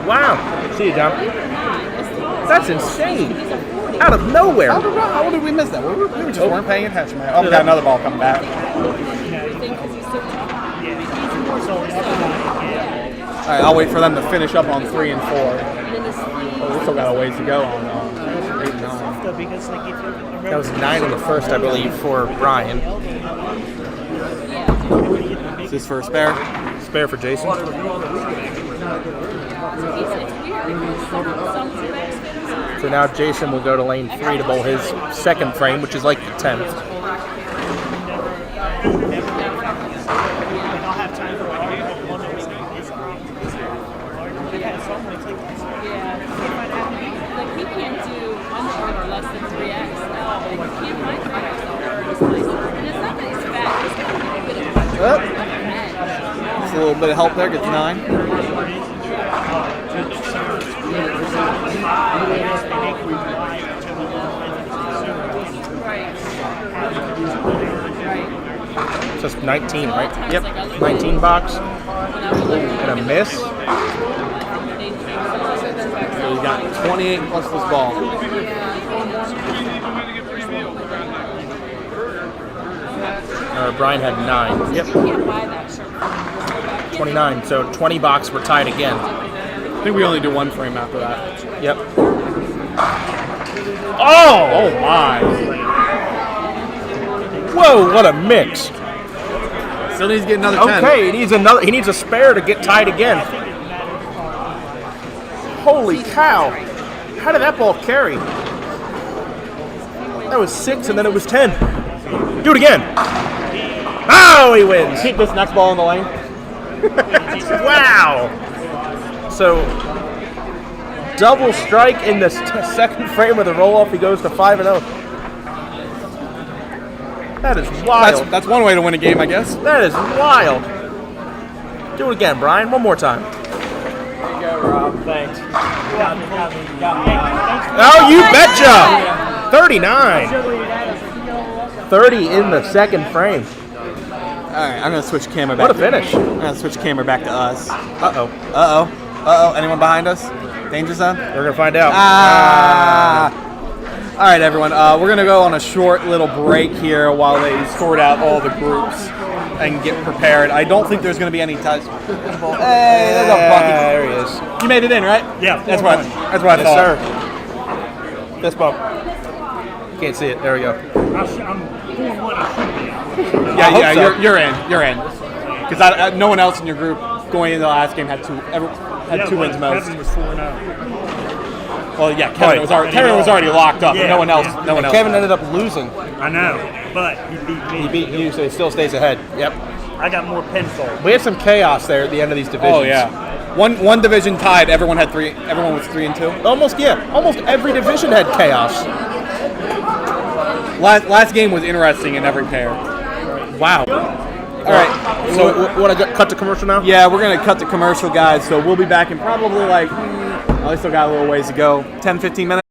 Wow. See you, John. That's insane. Out of nowhere. How did we miss that? We just weren't paying attention, man. Oh, we got another ball coming back. All right, I'll wait for them to finish up on 3 and 4. Oh, we still got a ways to go on 8 and 9. That was 9 in the first, I believe, for Brian. Is this for a spare? Spare for Jason. So now Jason will go to lane 3 to bowl his second frame, which is like the 10th. Just a little bit of help there, gets 9. Just 19, right? Yep. 19 box. And a miss. So he's got 28 plus this ball. Brian had 9. Yep. 29. So 20 box, we're tied again. I think we only do 1 frame after that. Yep. Oh my! Whoa! What a mix. Still needs to get another 10. Okay, he needs a spare to get tied again. Holy cow! How did that ball carry? That was 6 and then it was 10. Do it again. Oh, he wins. Keep this next ball in the lane. Wow. So double strike in the second frame of the roll-off. He goes to 5-0. That is wild. That's one way to win a game, I guess. That is wild. Do it again, Brian. One more time. There you go, Rob. Thanks. Oh, you betcha. 39. 30 in the second frame. All right, I'm going to switch camera back. What a finish. I'm going to switch camera back to us. Uh-oh. Uh-oh. Uh-oh. Anyone behind us? Danger zone? We're going to find out. All right, everyone. We're going to go on a short little break here while they sort out all the groups and get prepared. I don't think there's going to be any touch. Hey, there's a Bucky. There he is. You made it in, right? Yeah. That's what I thought. Yes, sir. Fist bump. Can't see it. There we go. I'm doing what I should be. Yeah, so. you're in. You're in. Because no one else in your group going into the last game had two wins most. Kevin was 4-0. Well, yeah, Kevin was already locked up. Yeah, no one else. yeah. No one else. Kevin ended up losing. I know, but he beat me. He beat you, so he still stays ahead. Yep. I got more pinfall. We had some chaos there at the end of these divisions. Oh yeah. One division tied. Everyone had 3. Everyone was 3 and 2. Almost every division had chaos. Last game was interesting in every pair. Wow. All right. So we want to cut to commercial now? Yeah, we're gonna cut to commercial, guys. So we'll be back in probably like. I still got a little ways to go. 10, 15 minutes.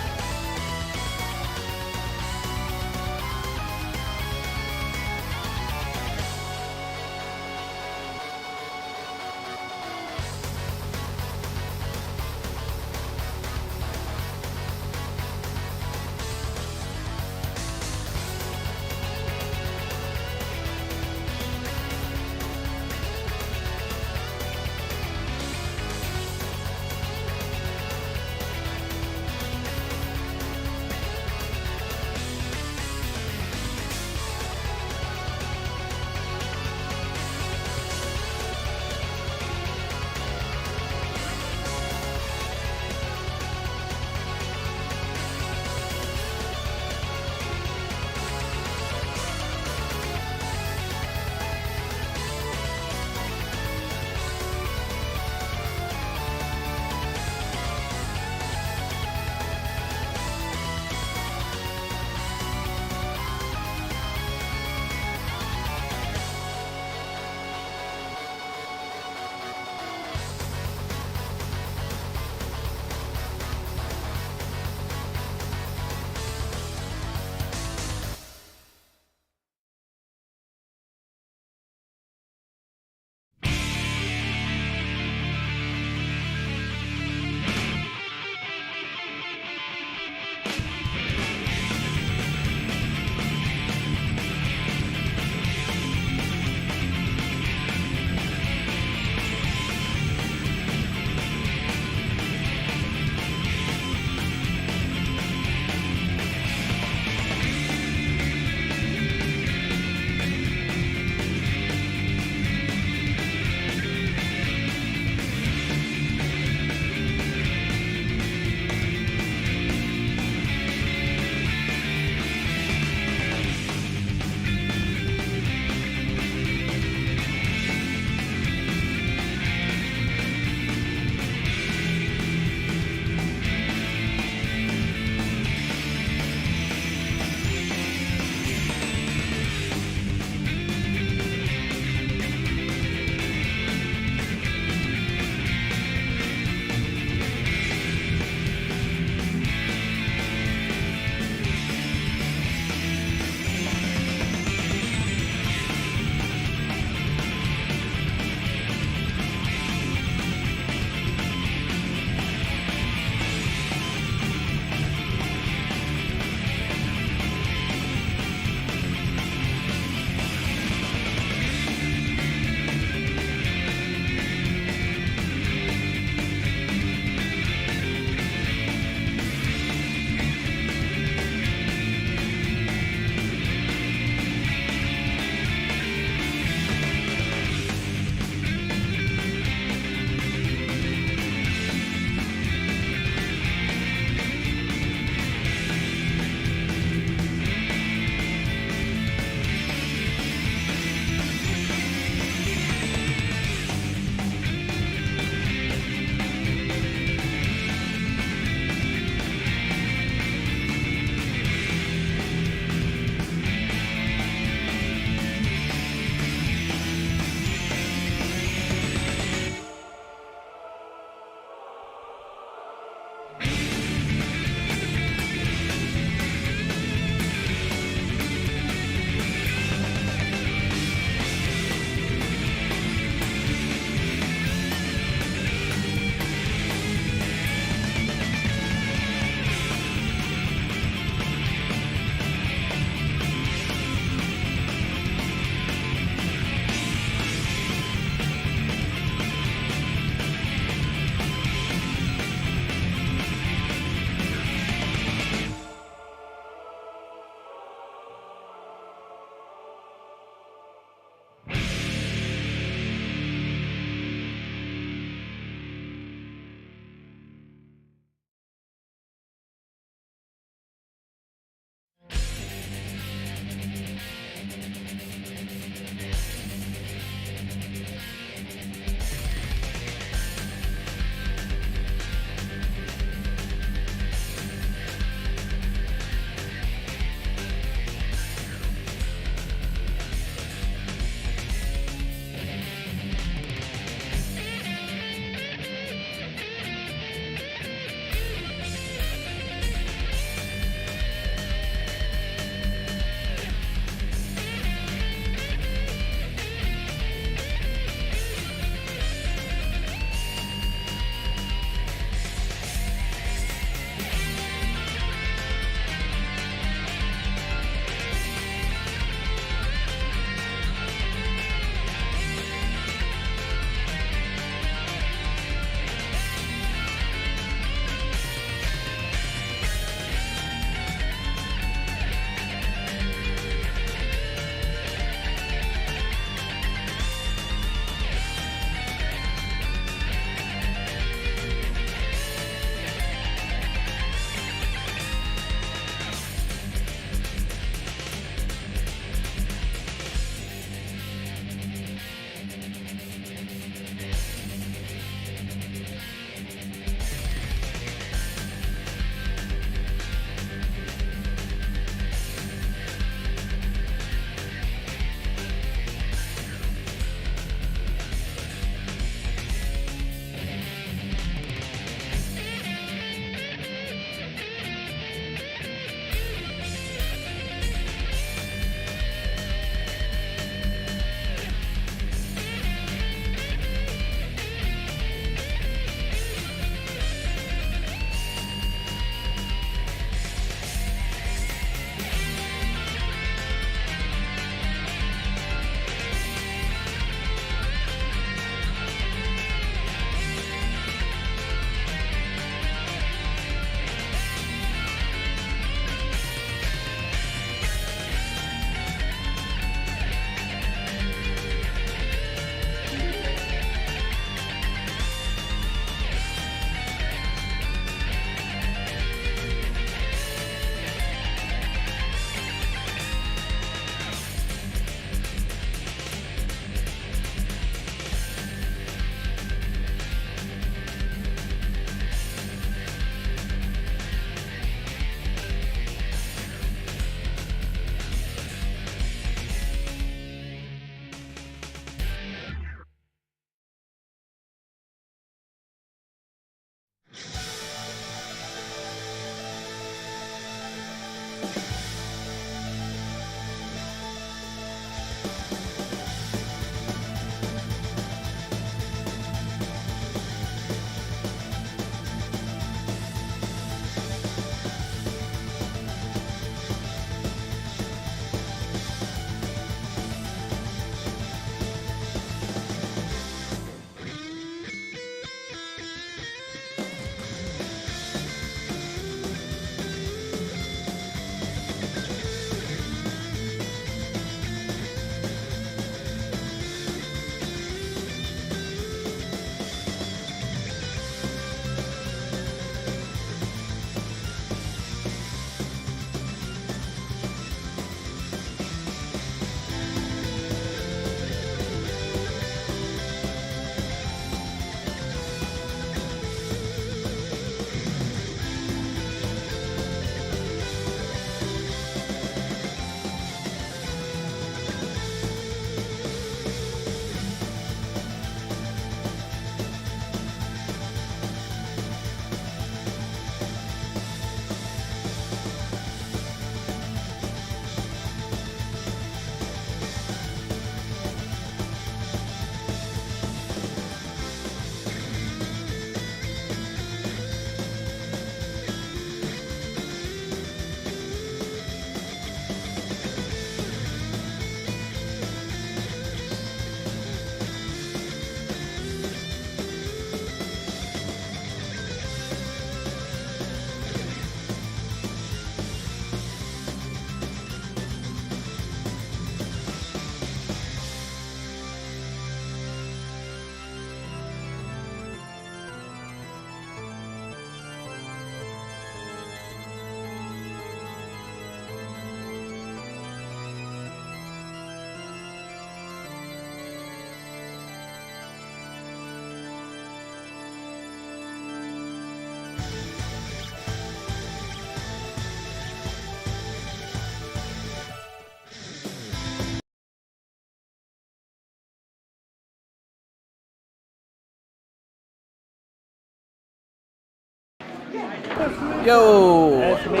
Yo! That's me.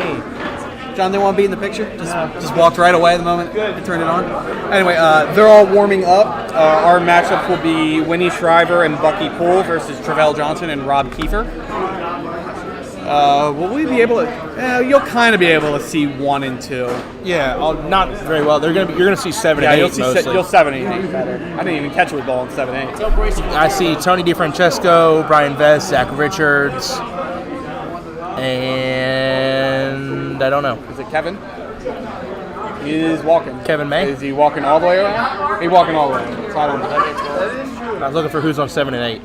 John, they want to be in the picture? Just walked right away the moment I turned it on. Anyway, they're all warming up. Our matchups will be Winnie Shriver and Bucky Poole versus Travell Johnson and Rob Kiefer. Will we be able to? You'll kind of be able to see 1 and 2. Yeah, not very well. You're gonna see 7 and 8 mostly. You'll 7 and 8 better. I didn't even catch it with ball in 7 and 8. I see Tony DeFrancesco, Brian Vest, Zach Richards, and I don't know. Is it Kevin? He is walking. Kevin May? Is he walking all the way around? He's walking all the way around. So I don't know. I was looking for who's on 7 and 8.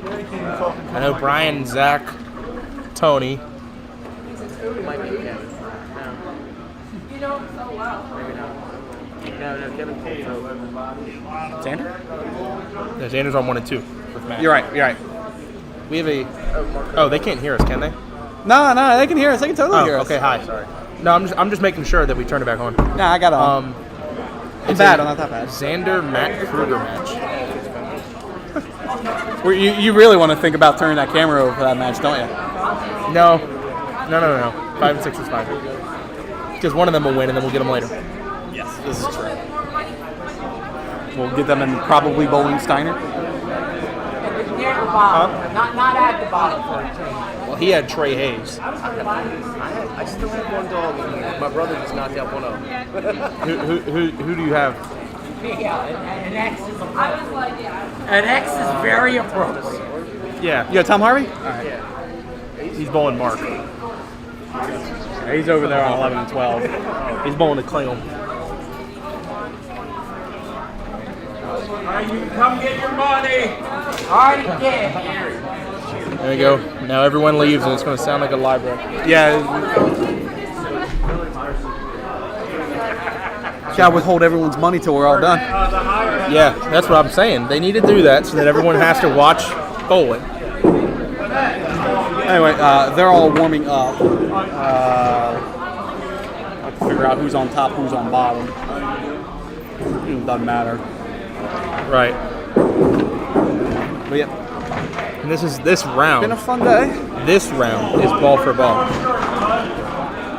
I know Brian, Zach, Tony. Might be Kevin. You know so well. Maybe not. No, Kevin Poole. Xander? No, Xander's on 1 and 2 with Matt. You're right. We have a. Oh, they can't hear us, can they? No, they can hear us. They can totally hear us. Okay, hi. Sorry. No, I'm just making sure that we turn it back on. Nah, I got it on. It's bad. I'm not that bad. Xander Matt Kruger match. You really want to think about turning that camera over for that match, don't you? No. 5 and 6 is fine. Because one of them will win, and then we'll get them later. Yes, this is true. We'll get them in probably Bowling Steiner. Near the bottom. Not at the bottom for a change. Well, he had Trey Hayes. I still have one dog, and my brother just knocked out one of them. Who do you have? Yeah, an X is appropriate. An X is very appropriate. Yeah. You got Tom Harvey? All right. He's bowling Mark. Yeah, he's over there on 11 and 12. He's bowling the Clingle. You come get your money. Already did. There you go. Now everyone leaves, and it's going to sound like a library. Yeah. Gotta withhold everyone's money till we're all done. Yeah, that's what I'm saying. They need to do that so that everyone has to watch bowling. Anyway, they're all warming up. I have to figure out who's on top, who's on bottom. It doesn't matter. Right. But yeah. And this round. Been a fun day. This round is ball for ball.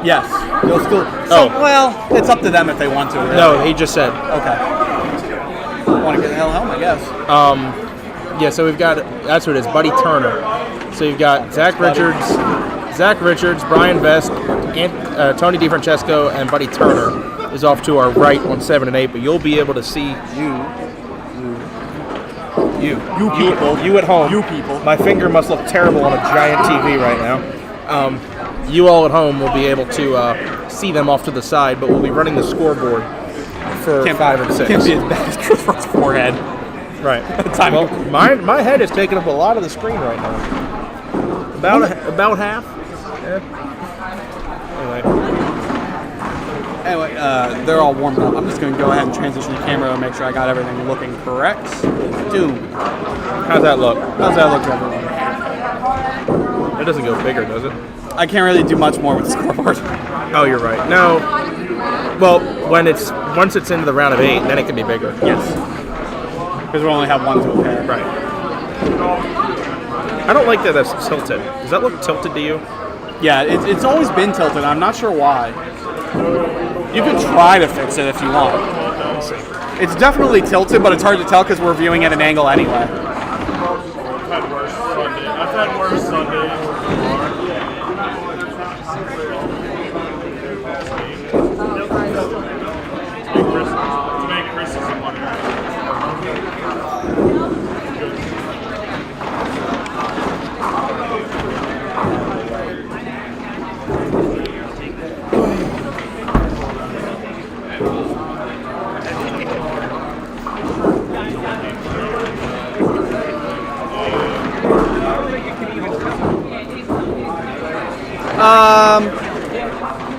Yes. They'll still. So, well, it's up to them if they want to. Really. No, he just said. Okay. Want to get the hell home, I guess. Yeah, so we've got, that's who it is, Buddy Turner. So you've got Zach Richards, Brian Vest, Tony DiFrancesco, and Buddy Turner is off to our right on 7 and 8, but you'll be able to see you at home. You people. My finger must look terrible on a giant TV right now. You all at home will be able to see them off to the side, but we'll be running the scoreboard for 5 and 6. Can't be as bad as Christopher's forehead. Right. Well, my head is taking up a lot of the screen right now. About half. Yeah. Anyway, they're all warming up. I'm just going to go ahead and transition the camera to make sure I got everything looking correct. Doom. How's that look? How's that look to everyone? It doesn't go bigger, does it? I can't really do much more with the scoreboard. Oh, you're right. No. Well, once it's into the round of 8, then it can be bigger. Yes. Because we only have one to a pair. Right. I don't like that that's tilted. Does that look tilted to you? Yeah, it's always been tilted. I'm not sure why. You could try to fix it if you want. It's definitely tilted, but it's hard to tell because we're viewing at an angle anyway. I've had worse Sundays. To make Chris some money.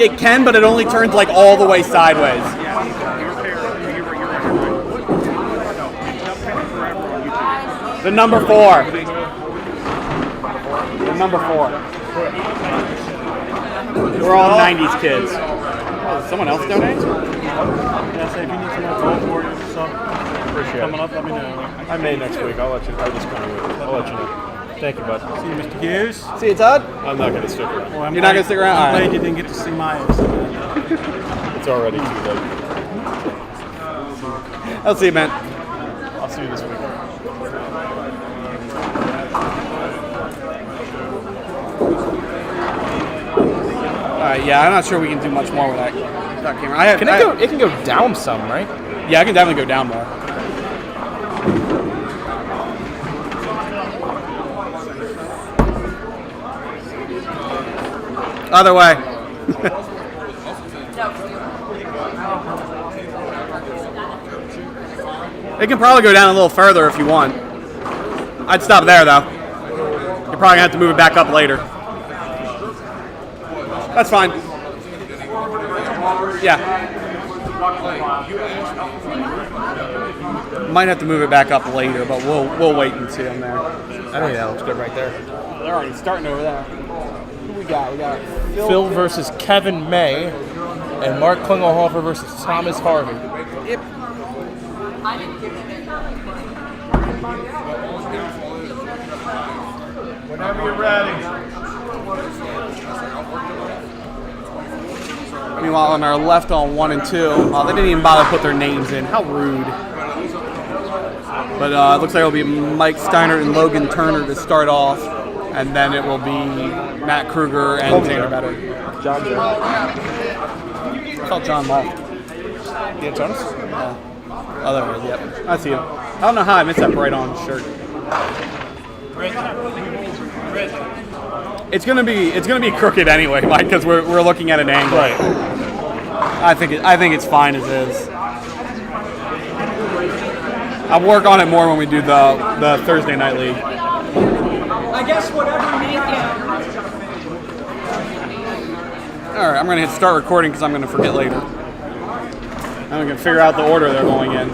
It can, but it only turns like all the way sideways. The number 4. The number 4. We're all 90s kids. Oh, someone else donate? Yeah, say if you need some more gold for something coming up, let me know. I may next week. I'll let you. I'll just come with it. I'll let you know. Thank you, bud. See you, Mr. Hughes. See you, Todd. I'm not going to stick around. Well, You're not going to stick around? I'm All right. glad you didn't get to see my ass. It's already too late. I'll see you, man. I'll see you this week. Alright, yeah, I'm not sure we can do much more with that camera. It can go down some, right? Yeah, I can definitely go down more. Other way. It can probably go down a little further if you want. I'd stop there, though. You're probably going to have to move it back up later. That's fine. Yeah. Might have to move it back up later, but we'll wait and see them there. I think that looks good right there. They're already starting over there. Who we got? We got Phil versus Kevin May, and Mark Klingelhofer versus Thomas Harvey. Yep. Whenever you're ready. Meanwhile, on our left on 1 and 2, they didn't even bother to put their names in. How rude. But it looks like it'll be Mike Steiner and Logan Turner to start off, and then it will be Matt Kruger and Tanner Better. John there. I thought John left. The Antonis? Yeah. Oh, there it is. Yep. I see him. I don't know how I missed that bright on shirt. It's gonna be crooked anyway, Mike, because we're looking at an angle. Right. I think it's fine as is. I'll work on it more when we do the Thursday night league. I guess whatever me. All right, I'm gonna hit start recording because I'm gonna forget later. I'm gonna figure out the order they're going in.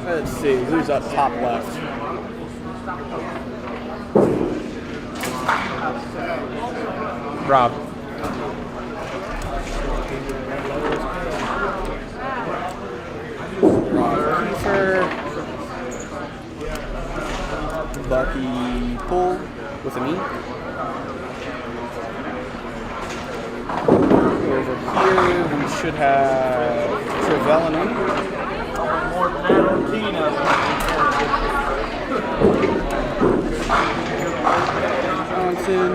Let's see who's up top left. Rob. Kiefer. Bucky Pull. with an E. Over here, we should have Trevelyan. Johnson.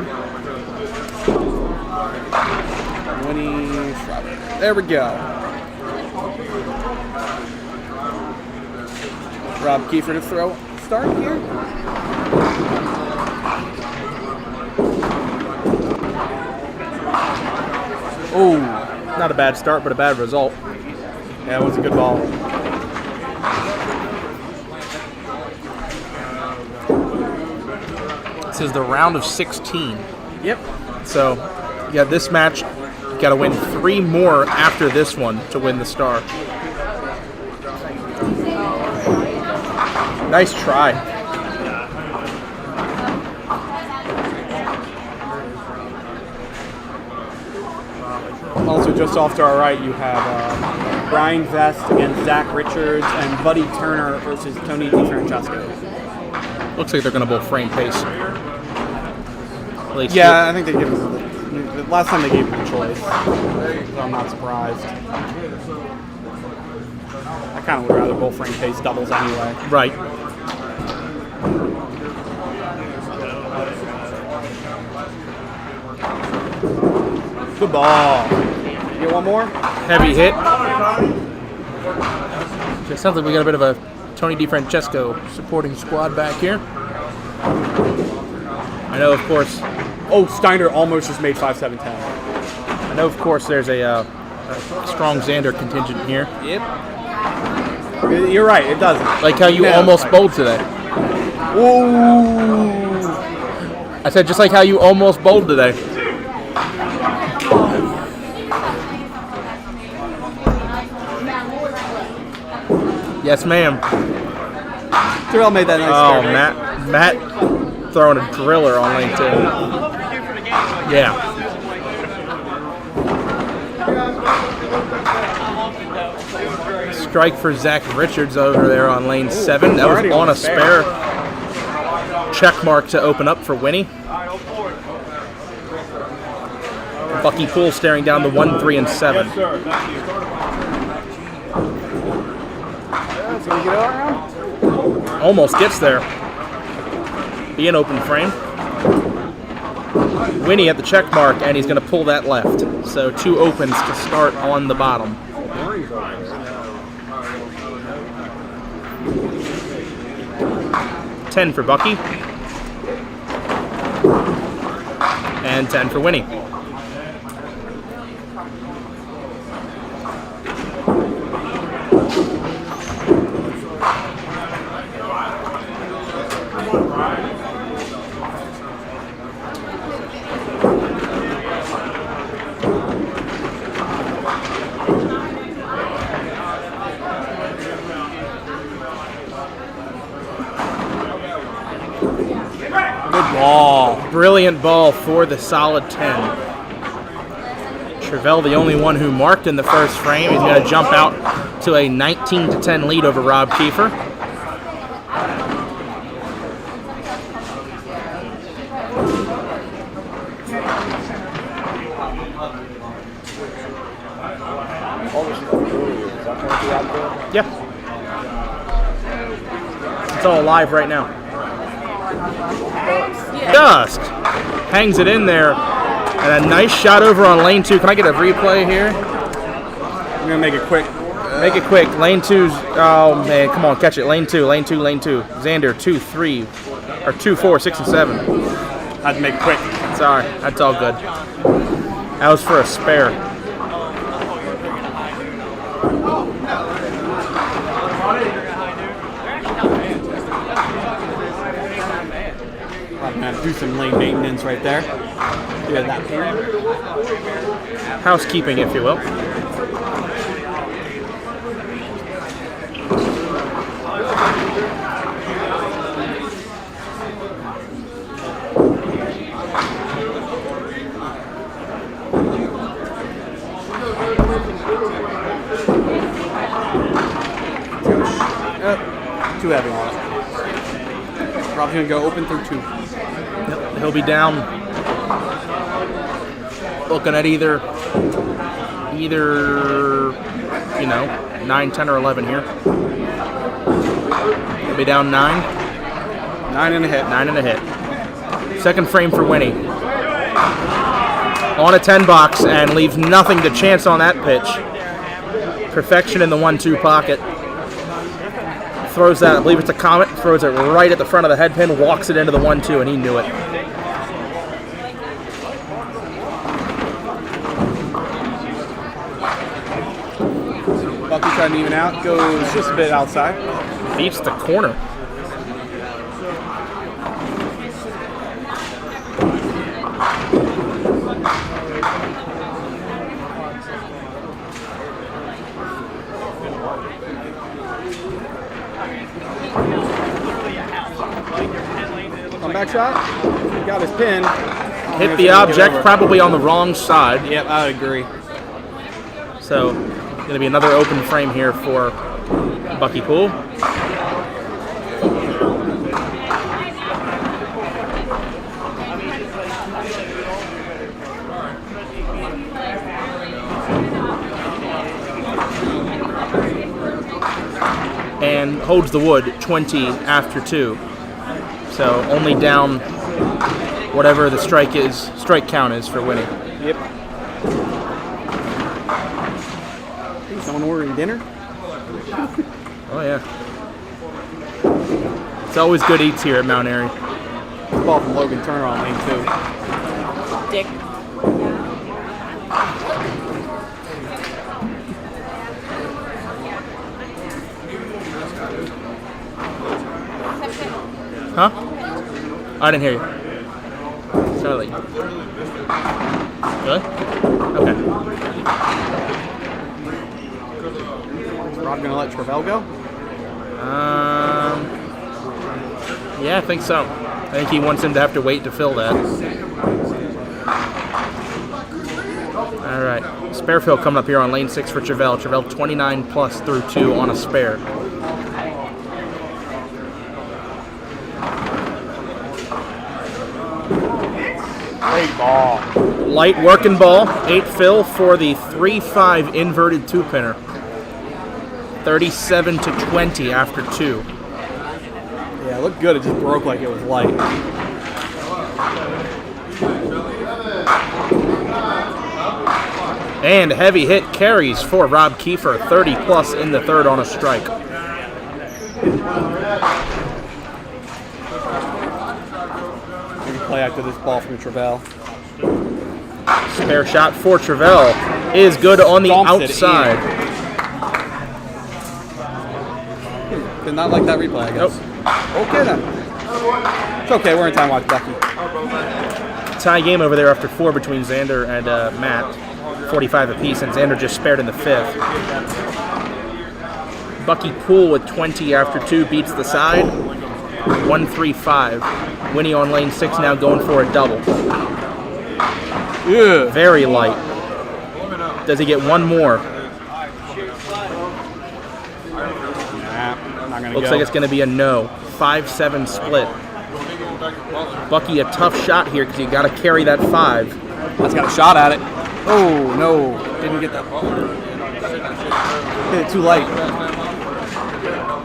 Winnie Strawberry. There we go. Rob Kiefer to throw. Start here. Oh, not a bad start, but a bad result. Yeah, it was a good ball. This is the round of 16. Yep. So, yeah, this match, you got to win 3 more after this one to win the star. Nice try. Also, just off to our right, you have Brian Vest against Zach Richards and Buddy Turner versus Tony DiFrancesco. Looks like they're going to both frame pace. Yeah, I think they give him the last time they gave him a choice. So I'm not surprised. I kind of would rather both frame pace doubles anyway. Right. Good ball. Get one more? Heavy hit. It sounds like we got a bit of a Tony DiFrancesco supporting squad back here. I know, of course. Oh, Steiner almost just made 5-7-10. I know, of course, there's a strong Xander contingent here. Yep. You're right, it doesn't. Like how you almost bowled today. Ooh. I said just like how you almost bowled today. Yes, ma'am. Terrell made that nice Oh, start. Matt throwing a driller on lane 2. Yeah. Strike for Zach Richards over there on lane 7. That was on a spare. Check mark to open up for Winnie. Bucky Poole staring down the 1, 3, and 7. Almost gets there. Be an open frame. Winnie at the check mark, and he's going to pull that left. So 2 opens to start on the bottom. $10 for Bucky. And 10 for Winnie. Ball. Brilliant ball for the solid 10. Trevell, the only one who marked in the first frame. He's going to jump out to a 19-10 lead over Rob Kiefer. Yeah. It's all live right now. Just hangs it in there, and a nice shot over on lane 2. Can I get a replay here? I'm gonna make it quick. Make it quick. Lane 2's. Oh man, come on, catch it. Lane 2, lane 2, lane 2. Xander 2, 3, or 2, 4, 6, and 7. Had to make it quick. Sorry, that's all good. That was for a spare. I'm gonna do some lane maintenance right there. Yeah, that here. Housekeeping, if you will. Too heavy on it. Probably gonna go open through 2. Yep. he'll be down. Looking at either 9, 10, or 11 here. He'll be down 9. 9 and a hit. 9 and a hit. Second frame for Winnie. On a 10 box and leaves nothing to chance on that pitch. Perfection in the 1-2 pocket. Throws that, I believe it's a Comet, throws it right at the front of the head pin, walks it into the 1-2, and he knew it. Bucky trying to even out, goes just a bit outside. Beats the corner. Comeback shot. He got his pin. Hit the object, probably on the wrong side. Yep, I would agree. So, going to be another open frame here for Bucky Poole. And holds the wood 20 after 2. So only down whatever the strike count is for Winnie. Yep. Someone ordering dinner? Oh yeah. It's always good eats here at Mount Airy. Ball from Logan Turner on lane 2. Dick. Huh? I didn't hear you. Sorry. Really? Okay. Is Rob gonna let Travell go? Yeah, I think so. I think he wants him to have to wait to fill that. All right. Spare fill coming up here on lane 6 for Travell. Travell 29 plus through 2 on a spare. Great ball. Light working ball. 8 fill for the 3-5 inverted 2-pinner. 37-20 after 2. Yeah, it looked good. It just broke like it was light. And heavy hit carries for Rob Kiefer. 30 plus in the 3rd on a strike. Play after this ball from Travell. Spare shot for Travell is good on the outside. Did not like that replay, I guess. Nope. Okay then. It's okay, we're in time watch, Bucky. Tie game over there after 4 between Xander and Matt. 45 apiece, and Xander just spared in the 5th. Bucky Poole with 20 after 2 beats the side. 1-3-5. Winnie on lane 6 now going for a double. Yeah. Very light. Does he get one more? Nah, not gonna Looks go. like it's going to be a no. 5-7 split. Bucky, a tough shot here because you got to carry that 5. That's got a shot at it. Oh no, didn't get that ball. Hit it too light.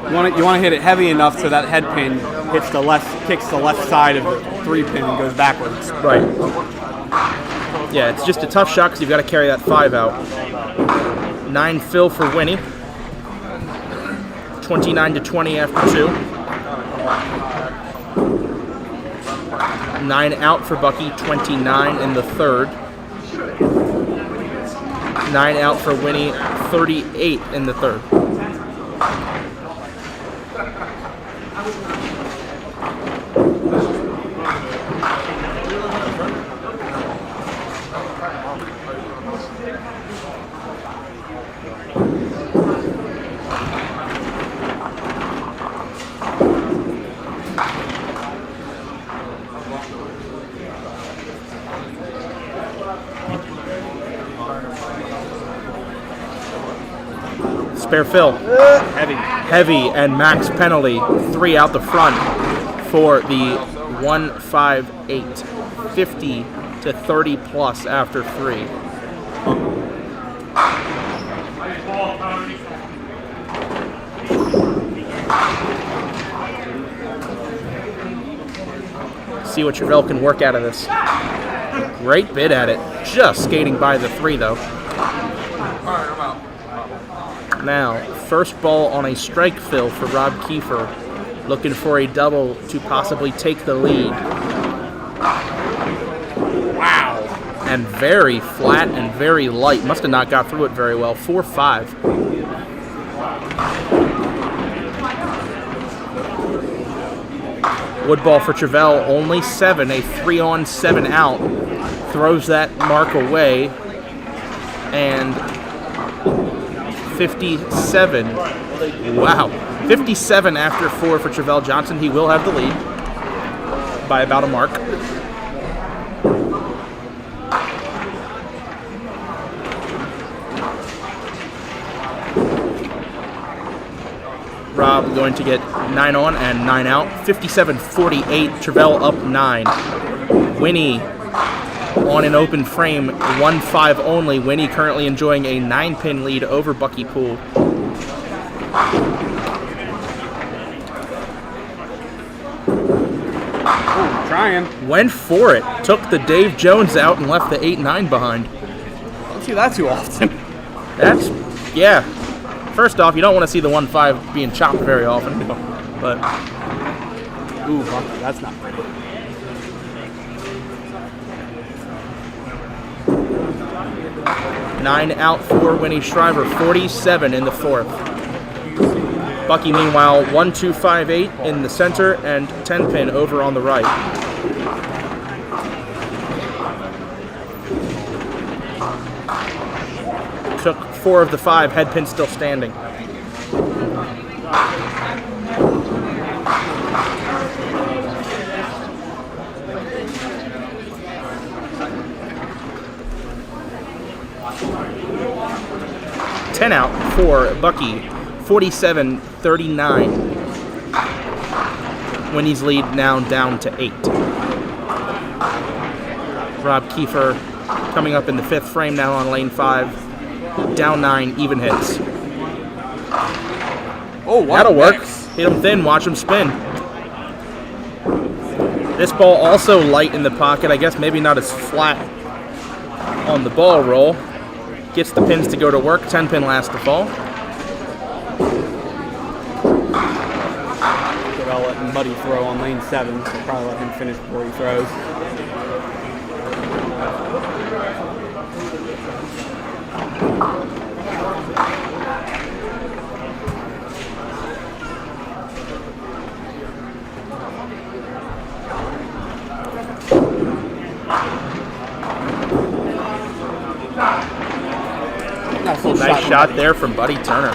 You want to hit it heavy enough so that head pin hits the left, kicks the left side of the 3-pin and goes backwards. Right. Yeah, it's just a tough shot because you've got to carry that 5 out. 9 fill for Winnie. 29-20 after 2. 9 out for Bucky. 29 in the 3rd. 9 out for Winnie. 38 in the 3rd. Spare fill. Heavy and max penalty. 3 out the front for the 158. 50 to 30 plus after 3. See what Travell can work out of this. Great bid at it. Just skating by the 3, though. Now, first ball on a strike fill for Rob Kiefer. Looking for a double to possibly take the lead. Wow. And very flat and very light. Must have not got through it very well. 4-5. Wood ball for Travell, only 7, a 3-on-7 out. Throws that mark away. And 57. Wow. 57 after 4 for Travell Johnson. He will have the lead by about a mark. Rob going to get 9 on and 9 out. 57-48. Travell up 9. Winnie on an open frame, 1-5 only. Winnie currently enjoying a 9-pin lead over Bucky Poole. Trying. Went for it. Took the Dave Jones out and left the 8-9 behind. Don't see that too often. That's, yeah. First off, you don't want to see the 1-5 being chopped very often. But, ooh, Bucky, that's not pretty. Nine out for Winnie Shriver, 47 in the 4th. Bucky, meanwhile, 1-2-5-8 in the center and 10-pin over on the right. Took 4 of the 5, head pin still standing. Ten out for Bucky, 47-39. Winnie's lead now down to 8. Rob Kiefer coming up in the 5th frame now on lane 5. Down 9, even hits. Oh, wow. That'll work. Hit him thin, watch him spin. This ball also light in the pocket. I guess maybe not as flat on the ball roll. Gets the pins to go to work. 10-pin last to fall. I'll let Buddy throw on lane 7, so probably let him finish before he throws. Nice shot there from Buddy Turner.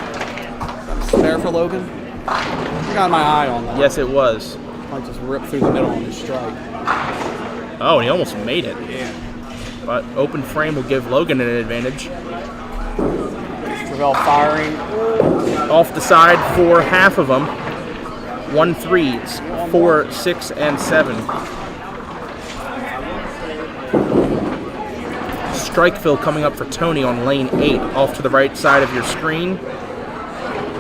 Spare for Logan? I got my eye on that. Yes, it was. Might just rip through the middle on his strike. Oh, and he almost made it. Yeah. But open frame will give Logan an advantage. Travell firing. Off the side for half of them. 1 3s, 4, 6, and 7. Strike fill coming up for Tony on lane 8. Off to the right side of your screen.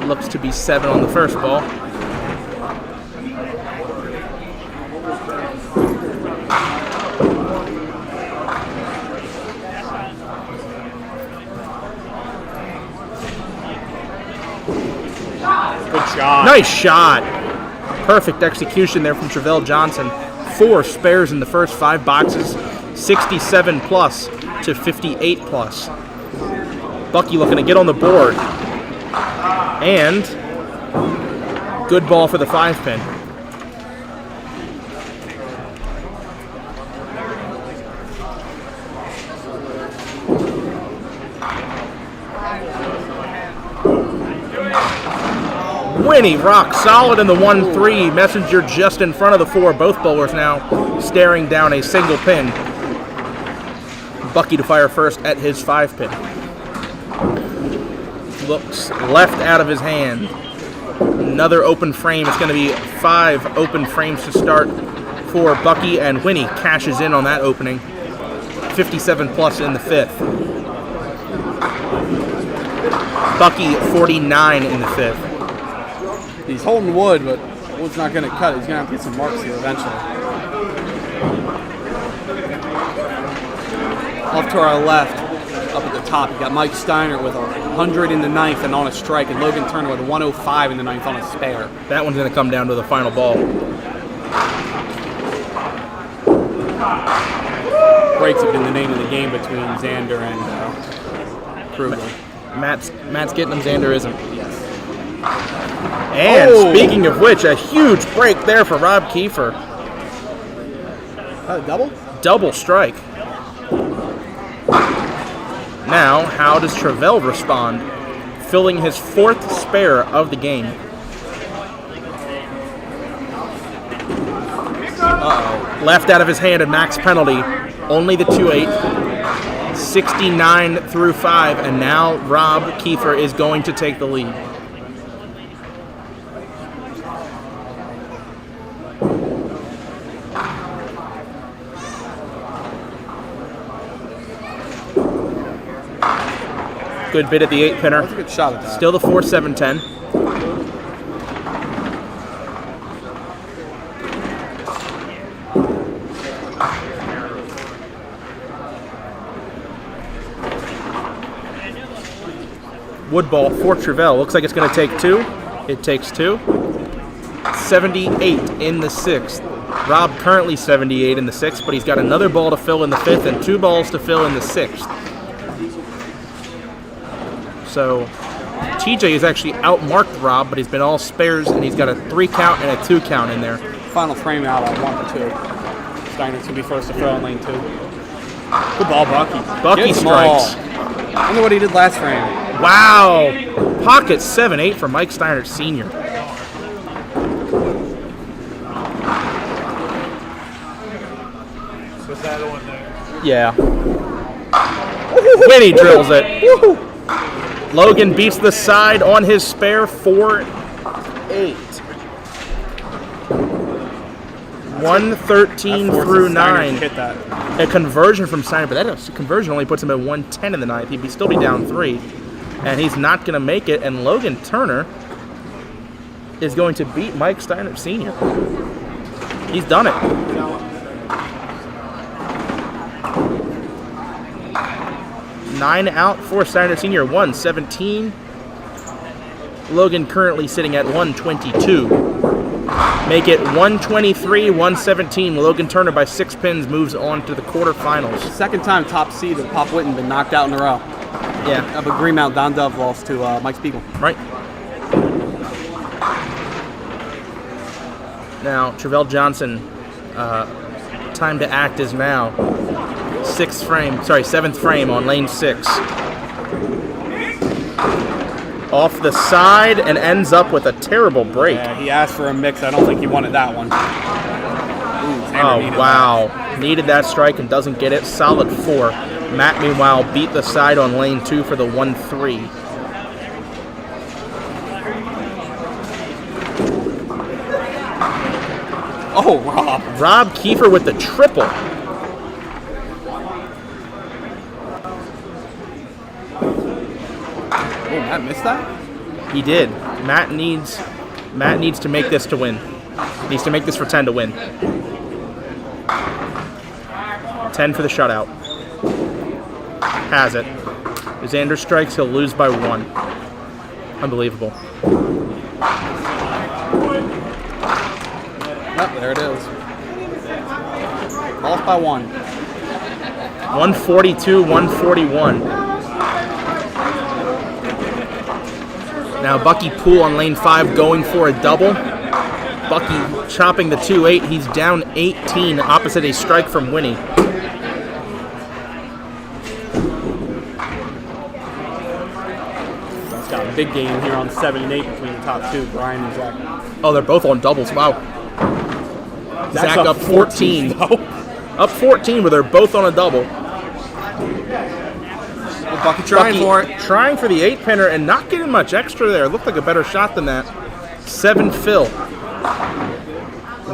Looks to be 7 on the first ball. Good shot. Nice shot. Perfect execution there from Travell Johnson. 4 spares in the first 5 boxes. 67 plus to 58 plus. Bucky looking to get on the board. And good ball for the 5-pin. Winnie rock solid in the 1-3. Messenger just in front of the 4. Both bowlers now staring down a single pin. Bucky to fire first at his 5-pin. Looks left out of his hand. Another open frame. It's going to be 5 open frames to start for Bucky, and Winnie cashes in on that opening. 57 plus in the 5th. Bucky 49 in the 5th. He's holding wood, but wood's not going to cut. He's going to have to get some marks here eventually. Off to our left, up at the top, you got Mike Steiner with 100 in the 9th and on a strike, and Logan Turner with 105 in the 9th on a spare. That one's going to come down to the final ball. Breaks have been the name of the game between Xander and Kruger. Matt's getting him, Xander isn't. Yes. And speaking of which, a huge break there for Rob Kiefer. Double? Double strike. Now, how does Travell respond? Filling his 4th spare of the game. Uh-oh. Left out of his hand, a max penalty. Only the 2-8. 69 through 5, and now Rob Kiefer is going to take the lead. Good bit at the 8-pinner. That's a good shot at that. Still the 4-7-10. Wood ball for Travell. Looks like it's going to take 2. It takes 2. 78 in the 6th. Rob currently 78 in the 6th, but he's got another ball to fill in the 5th and 2 balls to fill in the 6th. So TJ has actually outmarked Rob, but he's been all spares, and he's got a 3 count and a 2 count in there. Final frame out on 1 for 2. Steiner's going to be first to fill in lane 2. Good ball, Bucky. Bucky strikes. I wonder what he did last frame. Wow. Pocket 7-8 for Mike Steiner Sr. So is that the one there? Yeah. Winnie drills it. Logan beats the side on his spare 4-8. 113 through 9. Hit that. A conversion from Steiner, but that conversion only puts him at 110 in the 9th. He'd still be down 3. And he's not going to make it. And Logan Turner is going to beat Mike Steiner Sr. He's done it. Nine out for Steiner Sr. 117. Logan currently sitting at 122. Make it 123, 117. Logan Turner by 6 pins moves on to the quarterfinals. Second time top seed of Pop Whitten been knocked out in a row. Yeah. Up at Greenmount, Don Dove lost to Mike Spiegel. Right. Now, Travell Johnson, time to act is now. 7th frame on lane 6. Off the side and ends up with a terrible break. Yeah, he asked for a mix. I don't think he wanted that one. Oh, wow. Needed that strike and doesn't get it. Solid 4. Matt, meanwhile, beat the side on lane 2 for the 1-3. Oh, Rob. Rob Kiefer with the triple. Oh, Matt missed that? He did. Matt needs to make this to win. Needs to make this for 10 to win. 10 for the shutout. Has it. If Xander strikes, he'll lose by 1. Unbelievable. Oh, there it is. Lost by 1. 142, 141. Now Bucky Poole on lane 5 going for a double. Bucky chopping the 2-8. He's down 18 opposite a strike from Winnie. That's got a big game here on 7 and 8 between the top 2, Brian and Zach. Oh, they're both on doubles. Wow. Zach up 14. Up 14, but they're both on a double. Bucky trying for it. Trying for the 8-pinner and not getting much extra there. Looked like a better shot than that. 7 fill.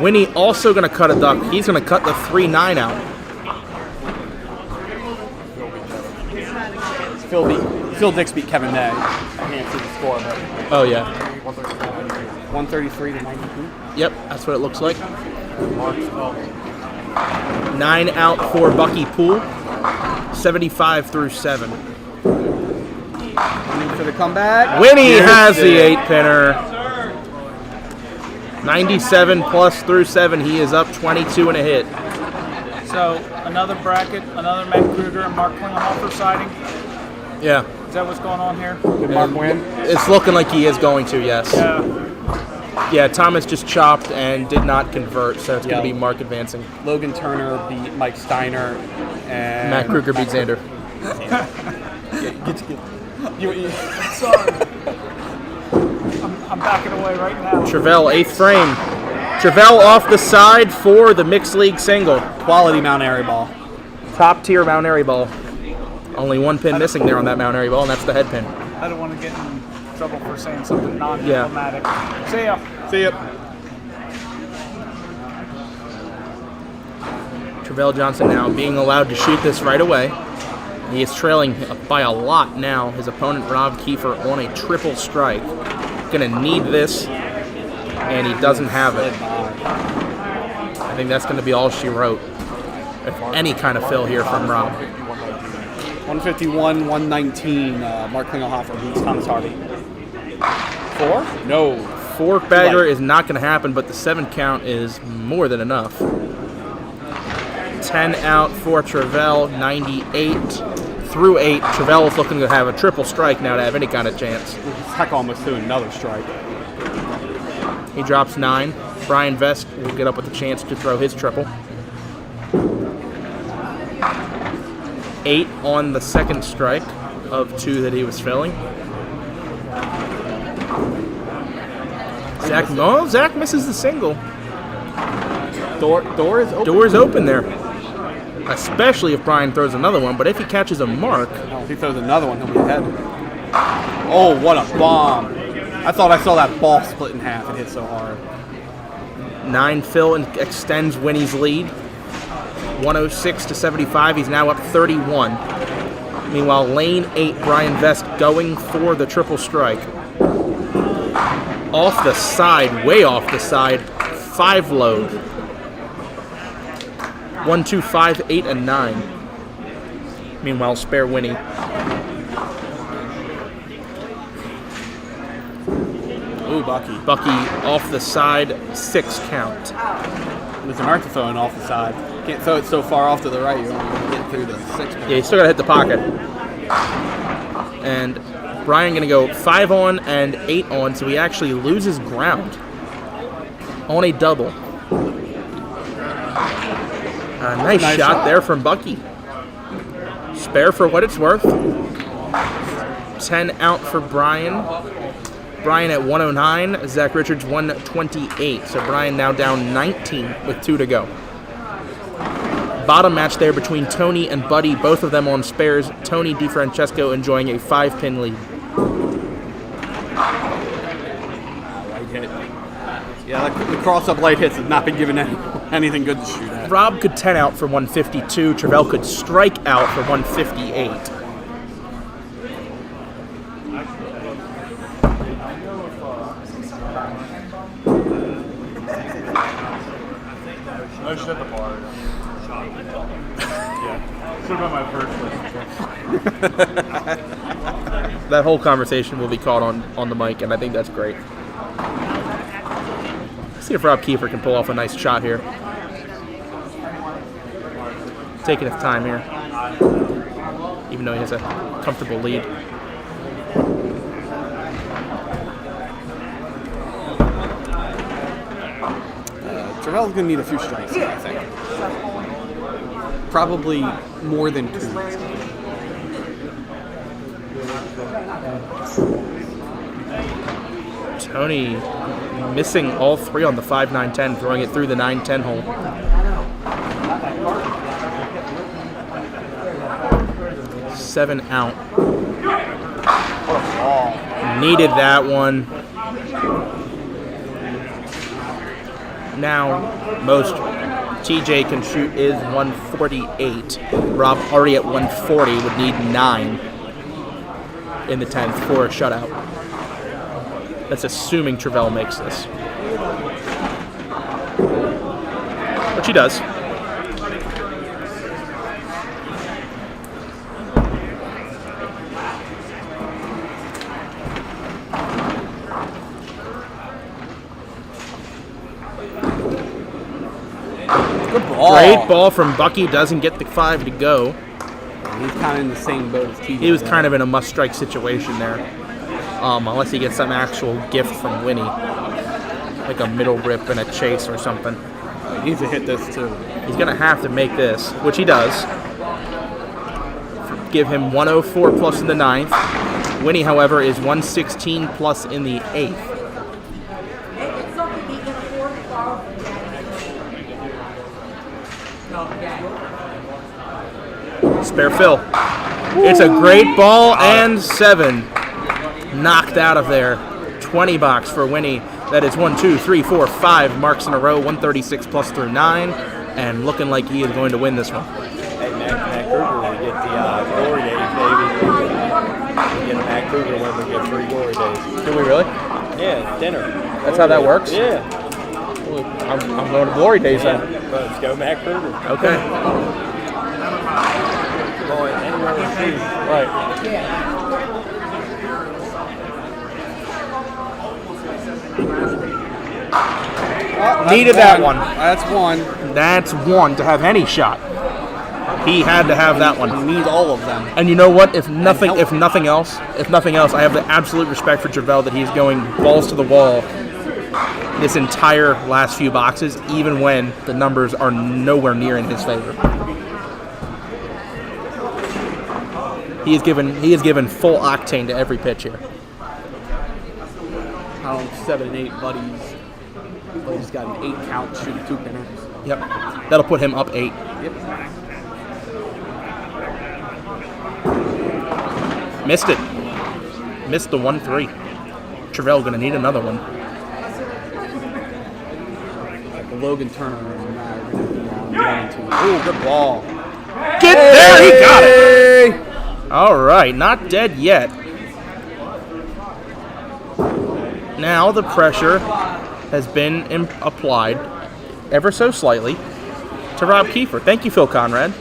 Winnie also going to cut a duck. He's going to cut the 3-9 out. Phil Dix beat Kevin May. I can't see the score, but Oh, yeah. 133 to 92. Yep, that's what it looks like. 9 out for Bucky Poole. 75 through 7. For the comeback. Winnie has the 8-pinner. 97 plus through 7. He is up 22 and a hit. So another bracket, another Matt Kruger and Mark Klingelhofer siding. Yeah. Is that what's going on here? Did Mark win? It's looking like he is going to, yes. Yeah. Yeah, Thomas just chopped and did not convert, so it's going to be Mark advancing. Logan Turner beat Mike Steiner, and Matt Kruger beat Xander. Sorry. I'm backing away right now. Travell, 8th frame. Travell off the side for the mixed league single. Quality Mount Airy ball. Top tier Mount Airy ball. Only one pin missing there on that Mount Airy ball, and that's the head pin. I don't want to get in trouble for saying something non-diplomatic. See ya. See ya. Travell Johnson now being allowed to shoot this right away. He is trailing by a lot now. His opponent, Rob Kiefer, on a triple strike. Gonna need this, and he doesn't have it. I think that's gonna be all she wrote. If any kind of fill here from Rob. 151, 119. Mark Klingelhofer beats Thomas Harvey. 4? No. 4 bagger is not going to happen, but the 7 count is more than enough. 10 out for Travell, 98 through 8. Travell is looking to have a triple strike now to have any kind of chance. Heck, almost doing another strike. He drops 9. Brian Vest will get up with a chance to throw his triple. 8 on the second strike of 2 that he was filling. Zach misses the single. Door is open. Door is open there. Especially if Brian throws another one, but if he catches a mark... No, if he throws another one, he'll be ahead. Oh, what a bomb. I thought I saw that ball split in half. It hit so hard. 9 fill and extends Winnie's lead. 106 to 75. He's now up 31. Meanwhile, lane 8, Brian Vest going for the triple strike. Off the side, way off the side, 5 load. 1, 2, 5, 8, and 9. Meanwhile, spare Winnie. Ooh, Bucky. Bucky off the side, 6 count. It's an art to throw it off the side. Can't throw it so far off to the right, you're only going to get through the 6. Yeah, you still got to hit the pocket. And Brian going to go 5 on and 8 on, so he actually loses ground on a double. Nice shot there from Bucky. Spare for what it's worth. 10 out for Brian. Brian at 109, Zach Richards 128. So Brian now down 19 with 2 to go. Bottom match there between Tony and Buddy, both of them on spares. Tony DiFrancesco enjoying a 5-pin lead. Light hit. Yeah, the cross-up light hits have not been given anything good to shoot at. Rob could 10 out for 152. Travell could strike out for 158. I should at the bar. Yeah. Should have been my first listen. That whole conversation will be caught on the mic, and I think that's great. Let's see if Rob Kiefer can pull off a nice shot here. Taking his time here, even though he has a comfortable lead. Travell's going to need a few strikes here, I think. Probably more than 2. Tony missing all 3 on the 5, 9, 10, throwing it through the 9, 10 hole. Seven out. What a ball. Needed that one. now most TJ can shoot is 148. Rob already at 140 would need 9 in the 10th for a shutout. That's assuming Travell makes this. Which he does. Good ball. Great ball from Bucky. Doesn't get the 5 to go. He's kind of in the same boat as TJ. He was kind of in a must-strike situation there. Unless he gets some actual gift from Winnie. Like a middle rip and a chase or something. He needs to hit this too. He's going to have to make this, which he does. Give him 104 plus in the 9th. Winnie, however, is 116 plus in the 8th. Spare Phil. It's a great ball and 7. Knocked out of there. 20 box for Winnie. That is 1, 2, 3, 4, 5 marks in a row. 136 plus through 9. And looking like he is going to win this one. Hey, Matt Kruger will get the glory days, baby. We get a Matt Kruger when we get 3 glory days. Do we really? Yeah, dinner. That's how that works? Yeah. Well, I'm going to glory days then. Let's go Matt Kruger. Okay. Going anywhere we choose. Right. Needed that one. That's one. That's one to have any shot. He had to have that one. You need all of them. And you know what? If nothing else, I have the absolute respect for Travell that he's going balls to the wall this entire last few boxes, even when the numbers are nowhere near in his favor. He has given full octane to every pitch here. 7 and 8 buddies. But he's got an 8 count, shooting 2 pinners. Yep. That'll put him up 8. Yep. Missed it. Missed the 1-3. Travell gonna need another one. Like the Logan Turner and Matt. Oh, good ball. Get there! He got it! All right, not dead yet. Now the pressure has been applied ever so slightly to Rob Kiefer. Thank you, Phil Conrad.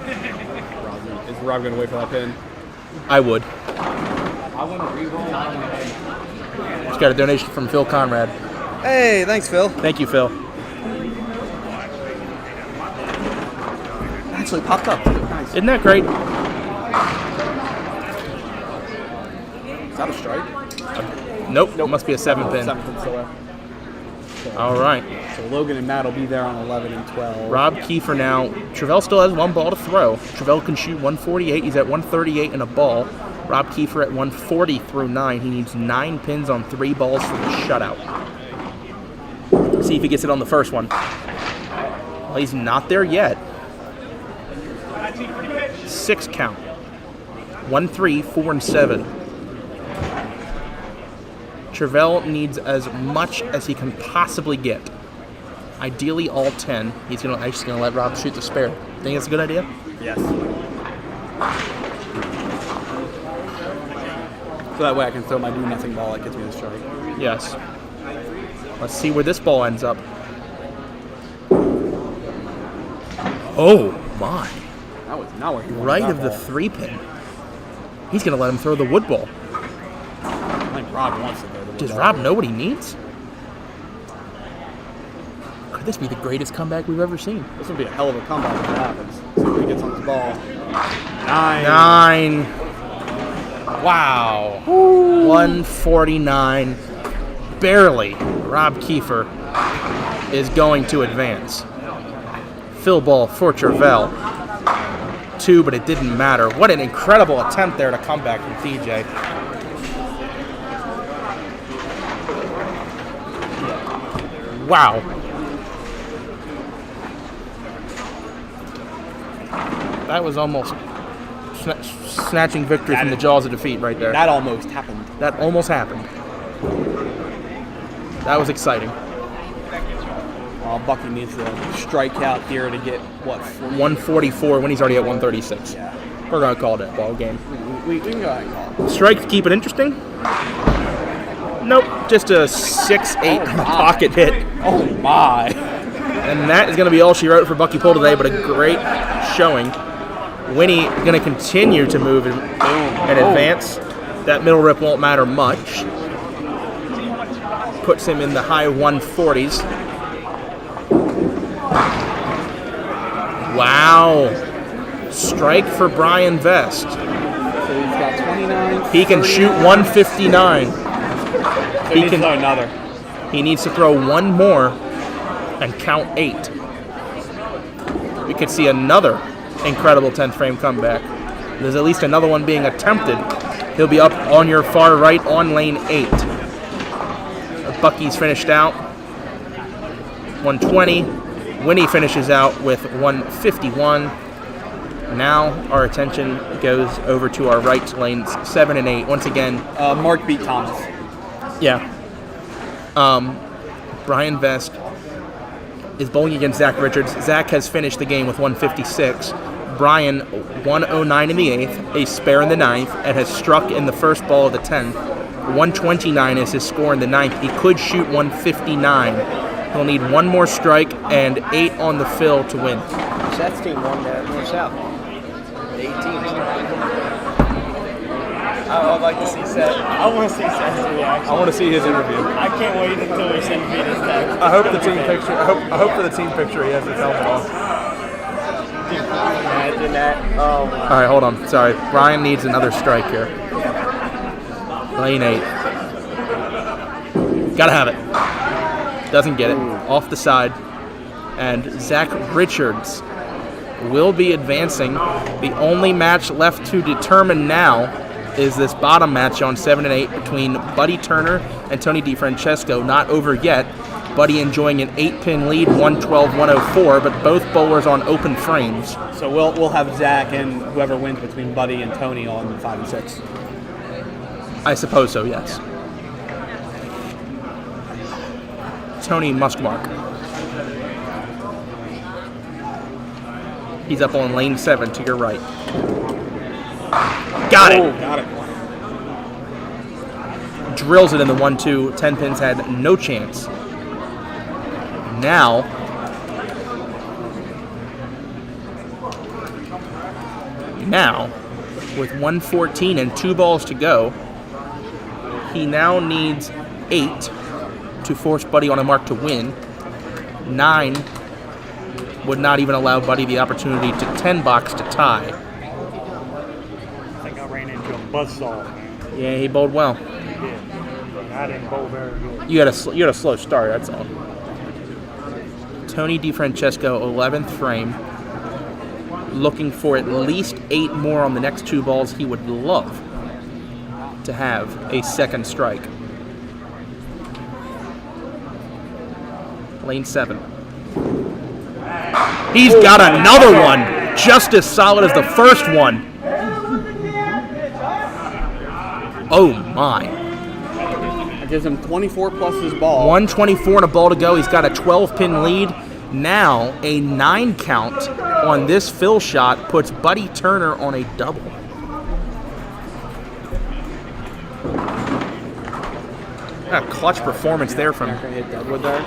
Is Rob going to wait for that pin? I would. Just got a donation from Phil Conrad. Hey, thanks, Phil. Thank you, Phil. Actually popped up. Nice. Isn't that great? Is that a strike? Nope. Must be a 7 pin. 7 pin still there. All right. So Logan and Matt will be there on 11 and 12. Rob Kiefer now. Travell still has 1 ball to throw. Travell can shoot 148. He's at 138 and a ball. Rob Kiefer at 140 through 9. He needs 9 pins on 3 balls for the shutout. See if he gets it on the first one. Well, he's not there yet. 6 count. 1, 3, 4, and 7. Travell needs as much as he can possibly get. Ideally, all 10. He's just gonna let Rob shoot the spare. Think that's a good idea? Yes. So that way I can throw my do-nothing ball that gets me the strike. Yes. Let's see where this ball ends up. Oh, my. That was not where he wanted Right that of the ball. 3 pin. He's gonna let him throw the wood ball. I think Rob wants to throw the wood Does ball. Rob know what he needs? Could this be the greatest comeback we've ever seen? This would be a hell of a comeback if it happens. See if he gets on this ball. 9. Wow. 149. Barely. Rob Kiefer is going to advance. Fill ball for Travell. 2, but it didn't matter. What an incredible attempt there to come back from TJ. Wow. That was almost snatching victory from the jaws of defeat right there. That almost happened. That almost happened. That was exciting. Bucky needs to strike out here to get, what, 144 when he's already at 136. Yeah. We're going to call it a ball game. We can go ahead and call it. Strike to keep it interesting? Nope, just a 6-8 pocket hit. Oh, my. And that is going to be all she wrote for Bucky Pull today, but a great showing. Winnie going to continue to move and advance. That middle rip won't matter much. Puts him in the high 140s. Wow. Strike for Brian Vest. So he's got 29. He can shoot 159. So he needs to throw another. He needs to throw one more and count 8. We could see another incredible 10th frame comeback. There's at least another one being attempted. He'll be up on your far right on lane 8. Bucky's finished out 120. Winnie finishes out with 151. Now our attention goes over to our right lanes 7 and 8. Once again, Mark beat Thomas. Yeah. Brian Vest is bowling against Zach Richards. Zach has finished the game with 156. Brian 109 in the 8th, a spare in the 9th, and has struck in the first ball of the 10th. 129 is his score in the 9th. He could shoot 159. He'll need one more strike and 8 on the fill to win. Seth's team won that North-South. 8 teams. I'd like to see Seth. I want to see Seth's reaction. I want to see his interview. I can't wait until we send me this text. I hope the team picture. I hope for the team picture he has his helmet on. Imagine that. Oh my. All right, hold on. Sorry. Brian needs another strike here. Lane 8. Gotta have it. Doesn't get it. Off the side. And Zach Richards will be advancing. The only match left to determine now is this bottom match on 7 and 8 between Buddy Turner and Tony DiFrancesco. Not over yet. Buddy enjoying an 8-pin lead, 112-104, but both bowlers on open frames. So we'll have Zach and whoever wins between Buddy and Tony on 5 and 6. I suppose so, yes. Tony must mark. He's up on lane 7 to your right. Got it. Got it. Drills it in the 1-2. 10 pins had no chance. Now, with 114 and 2 balls to go, he now needs 8 to force Buddy on a mark to win. 9 would not even allow Buddy the opportunity to 10 box to tie. I think I ran into a buzzsaw, man. Yeah, he bowled well. He did. I didn't bowl very good. You had a slow start, that's all. Tony DiFrancesco, 11th frame, looking for at least 8 more on the next 2 balls. He would love to have a second strike. Lane 7. He's got another one, just as solid as the first one. Oh my. That gives him 24 plus his ball. 124 and a ball to go. He's got a 12-pin lead. Now a 9 count on this fill shot puts Buddy Turner on a double. What a clutch performance there from. Hit Deadwood there.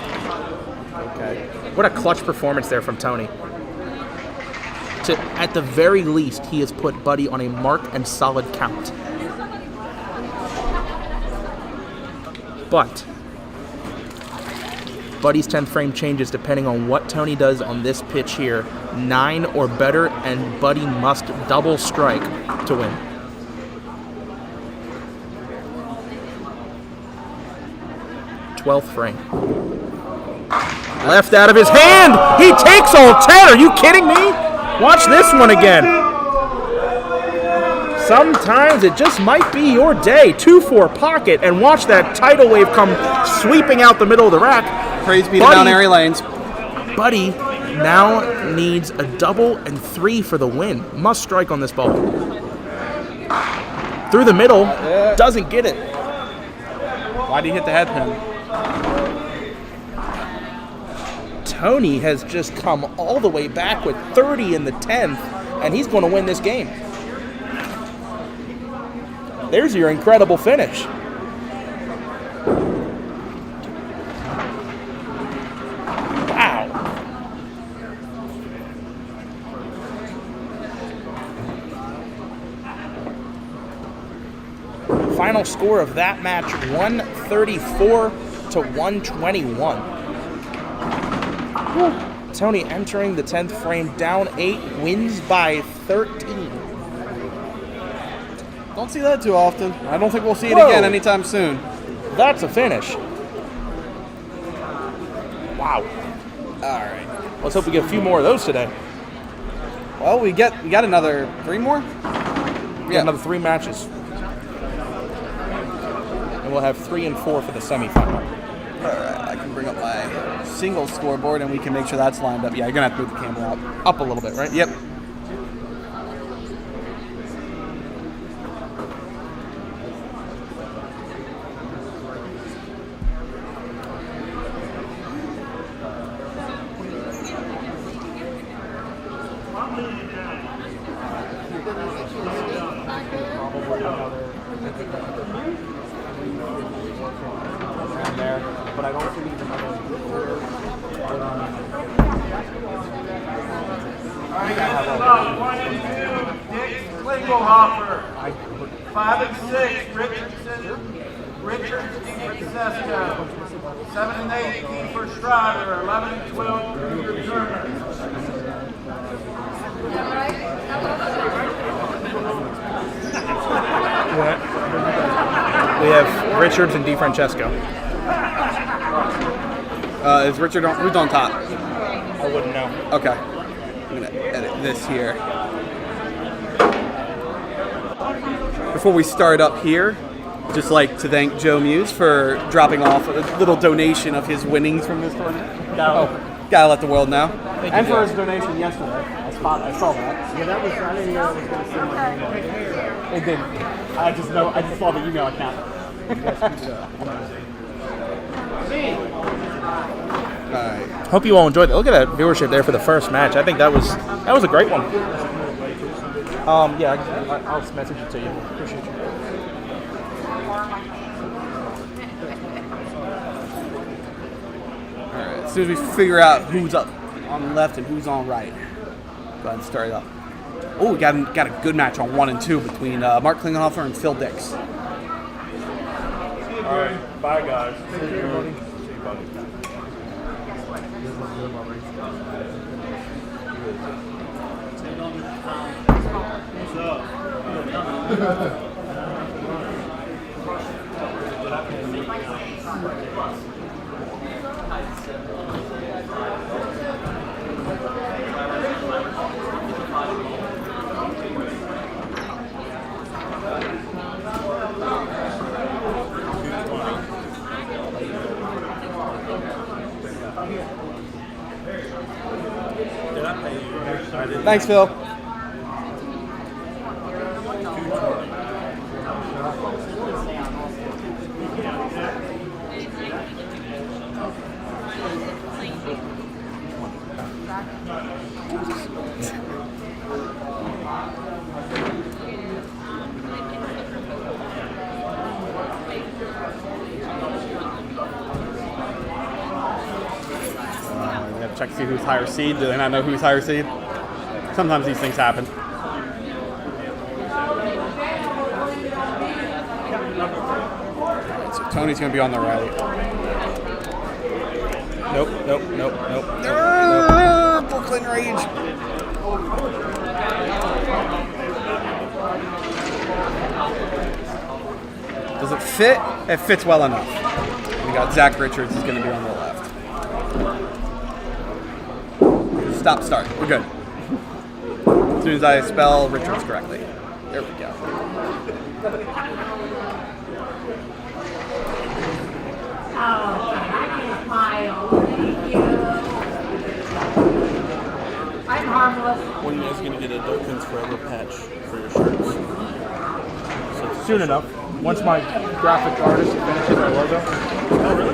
Okay. What a clutch performance there from Tony. At the very least, he has put Buddy on a mark and solid count. But Buddy's 10th frame changes depending on what Tony does on this pitch here. 9 or better, and Buddy must double strike to win. Twelfth frame. Left out of his hand. He takes all 10. Are you kidding me? Watch this one again. Sometimes it just might be your day. 2-4 pocket, and watch that tidal wave come sweeping out the middle of the rack. Praise be to down Airy lanes. Buddy now needs a double and 3 for the win. Must strike on this ball. Through the middle, doesn't get it. Why'd he hit the head pin? Tony has just come all the way back with 30 in the 10th, and he's going to win this game. There's your incredible finish. Wow. Final score of that match, 134 to 121. Tony entering the 10th frame, down 8, wins by 13. Don't see that too often. I don't think we'll see it Whoa. again anytime soon. That's a finish. Wow. All right. Let's hope we get a few more of those today. Well, we got another 3 more? Yeah, another 3 matches. And we'll have 3 and 4 for the semifinal. All right, I can bring up my single scoreboard and we can make sure that's lined up. Yeah, you're going to have to move the camera up a little bit, right? Yep. But I don't think One and 2, Dick Klingelhofer. 5 and 6, Richards, DeFrancesco. 7 and 8, Kiefer Strider. 11 and 12, Peter Turner. We have Richards and DeFrancesco. Is Richard on, who's on top? I wouldn't know. Okay. I'm going to edit this here. Before we start up here, just like to thank Joe Muse for dropping off a little donation of his winnings from this tournament. Gotta let the world know. And for his donation yesterday. I saw that. Yeah, that was, I didn't know it was going to send my email. It didn't. I just saw the email account. Alright. Hope you all enjoyed it. Look at that viewership there for the first match. I think that was a great one. Yeah, I'll message it to you. Appreciate you. Alright, as soon as we figure out who's up on left and who's on right, go ahead and start it up. Oh, we got a good match on 1 and 2 between Mark Klingenhofer and Phil Dix. All right, bye guys. See you, buddy. See you, buddy. Thanks, Phil. We have to check to see who's higher seed. Do they not know who's higher seed? Sometimes these things happen. So Tony's going to be on the right. Nope. Brooklyn Rage. Does it fit? It fits well enough. We got Zach Richards is going to be on the left. Stop, start. We're good. As soon as I spell Richards correctly. There we go. I'm harmless. When are you guys going to get a Duck Pins Forever patch for your shirts? Soon enough. Once my graphic artist finishes our logo. Oh, really?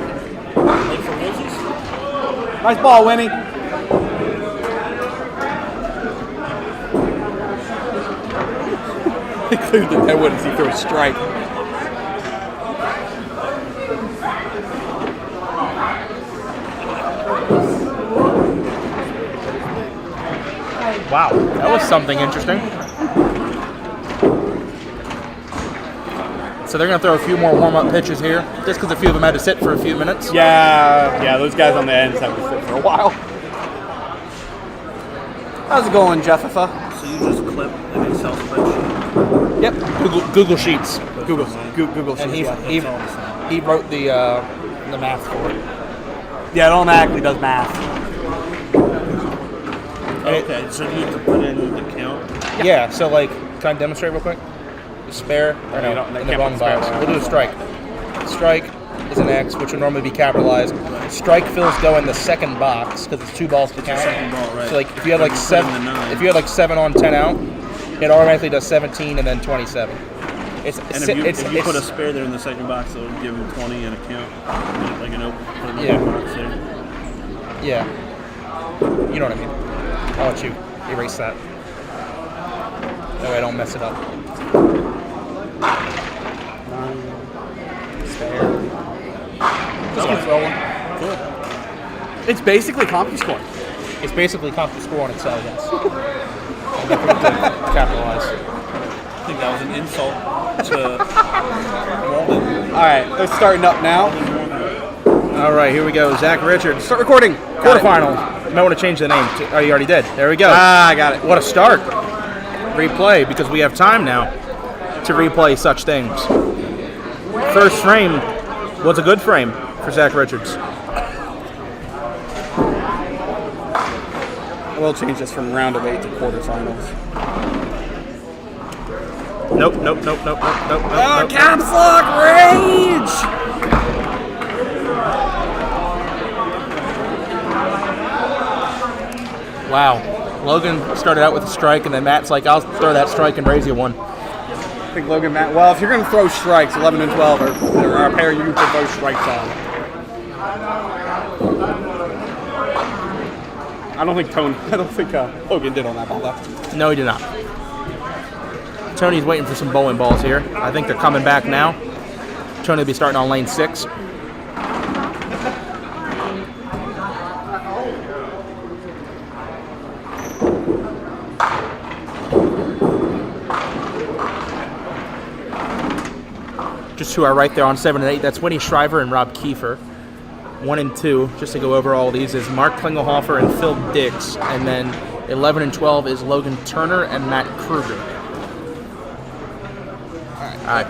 Like for roses? Nice ball, Winnie. Include the headwood as he threw a strike. Wow, that was something interesting. So they're going to throw a few more warm-up pitches here, just because a few of them had to sit for a few minutes. Yeah, those guys on the ends have to sit for a while. How's it going, Jeffifa? So you just clip an Excel spreadsheet? Yep, Google Sheets. Google Sheets. And he wrote the math for it. Yeah, it automatically does math. Okay, so you have to put in the count? Yeah, so like, can I demonstrate real quick? The spare, or no, in the wrong box. We'll do a strike. Strike is an X, which would normally be capitalized. Strike fills go in the second box because it's 2 balls to count. Second ball, right. So like, if you had like 7 on 10 out, it automatically does 17 and then 27. If you put a spare there in the second box, it'll give him 20 and a count, like an open box there. Yeah. You know what I mean. I'll let you erase that. That way I don't mess it up. Spare. Just keep rolling. Cool. It's basically CompuScore. It's basically CompuScore on Excel, yes. I'll definitely have to capitalize. I think that was an insult to Walden. All right, they're starting up now. All right, here we go. Zach Richards. Start recording. Quarterfinal. You might want to change the name. Oh, you already did. There we go. I got it. What a start. Replay, because we have time now to replay such things. First frame was a good frame for Zach Richards. We'll change this from round of 8 to quarterfinals. Nope. Caps Lock Rage! Wow. Logan started out with a strike, and then Matt's like, I'll throw that strike and raise you one. I think Logan, Matt. Well, if you're going to throw strikes, 11 and 12 are a pair you can put those strikes on. I don't think Logan did on that ball, though. No, he did not. Tony's waiting for some bowling balls here. I think they're coming back now. Tony will be starting on lane 6. Just who are right there on 7 and 8. That's Winnie Shriver and Rob Kiefer. 1 and 2, just to go over all these, is Mark Klingelhofer and Phil Dix. And then 11 and 12 is Logan Turner and Matt Kruger. All right.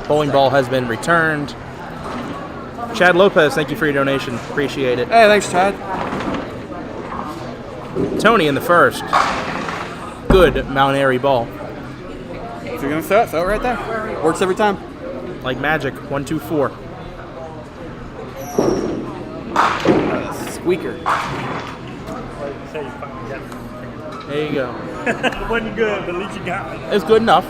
Bowling ball has been returned. Chad Lopez, thank you for your donation. Appreciate it. Hey, thanks, Chad. Tony in the first. Good Mount Airy ball. If you're going to throw it right there. Works every time. Like magic. 1, 2, 4. Squeaker. There you go. Wasn't good, but at least you got it. It's good enough.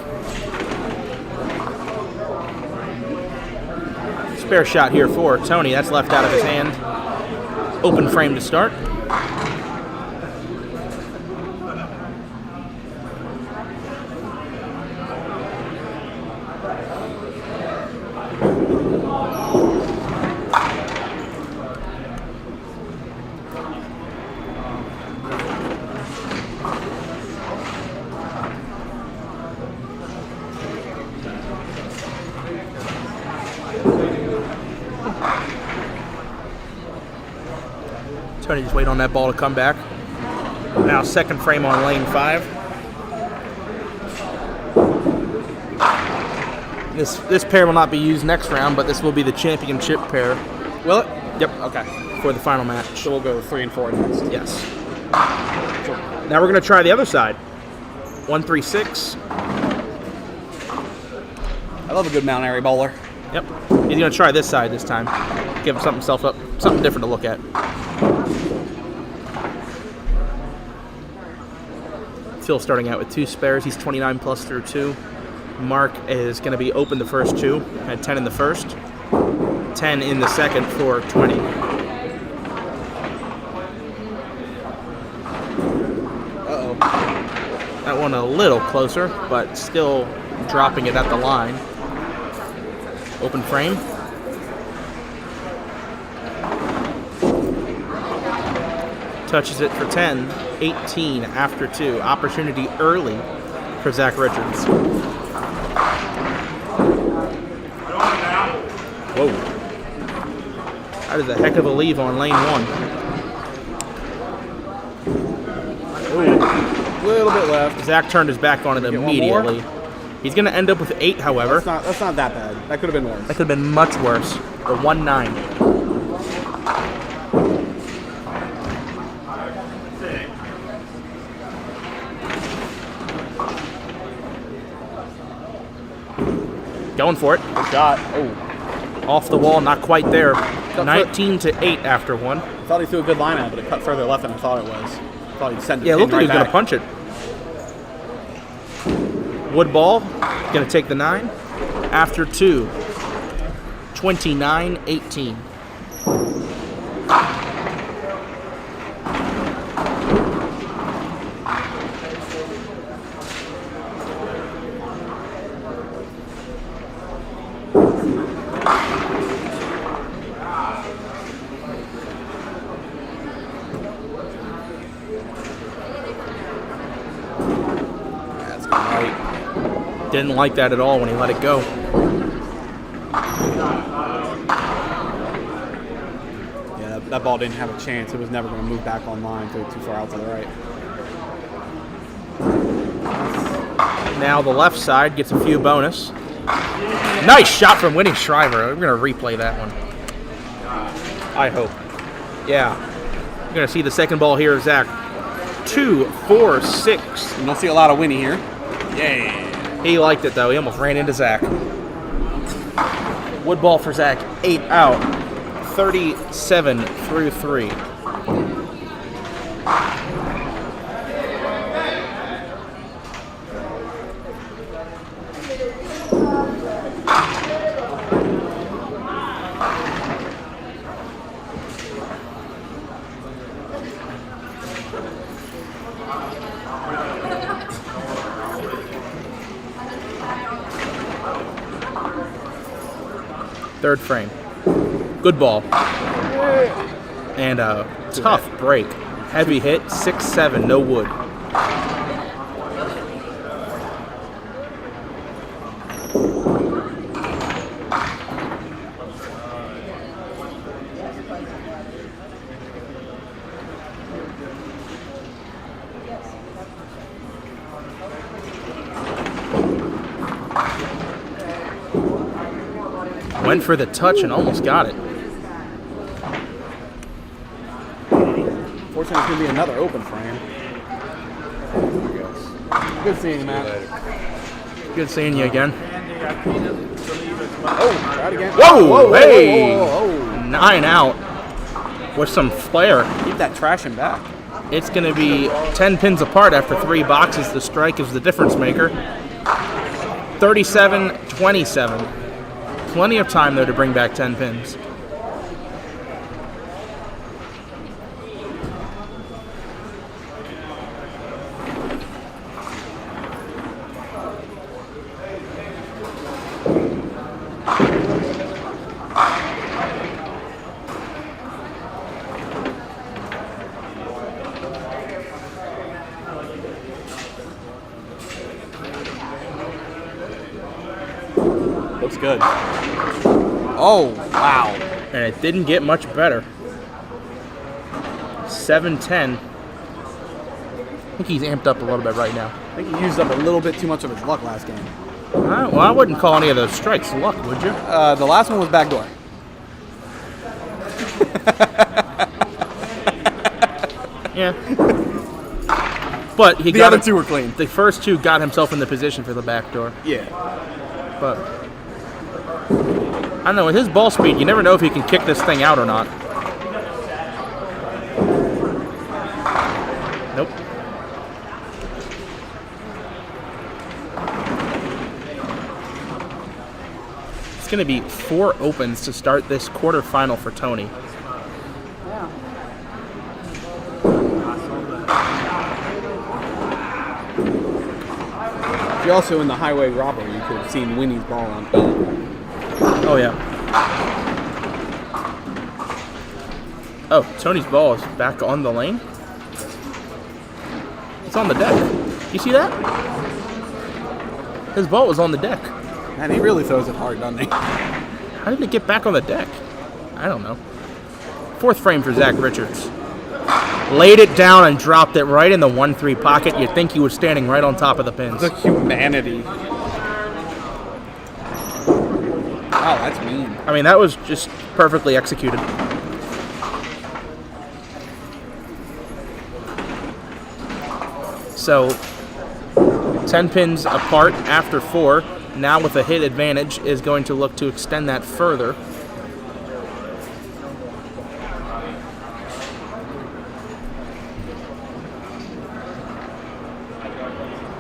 Spare shot here for Tony. That's left out of his hand. Open frame to start. Tony just wait on that ball to come back. Now second frame on lane 5. This pair will not be used next round, but this will be the championship pair. Will it? Yep. Okay. For the final match. So we'll go 3 and 4 next. Yes. Now we're going to try the other side. 1, 3, 6. I love a good Mount Airy bowler. Yep. He's going to try this side this time. Give him something different to look at. Phil starting out with 2 spares. He's 29 plus through 2. Mark is going to be open the first 2. Had 10 in the first. 10 in the second for 20. one a little closer, but still dropping it at the line. Open frame. Touches it for 10, 18 after 2. Opportunity early for Zach Richards. Whoa. That is a heck of a leave on lane 1. Ooh, little bit left. Zach turned his back on it immediately. He's going to end up with 8, however. That's not that bad. That could have been worse. That could have been much worse. The 1-9. Going for it. Good shot. Oh. Off the wall, not quite there. 19 to 8 after 1. I thought he threw a good line out, but it cut further left than I thought it was. I thought he'd send it. Yeah, it looked like he was right going to punch it. Wood ball, going to take the 9. After 2, 29-18. Didn't like that at all when he let it go. Yeah, that ball didn't have a chance. It was never going to move back on line, threw it too far out to the right. Now the left side gets a few bonus. Nice shot from Winnie Shriver. We're going to replay that one. I hope. Yeah. You're going to see the second ball here, Zach. 2, 4, 6. You don't see a lot of Winnie here. Yeah. He liked it, though. He almost ran into Zach. Wood ball for Zach. 8 out. 37 through 3. Third frame. Good ball. And a tough break. Heavy hit, 6-7, no wood. Went for the touch and almost got it. Fortunately, it's going to be another open frame. Good seeing you, Matt. Good seeing you again. Oh, try it again. Whoa, hey! 9 out with some flair. Keep that trash in back. It's going to be 10 pins apart after 3 boxes. The strike is the difference maker. 37-27. Plenty of time, though, to bring back 10 pins. Looks good. Oh, wow. And it didn't get much better. 7-10. I think he's amped up a little bit right now. I think he used up a little bit too much of his luck last game. Well, I wouldn't call any of those strikes luck, would you? The last one was backdoor. Yeah. But he The got other two were clean. The first 2 got himself in the position for the backdoor. Yeah. But I don't know, with his ball speed, you never know if he can kick this thing out or not. Nope. It's going to be 4 opens to start this quarterfinal for Tony. If you're also in the highway robbery, you could have seen Winnie's ball on 8. Oh, yeah. Oh, Tony's ball is back on the lane. It's on the deck. You see that? His ball was on the deck. Man, he really throws it hard, doesn't he? How did it get back on the deck? I don't know. 4th frame for Zach Richards. Laid it down and dropped it right in the 1-3 pocket. You'd think he was standing right on top of the pins. The humanity. Wow, that's mean. I mean, that was just perfectly executed. So, 10 pins apart after 4. Now with a hit advantage is going to look to extend that further.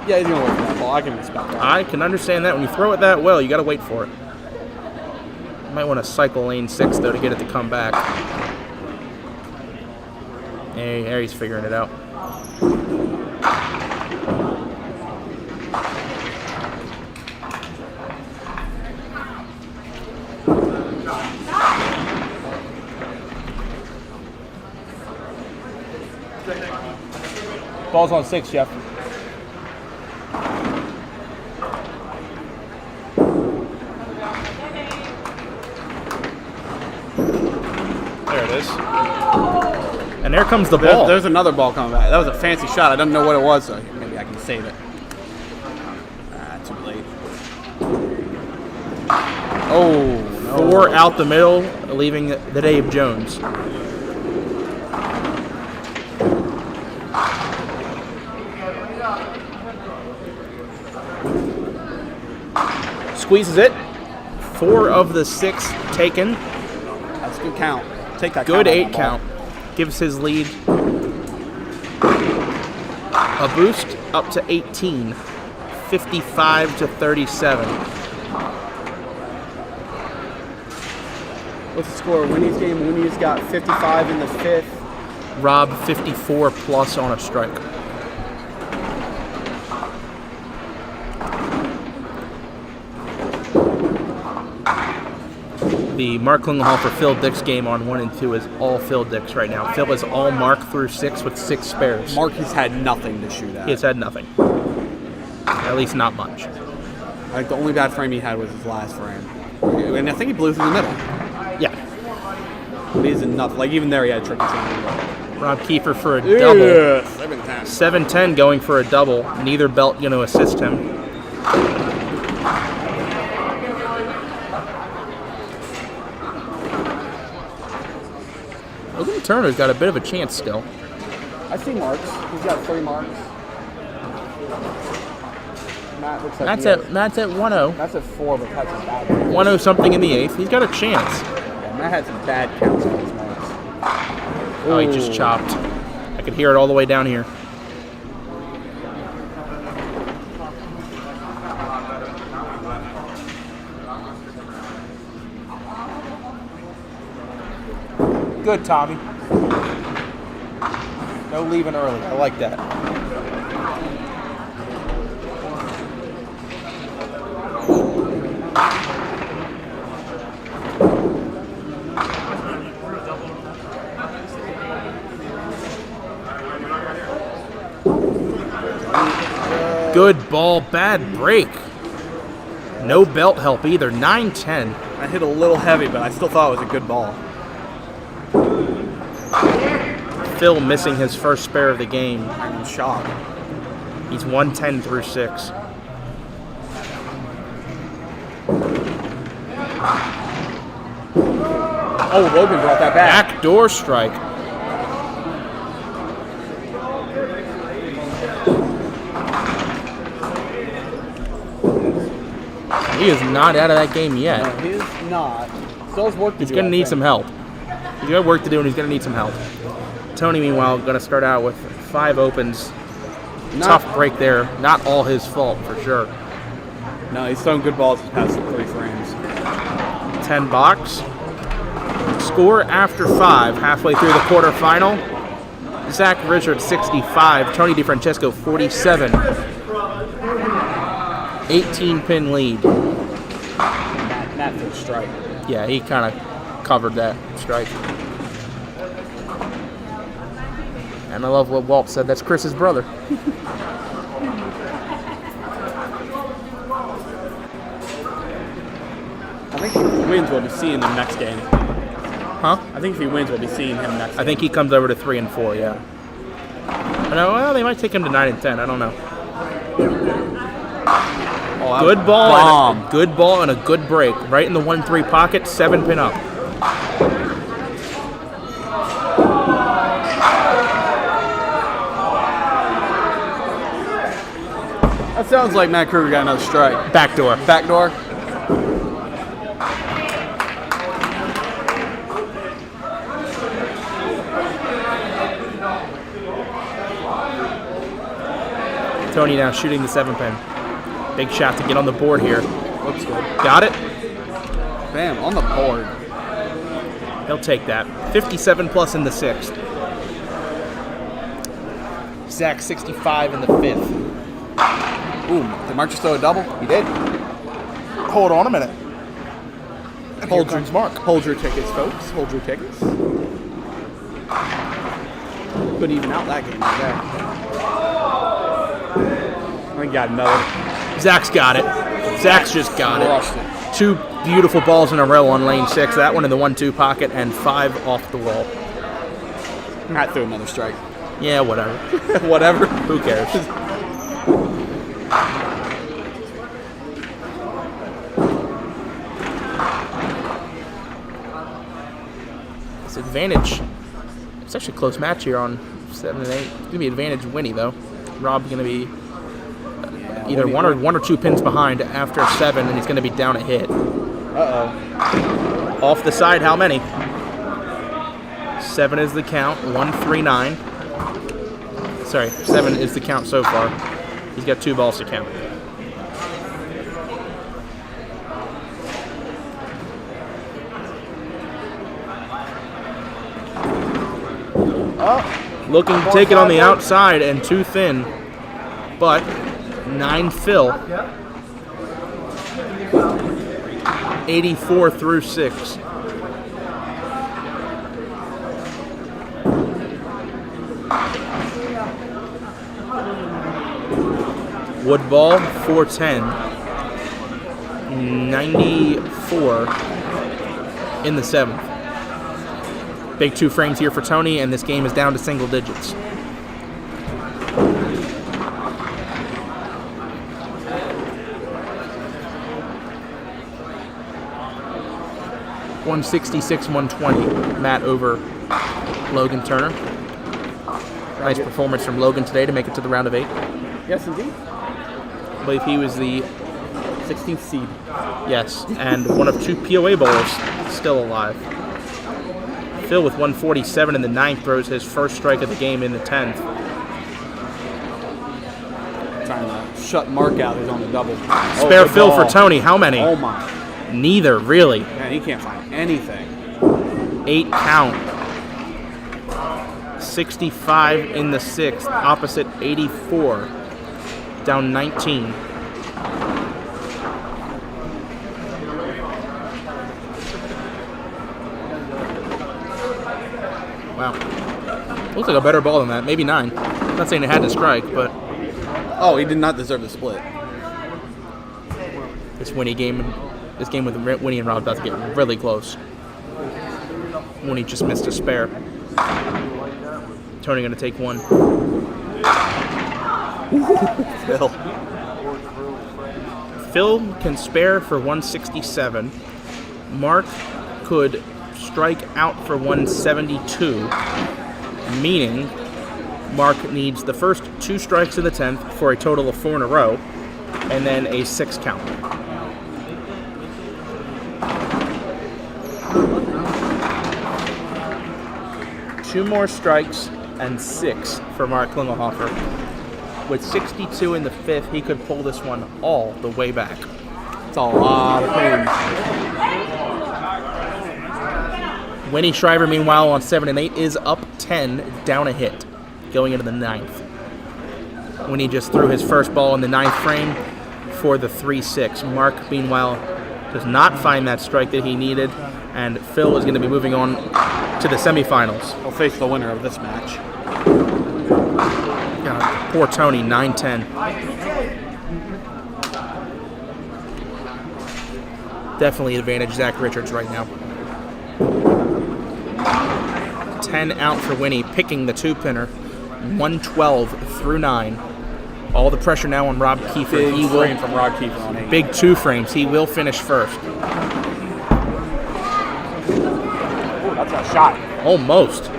Yeah, he's going to wait for that ball. I can respect that. I can understand that. When you throw it that well, you got to wait for it. You might want to cycle lane 6, though, to get it to come back. Hey, Airy's figuring it out. Ball's on 6, Jeff. There it is. And there comes the ball. There's another ball coming back. That was a fancy shot. I don't know what it was, so maybe I can save it. Too late. Oh, no. 4 out the middle, leaving the Dave Jones. Squeezes it. 4 of the 6 taken. That's a good count. Take that. Good 8 count. Gives his lead a boost up to 18. 55 to 37. What's the score? Winnie's game. Winnie's got 55 in the 5th. Rob 54 plus on a strike. The Mark Klingelhofer Phil Dix game on 1 and 2 is all Phil Dix right now. Phil is all Mark through 6 with 6 spares. Mark has had nothing to shoot at. He has had nothing. At least not much. Like the only bad frame he had was his last frame. And I think he blew through the middle. Yeah. But he's enough. Like even there he had tricky something. Rob Kiefer for a double. 7-10. 7-10 going for a double. Neither belt going to assist him. Logan Turner's got a bit of a chance still. I see marks. He's got 3 marks. Matt looks like Matt's at 1-0. That's at 4, but that's a bad 1-0 something in the 8th. He's got a chance. Yeah, Matt had some bad counts on his marks. Oh, he just chopped. I could hear it all the way down here. Good, Tommy. No leaving early. I like that. Good ball, bad break. No belt help either. 9-10. I hit a little heavy, but I still thought it was a good ball. Phil missing his first spare of the game. I'm in shock. He's 110 through 6. Oh, Logan brought that back. Backdoor strike. He is not out of that game yet. No, he is not. Still has work to do. He's going to need some help. He's got work to do, and he's going to need some help. Tony, meanwhile, going to start out with 5 opens. Tough break there. Not all his fault, for sure. No, he's throwing good balls past the 3 frames. 10 box. Score after 5, halfway through the quarterfinal. Zach Richards, 65. Tony DeFrancesco, 47. 18-pin lead. Matt for a strike. Yeah, he kind of covered that strike. And I love what Walt said. That's Chris's brother. I think if he wins, we'll be seeing him next game. Huh? I think if he wins, we'll be seeing him next game. I think he comes over to 3 and 4. Yeah. I know. Well, they might take him to 9 and 10. I don't know. Oh, Good ball. Bomb. And a good ball and a good break. Right in the 1-3 pocket. 7-pin up. That sounds like Matt Kruger got another strike. Backdoor. Backdoor. Tony now shooting the 7-pin. Big shot to get on the board here. Looks good. Got it. Bam, on the board. He'll take that. 57 plus in the 6th. Zach 65 in the 5th. Ooh, did Mark just throw a double? He did. Hold on a minute. Hold your mark. Hold your tickets, folks. Hold your tickets. Couldn't even out that game right there. I got another. Zach's got it. Zach's just got Crushed it. 2 beautiful balls in a row on lane 6. That one in the 1-2 pocket and 5 off the wall. Matt threw another strike. Yeah, whatever. Whatever. Who cares? It's advantage. It's actually a close match here on 7 and 8. It's gonna be advantage Winnie though. Rob's gonna be either one or 2 pins behind after 7, and he's gonna be down a hit. Uh-oh. Off the side, how many? 7 is the count. 139. Sorry, 7 is the count so far. He's got 2 balls to count. Looking to take it on the outside and 2 thin, but 9 fill. 84 through 6. Wood ball 410. 94 in the 7th. Big 2 frames here for Tony, and this game is down to single digits. $166, $120. Matt over Logan Turner. Nice performance from Logan today to make it to the round of 8. Yes, indeed. I believe he was the 16th seed. Yes, and one of 2 POA bowlers still alive. Phil with 147 in the 9th throws his first strike of the game in the 10th. Trying to shut Mark out who's on the double. Spare Phil for Tony. How many? Oh my. Neither, really. Man, he can't find anything. 8 count. 65 in the 6th. Opposite 84. Down 19. Wow. Looks like a better ball than that. Maybe 9. I'm not saying it had to strike, but... Oh, he did not deserve the split. This game with Winnie and Rob about to get really close. Winnie just missed a spare. Tony going to take one. Phil. Phil can spare for 167. Mark could strike out for 172, meaning Mark needs the first 2 strikes of the 10th for a total of 4 in a row, and then a 6 count. Two more strikes and 6 for Mark Klingelhofer. With 62 in the 5th, he could pull this one all the way back. It's a lot of pins. Winnie Shriver, meanwhile, on 7 and 8, is up 10, down a hit, going into the 9th. Winnie just threw his first ball in the 9th frame for the 3-6. Mark, meanwhile, does not find that strike that he needed, and Phil is going to be moving on to the semifinals. He'll face the winner of this match. God, poor Tony, 9-10. Definitely advantage Zach Richards right now. 10 out for Winnie, picking the 2-pinner. 112 through 9. All the pressure now on Rob Kiefer. Big frame from Rob Kiefer on 8. Big 2 frames. He will finish first. Ooh, that's a shot. Almost.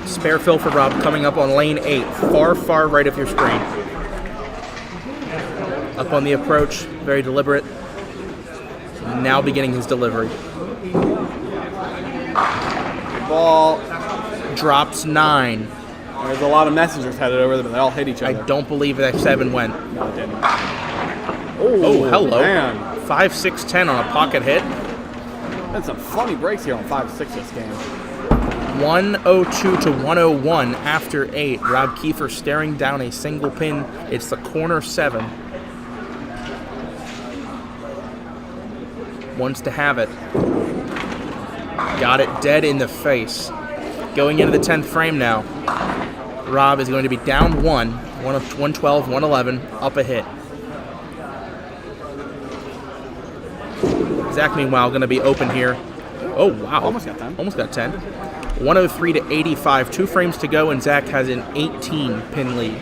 Spare fill for Rob coming up on lane 8. Far, far right of your screen. Up on the approach. Very deliberate. Now beginning his delivery. Ball drops 9. There's a lot of messengers headed over there, but they all hit each other. I don't believe that 7 went. No, it didn't. Oh, hello. Man. 5-6-10 on a pocket hit. Had some funny breaks here on 5-6 this game. 102 to 101 after 8. Rob Kiefer staring down a single pin. It's the corner 7. Wants to have it. Got it dead in the face. Going into the 10th frame now. Rob is going to be down 112, 111, up a hit. Zach, meanwhile, going to be open here. Oh, wow. Almost got 10. Almost got 10. 103 to 85. 2 frames to go, and Zach has an 18-pin lead.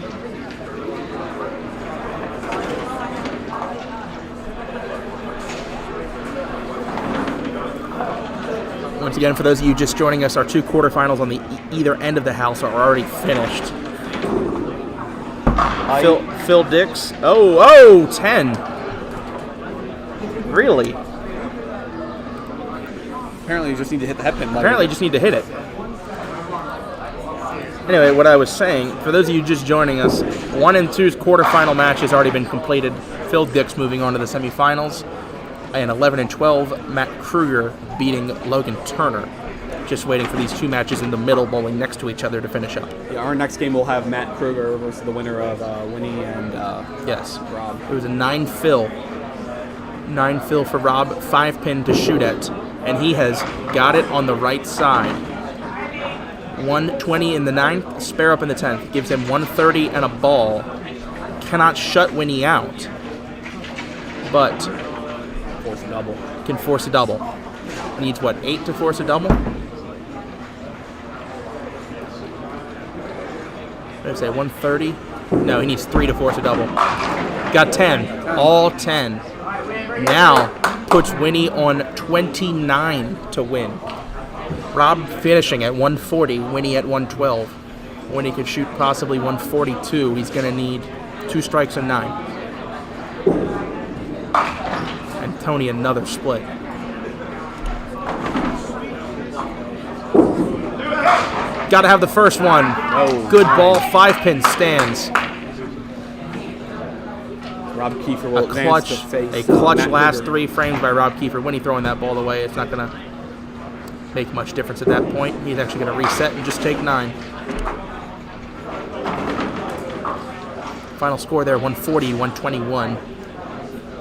Once again, for those of you just joining us, our 2 quarterfinals on the either end of the house are already finished. Phil Dix. 10. Really? Apparently you just need to hit the head pin. Apparently you just need to hit it. Anyway, what I was saying, for those of you just joining us, 1 and 2's quarterfinal match has already been completed. Phil Dix moving on to the semifinals. And 11 and 12, Matt Kruger beating Logan Turner. Just waiting for these 2 matches in the middle, bowling next to each other to finish up. Yeah, our next game will have Matt Kruger versus the winner of Winnie and yes, Rob. It was a 9 fill. 9 fill for Rob, 5 pin to shoot at. And he has got it on the right side. 120 in the 9th, spare up in the 10th. Gives him 130 and a ball. Cannot shut Winnie out. But force a double. Can force a double. Needs what, 8 to force a double? What did I say, 130? No, he needs 3 to force a double. Got 10. All 10. Now puts Winnie on 29 to win. Rob finishing at 140, Winnie at 112. Winnie could shoot possibly 142. He's going to need 2 strikes and 9. And Tony another split. Got to have the first one. Oh, good ball. 5 pin stands. Rob Kiefer will advance to face a clutch Matt last Kruger. 3 frames by Rob Kiefer. Winnie throwing that ball away, it's not going to make much difference at that point. He's actually going to reset and just take 9. Final score there, 140, 121.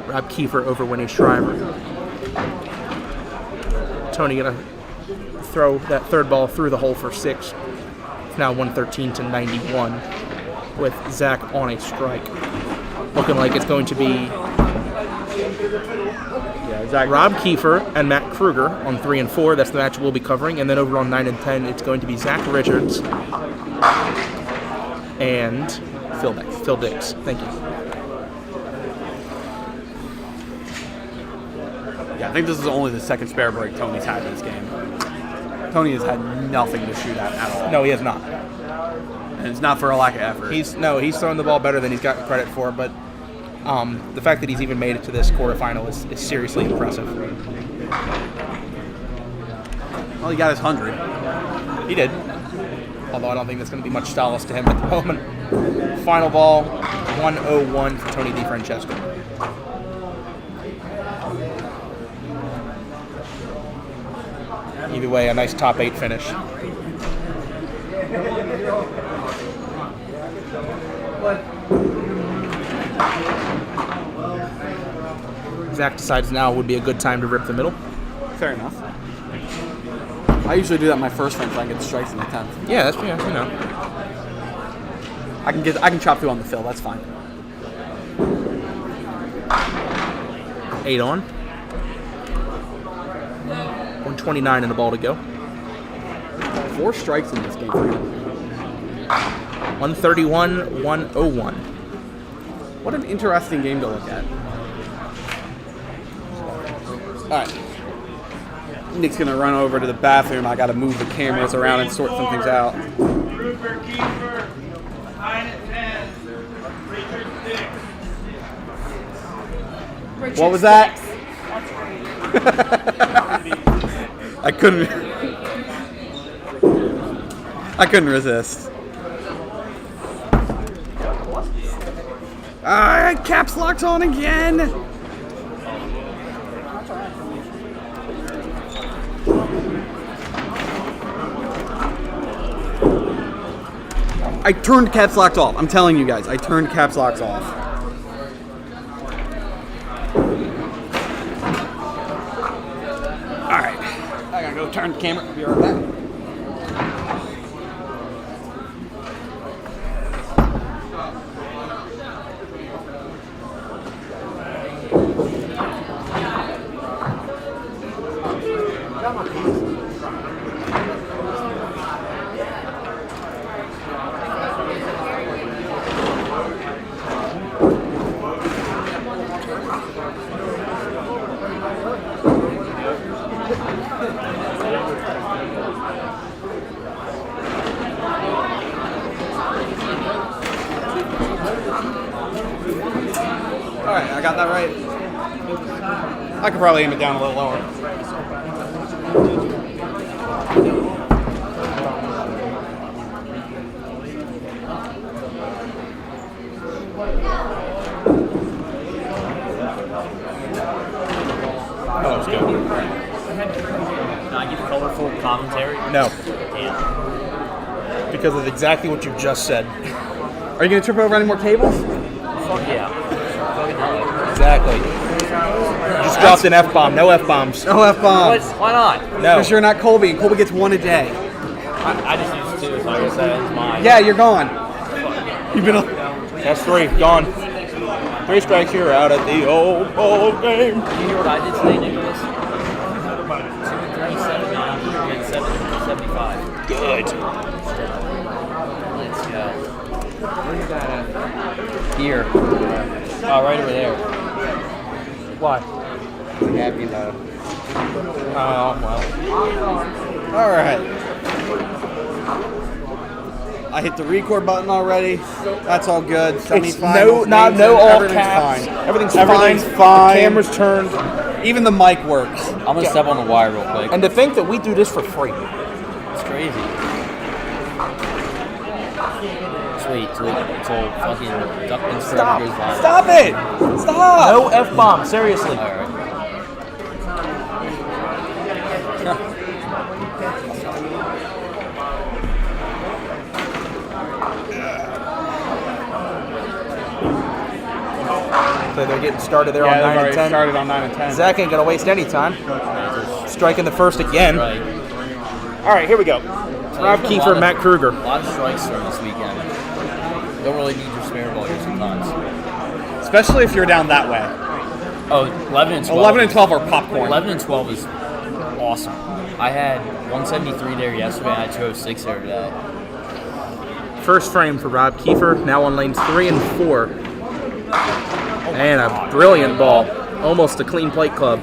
Rob Kiefer over Winnie Shriver. Tony going to throw that 3rd ball through the hole for 6. It's now 113 to 91 with Zach on a strike. Looking like it's going to be Rob Kiefer and Matt Kruger on 3 and 4. That's the match we'll be covering. And then over on 9 and 10, it's going to be Zach Richards and Phil Dix. Thank you. Yeah, I think this is only the 2nd spare break Tony's had in this game. Tony has had nothing to shoot at all. No, he has not. And it's not for a lack of effort. He's throwing the ball better than he's gotten credit for, but the fact that he's even made it to this quarterfinal is seriously impressive. Well, he got his 100. He did. Although I don't think that's going to be much solace to him at the moment. Final ball, 101 for Tony DeFrancesco. Either way, a nice top 8 finish. Zach decides now would be a good time to rip the middle. Fair enough. I usually do that in my first frame so I can get the strikes in the 10th. Yeah, that's you know. I can chop through on the fill, that's fine. 8 on. 129 and a ball to go. 4 strikes in this game for you. 131, 101. What an interesting game to look at. Alright. Nick's gonna run over to the bathroom. I gotta move the cameras around and sort some things out. Rupert Kiefer, 9 and 10. Richard 6. What was that? I couldn't resist. Caps locked on again. I turned caps locked off. I'm telling you guys, I turned caps locks off. Alright. I gotta go turn the camera. Be right back. Alright, I got that right. I could probably aim it down a little lower. Oh, that was good. Can I give colorful commentary? No. Damn. Because of exactly what you just said. Are you gonna trip over any more cables? Fuck yeah. Exactly. You just dropped an F-bomb. No F-bombs. No F-bombs. Why not? No. Because you're not Colby, and Colby gets 1 a day. I just used 2, so I guess that ends mine. Yeah, you're gone. You've been. That's 3. Gone. 3 strikes, you're out at the old ball game. You hear what I did today, Nicholas? 2 and 3, 79, and 75. Good. Let's go. Where's that at? Here. Oh, right over there. Why? Happy though. Oh, well. All right. I hit the record button already. That's all good. It's Semifinals. no all everything's caps. fine. Everything's fine. The camera's turned. Even the mic works. I'm gonna step on the wire real quick. And to think that we do this for free. It's crazy. Sweet, till fucking Duckman's Stop! goes live. Stop it! Stop! No F-bomb, seriously. Alright. So they're getting started there Yeah, on they've 9 already and 10. started on 9 and 10. Zach ain't gonna waste any time. Striking the first again. Right. All right, here we go. Rob Kiefer, Matt Kruger. A lot of strikes from this weekend. Don't really need your spare ball here sometimes. Especially if you're down that way. Oh, 11 and 12. 11 and 12 are popcorn. 11 and 12 is awesome. I had 173 there yesterday, and I had 206 there today. First frame for Rob Kiefer, now on lanes 3 and 4. And a brilliant ball. Almost a clean plate club.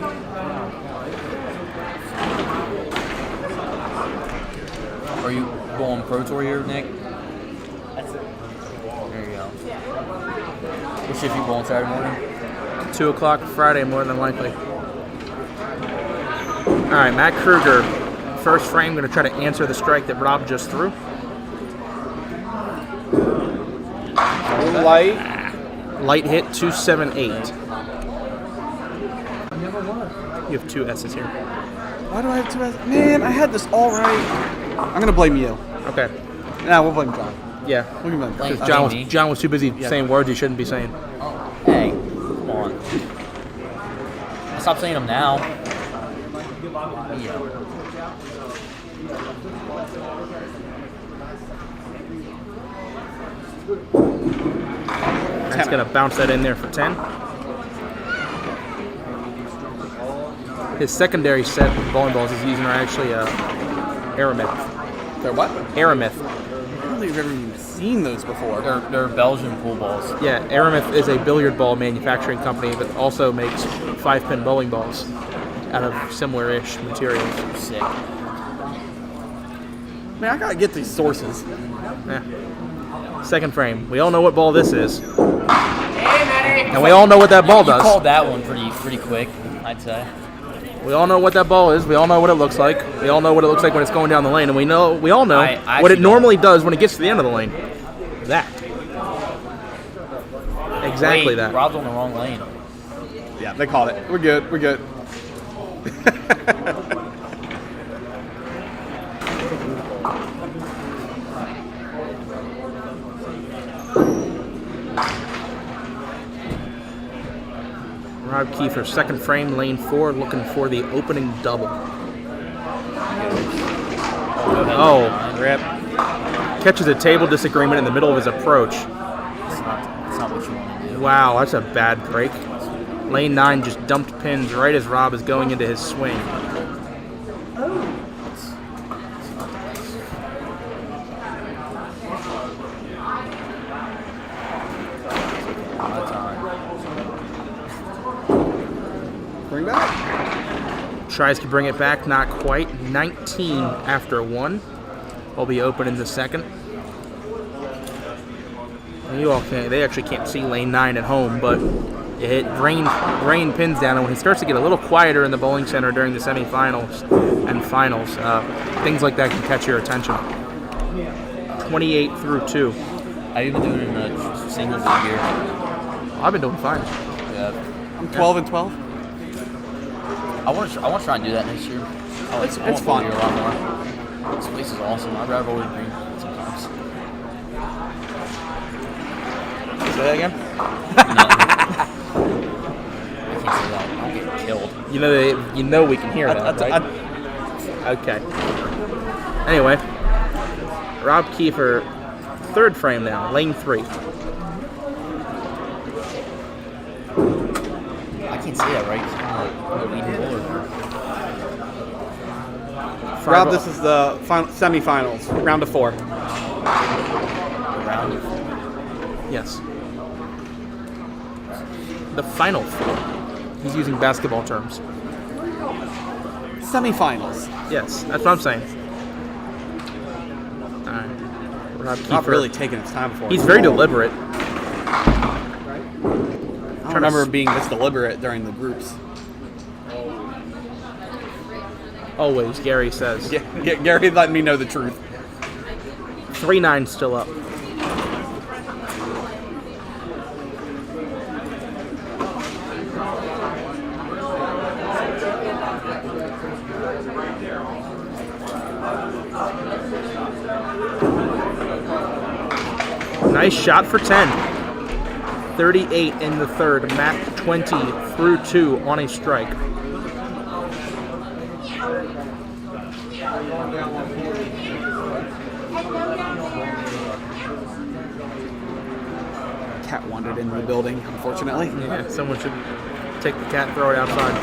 Are you going Pro Tour here, Nick? There you go. What shift you going Saturday morning? 2 o'clock Friday, more than likely. All right, Matt Kruger. First frame, going to try to answer the strike that Rob just threw. Light hit, 278. You have 2 S's here. Why do I have 2 S's? Man, I had this all right. I'm going to blame you. Okay. Nah, we'll blame John. Yeah. We can blame Because John. John was too busy saying words he shouldn't be saying. Hey, come on. Stop saying them now. Yeah. That's going to bounce that in there for 10. His secondary set of bowling balls he's using are actually Aramith. They're what? Aramith. I don't think I've ever even seen those before. They're Belgian pool balls. Yeah, Aramith is a billiard ball manufacturing company that also makes 5-pin bowling balls out of similar-ish materials. Sick. Man, I gotta get these sources. Yeah. Second frame. We all know what ball this is. And we all know what that ball does. You called that one pretty quick, I'd say. We all know what that ball is. We all know what it looks like. We all know what it looks like when it's going down the lane, and we all know what it normally does when it gets to the end of the lane. That. Exactly Wait, that. Rob's on the wrong lane. Yeah, they called it. We're good. We're good. Rob Kiefer, second frame, lane 4, looking for the opening double. Oh, rip. Catches a table disagreement in the middle of his approach. That's not what you want to do. Wow, that's a bad break. Lane 9 just dumped pins right as Rob is going into his swing. Bring back. Tries to bring it back, not quite. 19 after 1. Will be open in the second. And you all can't, they actually can't see lane 9 at home, but you hit rain pins down, and when it starts to get a little quieter in the bowling center during the semifinals and finals, things like that can catch your attention. 28 through 2. How you been doing in the singles this year? I've been doing fine. Yeah. I'm 12 and 12. I want to try and do that next year. It's fun. A lot more. This place is awesome. I'd rather always green sometimes. Say that again? I can't say that. I'll get killed. You know we can hear that, right? Okay. Anyway, Rob Kiefer, third frame now, lane 3. I can't say that, right? Rob, this is the semifinals, round of 4. Round of 4. Yes. The final 4. He's using basketball terms. Semifinals. Yes, that's what I'm saying. All right. Rob Kiefer. Not really taking his time for it. He's very deliberate. I don't remember being this deliberate during the groups. Always, Gary says. Yeah, Gary letting me know the truth. 3-9 still up. Nice shot for 10. 38 in the third. Matt 20 through 2 on a strike. Cat wandered into the building, unfortunately. Yeah, someone should take the cat and throw it outside.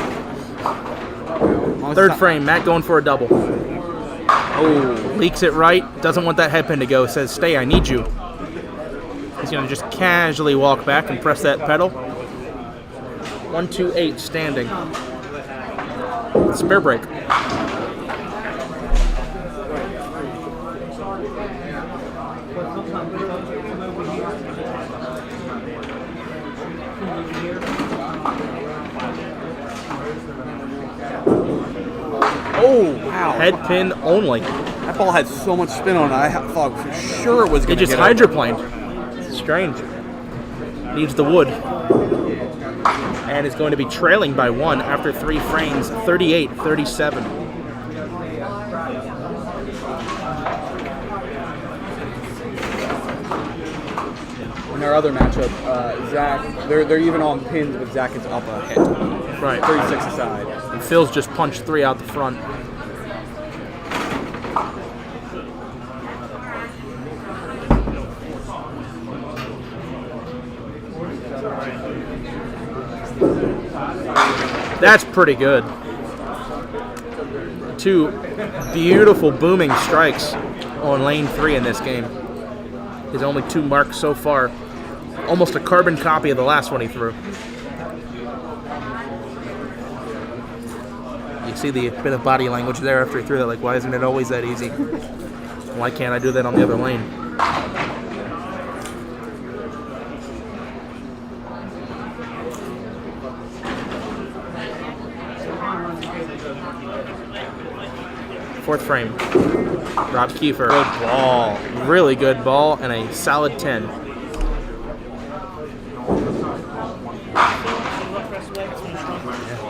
Third frame, Matt going for a double. Oh, leaks it right. Doesn't want that head pin to go. Says, stay, I need you. He's going to just casually walk back and press that pedal. 1-2-8 standing. Spare break. Oh, wow. Head pin only. That ball had so much spin on it, I thought for sure it was going It to just get over. hydroplaned. It's strange. Needs the wood. And is going to be trailing by 1 after 3 frames, 38-37. their other matchup, Zach, they're even on pins, but Zach is up a hit. Right. 36 aside. And Phil's just punched 3 out the front. That's pretty good. 2 beautiful booming strikes on lane 3 in this game. His only 2 marks so far. Almost a carbon copy of the last one he threw. You see the bit of body language there after he threw that, like, why isn't it always that easy? Why can't I do that on the other lane? Fourth frame. Rob Kiefer. Good ball. Really good ball and a solid 10.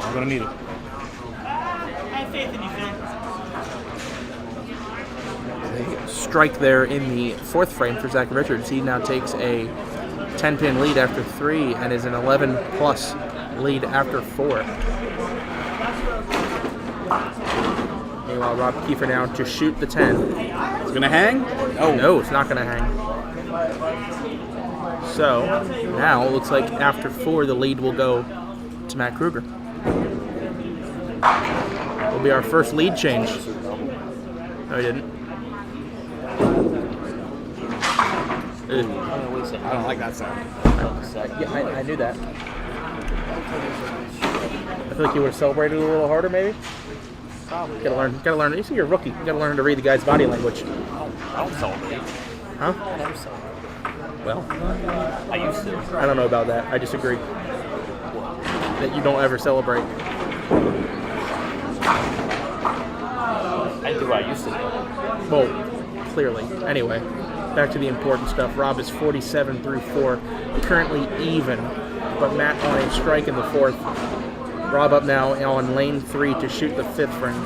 I'm gonna need it. I have faith in you, Phil. Strike there in the fourth frame for Zach Richards. He now takes a 10-pin lead after 3 and is an 11-plus lead after 4. Meanwhile, Rob Kiefer now to shoot the 10. It's gonna hang? Oh no, it's not gonna hang. So now it looks like after 4, the lead will go to Matt Kruger. Will be our first lead change. No, he didn't. I don't like that sound. Yeah, I knew that. I feel like you would have celebrated a little harder, maybe. Gotta learn. You see, you're a rookie. You gotta learn to read the guy's body language. I don't celebrate. Huh? I never celebrate. Well, I used to. I don't know about that. I disagree. That you don't ever celebrate. I do. I used to. Well, clearly. Anyway, back to the important stuff. Rob is 47 through 4, currently even, but Matt on a strike in the 4th. Rob up now on lane 3 to shoot the 5th frame.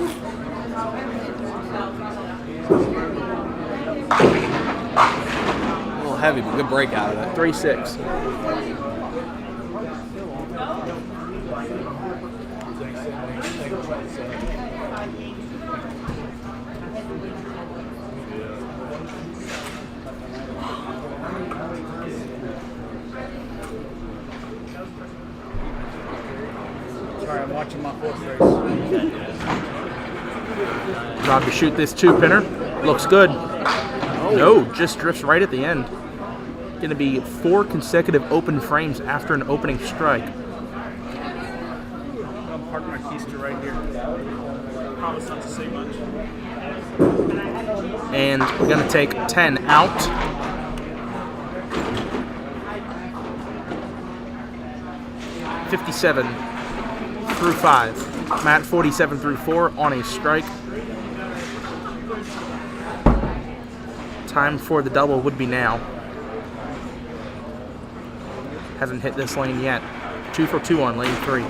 A little heavy, but good break out of it. 3-6. Sorry, I'm watching my horse race. Rob to shoot this 2-pinner. Looks good. No, just drifts right at the end. Going to be 4 consecutive open frames after an opening strike. I'm gonna park my keister right here. Promise not to say much. And we're going to take 10 out. $57 through 5. Matt 47 through 4 on a strike. Time for the double would be now. Hasn't hit this lane yet. 2 for 2 on lane 3.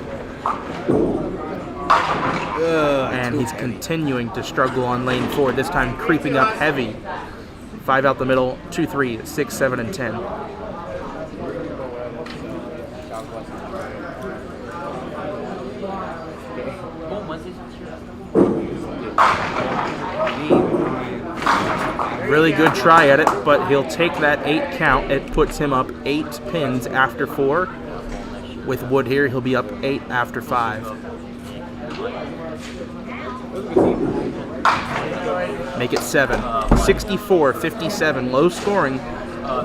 And he's continuing to struggle on lane 4, this time creeping up heavy. 5 out the middle, 2, 3, 6, 7, and 10. Really good try at it, but he'll take that 8 count. It puts him up 8 pins after 4. With Wood here, he'll be up 8 after 5. Make it 7. 64-57, low scoring,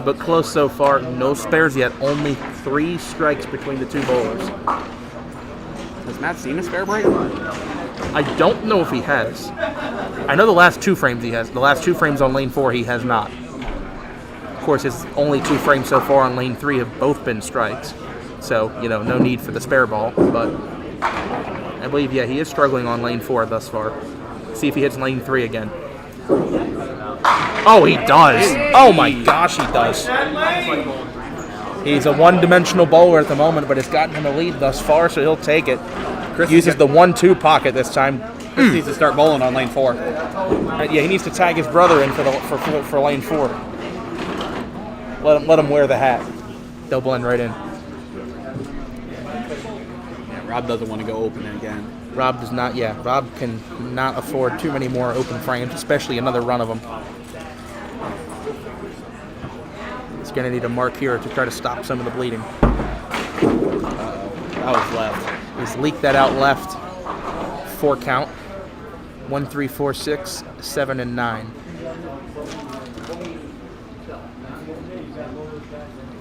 but close so far. No spares yet, only 3 strikes between the 2 bowlers. Has Matt seen a spare break? I don't know if he has. I know the last 2 frames he has. The last 2 frames on lane 4 he has not. Of course, his only 2 frames so far on lane 3 have both been strikes. So, no need for the spare ball. But I believe, yeah, he is struggling on lane 4 thus far. See if he hits lane 3 again. Oh, he does. Oh my gosh, he does. He's a one-dimensional bowler at the moment, but it's gotten him a lead thus far, so he'll take it. Chris uses the 1-2 pocket this time. Chris needs to start bowling on lane 4. Yeah, he needs to tag his brother in for lane 4. Let him wear the hat. They'll blend right in. Yeah, Rob doesn't want to go open again. Rob does not, Rob can not afford too many more open frames, especially another run of them. He's going to need a mark here to try to stop some of the bleeding. Uh-oh. That was left. He's leaked that out left. 4 count. 1, 3, 4, 6, 7, and 9.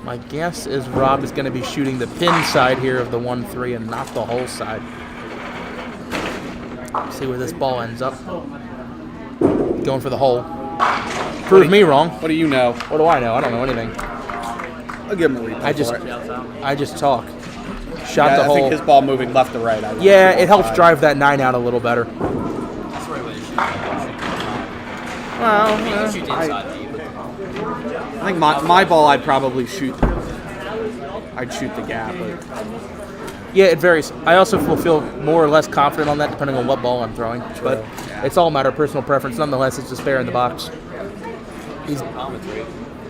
My guess is Rob is going to be shooting the pin side here of the 1-3 and not the hole side. See where this ball ends up. Going for the hole. Prove me wrong. What do you know? What do I know? I don't know anything. I'll give him a replay. I just talk. Shot the hole. I think his ball moving left to right. Yeah, it helps drive that 9 out a little better. Well, I think my ball I'd probably shoot. I'd shoot the gap. But yeah, it varies. I also will feel more or less confident on that depending on what ball I'm throwing. But it's all a matter of personal preference. Nonetheless, it's a spare in the box. He's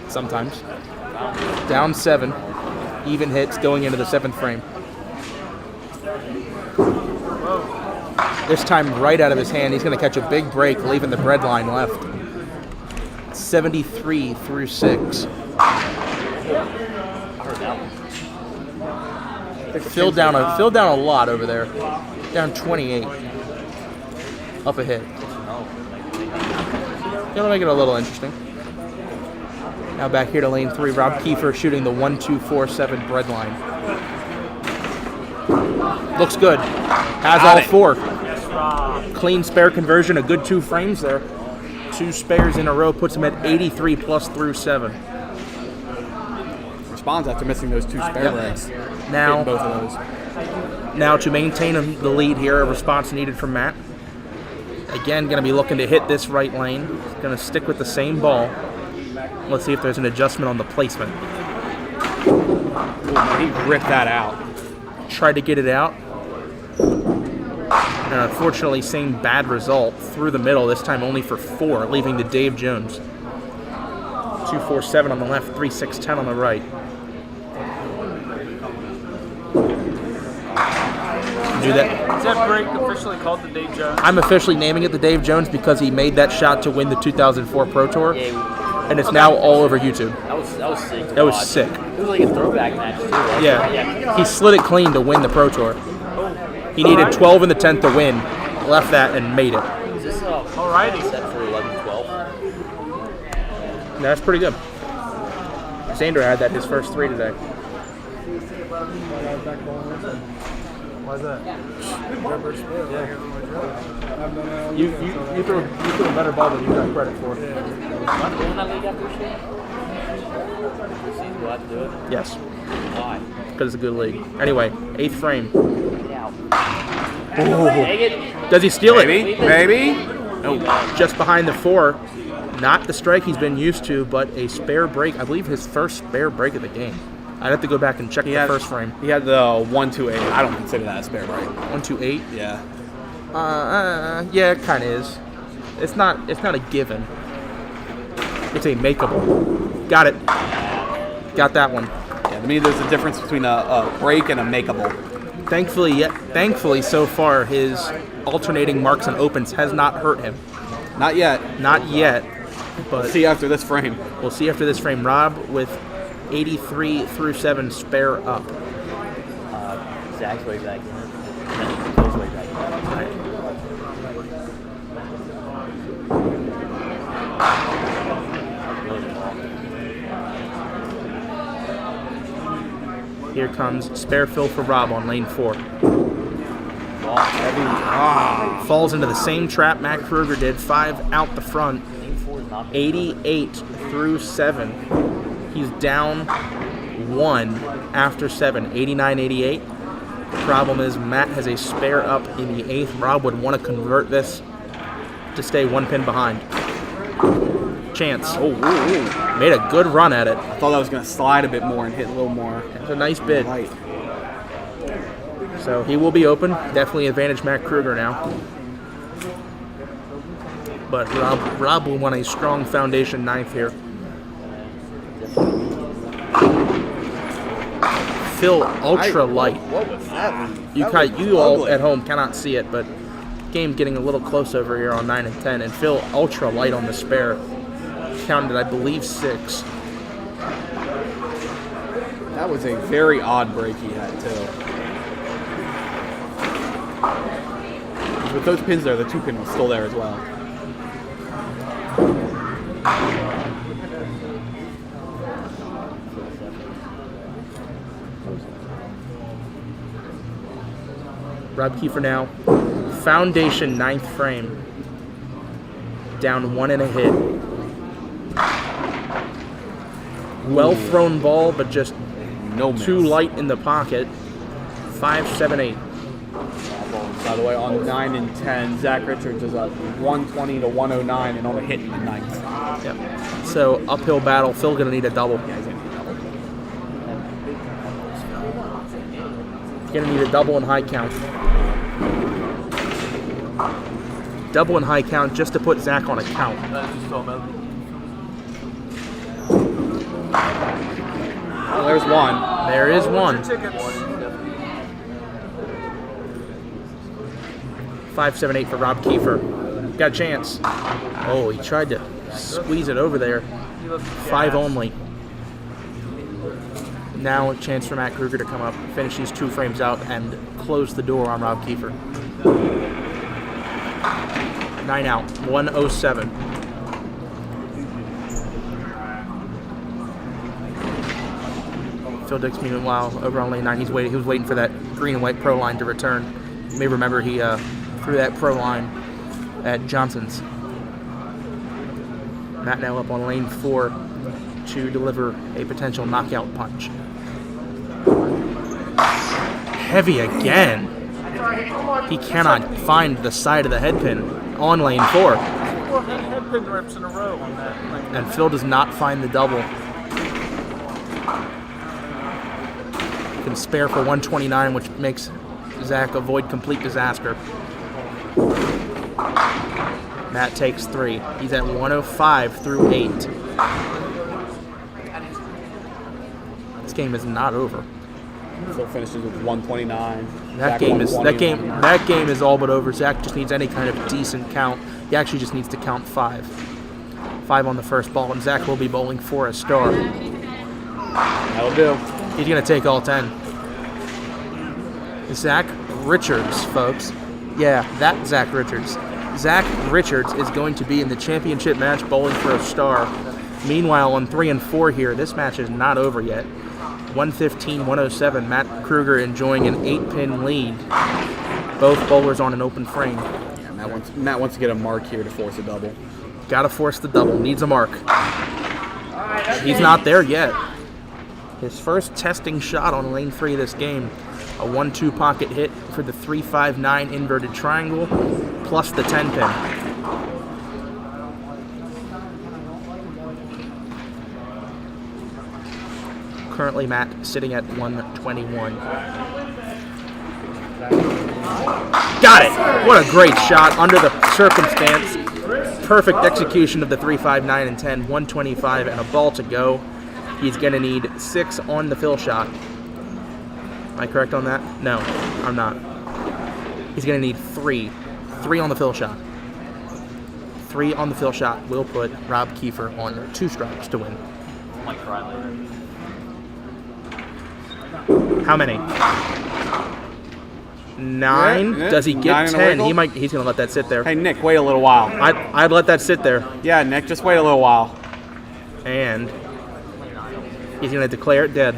sometimes down 7, even hits going into the 7th frame. This time, right out of his hand, he's going to catch a big break, leaving the bread line left. 73 through 6. Filled down a lot over there. Down 28. Up a hit. Gonna make it a little interesting. Now back here to lane 3. Rob Kiefer shooting the 1-2-4-7 bread line. Looks good. Has all 4. Clean spare conversion. A good 2 frames there. 2 spares in a row puts him at 83 plus through 7. Responds after missing those 2 spare legs. Now, both of those. Now to maintain the lead here, a response needed from Matt. Again, going to be looking to hit this right lane. Going to stick with the same ball. Let's see if there's an adjustment on the placement. Ooh, he ripped that out. Tried to get it out. And unfortunately, same bad result through the middle, this time only for 4, leaving to Dave Jones. 2-4-7 on the left, 3-6-10 on the right. Do that. Is that break officially called the Dave Jones? I'm officially naming it the Dave Jones because he made that shot to win the 2004 Pro Tour, and it's now all over YouTube. That was sick. That was sick. It was like a throwback match too. Right? Yeah, he slid it clean to win the Pro Tour. He needed 12 in the 10th to win, left that and made it. Is this alrighty set for 11-12? That's pretty good. Xander had that his first 3 today. Why is that? You threw a better ball than you got credit for. Yes. Why? Because it's a good league. Anyway, 8th frame. Ooh. Does he steal it? Maybe. No. Just behind the 4. Not the strike he's been used to, but a spare break. I believe his first spare break of the game. I'd have to go back and check the first frame. He had the 1-2-8. I don't consider that a spare break. 1-2-8? Yeah. Yeah, it kind of is. It's not a given. It's a makeable. Got it. Got that one. Yeah, to me, there's a difference between a break and a makeable. Thankfully, so far, his alternating marks and opens has not hurt him. Not yet. Not yet. But we'll see after this frame. We'll see after this frame. Rob with 83 through 7 spare up. Zach's way back in. Phil's way back in. Here comes spare fill for Rob on lane 4. Falls into the same trap Matt Kruger did. 5 out the front. 88 through 7. He's down 1 after 7. 89-88. The problem is Matt has a spare up in the 8th. Rob would want to convert this to stay 1 pin behind. Chance. Oh, made a good run at it. I thought I was going to slide a bit more and hit a little more. It's a nice bid. Light. So he will be open. Definitely advantage Matt Kruger now. But Rob will want a strong foundation 9th here. Phil ultra light. What was that? You all at home cannot see it, but game getting a little close over here on 9 and 10, and Phil ultra light on the spare. Counted, I believe, 6. That was a very odd break he had, too. With those pins there, the 2-pin was still there as well. Rob Kiefer now. Foundation 9th frame. Down 1 and a hit. Well thrown ball, but just too light in the pocket. 5, 7, 8. By the way, on 9 and 10, Zach Richards is up 120 to 109 and on a hit in the 9th. Yep. So uphill battle. Phil gonna need a double. Gonna need a double and high count. Double and high count just to put Zach on a count. Well, there's one. There is one. 5, 7, 8 for Rob Kiefer. Got a chance. Oh, he tried to squeeze it over there. 5 only. Now a chance for Matt Kruger to come up, finish these 2 frames out, and close the door on Rob Kiefer. 9 out, 107. Phil Dix, meanwhile, over on lane 9, he was waiting for that green and white pro line to return. You may remember he threw that pro line at Johnson's. Matt now up on lane 4 to deliver a potential knockout punch. Heavy again. He cannot find the side of the headpin on lane 4. 4 headpin reps in a row on that. And Phil does not find the double. Can spare for 129, which makes Zach avoid complete disaster. Matt takes 3. He's at 105 through 8. This game is not over. Phil finishes with 129. That game is all but over. Zach just needs any kind of decent count. He actually just needs to count 5. 5 on the first ball, and Zach will be bowling for a star. That'll do. He's going to take all 10. Zach Richards, folks. Yeah, that Zach Richards. Zach Richards is going to be in the championship match bowling for a star. Meanwhile, on 3 and 4 here, this match is not over yet. 115-107, Matt Kruger enjoying an 8-pin lead. Both bowlers on an open frame. Yeah, Matt wants to get a mark here to force a double. Gotta force the double, needs a mark. He's not there yet. His first testing shot on lane 3 of this game. A 1-2 pocket hit for the 3-5-9 inverted triangle, plus the 10-pin. Currently, Matt sitting at 121. Got it! What a great shot under the circumstance. Perfect execution of the 3-5-9 and 10. 125 and a ball to go. He's going to need 6 on the fill shot. Am I correct on that? No, I'm not. He's going to need 3. 3 on the fill shot. 3 on the fill shot will put Rob Kiefer on 2 strikes to win. I might cry later. How many? 9? Yeah, Does he 9 get and a 10? wiggle? He's going to let that sit there. Hey, Nick, wait a little while. I'd let that sit there. Yeah, Nick, just wait a little while. And he's going to declare it dead.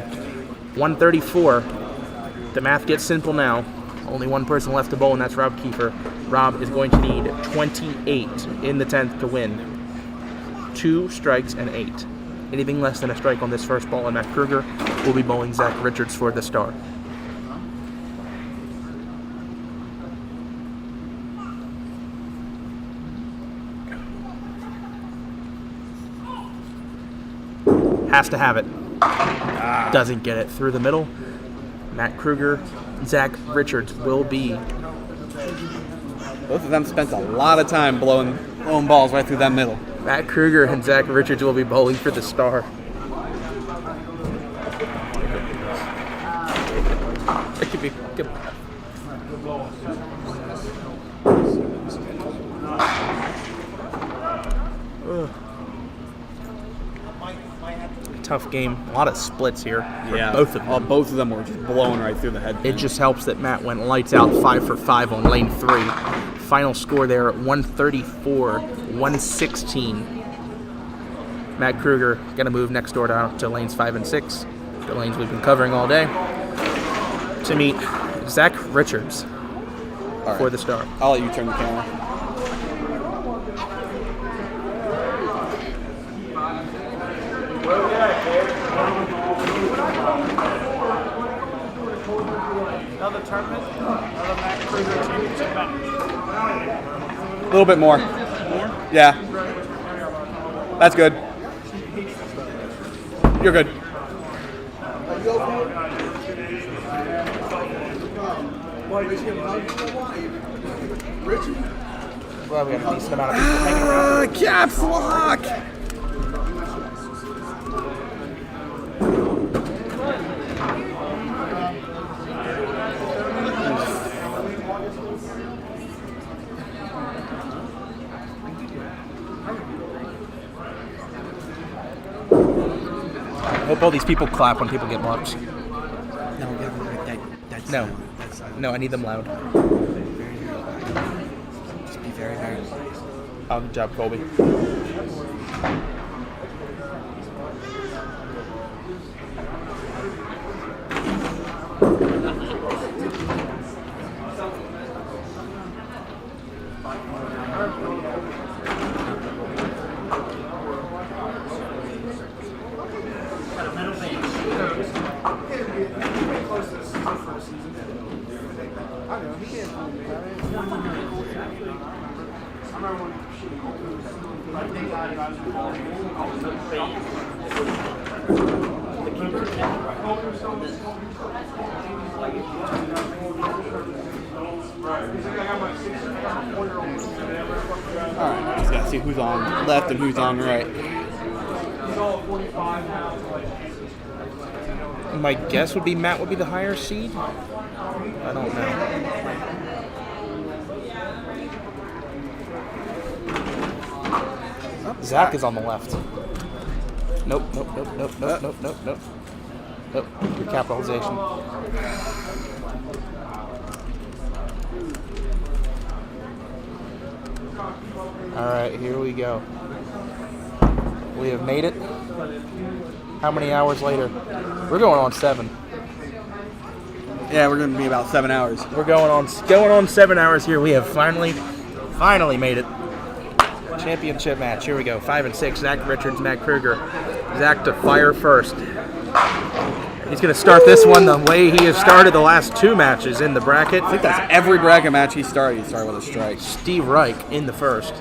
134. The math gets simple now. Only one person left to bowl, and that's Rob Kiefer. Rob is going to need 28 in the 10th to win. 2 strikes and 8. Anything less than a strike on this first ball, and Matt Kruger will be bowling Zach Richards for the star. Has to have it. Doesn't get it through the middle. Matt Kruger, Zach Richards will be. Both of them spent a lot of time blowing balls right through that middle. Matt Kruger and Zach Richards will be bowling for the star. be good. Ugh. Tough game. A lot of splits here. Yeah, both of them. Both of them were just blowing right through the head. It just helps that Matt went lights out 5 for 5 on lane 3. Final score there at 134-116. Matt Kruger going to move next door to lanes 5 and 6, the lanes we've been covering all day, to meet Zach Richards for the star. I'll let you turn the camera. Another tournament, another Matt Kruger championship match. A little bit more. Yeah. That's good. You're good. Well, we have a decent amount of people hanging around. Caps lock! I hope all these people clap when people get marks. No, I need them loud. Just be very, very quiet. Oh, good job, Colby. Alright, just gotta see who's on left and who's on right. My guess would be Matt would be the higher seed. I don't know. Zach is on the left. Nope. Nope. Your capitalization. Alright, here we go. We have made it. How many hours later? We're going on 7. Yeah, we're gonna be about 7 hours. We're going on 7 hours here. We have finally made it. Championship match. Here we go. 5 and 6. Zach Richards, Matt Kruger. Zach to fire first. He's going to start this one the way he has started the last 2 matches in the bracket. I think that's every bracket match he started with a strike. Steve Reich in the first.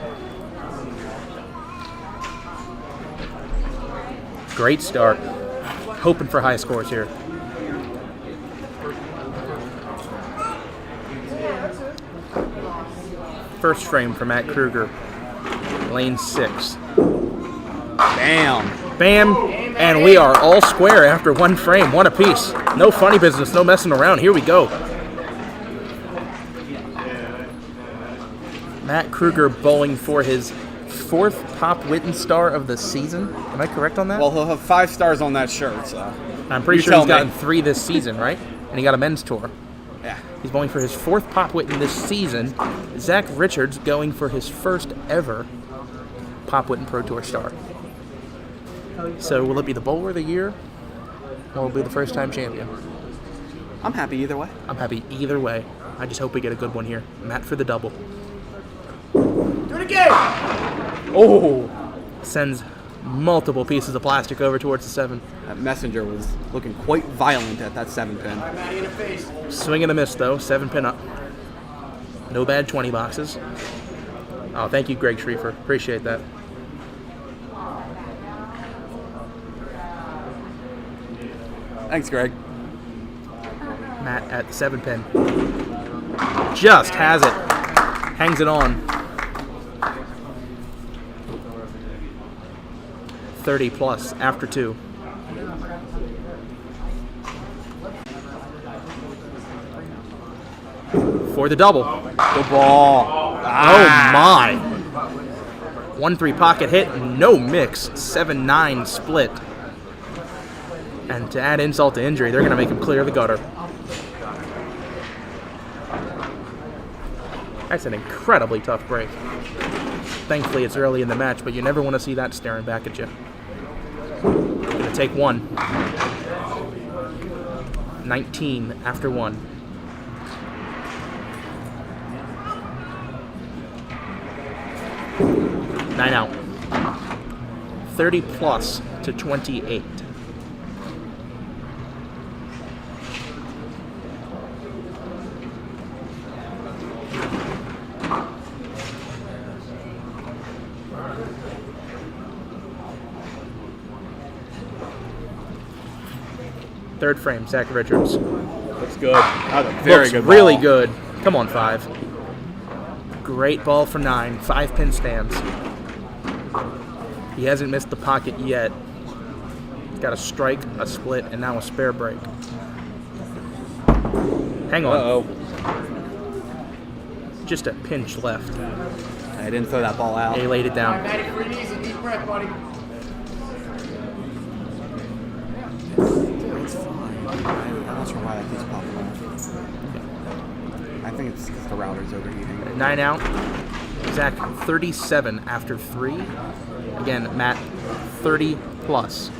Great start. Hoping for high scores here. First frame for Matt Kruger. Lane 6. Bam. And we are all square after 1 frame. 1 apiece. No funny business. No messing around. Here we go. Matt Kruger bowling for his 4th Pop Whitten star of the season. Am I correct on that? Well, he'll have 5 stars on that shirt, so. I'm pretty sure he's gotten 3 this season, right? And he got a men's tour. Yeah. He's bowling for his 4th Pop Whitten this season. Zach Richards going for his first ever Pop Whitten Pro Tour star. So will it be the bowler of the year, or will it be the first time champion? I'm happy either way. I'm happy either way. I just hope we get a good one here. Matt for the double. Do it again! Oh! Sends multiple pieces of plastic over towards the 7. That messenger was looking quite violent at that 7 pin. Swing and a miss though. 7 pin up. No bad 20 boxes. Oh, thank you, Greg Schriefer. Appreciate that. Thanks, Greg. Matt at the 7 pin. Just has it. Hangs it on. 30 plus after 2. for the double. Good ball. Oh my. 1-3 pocket hit, no mix. 7-9 split. And to add insult to injury, they're going to make him clear the gutter. That's an incredibly tough break. Thankfully, it's early in the match, but you never want to see that staring back at you. Going to take one. 19 after one. Nine out. 30 plus to 28. Third frame, Zach Richards. Looks good. That was a very good ball. Really good. Come on, 5. Great ball for 9. 5-pin stands. He hasn't missed the pocket yet. He's got a strike, a split, and now a spare break. Hang on. Uh-oh. Just a pinch left. I didn't throw that ball out. He laid it down. Matty, 3 knees and deep breath, buddy. It's fine. I'm not sure why that keeps popping off. I think it's because the router's overheating. 9 out. Zach, 37 after 3. Again, Matt, 30 plus.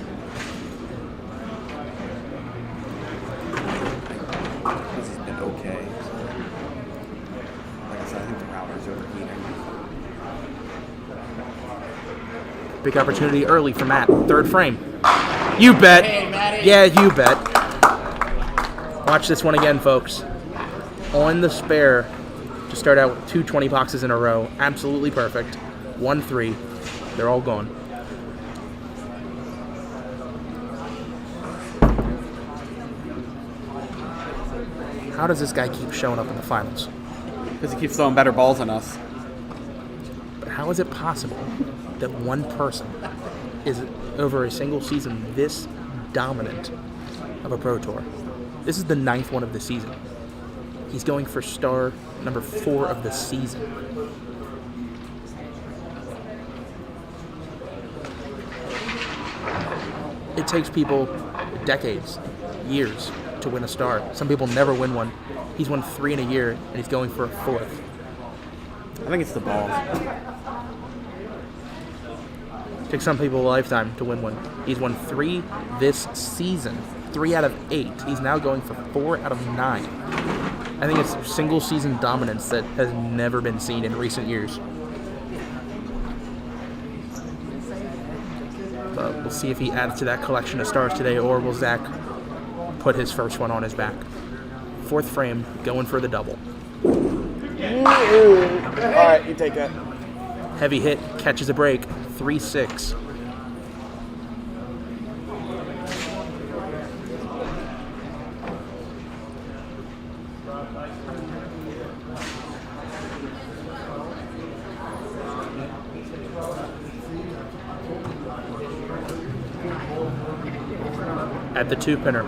This has been okay. Like I said, I think the router's overheating. Big opportunity early for Matt. Third frame. You bet. Yeah, you bet. Watch this one again, folks. On the spare to start out with 2 20 boxes in a row. Absolutely perfect. 1-3. They're all gone. How does this guy keep showing up in the finals? Because he keeps throwing better balls than us. But how is it possible that one person is over a single season this dominant of a Pro Tour? This is the 9th one of the season. He's going for star number 4 of the season. It takes people decades, years to win a star. Some people never win one. He's won 3 in a year, and he's going for a 4th. I think it's the balls. It takes some people a lifetime to win one. He's won 3 this season. 3 out of 8. He's now going for 4 out of 9. I think it's single season dominance that has never been seen in recent years. But we'll see if he adds to that collection of stars today, or will Zach put his first one on his back. 4th frame, going for the double. All right, you take that. Heavy hit, catches a break. 3-6. At the 2-pinner.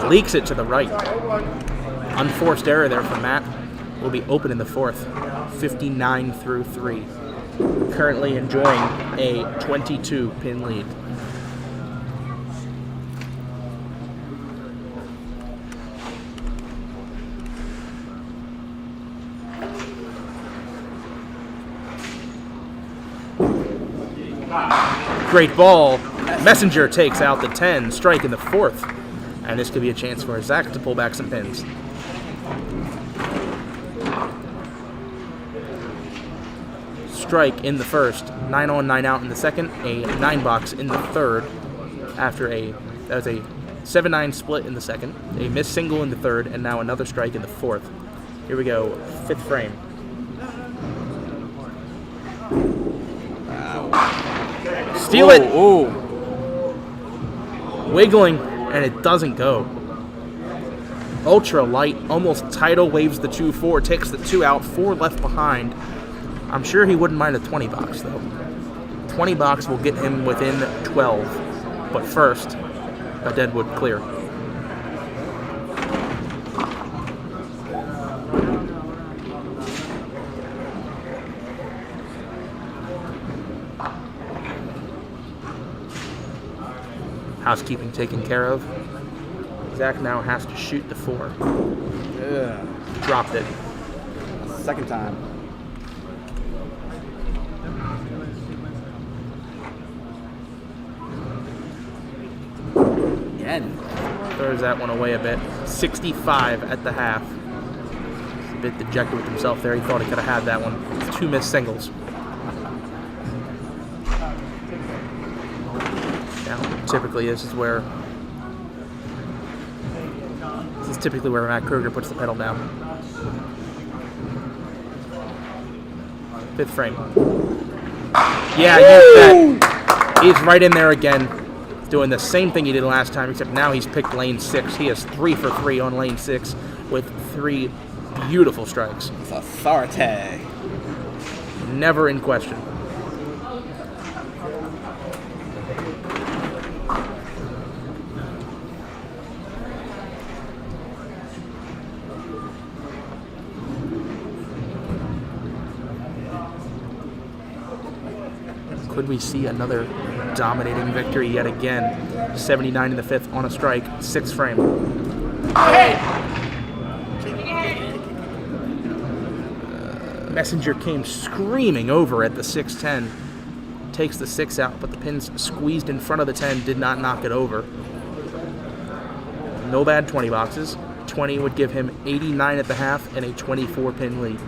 Leaks it to the right. Unforced error there from Matt. Will be open in the 4th. 59 through 3. Currently enjoying a 22-pin lead. Great ball. Messenger takes out the 10, strike in the 4th. And this could be a chance for Zach to pull back some pins. Strike in the 1st, 9 on, 9 out in the 2nd, a 9 box in the 3rd after that was a 7-9 split in the 2nd, a missed single in the 3rd, and now another strike in the 4th. Here we go, 5th frame. Steal it! Ooh. Wiggling, and it doesn't go. Ultra light, almost tidal, waves the 2-4, takes the 2 out, 4 left behind. I'm sure he wouldn't mind a 20 box though. 20 box will get him within 12. But first, a Deadwood clear. Housekeeping taken care of. Zach now has to shoot the 4. Yeah. Dropped it. Second time. Again. Throws that one away a bit. 65 at the half. A bit dejected with himself there. He thought he could have had that one. 2 missed singles. Now, typically this is typically where Matt Kruger puts the pedal down. 5th frame. Yeah, you bet. He's right in there again, doing the same thing he did last time, except now he's picked lane 6. He has 3 for 3 on lane 6 with 3 beautiful strikes. It's authority. Never in question. Could we see another dominating victory yet again? 79 in the 5th on a strike, 6th frame. Messenger came screaming over at the 6-10. Takes the 6 out, but the pins squeezed in front of the 10, did not knock it over. No bad 20 boxes. 20 would give him 89 at the half and a 24-pin lead.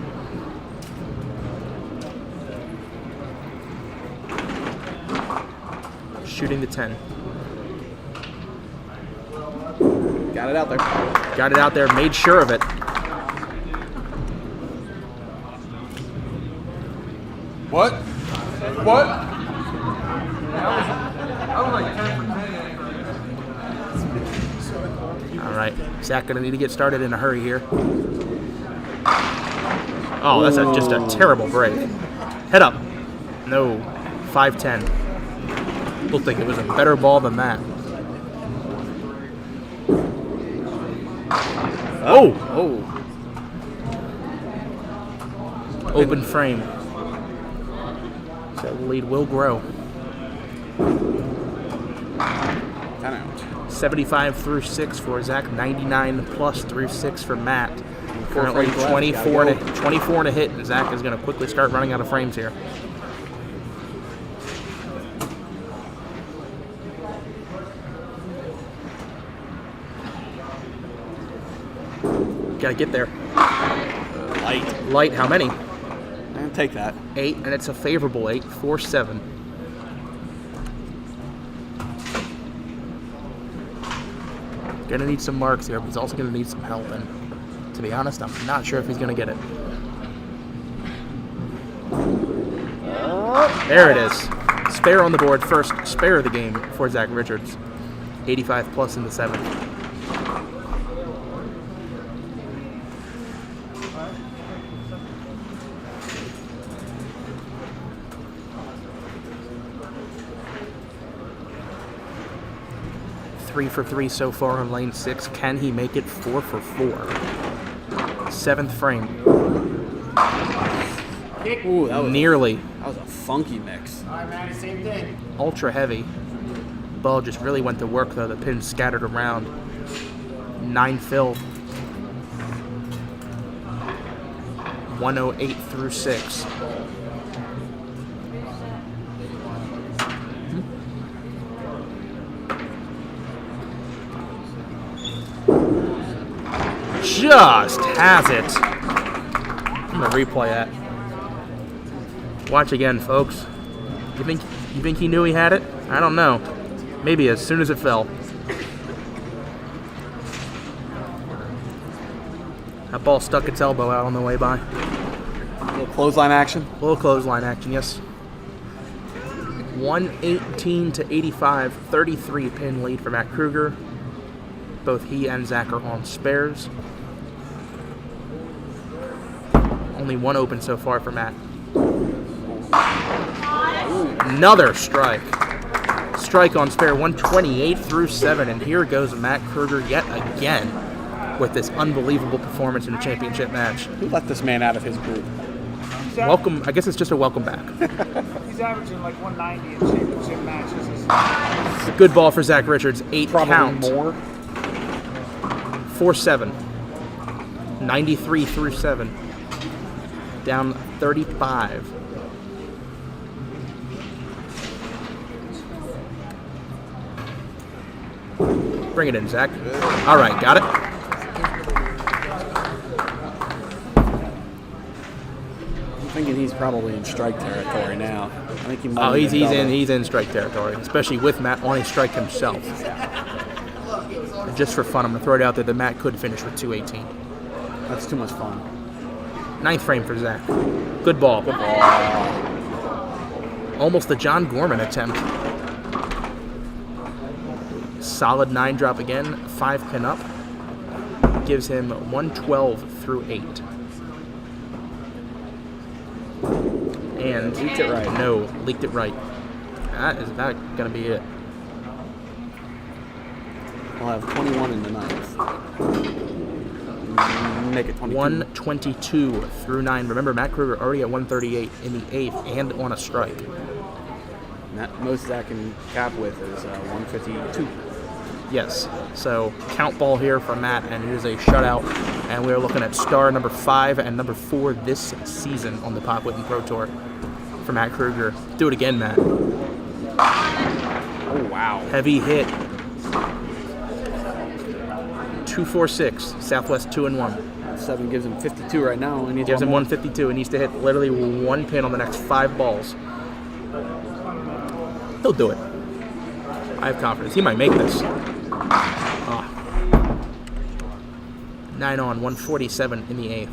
Shooting the 10. Got it out there. Got it out there, made sure of it. What? What? I was like 10 for 10. All right, Zach gonna need to get started in a hurry here. Oh, that's just a terrible break. Head up. No, 5-10. Looked like it was a better ball than that. Oh! Open frame. So the lead will grow. 10 out. 75 through 6 for Zach, 99 plus through 6 for Matt. Currently frames left, 24 and a hit, and Zach is going to quickly start running out of frames here. Gotta get there. Light, how many? I'll take that. 8, and it's a favorable 8, 4-7. Gonna need some marks here, but he's also gonna need some help, and to be honest, I'm not sure if he's gonna get it. There it is. Spare on the board, first spare of the game for Zach Richards. 85 plus in the 7th. Three for 3 so far on lane 6. Can he make it 4 for 4? 7th frame. Ooh, that was nearly. That was a funky mix. All right, man, same thing. Ultra heavy. Ball just really went to work though. The pins scattered around. 9 fill. 108 through 6. Just has it. I'm gonna replay that. Watch again, folks. You think he knew he had it? I don't know. Maybe as soon as it fell. That ball stuck its elbow out on the way by. A little clothesline action. A little clothesline action, yes. 118 to 85, 33 pin lead for Matt Kruger. Both he and Zach are on spares. Only one open so far for Matt. Another strike. Strike on spare, 128 through 7, and here goes Matt Kruger yet again with this unbelievable performance in a championship match. Who let this man out of his group? Welcome, I guess it's just a welcome back. He's averaging like 190 in championship matches. Good ball for Zach Richards. 8 Probably count. more. 4-7. 93 through 7. Down 35. Bring it in, Zach. All right, got it. I'm thinking he's probably in strike territory now. I think he might. Oh, he's in strike territory, especially with Matt on his strike himself. And just for fun, I'm gonna throw it out there that Matt could finish with 218. That's too much fun. 9th frame for Zach. Good ball. Good ball. Almost a John Gorman attempt. Solid 9 drop again. 5 pin up. Gives him 112 through 8. And leaked it right. No, leaked it right. That is about gonna be it. I'll have 21 in the 9th. Make it 22. 122 through 9. Remember, Matt Kruger already at 138 in the 8th and on a strike. And that most Zach can cap with is 152. Yes. So count ball here for Matt, and it is a shutout. And we're looking at star number 5 and number 4 this season on the Pop Whitten Pro Tour for Matt Kruger. Do it again, Matt. Oh, wow. Heavy hit. 246. Southwest 2-1. 7 gives him 52 right now. He needs Gives him more. 152 and needs to hit literally 1 pin on the next 5 balls. He'll do it. I have confidence. He might make this. 9 on, 147 in the 8th.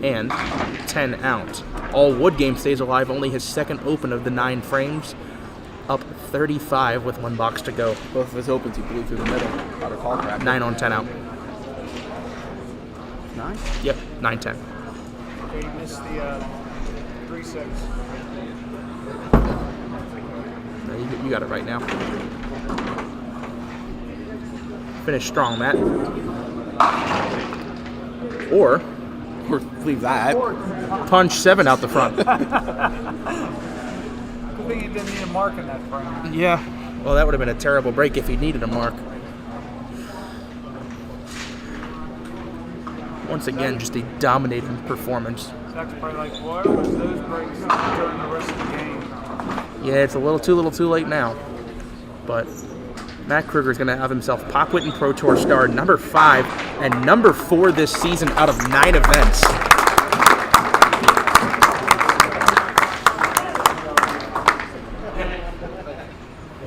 And 10 out. All Wood game stays alive. Only his second open of the 9 frames. Up 35 with 1 box to go. Both of his opens he blew through the middle. Out of call crack. 9 on, 10 out. 9? Yep, 9-10. Okay, you missed the 3-6. You got it right now. Finish strong, Matt. Or leave that. Punch 7 out the front. Good thing you didn't need a mark in that frame. Yeah. Well, that would have been a terrible break if he needed a mark. Once again, just a dominating performance. Zach's probably like, why was those breaks during the rest of the game? Yeah, it's a little too late now. But Matt Kruger is going to have himself Pop Whitten Pro Tour star number 5 and number 4 this season out of 9 events.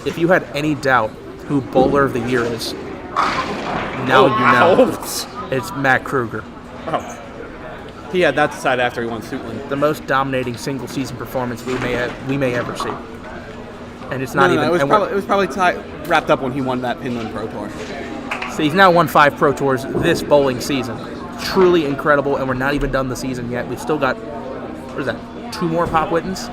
If you had any doubt who Bowler of the Year is, now you know. It's Matt Kruger. Oh. He had that decided after he won Suitland. The most dominating single season performance we may ever see. And it's not No, even. it was probably wrapped up when he won that Pinland Pro Tour. So he's now won 5 Pro Tours this bowling season. Truly incredible, and we're not even done the season yet. We've still got, what is that, 2 more Pop Whittens? 2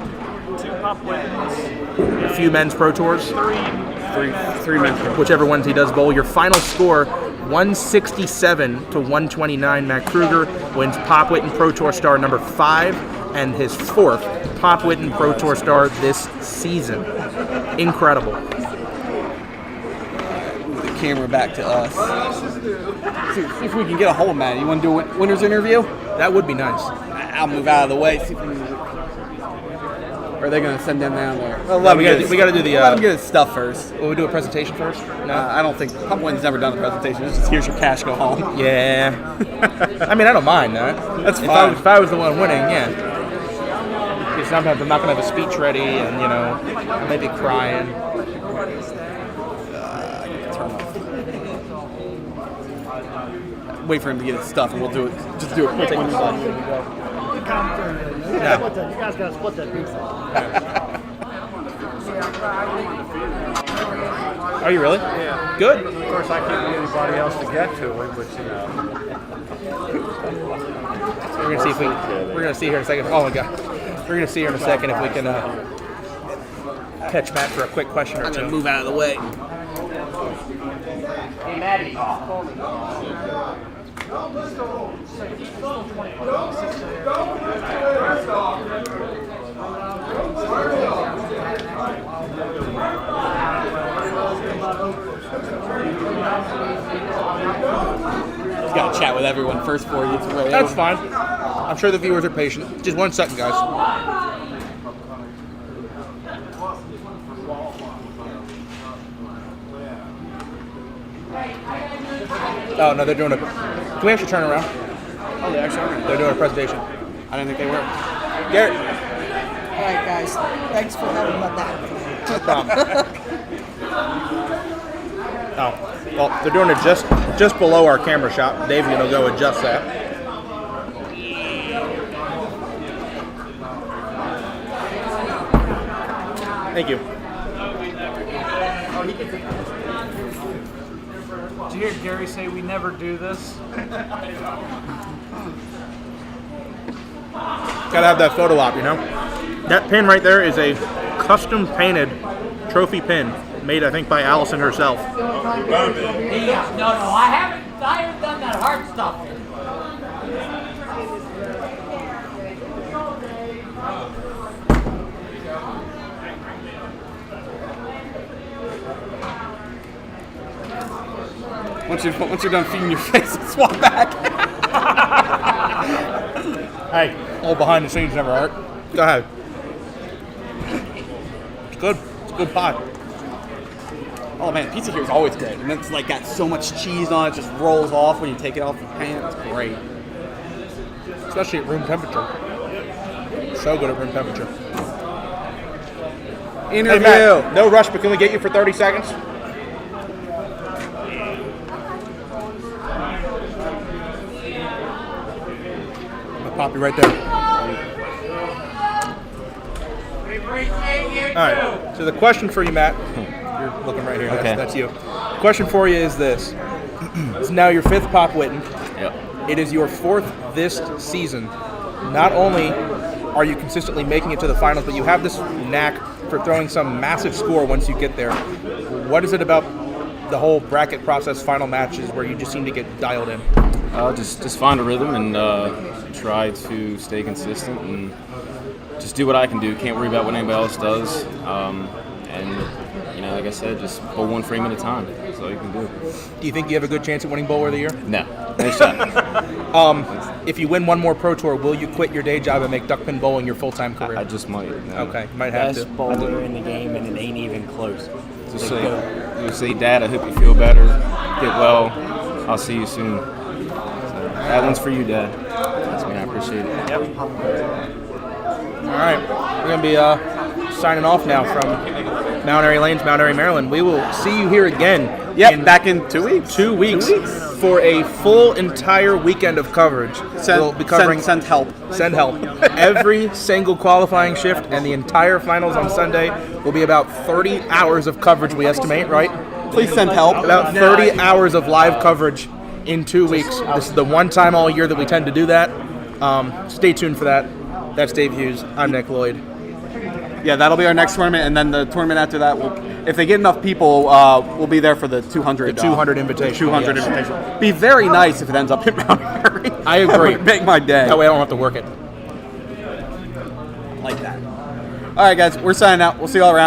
Pop Whittens. A few men's Pro Tours? 3 men's Pro Tours. Whichever ones he does bowl. Your final score, 167 to 129. Matt Kruger wins Pop Whitten Pro Tour star number 5 and his 4th Pop Whitten Pro Tour star this season. Incredible. Move the camera back to us. See if we can get a hold of Matt. You want to do a winner's interview? That would be nice. I'll move out of the way. See if we can. Or are they going to send them down there? Well, we got to do the. Let them get his stuff first. Will we do a presentation first? No, I don't think Pop Whitten's never done a presentation. It's just here's your cash, go home. Yeah. I mean, I don't mind that. That's fine. If I was the one winning, yeah. Because sometimes I'm not going to have a speech ready and, maybe crying. Wait for him to get his stuff and we'll do it. Just do a quick one. You guys got to split that pizza. Are you really? Yeah. Good. Of course, I can't get anybody else to get to it, but We're gonna see if we're gonna see here in a second. Oh my God. We're gonna see here in a second if we can catch Matt for a quick question or I'm two. gonna move out of the way. Hey, Maddie. chat with everyone first before he gets away. That's fine. I'm sure the viewers are patient. Just 1 second, guys. Oh, no, they're doing a... Can we actually turn around? Oh, they actually are. They're doing a presentation. I didn't think they were. Garrett. All right, guys. Thanks for having my back. No problem. Oh, well, they're doing it just below our camera shot. Dave's going to go adjust that. Thank you. Did you hear Gary say we never do this? Gotta have that photo op, you know? That pin right there is a custom painted trophy pin made, I think, by Allison herself. No, I haven't done that hard stuff. Once you're done feeding your face, swap back. Hey, all behind the scenes never hurt. Go ahead. It's good. It's a good pie. Oh man, pizza here is always good, and it's like got so much cheese on it, just rolls off when you take it off the pan. It's great, especially at room temperature. So good at room temperature. Interview. Hey, Matt, no rush, but can we get you for 30 seconds? Pop you right there. All right. So the question for you, Matt, you're looking right here. Okay. That's you. The question for you is this: it's now your 5th Pop Whitten. Yep. It is your 4th this season. Not only are you consistently making it to the finals, but you have this knack for throwing some massive score once you get there. What is it about the whole bracket process, final matches, where you just seem to get dialed in? Just find a rhythm and try to stay consistent and just do what I can do. Can't worry about what anybody else does. And like I said, just bowl one frame at a time. That's all you can do. Do you think you have a good chance at winning Bowler of the Year? No. No shot. If you win one more Pro Tour, will you quit your day job and make duckpin bowling your full-time career? I just might. No. Okay, might have to. Best bowler in the game, and it ain't even close. Just say, Dad, I hope you feel better. Get well. I'll see you soon. That one's for you, Dad. That's me. I appreciate it. Yep. All right. We're going to be signing off now from Mount Airy Lanes, Mount Airy, Maryland. We will see you here again. Yep, back in 2 weeks. 2 weeks. For a full entire weekend of coverage. We'll be covering send help. Send help. Every single qualifying shift and the entire finals on Sunday will be about 30 hours of coverage, we estimate, right? Please send help. About 30 hours of live coverage in 2 weeks. This is the one time all year that we tend to do that. Stay tuned for that. That's Dave Hughes. I'm Nick Lloyd. Yeah, that'll be our next tournament, and then the tournament after that, if they get enough people, we'll be there for the 200. The 200 invitation. 200 invitation. Be very nice if it ends up in Mount Airy. I agree. That would make my day. That way I don't have to work it. Like that. All right, guys, we're signing out. We'll see you all around.